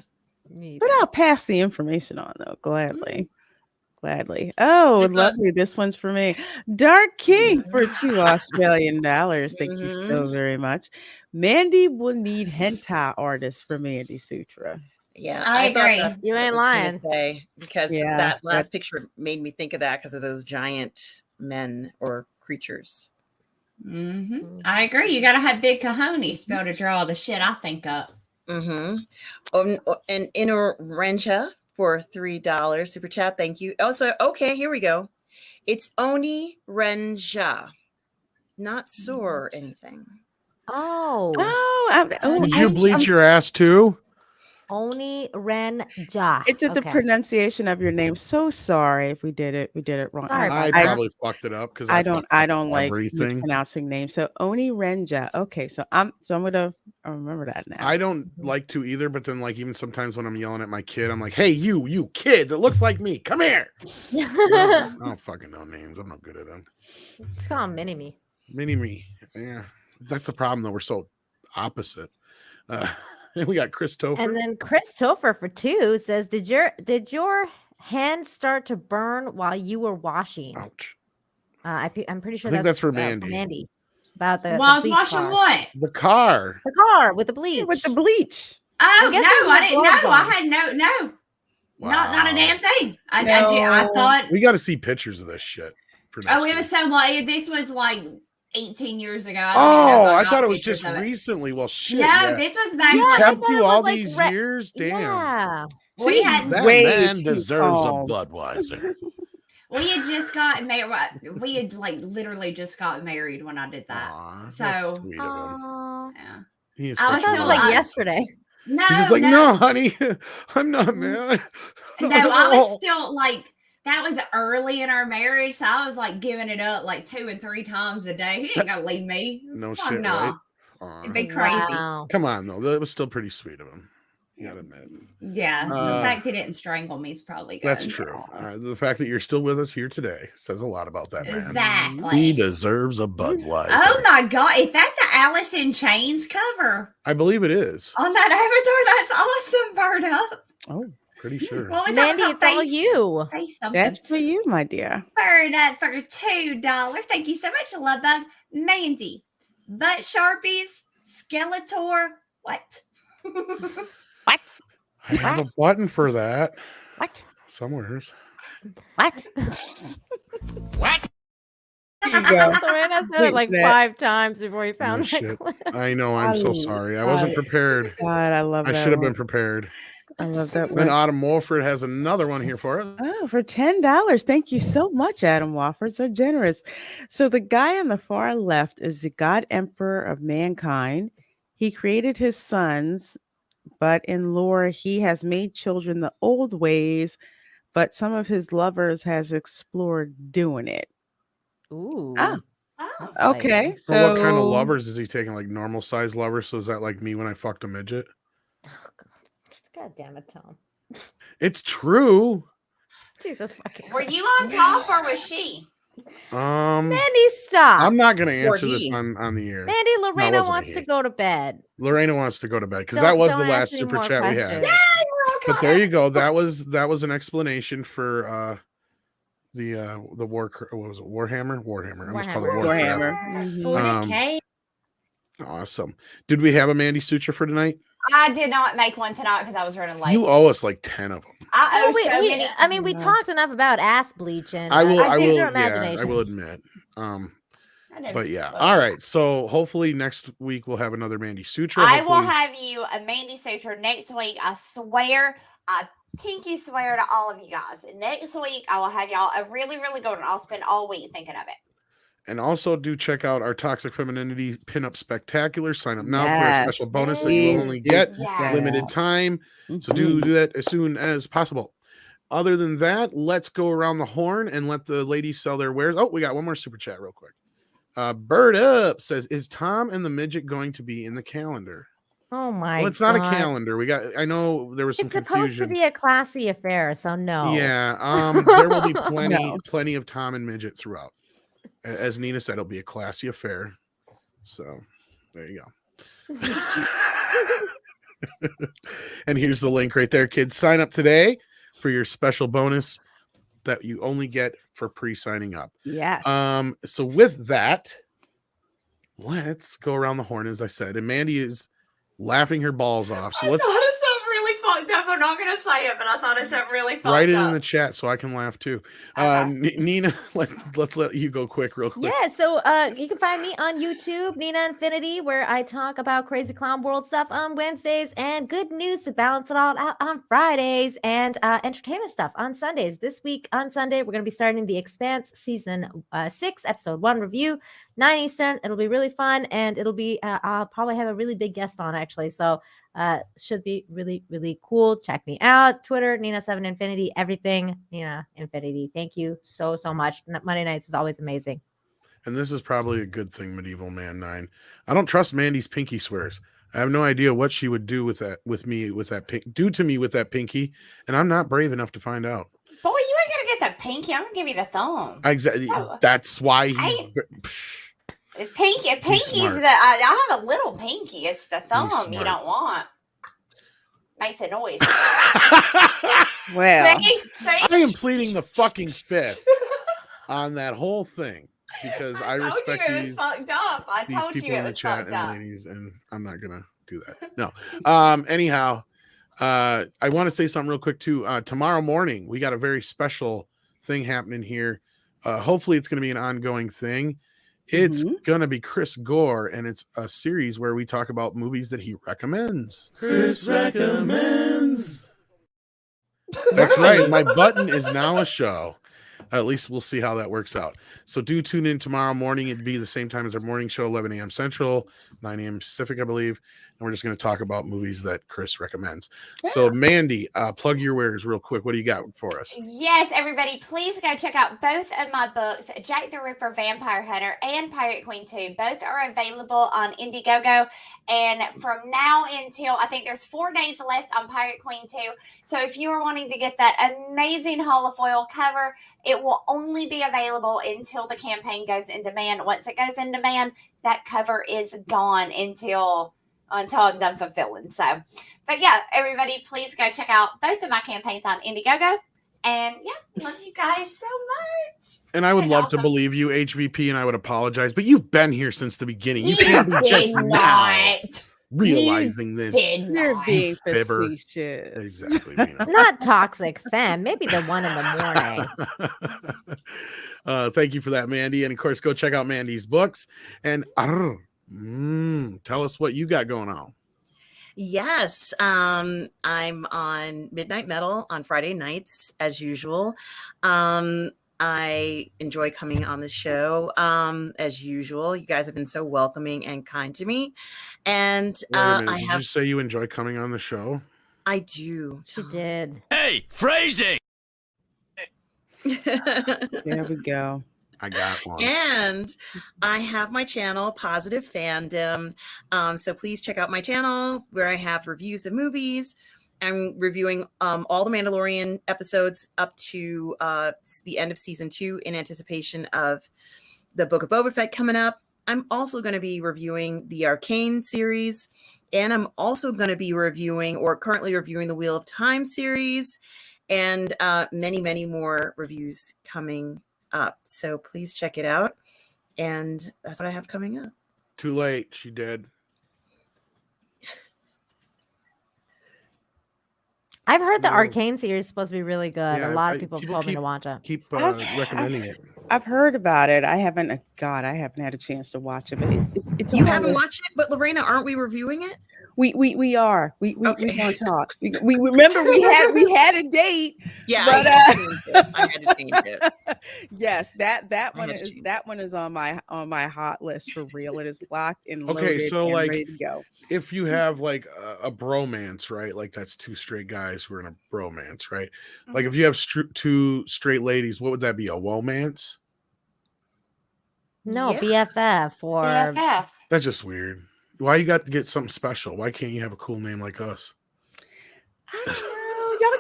Me But either. I'll pass the information on though, gladly. Gladly. Oh, Good luck. lovely. This one's for me. Dark King for $2 Australian. Thank you so very much. Mandy will need hentai artists for Mandy Sutra. Yeah, I thought agree. that's You what I ain't was gonna lying. Say, because Yeah, that last picture made me think of that because of those giant men or creatures. Mm-hmm. I agree. You got to have big cojones to be able to draw the shit I think up. Mm-hmm. And Inner Renja for $3 super chat. Thank you. Also, okay, here we go. It's Oni Renja, not sore or anything. Oh. Did you bleach your ass too? Oni Ren Ja. It's at the Okay. pronunciation of your name. So sorry if we did it wrong. Sorry I about that. probably fucked it up because I don't like everything. mispronouncing names. So Oni Renja. Okay, so I'm gonna remember that now. I don't like to either, but then like even sometimes when I'm yelling at my kid, I'm like, "Hey, you kid that looks like me, come here." I don't fucking know names. I'm not good at them. Just call him Mini Me. Mini me, yeah. That's the problem though. We're so opposite. And we got Chris Topher. And then Chris Topher for $2 says, "Did your hand start to burn while you were washing?" Ouch. I'm pretty sure I think that's for Mandy. Mandy. About the Well, I was bleach washing car. what? The car. The car with the bleach. With the bleach. Oh, no, guess it was I didn't gloves know. on. I had no. Not a Wow. damn thing. I No. thought, We got to see pictures of this shit. for next oh, it week. was so like, this was like 18 years ago. I don't even know Oh, if I got thought it was pictures just of it. recently. Well, shit. No, yeah. this was back He Yeah, when I kept thought it you was all like these re- years. Damn. Yeah. we had That Way man too deserves calm. a Budweiser. we had just got married. We had like literally just got married when I did that. Aw, that's So- sweet of him. Aw. Yeah. He is I I was such a thought it still was like love. yesterday. No, He's just like, no, honey, I'm not mad. No, I was still like, that was early in our marriage. So I was like giving it up like 2 and 3 times a day. He ain't gonna leave me. No Fuck shit, no. right? Aw. It'd be crazy. Wow. Come on, though. That was still pretty sweet of him. You gotta admit. Yeah. The Uh, fact he didn't strangle me is probably good. That's true. The fact that you're still with us here today says a lot about that man. Exactly. He deserves a Budweiser. Oh my God. Is that the Alice in Chains cover I believe it is. on that avatar? That's awesome, Berta. Oh, Pretty sure. What was Mandy, that it's all you. Face something. that's for you, my dear. Bird that for $2. Thank you so much, Love Bug. Mandy, butt sharpies, Skeletor. What? What? I have a button for that What? somewhere. What? What? There you go. Lorena said Wait it like for that. 5 times before he Oh, found that shit. clip. I know. I'm so sorry. I wasn't prepared. God, I love I that should have one. been prepared. I love that Then one. Autumn Wolford has another one here for us. Oh, for $10. Thank you so much, Adam Wofford. So generous. So the guy on the far left is the God Emperor of mankind. He created his sons, but in lore, he has made children the old ways, but some of his lovers has explored doing it. Ooh. Ah, That's okay. spicy. Well, what kind of So lovers is he taking? Like normal size lovers? So is that like me when I fucked a midget? God damn it, Tom. It's true. Jesus fucking Were Christ. you on top or was she? Mandy, stop. I'm not going to Or answer this he. on the air. Mandy, Lorena wasn't wants he. to go to bed. Lorena wants to go to bed because Don't- that was the don't ask last any super more chat we had. questions. But there you go. That was an explanation for the war. What was it? Warhammer. I almost called it Warhammer. Warcraft. Mhm. 40K. Awesome. Did we have a Mandy Suture for tonight? I did not make one tonight because I was running late. You owe us like 10 of them. I owe so we, many. I mean, we talked enough about ass bleaching. I will. I use will. your Yeah, imagination. I will admit. I know. But yeah. All right. So hopefully next week we'll have another Mandy Suture. I will Hopefully- have you a Mandy Suture next week. I swear. I pinky swear to all of you guys. Next week, I will have y'all a really, really good one. I'll spend all week thinking of it. And also do check out our Toxic Femininity Pinup Spectacular. Sign up now for a Yes. special bonus that you will only get Yes. limited time. So do that as soon as possible. Other than that, let's go around the horn and let the ladies sell their wares. Oh, we got one more super chat real quick. Bird Up says, is Tom and the midget going to be in the calendar? Oh my Well, it's not a God. calendar. I know there was some It's supposed confusion. to be a classy affair, so no. Yeah. There will be No. plenty of Tom and midget throughout. As Nina said, it'll be a classy affair. So there you go. And here's the link right there, kids. Sign up today for your special bonus that you only get for pre-signing up. Yes. So with that, let's go around the horn, as I said. And Mandy is laughing her balls off. So let's I thought of something really fucked up. I'm not going to say it, but I thought of something really fucked up. write it in the chat so I can laugh too. Nina, let's let you go real quick. Yeah, so you can find me on YouTube, Nina Infinity, where I talk about crazy clown world stuff on Wednesdays and good news to balance it all out on Fridays and entertainment stuff on Sundays. This week on Sunday, we're going to be starting The Expanse season 6, episode 1 review, 9 Eastern. It'll be really fun, and it'll be I'll probably have a really big guest on actually. So should be really, really cool. Check me out. Twitter, Nina7Infinity, everything, Nina Infinity. Thank you so much. Monday nights is always amazing. And this is probably a good thing, Medieval Man 9. I don't trust Mandy's pinky swears. I have no idea what she would do with that, do to me with that pinky, and I'm not brave enough to find out. Boy, you ain't going to get the pinky. I'm going to give you the thumb. Exactly. Oh. That's why he's. Pinky's smart. I have a little pinky. It's the thumb you smart. don't want. Makes a noise. Well, See? I am pleading the fucking fifth on that whole thing because I told respect you it was these fucked up. I these told people you it in the was chat fucked and up. ladies, and I'm not gonna do that. No. Anyhow, I want to say something real quick too. Tomorrow morning we got a very special thing happening here. Hopefully it's gonna be an ongoing thing. It's gonna be Chris Gore, and it's a series where we talk about movies that he recommends. Chris recommends. That's right. My button is now a show. At least we'll see how that works out. So do tune in tomorrow morning. It'd be the same time as our morning show, 11 a.m. Central, 9 a.m. Pacific, I believe. And we're just going to talk about movies that Chris recommends. Yeah. So Mandy, plug your wares real quick. What do you got for us? Yes, everybody, please go check out both of my books, Jack the Ripper, Vampire Hunter, and Pirate Queen 2. Both are available on Indiegogo. And from now until, I think there's 4 days left on Pirate Queen 2. So if you are wanting to get that amazing holofoil cover, it will only be available until the campaign goes in demand. Once it goes in demand, that cover is gone until I'm done fulfilling. So, but yeah, everybody, please go check out both of my campaigns on Indiegogo. And yeah, love you guys so much. And I would love to believe you, HVP, and I would apologize, but you've been here since the beginning. You can't be just now. realizing this. Did You're not. being fibber. facetious. Exactly, Nina. Not toxic femme. Maybe the one in the morning. Thank you for that, Mandy. And of course, go check out Mandy's books. And tell us what you got going on. Yes, I'm on Midnight Metal on Friday nights as usual. I enjoy coming on the show as usual. You guys have been so welcoming and kind to me. And Wait a minute, did you say you enjoy coming on the show? I do. She did. Hey, phrasing. There we go. I got one. And I have my channel, Positive Fandom. So please check out my channel where I have reviews of movies. I'm reviewing all the Mandalorian episodes up to the end of season 2 in anticipation of the Book of Boba Fett coming up. I'm also going to be reviewing the Arcane series. And I'm also going to be currently reviewing the Wheel of Time series. And many, many more reviews coming up. So please check it out. And that's what I have coming up. Too late. She did. I've heard the Arcane series is supposed to be really good. Yeah, a lot of people have told me to watch it. Keep recommending it. I've heard about it. I haven't had a chance to watch it. But it's You haven't watched it, but Lorena, aren't we reviewing it? We are. We Okay. want to talk. We remember we had a date. Yeah, But, I had to change it. Yes, that I one had to is change that one is on my hot list for real. It is locked and loaded Okay, so and like ready to go. if you have like a bromance, right? Like that's two straight guys who are in a bromance, right? Like if you have two straight ladies, what would that be? A womance? No, Yeah. BFF or BFF. That's just weird. Why you got to get something special? Why can't you have a cool name like us? I don't know. Y'all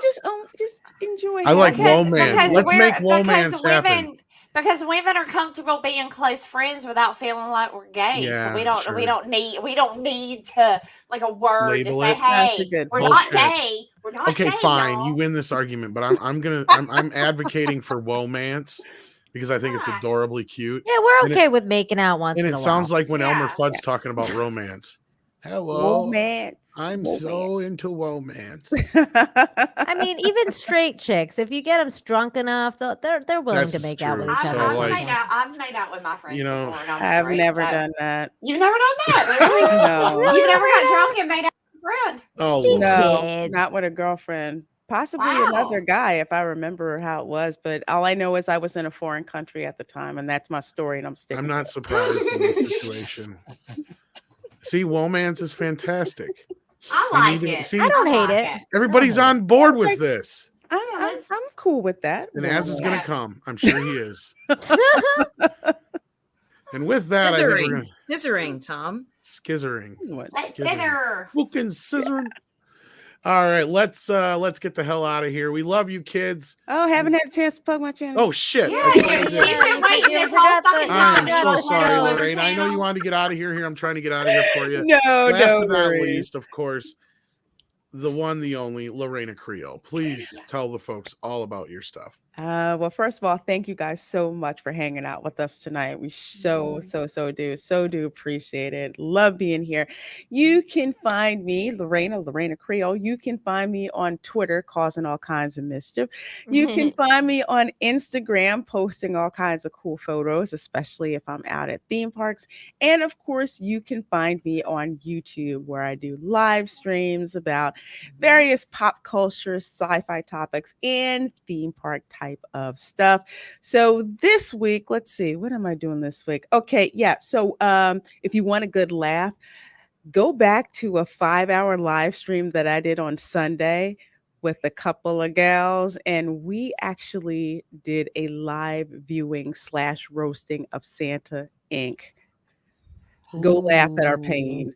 just enjoy. I like having- womance. Let's make womance happen. Because women are comfortable being close friends without feeling like we're gay. Yeah, so we don't sure. we don't need to like a word Label to say, it. That's hey, a good we're point. not Bullshit. gay. We're not Okay, gay. fine. y'all. You win this argument, but I'm advocating for womance because I think it's Why? adorably cute. yeah, we're And it- okay with making out once And in it a sounds while. like when Elmer Yeah. Fudd's talking about romance. Hello. Romance. I'm so into romance. I mean, even straight chicks, if you get them drunk enough, they're willing This to is make out with true. each So, other. I've, at some like, point. I've made out with my friends you know, before. And I'm I've straight, never so- done that. You've never done that, really? No. Really, You've never got Lorena? drunk and made out with a friend? Oh, She Lord. No, did. not with a girlfriend. Possibly Wow. another guy, if I remember how it was. But all I know is I was in a foreign country at the time, and that's my story, and I'm sticking. I'm with not it. surprised in this situation. See, womance is fantastic. I You like need to- it. see, I don't hate like it. Everybody's on board with this. I'm cool with that. And Az is going Yeah. to come. I'm sure he is. And with that, I think we're going Scissoring, Tom. skizzering. What? Let's Scissoring. dither. Fucking scissoring. All right, let's get the hell out of here. We love you, kids. Oh, haven't had a chance to plug my channel. Oh shit! Yeah, I totally yeah, did. she's been waiting You this forgot whole fucking the- time. I'm You so forgot to sorry, show. plug her Lorraine. I know you channel. wanted to get out of here. I'm trying to get out of here for you. No, Last no but not worries. least, of course, the one, the only Lorena Creole. Please tell the folks all about your stuff. Well, first of all, thank you guys so much for hanging out with us tonight. We so do appreciate it. Love being here. You can find me, Lorena Creole. You can find me on Twitter, causing all kinds of mischief. You can find me on Instagram, posting all kinds of cool photos, especially if I'm out at theme parks. And of course, you can find me on YouTube, where I do live streams about various pop culture, sci-fi topics, and theme park type of stuff. So this week, let's see, what am I doing this week? Okay, yeah. So if you want a good laugh, go back to a 5-hour live stream that I did on Sunday with a couple of gals, and we actually did a live viewing / roasting of Santa Inc. Go laugh at our pain.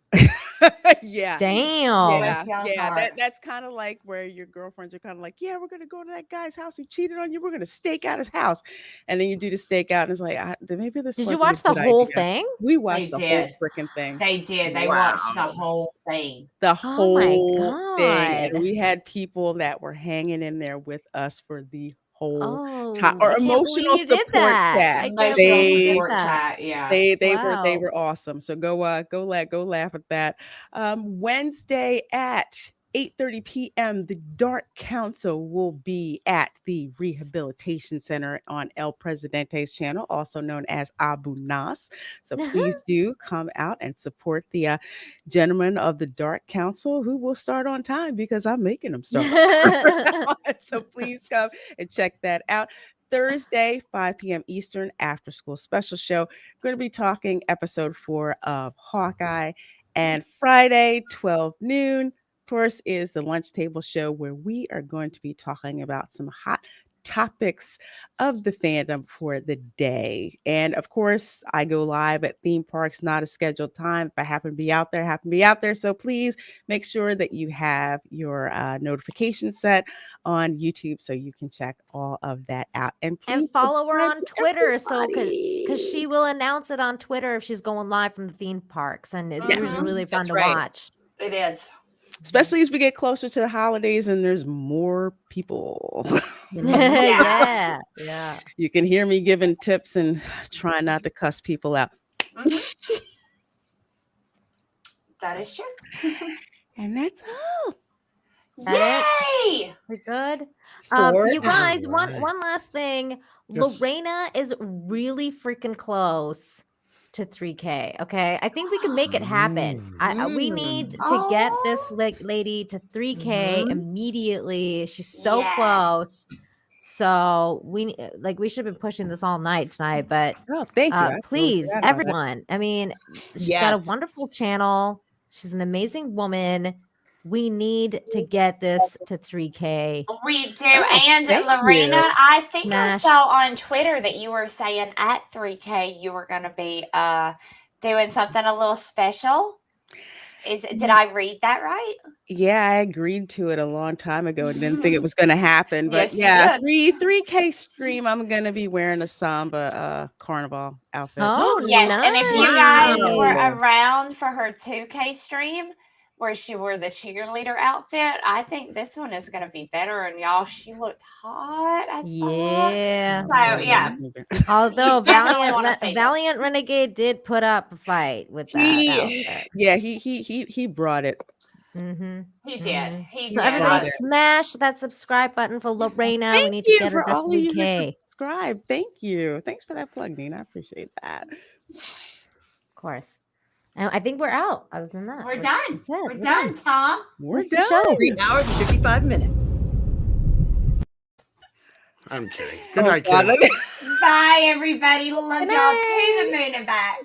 Yeah. Damn. Yeah, sounds yeah. hard. That's kind of like where your girlfriends are kind of like, yeah, we're gonna go to that guy's house who cheated on you. We're gonna stake out his house, and then you do the stake out, and it's like, maybe this. Did you wasn't a watch the good whole idea. thing? We watched the They whole did. freaking thing. They did. They Wow. watched the whole thing. The Oh my whole thing, and God. we had people that were hanging in there with us for the whole Oh, or I can't believe emotional you did support that. chat. I can't Emotional believe you did support that. chat. Yeah. They Wow. were awesome. So go laugh at that. Wednesday at 8:30 p.m. the Dark Council will be at the Rehabilitation Center on El Presidente's channel, also known as Abu Nas. So please do come out and support the gentlemen of the Dark Council, who will start on time because I'm making them start. So please come and check that out. Thursday, 5 p.m. Eastern, after school special show. Going to be talking episode 4 of Hawkeye. And Friday, 12 noon, of course, is the lunch table show where we are going to be talking about some hot topics of the fandom for the day. And of course, I go live at theme parks, not a scheduled time. If I happen to be out there. So please make sure that you have your notifications set on YouTube so you can check all of that out. And please follow her subscribe on to Twitter, so because everybody. she will announce it on Twitter if she's going live from the theme parks, and it's Yes. usually really fun That's to right. watch. It is. Especially as we get closer to the holidays and there's more people. Yeah. Yeah. You can hear me giving tips and trying not to cuss people out. That is true. And that's all. That Yay! We're good. 4 You guys, hours. one last thing. Yes. Lorena is really freaking close to 3K. Okay, I think we can make it happen. We need to get this lady to 3K immediately. She's so Yeah. close. So we should have been pushing this all night tonight, but Oh, thank you. I totally please, forgot about that. everyone. I mean, she's got a Yes. wonderful channel. She's an amazing woman. We need to get this to 3K. We do. Oh, And thank Lorena, you. I think Smash. I saw on Twitter that you were saying at 3K you were going to be doing something a little special. Did I read that right? Yeah, I agreed to it a long time ago and didn't think it was going to happen. But Yes, you did. 3K stream, I'm going to be wearing a Samba carnival outfit. Oh, Yes, and if you guys nice. were around for her 2K stream where she wore the cheerleader outfit, I think this one is going to be better. And y'all, she looked hot as Yeah. fuck. So, yeah. Although You definitely wanna see this. Valiant Renegade did put up a fight with that outfit. Yeah, he brought it. Mm-hmm. He did. He So did. everybody smash that subscribe button for Lorena. Thank We need to you get her for to all of you 3K. who subscribe. Thank you. Thanks for that plug, Nina. I appreciate that. Of course. And I think we're out. Other than that, We're done. that's it. We're done, Tom. We're That's the done. show. 3 hours and 55 minutes. I'm kidding. Good night, God, kids. Bye, everybody. Love Good y'all night. to the moon and back.